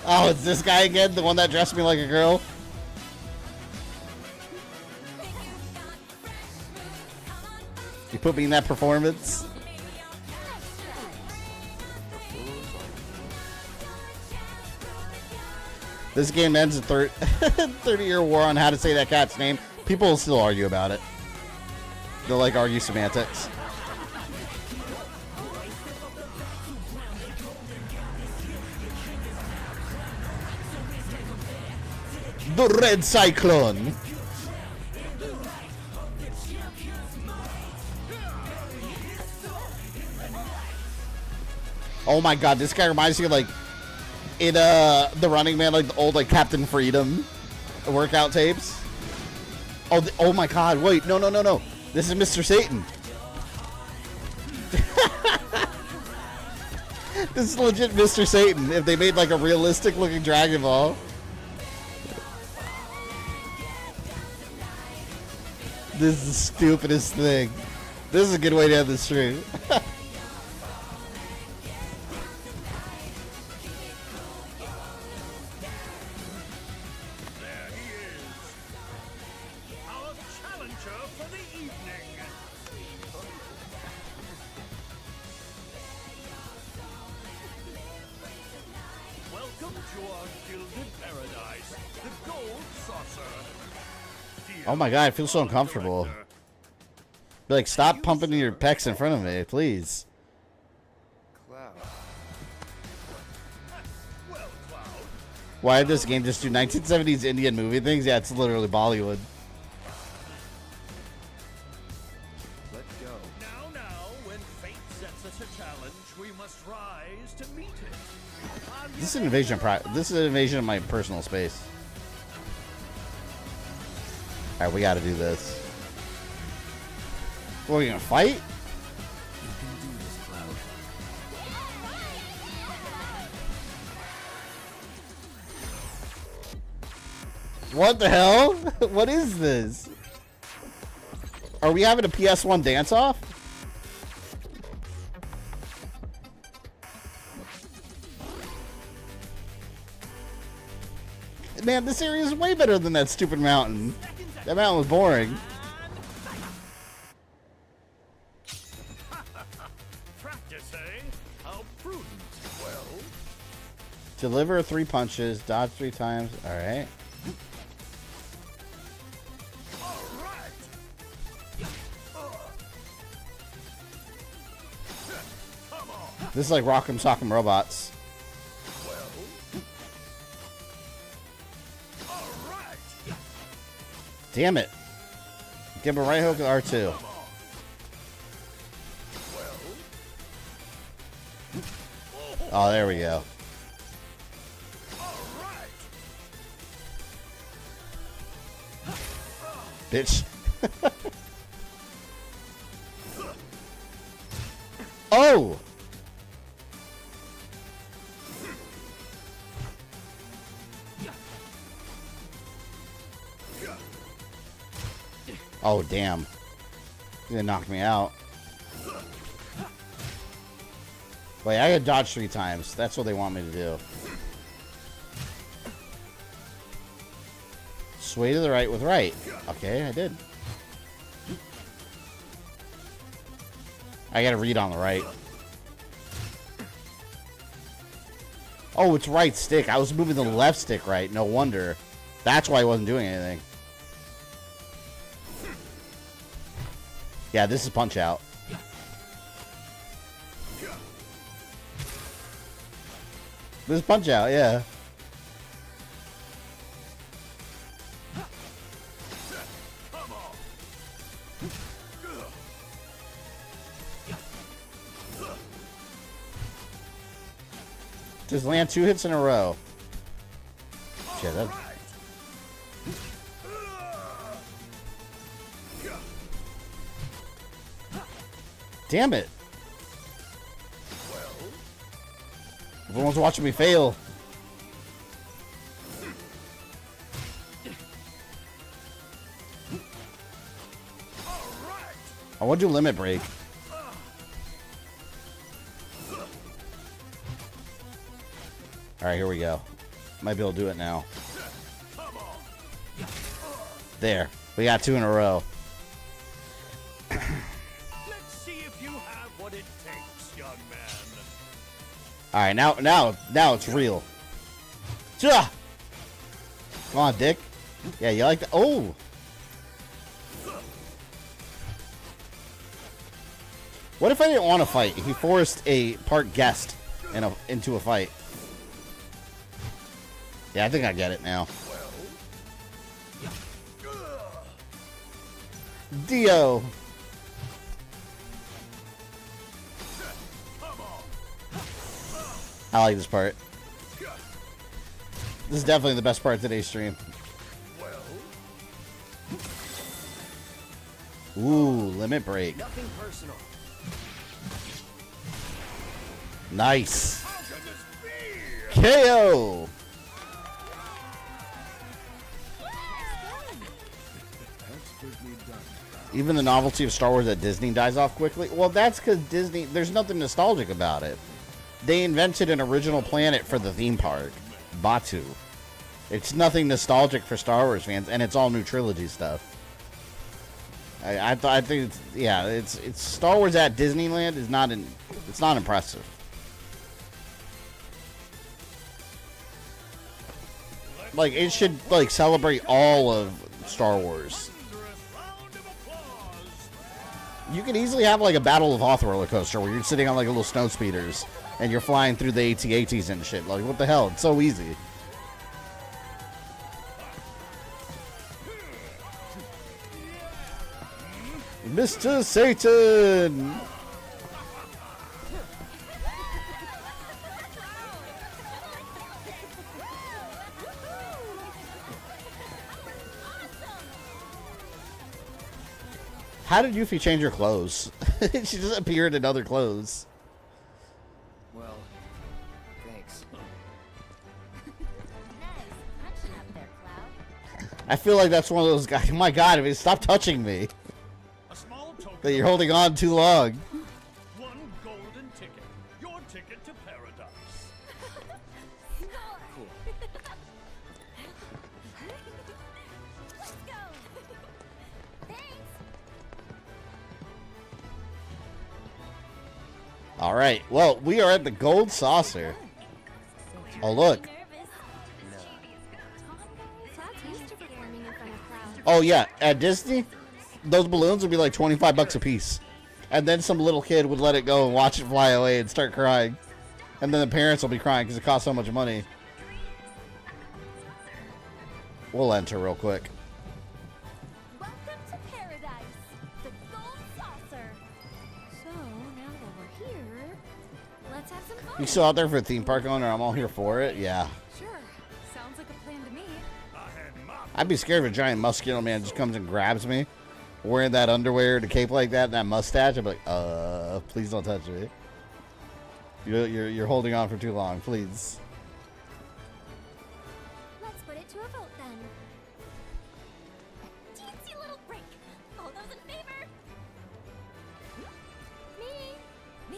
Oh, it's this guy again? The one that dressed me like a girl? You put me in that performance? This game ends a 30-year war on how to say that cat's name. People will still argue about it. They'll like argue semantics. The Red Cyclone. Oh my god, this guy reminds me of like in the Running Man, like the old like Captain Freedom workout tapes. Oh, oh my god, wait, no. This is Mr. Satan. This is legit Mr. Satan if they made like a realistic looking Dragon Ball. This is the stupidest thing. This is a good way to end the stream. Oh my god, I feel so uncomfortable. Be like, stop pumping your pecs in front of me, please. Why did this game just do 1970s Indian movie things? Yeah, it's literally Bollywood. Let's go. Now, when fate sets us a This is an invasion. This is an invasion of my personal space. All right, we got to do this. What, are we gonna fight? What the hell? What is this? Are we having a PS1 dance-off? Man, this area is way better than that stupid mountain. That mountain was boring. Deliver 3 punches, dodge 3 times. All right. This is like Rock'em Sock'em Robots. Damn it. Give him a right hook with R2. Oh, there we go. Bitch. Oh! Oh, damn. He's gonna knock me out. Wait, I gotta dodge 3 times. That's what they want me to do. Sway to the right with right. Okay, I did. I gotta read on the right. Oh, it's right stick. I was moving the left stick right. No wonder. That's why I wasn't doing anything. Yeah, this is Punch Out. This is Punch Out, yeah. Just land 2 hits in a row. Shit, that... Damn it. Everyone's watching me fail. I want to do Limit Break. Alright, here we go. Might be able to do it now. There. We got 2 in a row. Alright, now it's real. Come on, Dick. Yeah, you like that? Oh! What if I didn't want to fight? He forced a part guest into a fight. Yeah, I think I get it now. Dio! I like this part. This is definitely the best part of today's stream. Ooh, Limit Break. Nothing personal. Nice. KO. Even the novelty of Star Wars at Disney dies off quickly. Well, that's because Disney, there's nothing nostalgic about it. They invented an original planet for the theme park, Batu. It's nothing nostalgic for Star Wars fans, and it's all new trilogy stuff. I think it's, yeah, it's Star Wars at Disneyland is not it's not impressive. Like, it should like celebrate all of Star Wars. You could easily have like a Battle of Hoth roller coaster where you're sitting on like a little snow speeders and you're flying through the AT-ATs and shit. Like, what the hell? It's so easy. Mr. Satan! How did Yuffie change her clothes? She just appeared in other clothes. Well, thanks. I feel like that's one of those guys. My God, I mean, stop touching me. That you're holding on too long. One golden ticket. Your ticket to paradise. Cool. Let's go. Thanks. All right. Well, we are at the Gold Saucer. Oh, look. Oh, yeah. At Disney, those balloons would be like 25 bucks a piece. And then some little kid would let it go and watch it fly away and start crying. And then the parents will be crying because it costs so much money. We'll enter real quick. Welcome to paradise, the Gold Saucer. So, now that we're here, let's have some fun. You still out there for a theme park owner? I'm all here for it. Yeah. Sure. Sounds like a plan to me. I'd be scared if a giant muscular man just comes and grabs me, wearing that underwear and a cape like that and that mustache. I'd be like, please don't touch me. You're holding on for too long, please. Let's put it to a vote then. Teensy little break. All those in favor? Me. Me.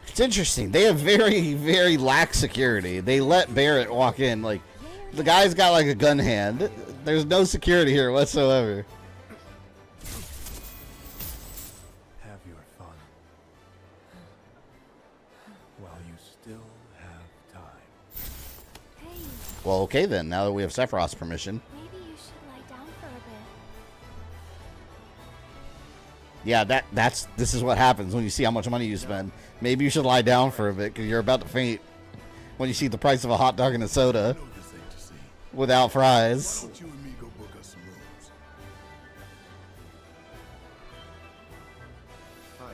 It's interesting. They have very, very lax security. They let Barrett walk in. Like, the guy's got like a gun hand. There's no security here whatsoever. Have your fun. While you still have time. Hey, Well, okay then. Now that we have Sephiroth's permission. maybe you should lie down for a bit. Yeah, this is what happens when you see how much money you spend. Maybe you should lie down for a bit because you're about to faint when you see the price of a hot dog and a soda without fries. Why don't you and me go book us some rooms? Fine.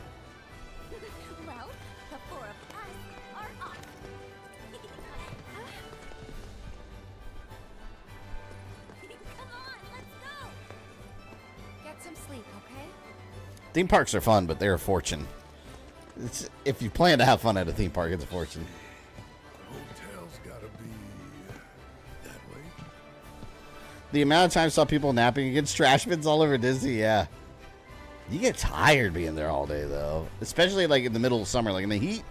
Well, the four of us are off. Come on, let's go. Get some sleep, okay? Theme parks are fun, but they're a fortune. If you plan to have fun at a theme park, it's a fortune. Hotel's gotta be that way. The amount of times I saw people napping against trash bins all over Disney, yeah. You get tired being there all day, though. Especially, like, in the middle of summer. Like, in the heat,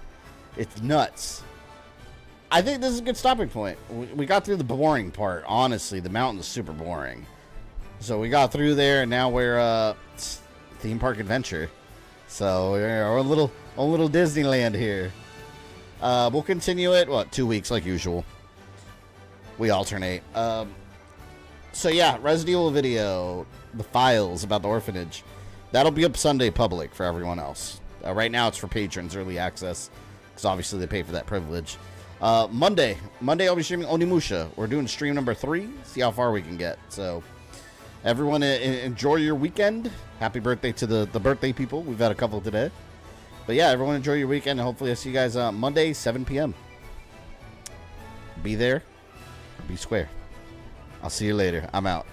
it's nuts. I think this is a good stopping point. We got through the boring part. Honestly, the mountain is super boring. So we got through there, and now we're, theme park adventure. So we're a little Disneyland here. We'll continue it, 2 weeks like usual. We alternate. So yeah, Resident Evil video, the files about the orphanage. That'll be up Sunday public for everyone else. Right now it's for patrons, early access, because obviously they pay for that privilege. Monday I'll be streaming Onimusha. We're doing stream number 3. See how far we can get. So everyone enjoy your weekend. Happy birthday to the birthday people. We've had a couple today. But yeah, everyone enjoy your weekend. And hopefully I'll see you guys Monday, 7 p.m. Be there. Be square. I'll see you later. I'm out.